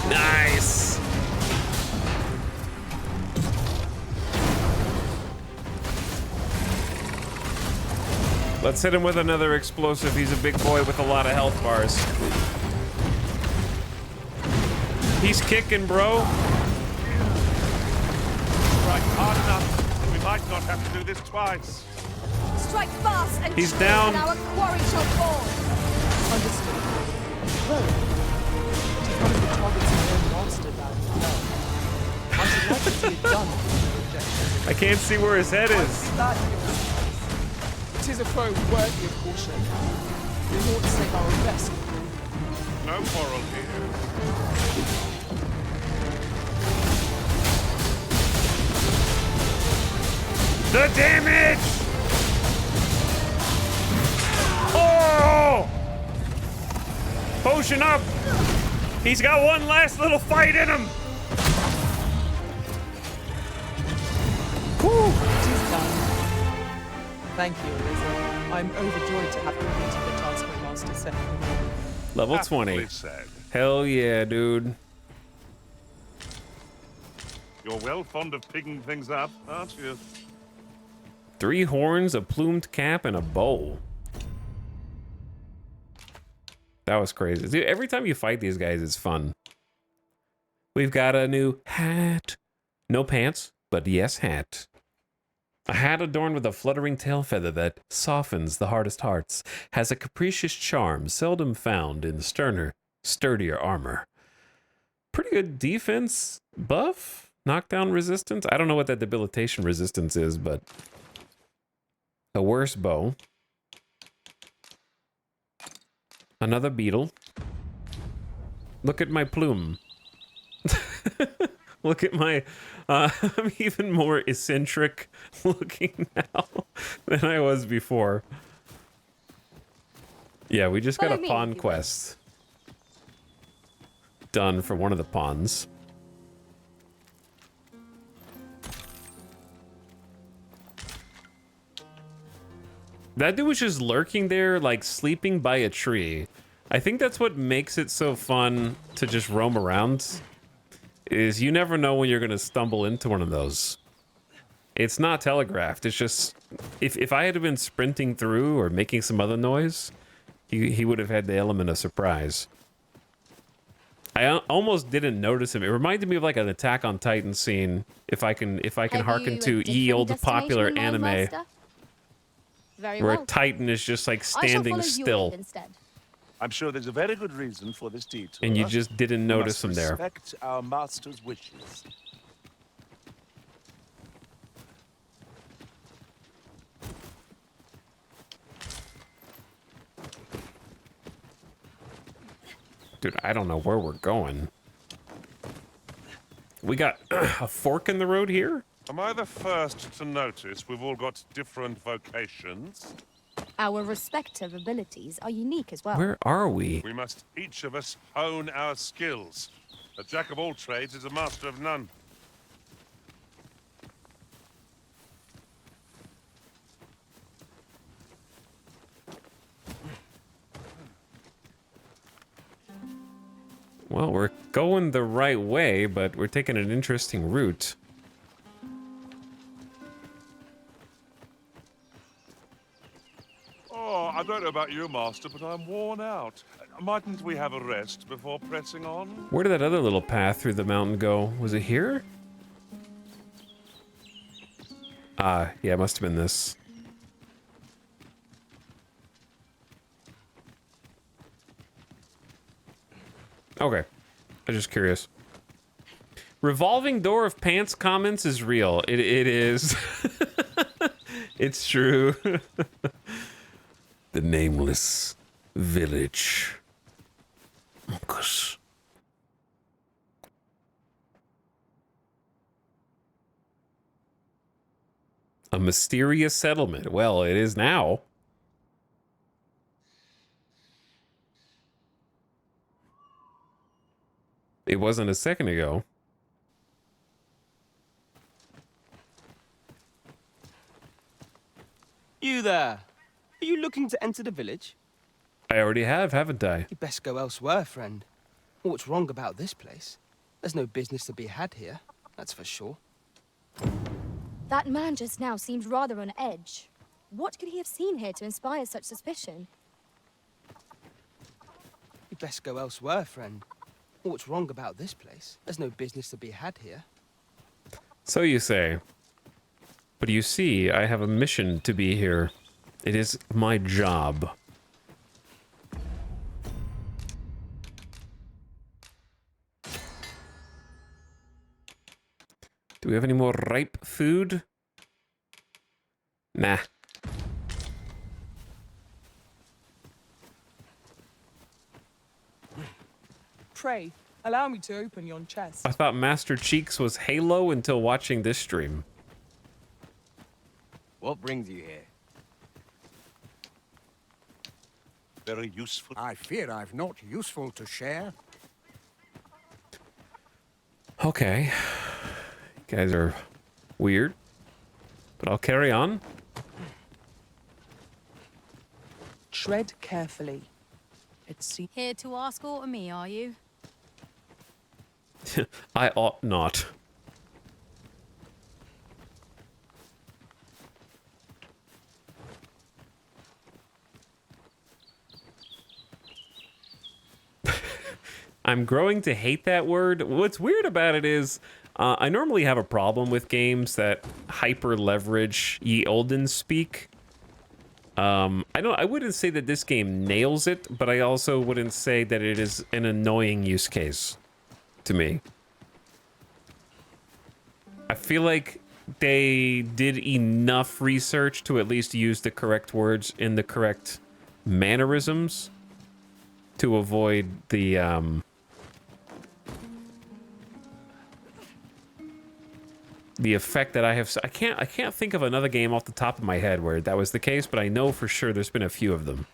Nice. Let's hit him with another explosive. He's a big boy with a lot of health bars. He's kicking, bro. Strike hard enough. We might not have to do this twice. Strike fast and He's true, down. and our quarry shall fall. Understood. Well, to one of the targets of their monster value fell. I should like to see it done. I can't see where his head is. It is a foe worthy of caution. We ought to save our own best. No quarrel here. The damage! Oh! Potion up! He's got one last little fight in him! Whew. It is done. Thank you, Eliza. I'm overjoyed to have completed the task my master set for me. Level 20. Aptly said. Hell yeah, dude. You're well fond of picking things up, aren't you? 3 horns, a plumed cap, and a bow. That was crazy. Dude, every time you fight these guys, it's fun. We've got a new hat. No pants, but yes, hat. A hat adorned with a fluttering tail feather that softens the hardest hearts, has a capricious charm seldom found in sterner, sturdier armor. Pretty good defense buff? Knockdown resistance? I don't know what that debilitation resistance is, but a worse bow. Another beetle. Look at my plume. Look at my... I'm even more eccentric looking now than I was before. Yeah, we just got a pawn quest done for one of the pawns. That dude was just lurking there, like sleeping by a tree. I think that's what makes it so fun to just roam around, is you never know when you're going to stumble into one of those. It's not telegraphed. It's just, if I had been sprinting through or making some other noise, he would have had the element of surprise. I almost didn't notice him. It reminded me of like an Attack on Titan scene. If I can hearken to ye old popular anime. Very Where well. a Titan is just like I shall standing follow your still. lead instead. I'm sure there's a very good reason for this detour. And you just didn't We notice must him there. Respect our master's wishes. Dude, I don't know where we're going. We got a fork in the road here? Am I the first to notice we've all got different vocations? Our respective abilities are unique as well. Where are we? We must each of us hone our skills. A jack of all trades is a master of none. Well, we're going the right way, but we're taking an interesting route. Oh, I don't know about you, Master, but I'm worn out. Mightn't we have a rest before pressing on? Where did that other little path through the mountain go? Was it here? Ah, yeah, it must have been this. Okay. I'm just curious. Revolving door of pants comments is real. It is. It's true. The nameless village. Monkus. A mysterious settlement. Well, it is now. It wasn't a second ago. You there? Are you looking to enter the village? I already have, haven't I? You'd best go elsewhere, friend. What's wrong about this place? There's no business to be had here, that's for sure. That man just now seemed rather on edge. What could he have seen here to inspire such suspicion? You'd best go elsewhere, friend. What's wrong about this place? There's no business to be had here. So you say. But you see, I have a mission to be here. It is my job. Do we have any more ripe food? Nah. Pray, allow me to open yon chest. I thought Master Cheeks was Halo until watching this stream. What brings you here? Very useful. I fear I've not useful to share. Okay. You guys are weird. But I'll carry on. Tread carefully. Here to ask aught of me, are you? I ought not. I'm growing to hate that word. What's weird about it is I normally have a problem with games that hyper leverage ye olden speak. I wouldn't say that this game nails it, but I also wouldn't say that it is an annoying use case to me. I feel like they did enough research to at least use the correct words in the correct mannerisms to avoid the effect that I have. I can't think of another game off the top of my head where that was the case, but I know for sure there's been a few of them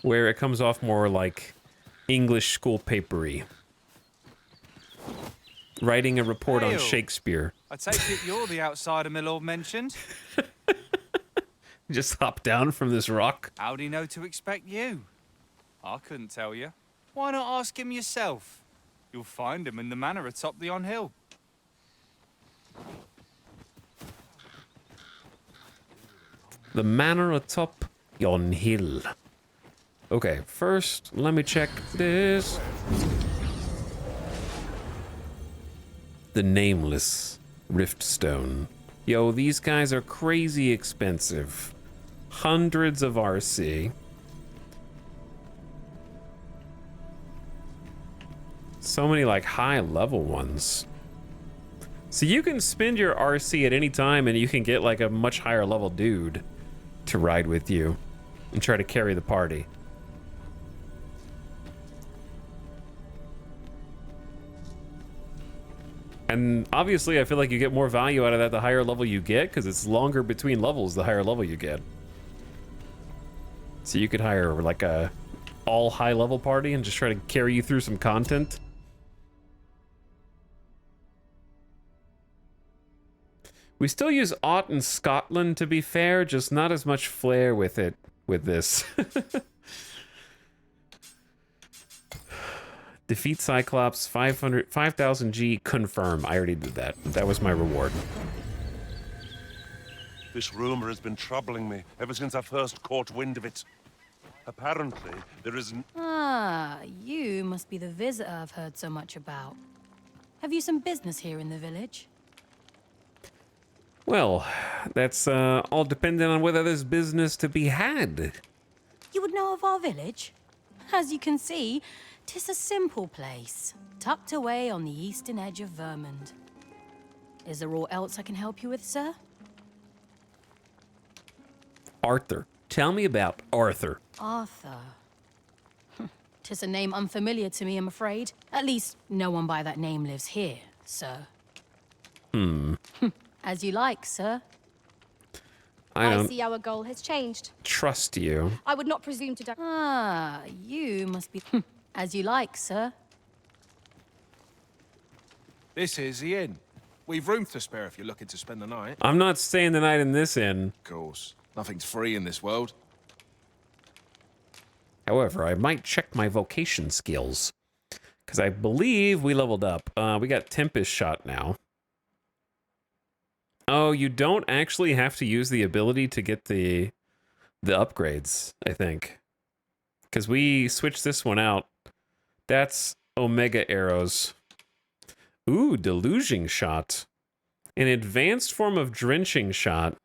where it comes off more like English school papery. Writing a report on Shakespeare. I take it you're the outsider my lord mentioned. Just hop down from this rock. How'd he know to expect you? I couldn't tell you. Why not ask him yourself? You'll find him in the manor atop the on hill. The manor atop yon hill. Okay, first, let me check this. The nameless Riftstone. Yo, these guys are crazy expensive. Hundreds of RC. So many like high level ones. So you can spend your RC at any time and you can get like a much higher level dude to ride with you and try to carry the party. And obviously I feel like you get more value out of that the higher level you get, because it's longer between levels the higher level you get. So you could hire like a all high level party and just try to carry you through some content. We still use Ott in Scotland, to be fair, just not as much flair with it with this. Defeat Cyclops, 5,000 G, confirm. I already did that. That was my reward. This rumor has been troubling me ever since I first caught wind of it. Apparently, there is an... Ah, you must be the visitor I've heard so much about. Have you some business here in the village? Well, that's all dependent on whether there's business to be had. You would know of our village? As you can see, 'tis a simple place, tucked away on the eastern edge of Vermund. Is there aught else I can help you with, sir? Arthur. Tell me about Arthur. Arthur. 'Tis a name unfamiliar to me, I'm afraid. At least, no one by that name lives here, sir. As you like, sir. I don't see our goal has changed. trust you. I would not presume to... Ah, you must be... As you like, sir. This is the inn. We've room to spare if you're looking to spend the night. I'm not staying the night in this inn. Of course. Nothing's free in this world. However, I might check my vocation skills, because I believe we leveled up. We got Tempest Shot now. Oh, you don't actually have to use the ability to get the upgrades, I think. Because we switched this one out. That's Omega Arrows. Ooh, Deluging Shot. An advanced form of Drenching Shot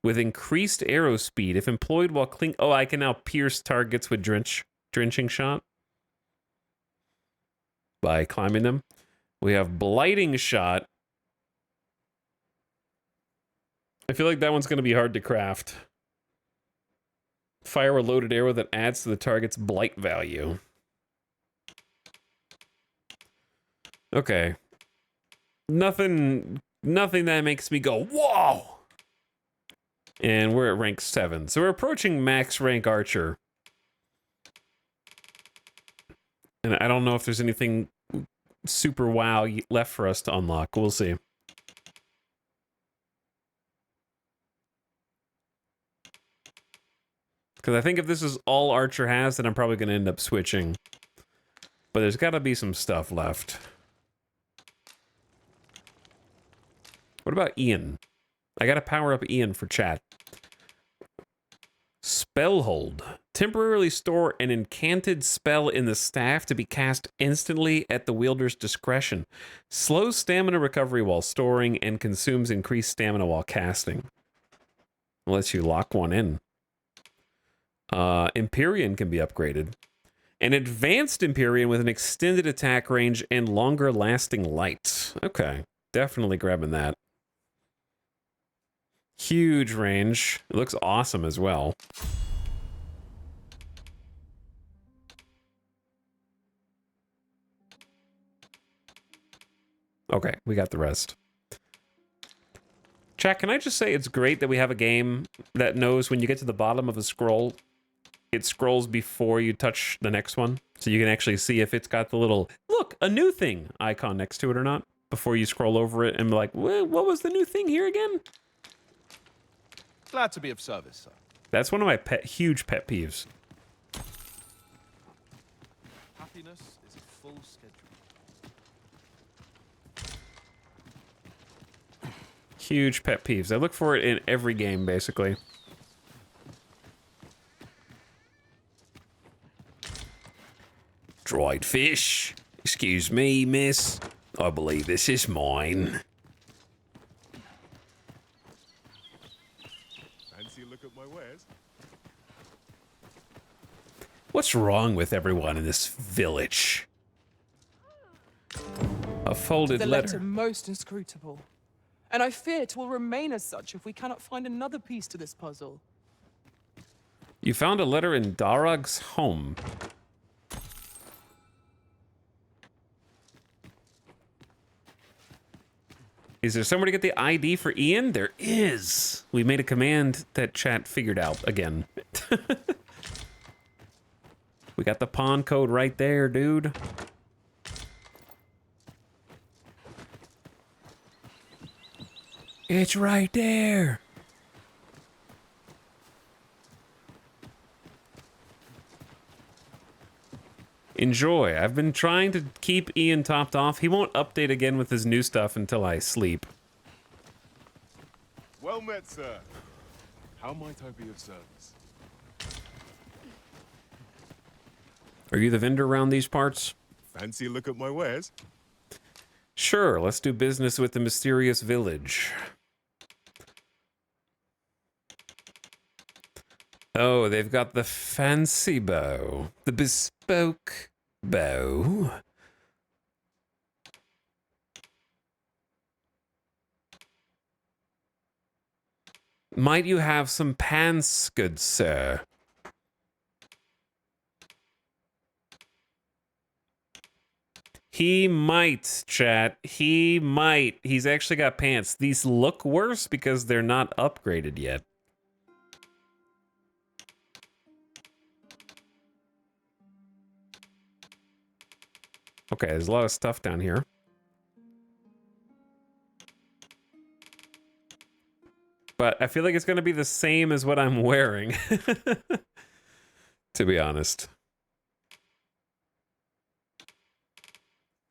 with increased arrow speed. If employed while cling... Oh, I can now pierce targets with Drenching Shot. By climbing them. We have Blighting Shot. I feel like that one's going to be hard to craft. Fire a loaded arrow that adds to the target's blight value. Okay. Nothing that makes me go, whoa! And we're at rank 7. So we're approaching max rank archer. And I don't know if there's anything super wow left for us to unlock. We'll see. Because I think if this is all Archer has, then I'm probably going to end up switching. But there's got to be some stuff left. What about Ian? I got to power up Ian for chat. Spellhold. Temporarily store an enchanted spell in the staff to be cast instantly at the wielder's discretion. Slows stamina recovery while storing and consumes increased stamina while casting. Unless you lock one in. Empyrean can be upgraded. An advanced Empyrean with an extended attack range and longer lasting light. Okay, definitely grabbing that. Huge range. It looks awesome as well. Okay, we got the rest. Chat, can I just say it's great that we have a game that knows when you get to the bottom of a scroll, it scrolls before you touch the next one. So you can actually see if it's got the little, look, a new thing icon next to it or not, before you scroll over it and be like, what was the new thing here again? Glad to be of service, sir. That's one of my huge pet peeves. Happiness is a full schedule. Huge pet peeves. I look for it in every game, basically. Dried fish. Excuse me, miss. I believe this is mine. What's wrong with everyone in this village? A folded the letter. Most inscrutable. And I fear it will remain as such if we cannot find another piece to this puzzle. You found a letter in Darag's home. Is there somewhere to get the ID for Ian? There is. We made a command that chat figured out again. We got the pawn code right there, dude. It's right there. Enjoy. I've been trying to keep Ian topped off. He won't update again with his new stuff until I sleep. Well met, sir. How might I be of service? Are you the vendor around these parts? Fancy a look at my wares? Sure, let's do business with the mysterious village. Oh, they've got the fancy bow. The bespoke bow. Might you have some pants, good sir? He might, chat. He might. He's actually got pants. These look worse because they're not upgraded yet. Okay, there's a lot of stuff down here. But I feel like it's going to be the same as what I'm wearing. To be honest.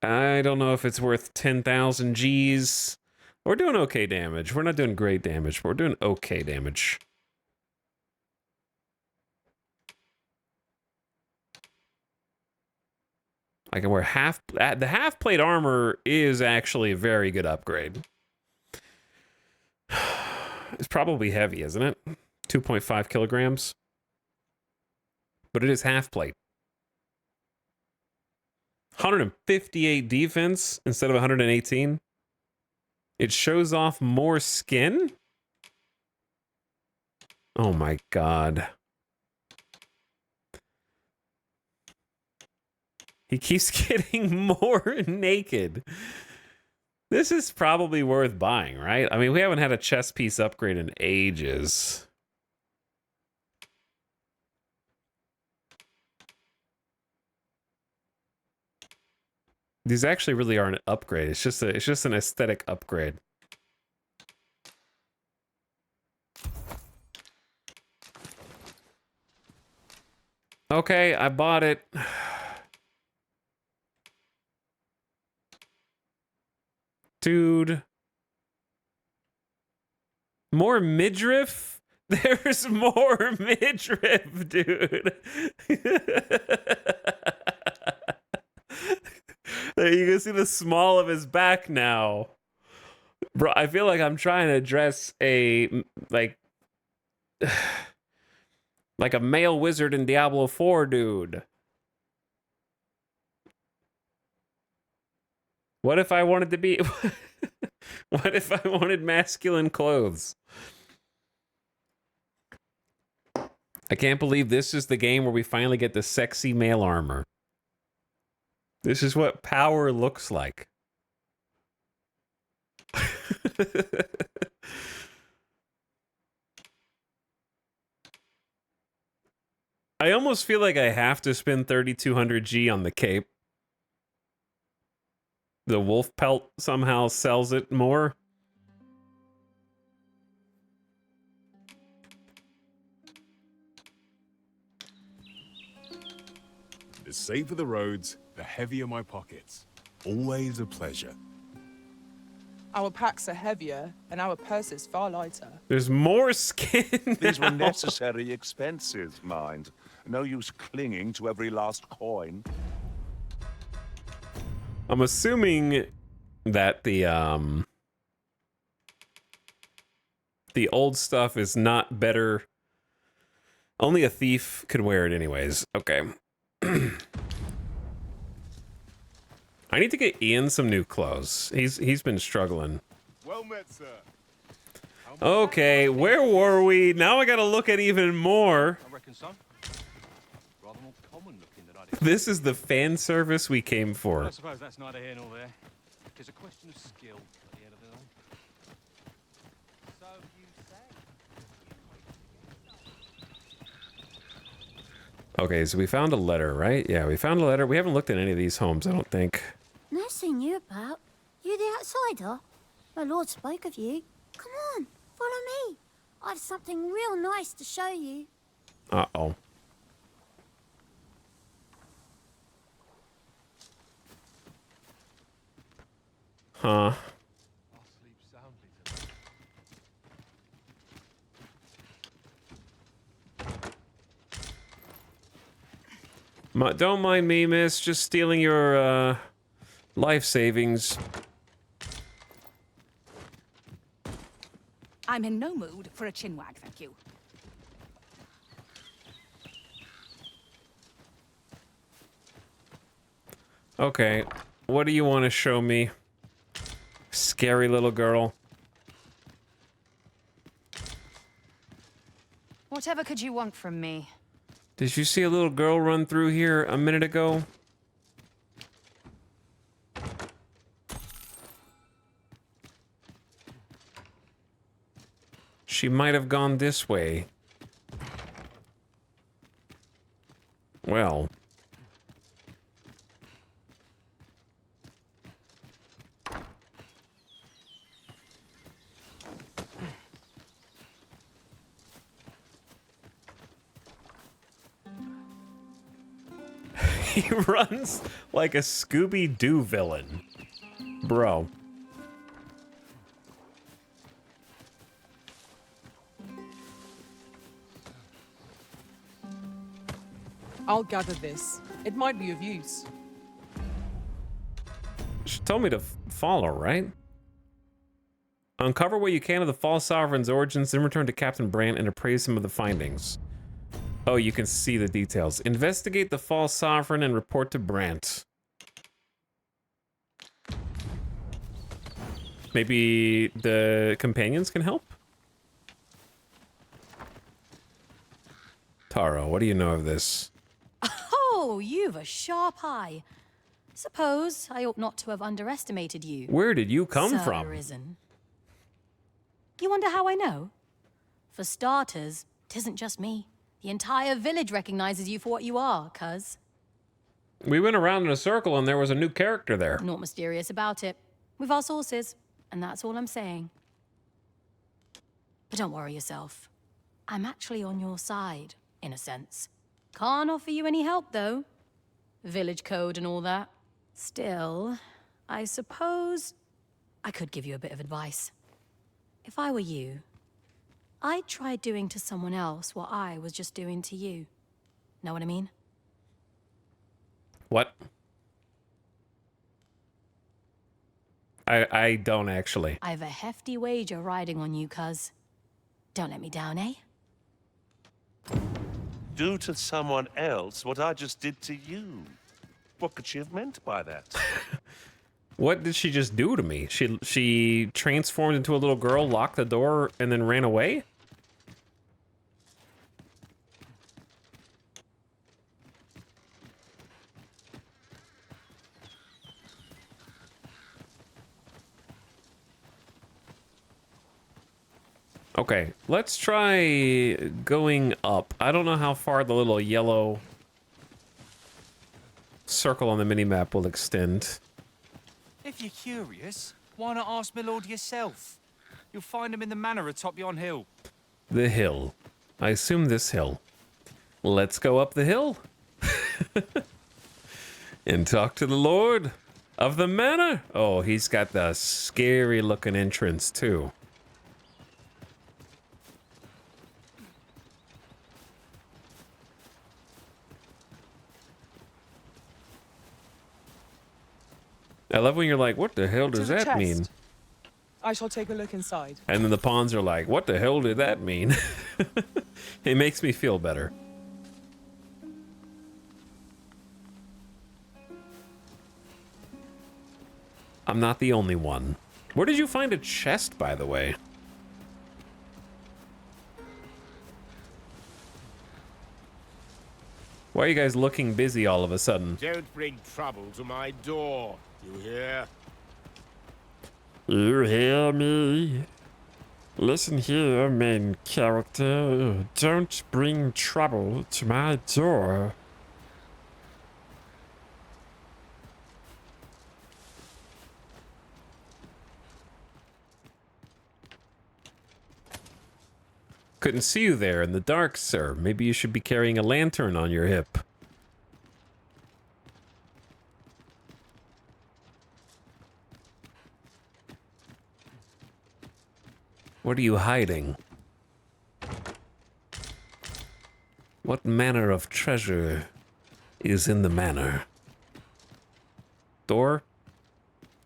I don't know if it's worth 10,000 Gs. We're doing okay damage. We're not doing great damage, but we're doing okay damage. I can wear half... The half-plate armor is actually a very good upgrade. It's probably heavy, isn't it? 2.5 kilograms. But it is half-plate. 158 defense instead of 118. It shows off more skin? Oh my god. He keeps getting more naked. This is probably worth buying, right? I mean, we haven't had a chest piece upgrade in ages. These actually really are an upgrade. It's just an aesthetic upgrade. Okay, I bought it. Dude. More midriff? There's more midriff, dude. There, you can see the small of his back now. Bro, I feel like I'm trying to dress a, like a male wizard in Diablo 4, dude. What if I wanted to be... What if I wanted masculine clothes? I can't believe this is the game where we finally get the sexy male armor. This is what power looks like. I almost feel like I have to spend 3,200 G on the cape. The wolf pelt somehow sells it more. The safer the roads, the heavier my pockets. Always a pleasure. Our packs are heavier, and our purses far lighter. There's more skin. These were now. necessary expenses, mind. No use clinging to every last coin. I'm assuming that the old stuff is not better Only a thief could wear it anyways. Okay. I need to get Ian some new clothes. He's been struggling. Well met, sir. Okay, where were we? Now I gotta look at even more. I reckon so. Rather more common looking than I'd This is the fan service we came for. I suppose that's neither here nor there. It's a question of skill at the end of the day. So you say? Okay, so we found a letter, right? Yeah, we found a letter. We haven't looked at any of these homes, I don't think. Nothing you about. You the outsider? My lord spoke of you. Come on, follow me. I've something real nice to show you. Uh-oh. Huh. Don't mind me, miss. Just stealing your, life savings. I'm in no mood for a chinwag, thank you. Okay, what do you want to show me? Scary little girl. Whatever could you want from me? Did you see a little girl run through here a minute ago? She might have gone this way. Well. He runs like a Scooby-Doo villain. Bro. I'll gather this. It might be of use. She told me to follow, right? Uncover what you can of the false sovereign's origins, then return to Captain Brant and appraise him of the findings. Oh, you can see the details. Investigate the false sovereign and report to Brant. Maybe the companions can help? Taro, what do you know of this? Oh, you've a sharp eye. Suppose I ought not to have underestimated you. Where did you come Sir from? Arisen. You wonder how I know? For starters, 'tisn't just me. The entire village recognizes you for what you are, cuz. We went around in a circle and there was a new character there. Not mysterious about it. We've our sources, and that's all I'm saying. But don't worry yourself. I'm actually on your side, in a sense. Can't offer you any help, though. Village code and all that. Still, I suppose I could give you a bit of advice. If I were you, I'd try doing to someone else what I was just doing to you. Know what I mean? What? I don't actually. I've a hefty wager riding on you, cuz. Don't let me down, eh? Do to someone else what I just did to you. What could she have meant by that? What did she just do to me? She transformed into a little girl, locked the door, and then ran away? Okay, let's try going up. I don't know how far the little yellow circle on the minimap will extend. If you're curious, why not ask my lord yourself? You'll find him in the manor atop yon hill. The hill. I assume this hill. Let's go up the hill. And talk to the lord of the manor. Oh, he's got the scary looking entrance too. I love when you're like, what the hell does that mean? I shall take a look inside. And then the pawns are like, what the hell did that mean? It makes me feel better. I'm not the only one. Where did you find a chest, by the way? Why are you guys looking busy all of a sudden? Don't bring trouble to my door, you hear? You hear me? Listen here, main character. Don't bring trouble to my door. Couldn't see you there in the dark, sir. Maybe you should be carrying a lantern on your hip. What are you hiding? What manner of treasure is in the manor? Door?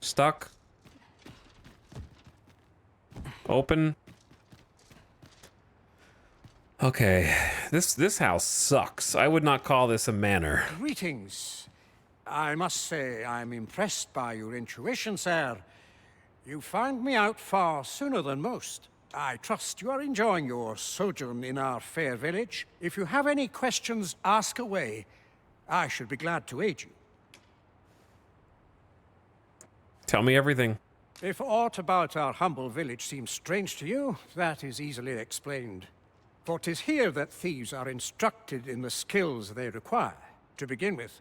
Stuck? Open? Okay, this house sucks. I would not call this a manor. Greetings. I must say I'm impressed by your intuition, sir. You found me out far sooner than most. I trust you are enjoying your sojourn in our fair village. If you have any questions, ask away. I should be glad to aid you. Tell me everything. If aught about our humble village seems strange to you, that is easily explained. For 'tis here that thieves are instructed in the skills they require. To begin with,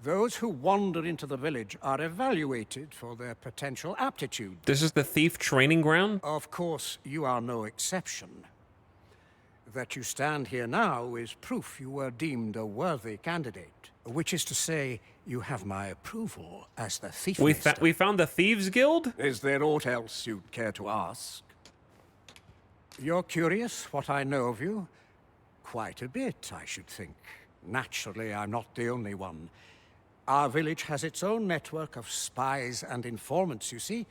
those who wander into the village are evaluated for their potential aptitude. This is the thief training ground? Of course, you are no exception. That you stand here now is proof you were deemed a worthy candidate. Which is to say, you have my approval as the thief. We found the Thieves Guild? Is there aught else you'd care to ask? You're curious what I know of you? Quite a bit, I should think. Naturally, I'm not the only one. Our village has its own network of spies and informants, you see,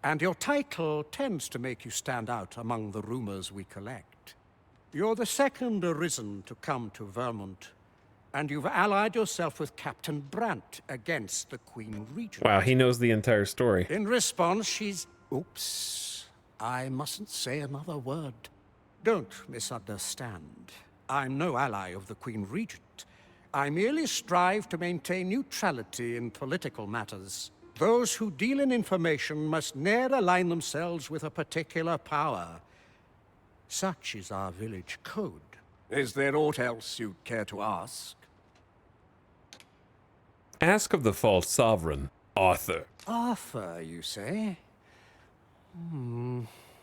and your title tends to make you stand out among the rumors we collect. You're the second arisen to come to Vermont, and you've allied yourself with Captain Brant against the Queen Regent. Wow, he knows the entire story. In response, she's... Oops. I mustn't say another word. Don't misunderstand. I'm no ally of the Queen Regent. I merely strive to maintain neutrality in political matters. Those who deal in information must ne'er align themselves with a particular power. Such is our village code. Is there aught else you'd care to ask? Ask of the false sovereign, Arthur. Arthur, you say?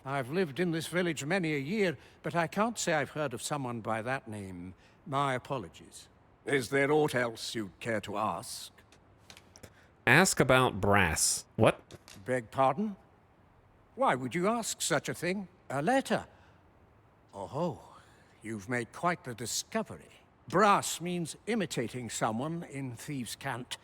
I've lived in this village many a year, but I can't say I've heard of someone by that name. My apologies. Is there aught else you'd care to ask? Ask about brass. What? Beg pardon? Why would you ask such a thing? A letter? Oh, you've made quite the discovery. Brass means imitating someone in thieves' cant.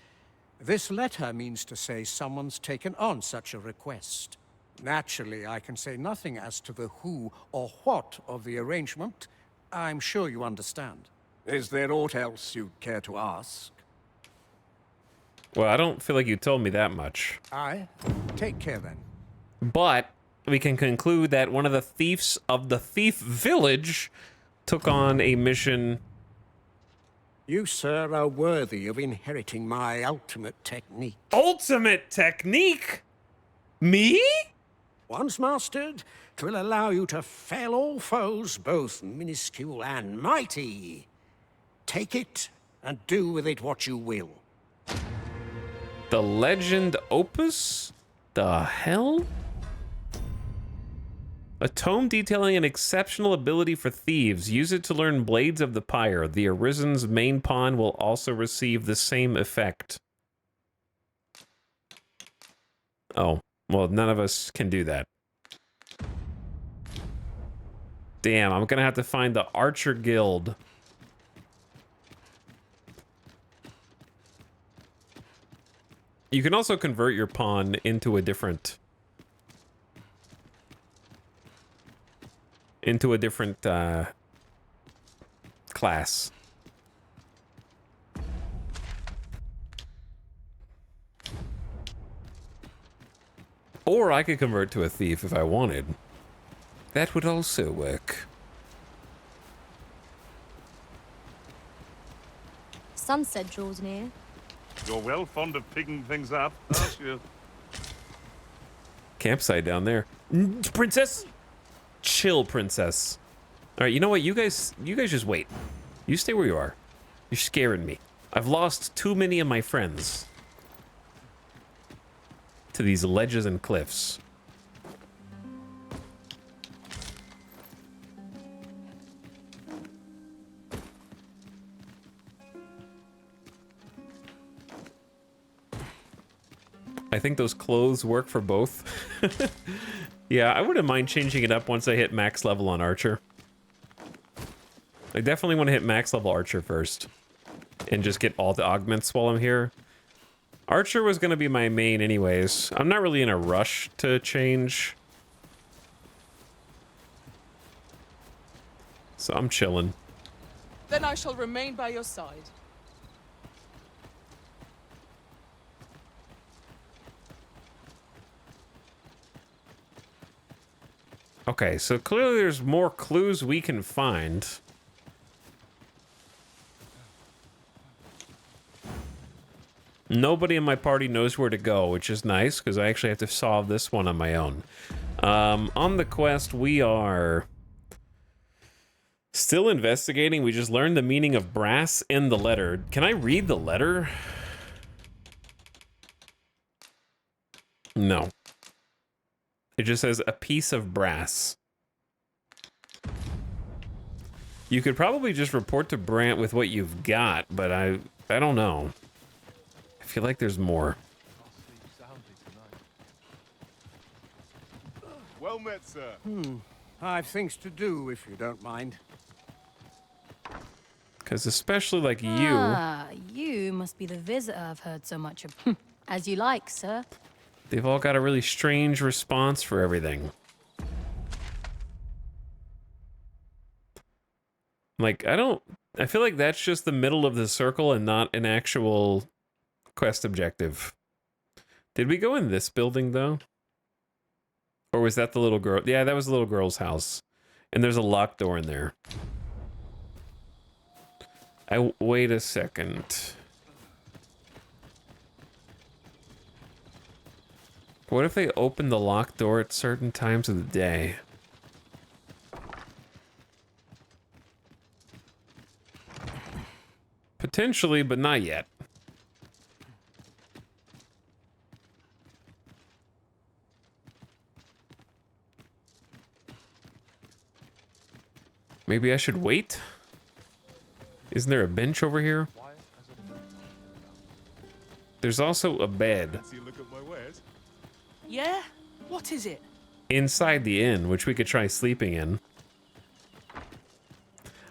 This letter means to say someone's taken on such a request. Naturally, I can say nothing as to the who or what of the arrangement. I'm sure you understand. Is there aught else you'd care to ask? Well, I don't feel like you told me that much. Aye. Take care then. But we can conclude that one of the thieves of the Thief Village took on a mission. You, sir, are worthy of inheriting my ultimate technique. Ultimate technique? Me? Once mastered, 'twill allow you to fell all foes, both minuscule and mighty. Take it, and do with it what you will. The Legend Opus? The hell? A tome detailing an exceptional ability for thieves. Use it to learn Blades of the Pyre. The Arisen's main pawn will also receive the same effect. Oh. Well, none of us can do that. Damn, I'm gonna have to find the Archer Guild. You can also convert your pawn into a different class. Or I could convert to a thief if I wanted. That would also work. Sunset draws near. You're well fond of picking things up, aren't you? Campsite down there. Princess? Chill, princess. All right, you know what? You guys just wait. You stay where you are. You're scaring me. I've lost too many of my friends to these ledges and cliffs. I think those clothes work for both. Yeah, I wouldn't mind changing it up once I hit max level on Archer. I definitely want to hit max level Archer first. And just get all the augments while I'm here. Archer was going to be my main anyways. I'm not really in a rush to change. So I'm chilling. Then I shall remain by your side. Okay, so clearly there's more clues we can find. Nobody in my party knows where to go, which is nice, because I actually have to solve this one on my own. On the quest, we are still investigating. We just learned the meaning of brass in the letter. Can I read the letter? No. It just says a piece of brass. You could probably just report to Brant with what you've got, but I don't know. I feel like there's more. Well met, sir. I've things to do, if you don't mind. Because especially like you... Ah, you must be the visitor I've heard so much of. As you like, sir. They've all got a really strange response for everything. Like, I feel like that's just the middle of the circle and not an actual quest objective. Did we go in this building, though? Or was that the little girl? Yeah, that was the little girl's house. And there's a locked door in there. Wait a second. What if they open the locked door at certain times of the day? Potentially, but not yet. Maybe I should wait? Isn't there a bench over here? There's also a bed. Yeah? What is it? Inside the inn, which we could try sleeping in.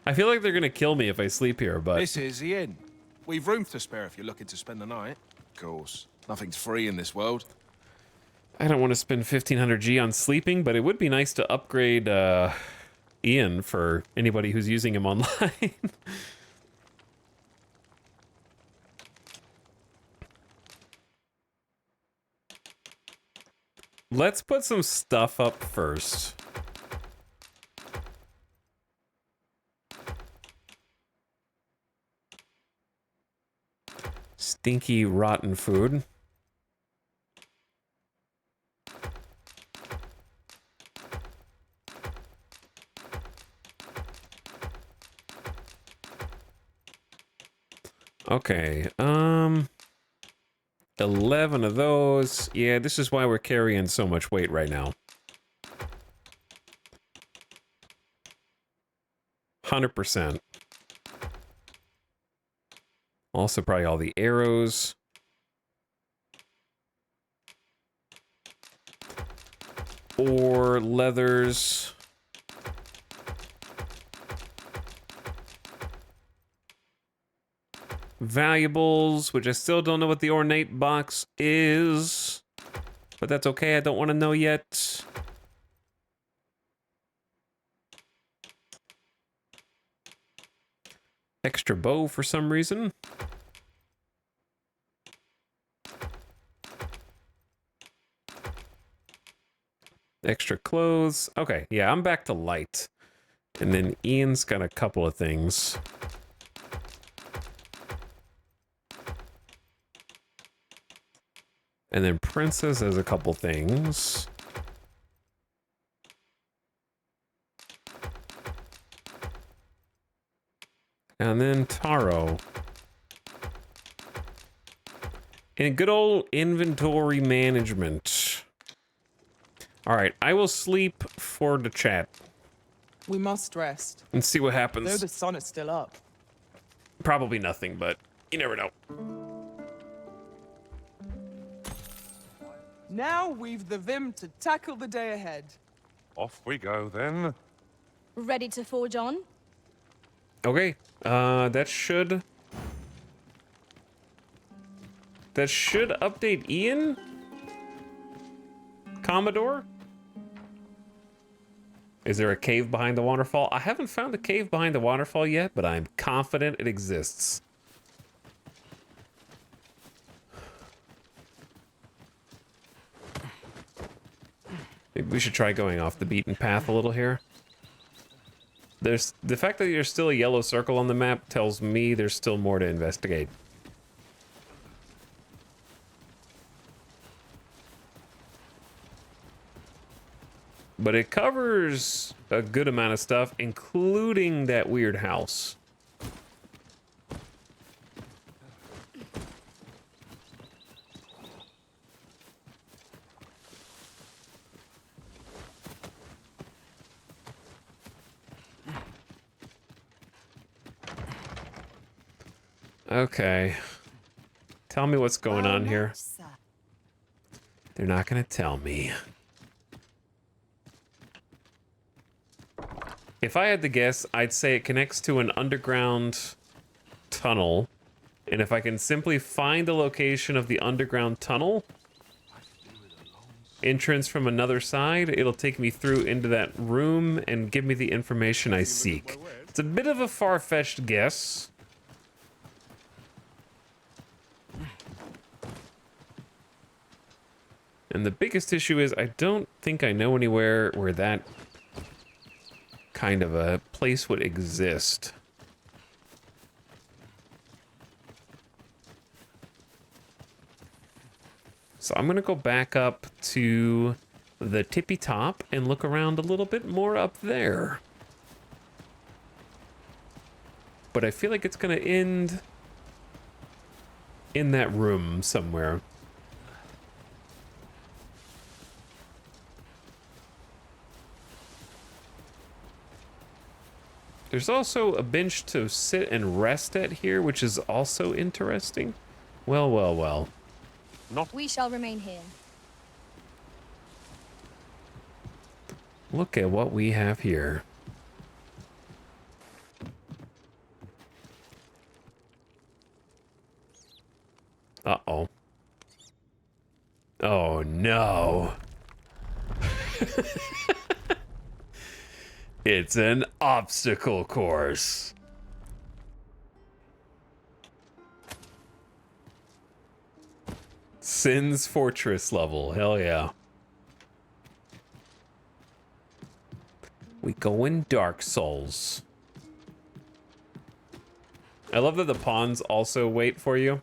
I feel like they're gonna kill me if I sleep here, but... This is the inn. We've room to spare if you're looking to spend the night. Of course. Nothing's free in this world. I don't want to spend 1500 G on sleeping, but it would be nice to upgrade Ian for anybody who's using him online. Let's put some stuff up first. Stinky, rotten food. Okay, 11 of those. Yeah, this is why we're carrying so much weight right now. 100%. Also probably all the arrows. Or leathers. Valuables, which I still don't know what the ornate box is. But that's okay, I don't want to know yet. Extra bow for some reason. Extra clothes. Okay, yeah, I'm back to light. And then Ian's got a couple of things. And then Princess has a couple things. And then Taro. And good old inventory management. All right, I will sleep for the chat. We must rest. And see what happens. Though the sun is still up. Probably nothing, but you never know. Now we've the vim to tackle the day ahead. Off we go, then. Ready to forge on? Okay, that should update Ian? Commodore? Is there a cave behind the waterfall? I haven't found a cave behind the waterfall yet, but I'm confident it exists. Maybe we should try going off the beaten path a little here. There's the fact that there's still a yellow circle on the map tells me there's still more to investigate. But it covers a good amount of stuff, including that weird house. Okay. Tell me what's going on here. They're not gonna tell me. If I had to guess, I'd say it connects to an underground tunnel. And if I can simply find the location of the underground tunnel entrance from another side, it'll take me through into that room and give me the information I seek. It's a bit of a far-fetched guess. And the biggest issue is I don't think I know anywhere where that kind of a place would exist. So I'm gonna go back up to the tippy top and look around a little bit more up there. But I feel like it's gonna end in that room somewhere. There's also a bench to sit and rest at here, which is also interesting. Well, well, well. We shall remain here. Look at what we have here. Uh-oh. Oh, no. It's an obstacle course. Sin's Fortress level. Hell yeah. We go in Dark Souls. I love that the pawns also wait for you.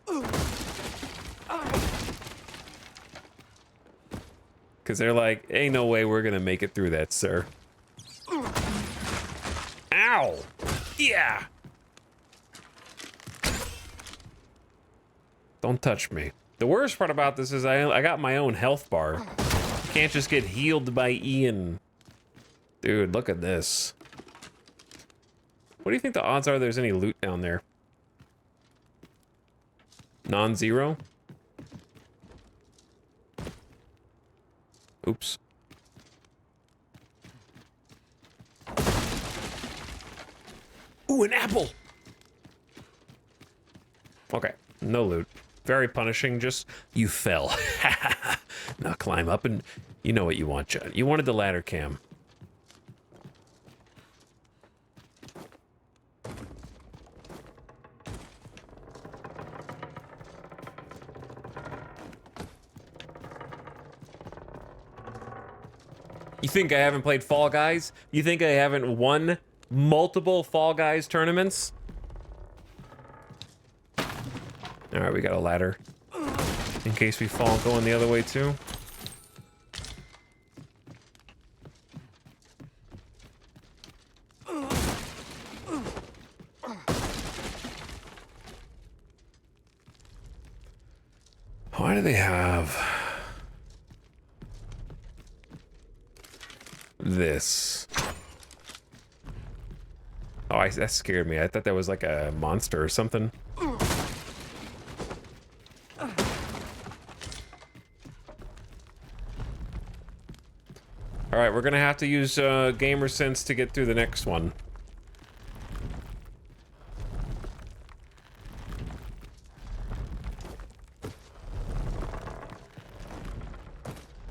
Because they're like, ain't no way we're going to make it through that, sir. Ow! Yeah! Don't touch me. The worst part about this is I got my own health bar. Can't just get healed by Ian. Dude, look at this. What do you think the odds are there's any loot down there? Non-zero? Oops. Ooh, an apple! Okay, no loot. Very punishing, just, you fell. Now climb up and you know what you want, John. You wanted the ladder cam. You think I haven't played Fall Guys? You think I haven't won multiple Fall Guys tournaments? All right, we got a ladder. In case we fall going the other way too. Why do they have this? Oh, that scared me. I thought that was like a monster or something. All right, we're gonna have to use gamer sense to get through the next one.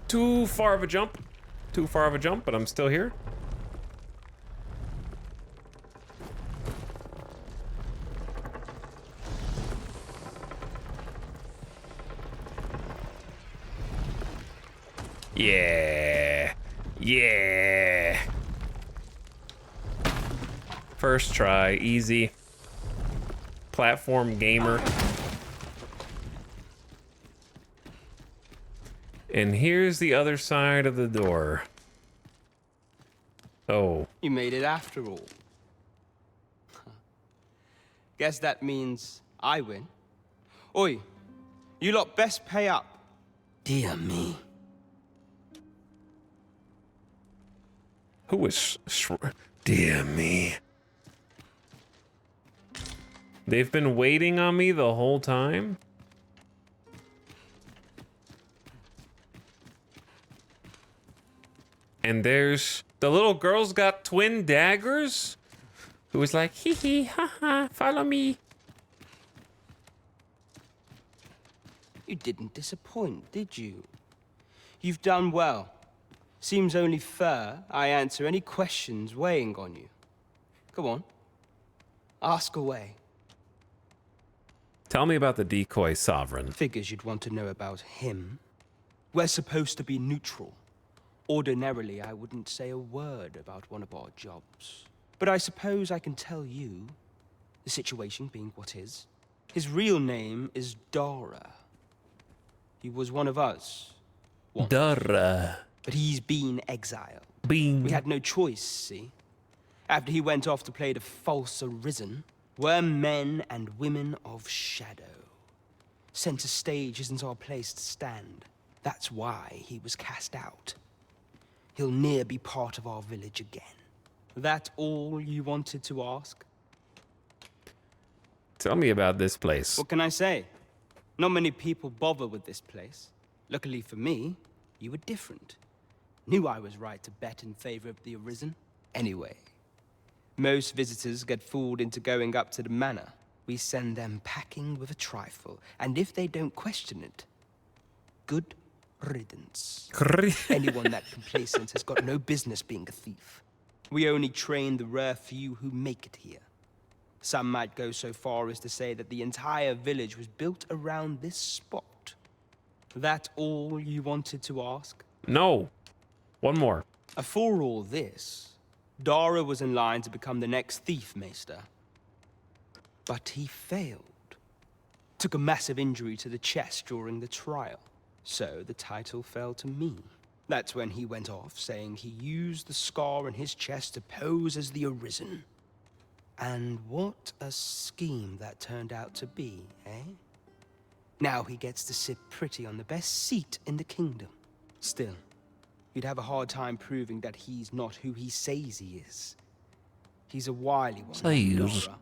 Too far of a jump. Too far of a jump, but I'm still here. Yeah. Yeah. First try, easy. Platform gamer. And here's the other side of the door. Oh. You made it after all. Guess that means I win. Oi, you lot best pay up. Dear me. Who was dear me? They've been waiting on me the whole time? And there's the little girl's got twin daggers? Who was like, hee hee, ha ha, follow me. You didn't disappoint, did you? You've done well. Seems only fair I answer any questions weighing on you. Go on. Ask away. Tell me about the decoy sovereign. Figures you'd want to know about him. We're supposed to be neutral. Ordinarily, I wouldn't say a word about one of our jobs. But I suppose I can tell you, the situation being what is. His real name is Dara. He was one of us. Once. Dara. But he's been exiled. Bing. We had no choice, see? After he went off to play the false arisen, we're men and women of shadow. Center stage isn't our place to stand. That's why he was cast out. He'll ne'er be part of our village again. That all you wanted to ask? Tell me about this place. What can I say? Not many people bother with this place. Luckily for me, you were different. Knew I was right to bet in favor of the Arisen. Anyway, most visitors get fooled into going up to the manor. We send them packing with a trifle, and if they don't question it, good riddance. Anyone that complacent has got no business being a thief. We only train the rare few who make it here. Some might go so far as to say that the entire village was built around this spot. That all you wanted to ask? No. One more. For all this, Dara was in line to become the next thief maester. But he failed. Took a massive injury to the chest during the trial. So the title fell to me. That's when he went off, saying he used the scar in his chest to pose as the Arisen. And what a scheme that turned out to be, eh? Now he gets to sit pretty on the best seat in the kingdom. Still, you'd have a hard time proving that he's not who he says he is. He's a wily one. Dara.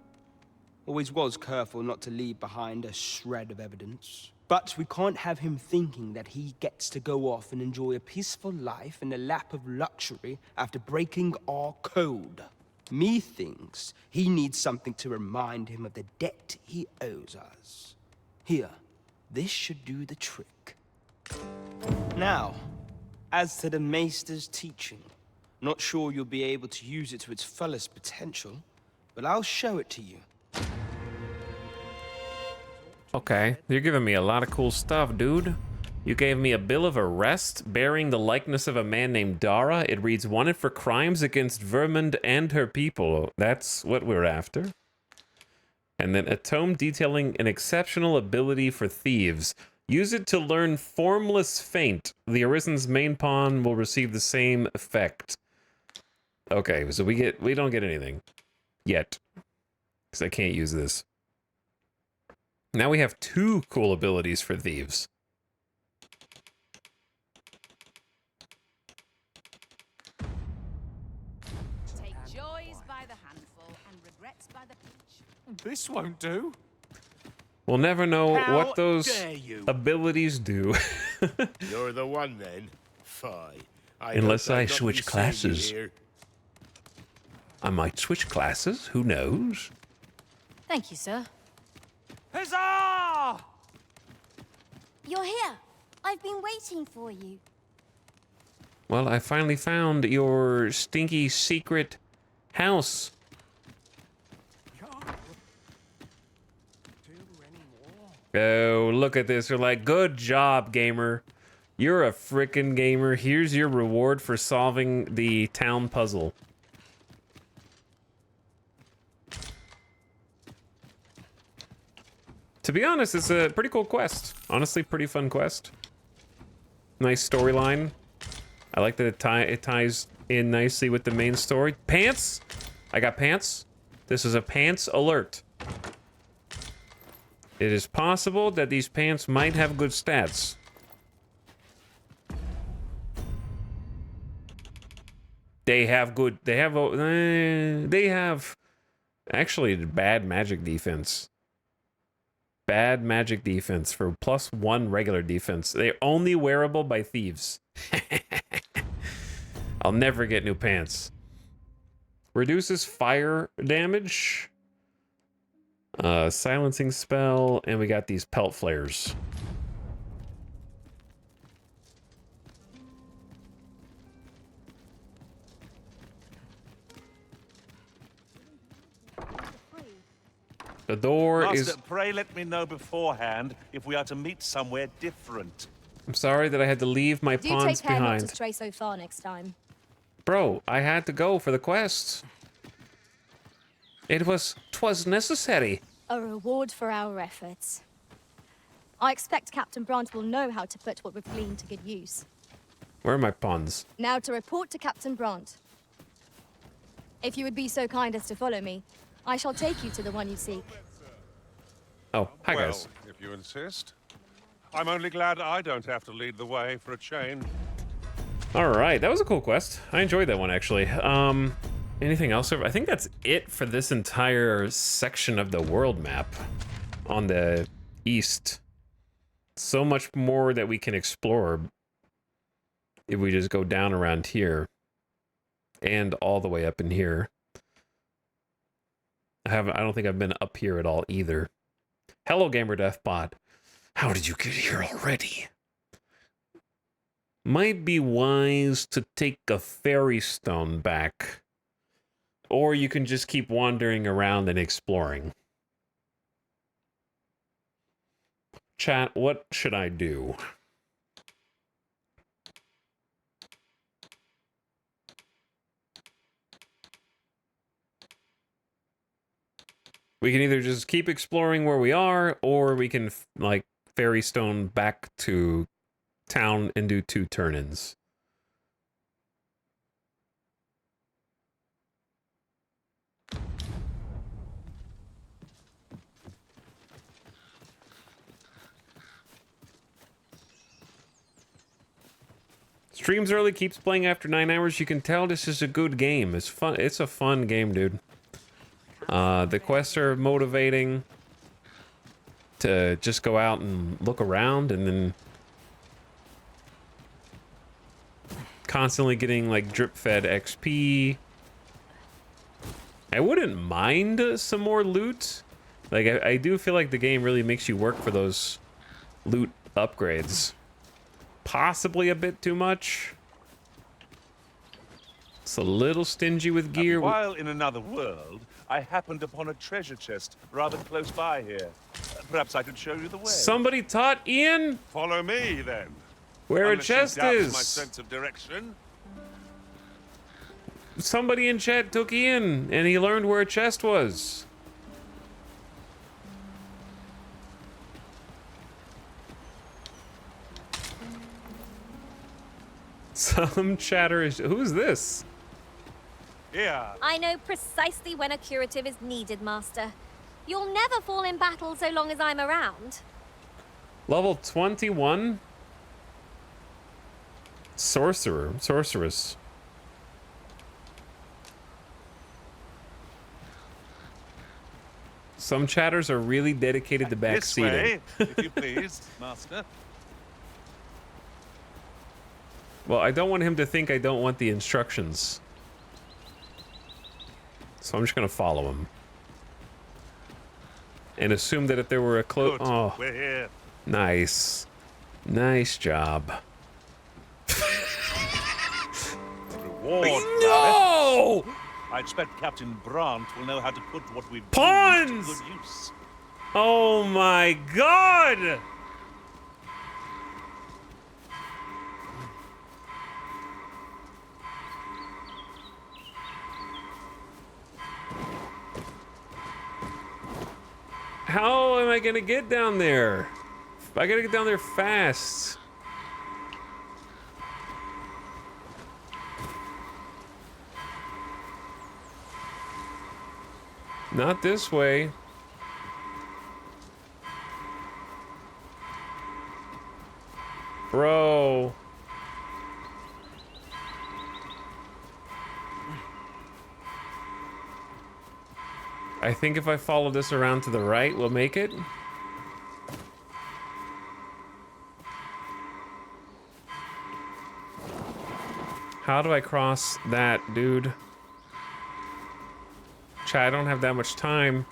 Always was careful not to leave behind a shred of evidence. But we can't have him thinking that he gets to go off and enjoy a peaceful life in the lap of luxury after breaking our code. Methinks he needs something to remind him of the debt he owes us. Here, this should do the trick. Now, as to the Maester's teaching, not sure you'll be able to use it to its fullest potential, but I'll show it to you. Okay, you're giving me a lot of cool stuff, dude. You gave me a bill of arrest bearing the likeness of a man named Dara. It reads, wanted for crimes against Vermund and her people. That's what we're after. And then a tome detailing an exceptional ability for thieves. Use it to learn Formless Feint. The Arisen's main pawn will receive the same effect. Okay, so we don't get anything. Yet. Because I can't use this. Now we have 2 cool abilities for thieves. Take joys by the handful and regrets by the pinch. This won't do. We'll never know How what those dare you? abilities do. You're the one then. Fie. Unless hope I I've not switch deceived you classes. here. I might switch classes. Who knows? Thank you, sir. Huzzah! You're here. I've been waiting for you. Well, I finally found your stinky secret house. Oh, look at this. They're like, good job, gamer. You're a frickin' gamer. Here's your reward for solving the town puzzle. To be honest, it's a pretty cool quest. Honestly, pretty fun quest. Nice storyline. I like that it ties in nicely with the main story. Pants! I got pants. This is a pants alert. It is possible that these pants might have good stats. They have actually bad magic defense. Bad magic defense for +1 regular defense. They're only wearable by thieves. I'll never get new pants. Reduces fire damage. Silencing spell, and we got these pelt flares. The door Master, is... pray let me know beforehand if we are to meet somewhere different. I'm sorry that I had to leave my Do pawns take care not behind. to stray so far next time. Bro, I had to go for the quest. Twas necessary. A reward for our efforts. I expect Captain Brant will know how to put what we've gleaned to good use. Where are my pawns? Now to report to Captain Brant. If you would be so kind as to follow me, I shall take you to the one you seek. Oh, hi well, guys. if you insist. I'm only glad I don't have to lead the way for a change. All right, that was a cool quest. I enjoyed that one actually. Anything else? I think that's it for this entire section of the world map on the east. So much more that we can explore if we just go down around here and all the way up in here. I don't think I've been up here at all either. Hello, Gamer Deathbot. How did you get here already? Might be wise to take a fairy stone back. Or you can just keep wandering around and exploring. Chat, what should I do? We can either just keep exploring where we are, or we can, like, fairy stone back to town and do 2 turn-ins. Streams early, keeps playing after 9 hours. You can tell this is a good game. It's fun. It's a fun game, dude. The quests are motivating to just go out and look around, and then constantly getting like drip-fed XP. I wouldn't mind some more loot. Like I do feel like the game really makes you work for those loot upgrades. Possibly a bit too much. It's a little stingy with gear. While in another world, I happened upon a treasure chest rather close by here. Perhaps I could show you the way. Somebody taught Ian? Follow me, then. Where Unless a chest you doubt is. my sense of direction. Somebody in chat took Ian, and he learned where a chest was. Some chatter is... Who's this? Yeah. I know precisely when a curative is needed, Master. You'll never fall in battle so long as I'm around. Level 21? Sorceress. Some chatters are really dedicated to backseating. This way, if you please, Master. Well, I don't want him to think I don't want the instructions. So I'm just gonna follow him. And assume that if there were a close... Oh, we're here. Nice. Nice job. Reward. No! I expect Captain Brandt will know how to put what we've Pawns! to good use. Oh my god! How am I gonna get down there? I gotta get down there fast. Not this way. Bro. I think if I follow this around to the right, we'll make it. How do I cross that, dude? Chat, I don't have that much time.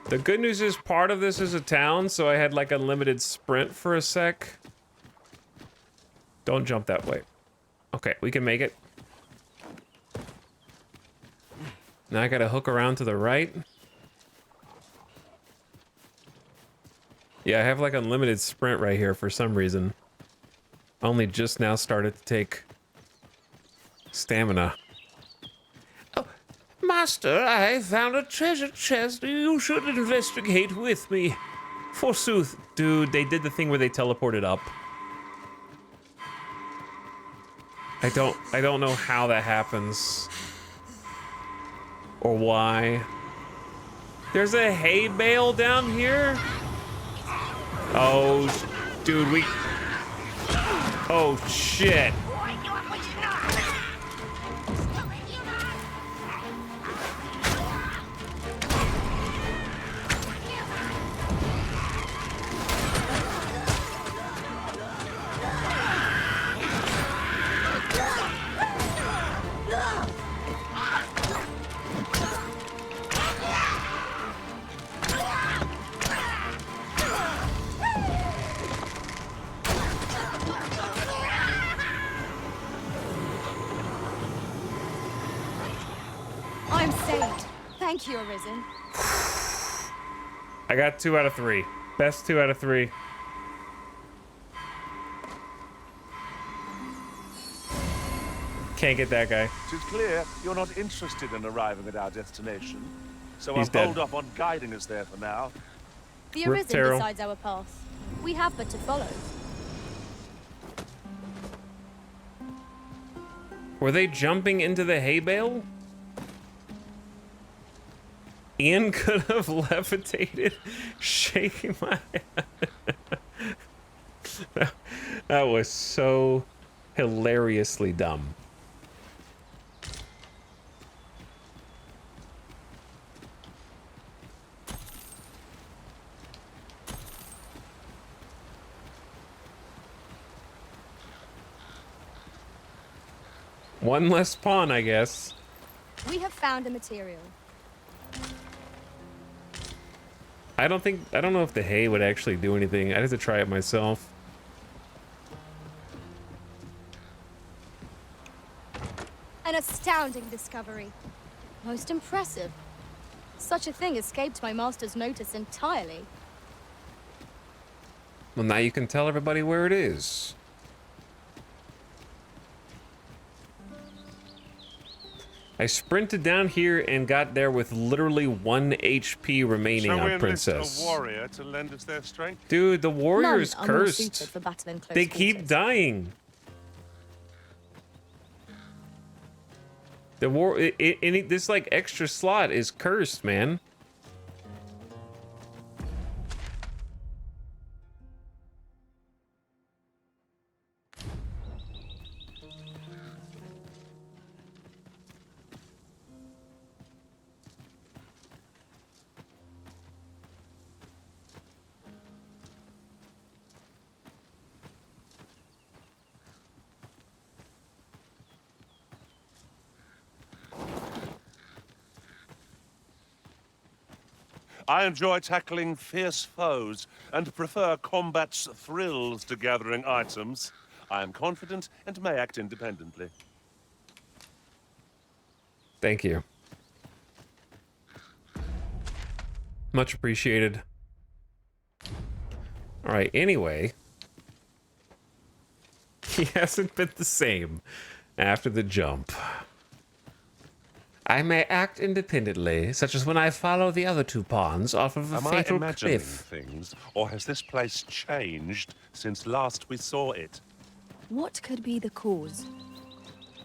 The good news is part of this is a town, so I had like unlimited sprint for a sec. Don't jump that way. Okay, we can make it. Now I gotta hook around to the right. Yeah, I have like unlimited sprint right here for some reason. Only just now started to take stamina. Oh, Master, I found a treasure chest. You should investigate with me. Forsooth, dude, they did the thing where they teleported up. I don't know how that happens. Or why. There's a hay bale down here? Oh, dude, we... Oh, shit. I'm saved. Thank you, Arisen. I got 2 out of 3. Best 2 out of 3. Can't get that guy. It is clear you're not interested in arriving at our destination, so He's I'll hold dead. off on guiding us there for now. The Rip Arisen Terrell. decides our path. We have but to follow. Were they jumping into the hay bale? Ian could have levitated, shaking my head. That was so hilariously dumb. One less pawn, I guess. We have found a material. I don't know if the hay would actually do anything. I'd have to try it myself. An astounding discovery. Most impressive. Such a thing escaped my master's notice entirely. Well, now you can tell everybody where it is. I sprinted down here and got there with literally 1 HP remaining Shall we on Princess. enlist a warrior to lend us their strength? Dude, the warrior is None are more suited cursed. for battle in close They keep quarters. dying. The war, this like extra slot is cursed, man. I enjoy tackling fierce foes and prefer combat's thrills to gathering items. I am confident and may act independently. Thank you. Much appreciated. All right, anyway. He hasn't been the same after the jump. I may act independently, such as when I follow the other 2 pawns off of a Am fatal I imagining cliff. things, or has this place changed since last we saw it? What could be the cause?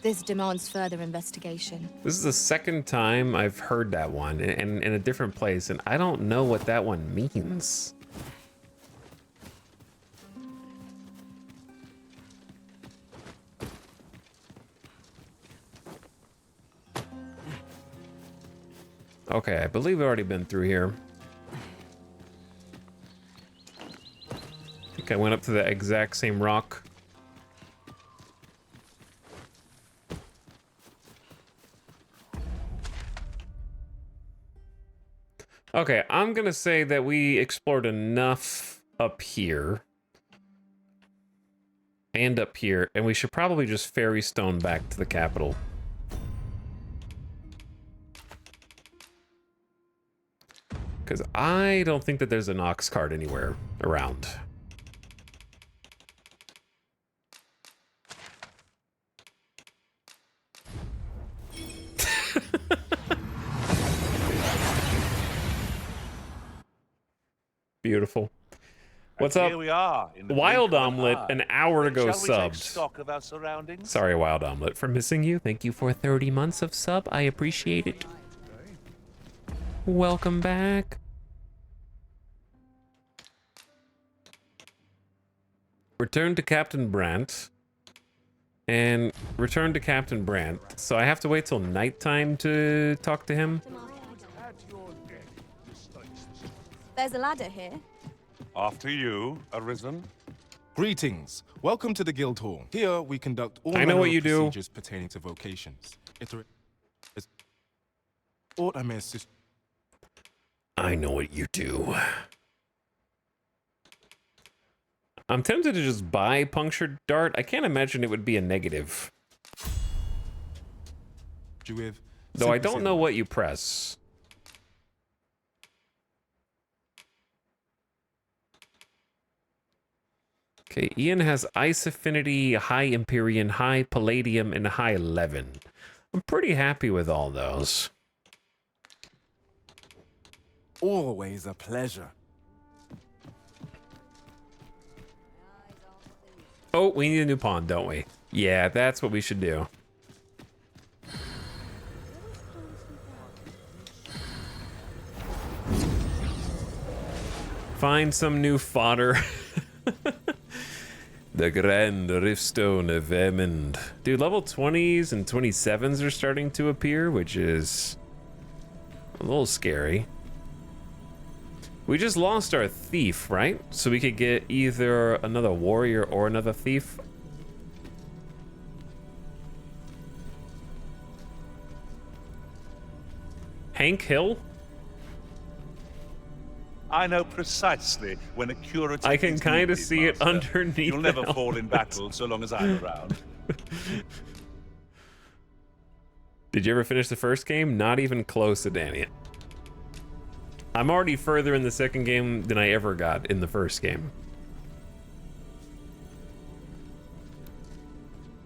This demands further investigation. This is the 2nd time I've heard that one in a different place, and I don't know what that one means. Okay, I believe we've already been through here. I think I went up to the exact same rock. Okay, I'm gonna say that we explored enough up here. And up here, and we should probably just ferry stone back to the capital. Because I don't think that there's an ox cart anywhere around. Beautiful. What's up? Here we are. In the Wild blink of Omelet, eye. an hour ago Shall we take subbed. stock of our surroundings? Sorry, Wild Omelet, for missing you. Thank you for 30 months of sub. I appreciate it. Welcome back. Return to Captain Brandt. And return to Captain Brandt. So I have to wait till nighttime to talk to him? There's a ladder here. After you, Arisen. Greetings. Welcome to the Guild Hall. Here we conduct all I know manner what of you do. procedures pertaining to vocations. Ought I may assist? I know what you do. I'm tempted to just buy Punctured Dart. I can't imagine it would be a negative. Though I don't know what you press. Okay, Ian has Ice Affinity, High Empyrean, High Palladium, and High Levin. I'm pretty happy with all those. Always a pleasure. Oh, we need a new pawn, don't we? Yeah, that's what we should do. Find some new fodder. The Grand Riftstone of Emond. Dude, level 20s and 27s are starting to appear, which is a little scary. We just lost our thief, right? So we could get either another warrior or another thief. Hank Hill? I know precisely when a curative I can is kind of needed, see it Master. underneath. You'll never the fall in helmet. battle so long as I'm around. Did you ever finish the first game? Not even close to Danny. I'm already further in the second game than I ever got in the first game.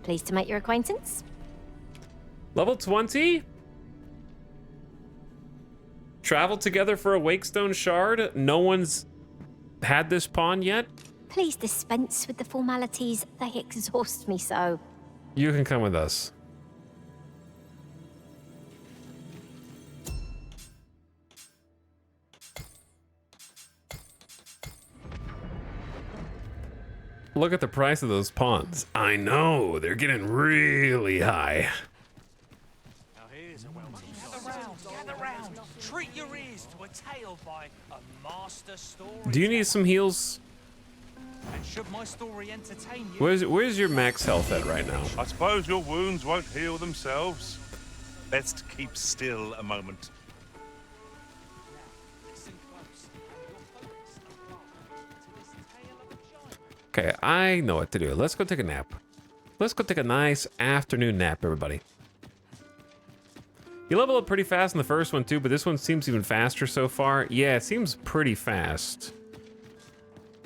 Pleased to make your acquaintance. Level 20? Travel together for a Wakestone shard? No one's had this pawn yet? Please dispense with the formalities. They exhaust me so. You can come with us. Look at the price of those pawns. I know, they're getting really high. Gather round. Treat your ears to a tale by a master story. Do you need some heals? And should my story entertain you? Where's your max health at right now? I suppose your wounds won't heal themselves. Best keep still a moment. Okay, I know what to do. Let's go take a nap. Let's go take a nice afternoon nap, everybody. You level up pretty fast in the first one too, but this one seems even faster so far. Yeah, it seems pretty fast.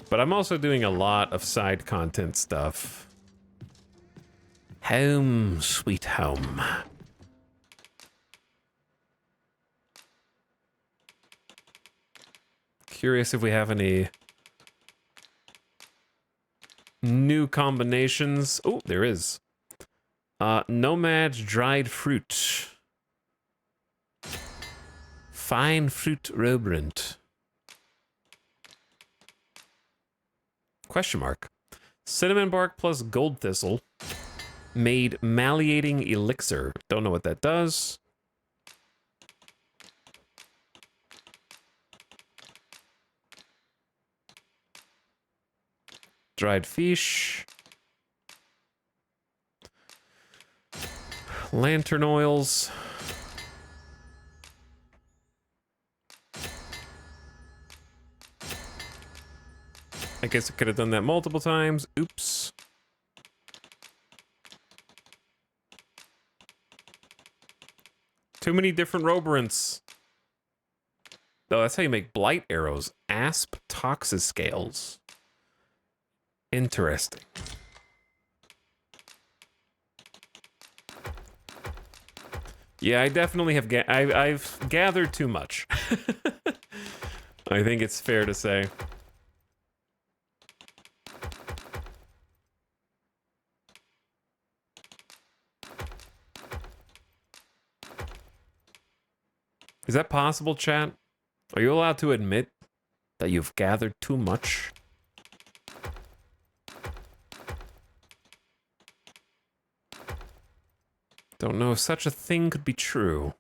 But I'm also doing a lot of side content stuff. Home, sweet home. Curious if we have any new combinations. Oh, there is. Nomad's dried fruit. Fine fruit robrant. Question mark. Cinnamon bark plus gold thistle. Made malleating elixir. Don't know what that does. Dried fish. Lantern oils. I guess I could have done that multiple times. Oops. Too many different roborants. Oh, that's how you make blight arrows. Asp toxiscales. Interesting. Yeah, I definitely have. I've gathered too much. I think it's fair to say. Is that possible, chat? Are you allowed to admit that you've gathered too much? Don't know if such a thing could be true.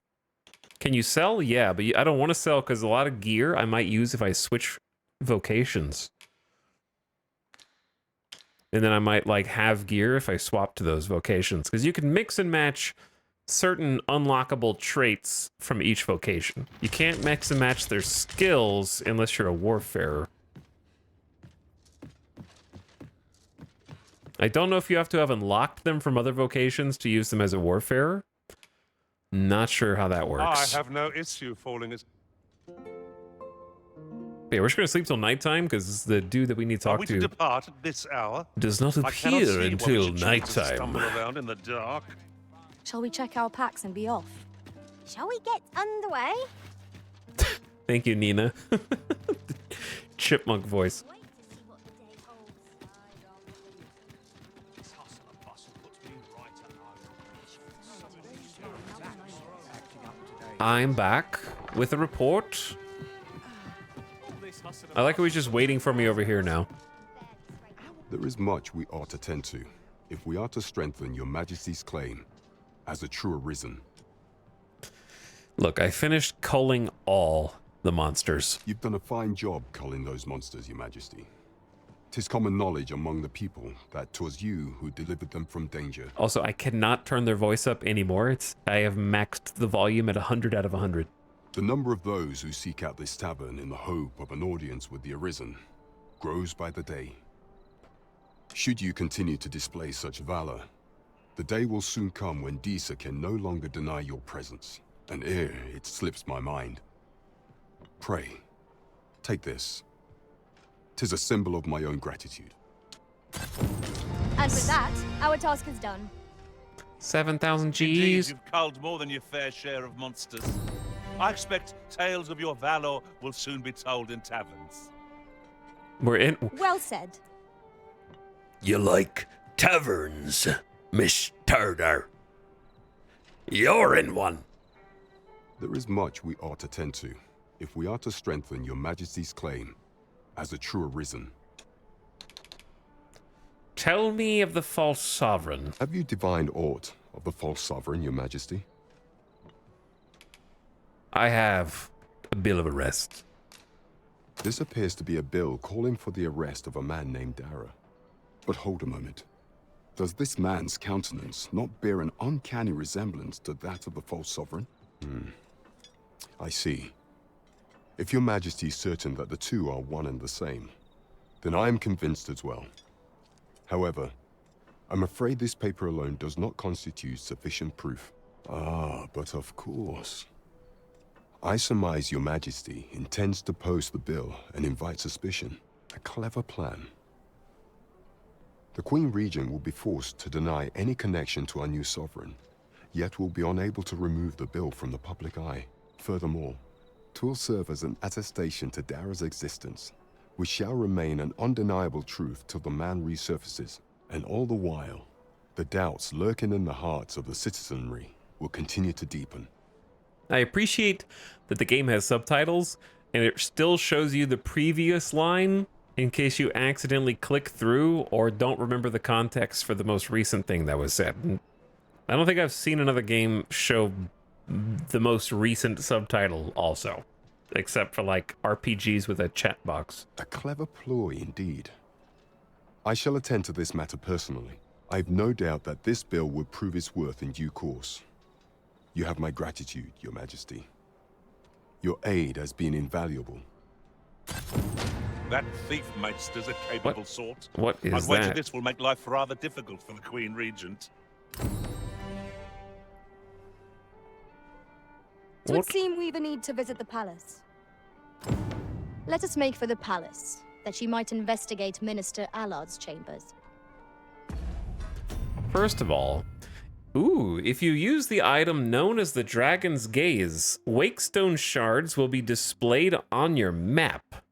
Can you sell? Yeah, but I don't want to sell because a lot of gear I might use if I switch vocations. And then I might like have gear if I swap to those vocations. Because you can mix and match certain unlockable traits from each vocation. You can't mix and match their skills unless you're a warfarer. I don't know if you have to have unlocked them from other vocations to use them as a warfarer. Not sure how that works. I have no issue falling as... Yeah, we're just gonna sleep till nighttime because the dude that we need to Are talk we to depart at this hour? does not I cannot appear see why we until should choose to nighttime. stumble around in the dark. Shall we check our packs and be off? Shall we get underway? Thank you, Nina. Chipmunk voice. I'm back with a report. I like how he's just waiting for me over here now. There is much we ought to tend to, if we are to strengthen your Majesty's claim as a true arisen. Look, I finished culling all the monsters. You've done a fine job culling those monsters, your Majesty. 'Tis common knowledge among the people that 'twas you who delivered them from danger. Also, I cannot turn their voice up anymore. I have maxed the volume at 100 out of 100. The number of those who seek out this tavern in the hope of an audience with the Arisen grows by the day. Should you continue to display such valor, the day will soon come when Disa can no longer deny your presence. And ere it slips my mind, pray, take this. 'Tis a symbol of my own gratitude. And with that, our task is done. 7,000 Gs. Indeed, you've culled more than your fair share of monsters. I expect tales of your valor will soon be told in taverns. We're in. Well said. You like taverns, Miss Turner? You're in one. There is much we ought to tend to, if we are to strengthen your Majesty's claim as a true Arisen. Tell me of the false sovereign. Have you divined aught of the false sovereign, your Majesty? I have a bill of arrest. This appears to be a bill calling for the arrest of a man named Dara. But hold a moment. Does this man's countenance not bear an uncanny resemblance to that of the false sovereign? I see. If your Majesty is certain that the two are one and the same, then I am convinced as well. However, I'm afraid this paper alone does not constitute sufficient proof. Ah, but of course. I surmise your Majesty intends to post the bill and invite suspicion. A clever plan. The Queen Regent will be forced to deny any connection to our new sovereign, yet will be unable to remove the bill from the public eye. Furthermore, 'twill serve as an attestation to Dara's existence, which shall remain an undeniable truth till the man resurfaces. And all the while, the doubts lurking in the hearts of the citizenry will continue to deepen. I appreciate that the game has subtitles, and it still shows you the previous line in case you accidentally click through or don't remember the context for the most recent thing that was said. I don't think I've seen another game show the most recent subtitle also, except for like RPGs with a chat box. A clever ploy indeed. I shall attend to this matter personally. I've no doubt that this bill will prove its worth in due course. You have my gratitude, your Majesty. Your aid has been invaluable. That thief maester's a capable sort. What is I'd wager that? this will make life rather difficult for the Queen Regent. It would seem we've a need to visit the palace. Let us make for the palace, that she might investigate Minister Allard's chambers. First of all, if you use the item known as the Dragon's Gaze, Wakestone shards will be displayed on your map.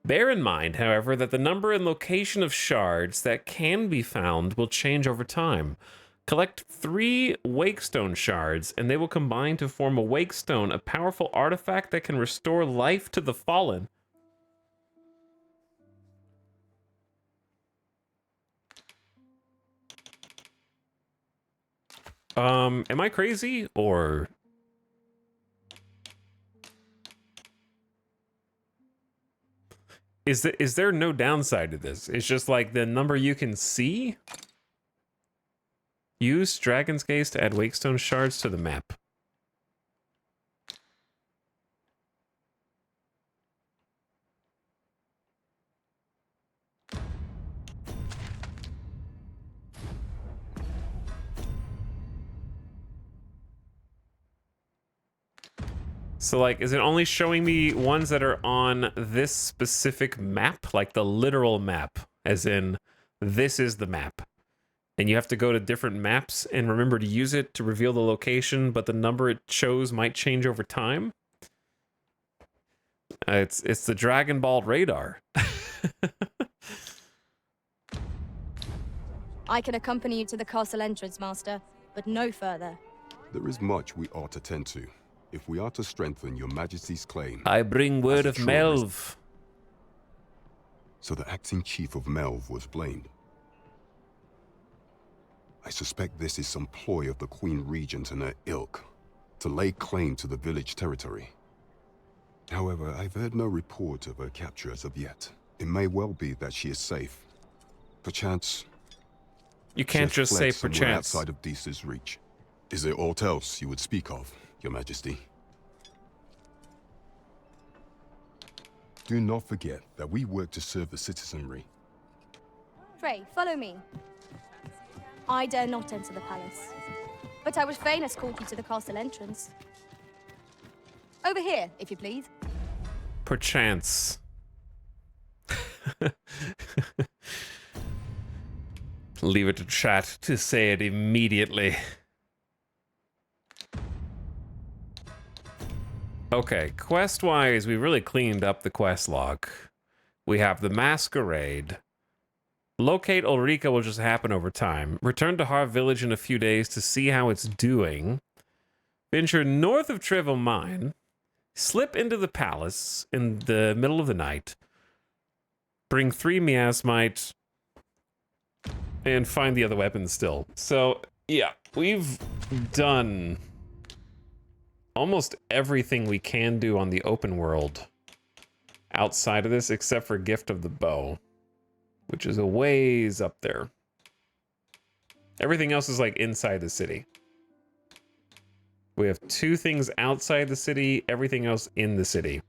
Bear in mind, however, that the number and location of shards that can be found will change over time. Collect 3 Wakestone shards, and they will combine to form a Wakestone, a powerful artifact that can restore life to the fallen. Am I crazy, or... Is there no downside to this? It's just like the number you can see? Use Dragon's Gaze to add Wakestone shards to the map. So, like, is it only showing me ones that are on this specific map? Like the literal map, as in, this is the map. And you have to go to different maps and remember to use it to reveal the location, but the number it shows might change over time? It's the Dragon Ball radar. I can accompany you to the castle entrance, Master, but no further. There is much we ought to tend to, if we are to strengthen your Majesty's claim. I bring word of Melv. So the acting chief of Melv was blamed. I suspect this is some ploy of the Queen Regent and her ilk to lay claim to the village territory. However, I've heard no report of her capture as of yet. It may well be that she is safe. Perchance... You can't just say perchance. Outside of Disa's reach. Is there aught else you would speak of, your Majesty? Do not forget that we work to serve the citizenry. Pray, follow me. I dare not enter the palace, but I would fain escort you to the castle entrance. Over here, if you please. Perchance. Leave it to chat to say it immediately. Okay, quest-wise, we really cleaned up the quest log. We have the Masquerade. Locate Ulrika will just happen over time. Return to Har Village in a few days to see how it's doing. Venture north of Treville Mine. Slip into the palace in the middle of the night. Bring 3 miasmite. And find the other weapons still. So, yeah, we've done almost everything we can do on the open world outside of this, except for Gift of the Bow, which is a ways up there. Everything else is like inside the city. We have 2 things outside the city, everything else in the city.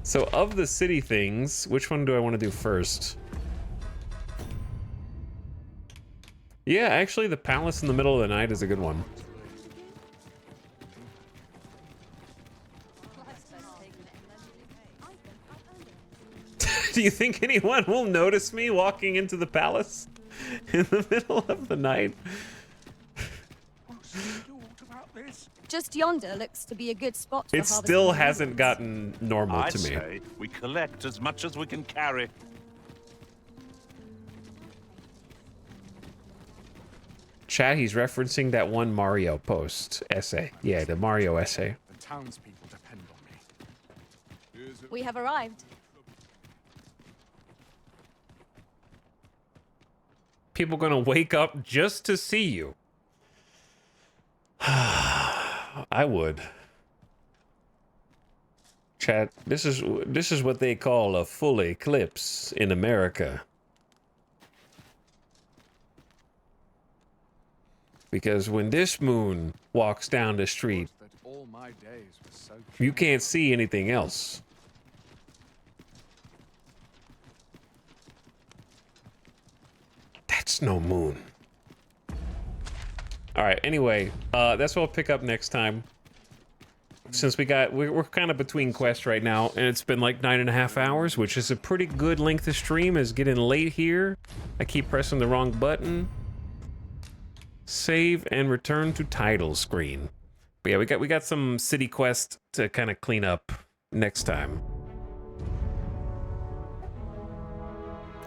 So of the city things, which one do I want to do first? Yeah, actually the palace in the middle of the night is a good one. Do you think anyone will notice me walking into the palace in the middle of the night? Just yonder looks to be a good spot for It still hasn't gotten normal to me. I'd say we collect as much as we can carry. Chat, he's referencing that one Mario post essay. Yeah, the Mario essay. The townspeople depend on me. We have arrived. People gonna wake up just to see you. I would. Chat, this is what they call a full eclipse in America. Because when this moon walks down the street, you can't see anything else. That's no moon. All right, anyway, that's what I'll pick up next time. Since we're kind of between quests right now, and it's been like 9.5 hours, which is a pretty good length of stream. It's getting late here. I keep pressing the wrong button. Save and return to title screen. But yeah, we got some city quest to kind of clean up next time.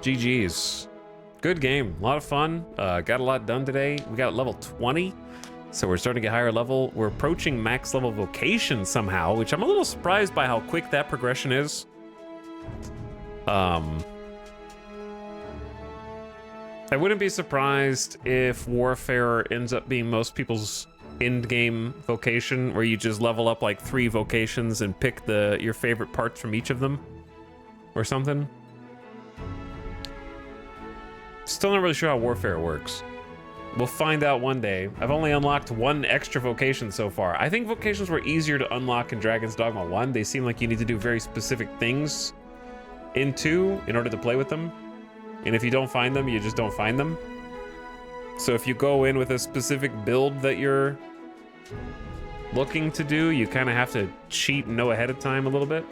GG's. Good game, a lot of fun. Got a lot done today. We got level 20, so we're starting to get higher level. We're approaching max level vocation somehow, which I'm a little surprised by how quick that progression is. I wouldn't be surprised if Warfare ends up being most people's end-game vocation, where you just level up like 3 vocations and pick your favorite parts from each of them, or something. Still not really sure how Warfare works. We'll find out one day. I've only unlocked 1 extra vocation so far. I think vocations were easier to unlock in Dragon's Dogma 1. They seem like you need to do very specific things in 2 in order to play with them. And if you don't find them, you just don't find them. So if you go in with a specific build that you're looking to do, you kind of have to cheat and know ahead of time a little bit.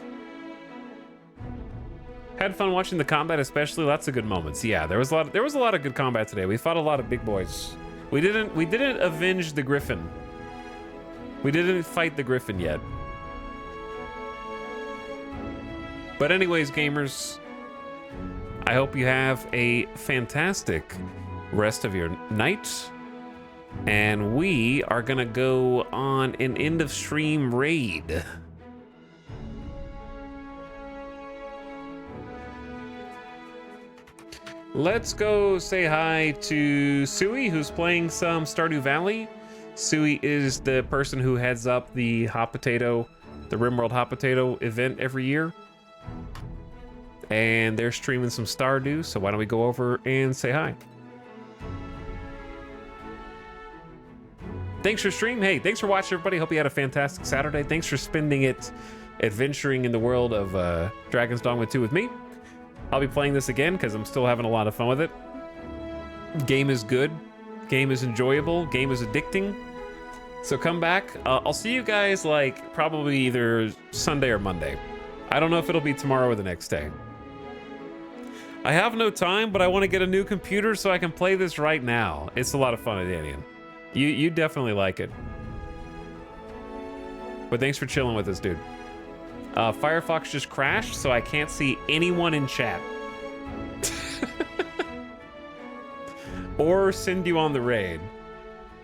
Had fun watching the combat, especially lots of good moments. Yeah, there was a lot of good combat today. We fought a lot of big boys. We didn't avenge the Griffin. We didn't fight the Griffin yet. But anyways, gamers, I hope you have a fantastic rest of your night. And we are gonna go on an end of stream raid. Let's go say hi to Sui, who's playing some Stardew Valley. Sui is the person who heads up the Hot Potato, the RimWorld Hot Potato event every year. And they're streaming some Stardew, so why don't we go over and say hi. Thanks for stream. Hey, thanks for watching, everybody. Hope you had a fantastic Saturday. Thanks for spending it adventuring in the world of Dragon's Dogma 2 with me. I'll be playing this again because I'm still having a lot of fun with it. Game is good. Game is enjoyable. Game is addicting. So come back. I'll see you guys like probably either Sunday or Monday. I don't know if it'll be tomorrow or the next day. I have no time, but I want to get a new computer so I can play this right now. It's a lot of fun, Danian. You definitely like it. But thanks for chilling with us, dude. Firefox just crashed, so I can't see anyone in chat. Or send you on the raid.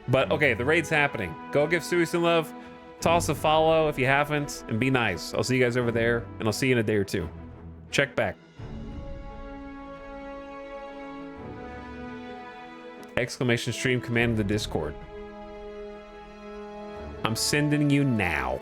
But okay, the raid's happening. Go give Suey some love. Toss a follow if you haven't, and be nice. I'll see you guys over there, and I'll see you in a day or two. Check back. Exclamation stream command in the Discord. I'm sending you now.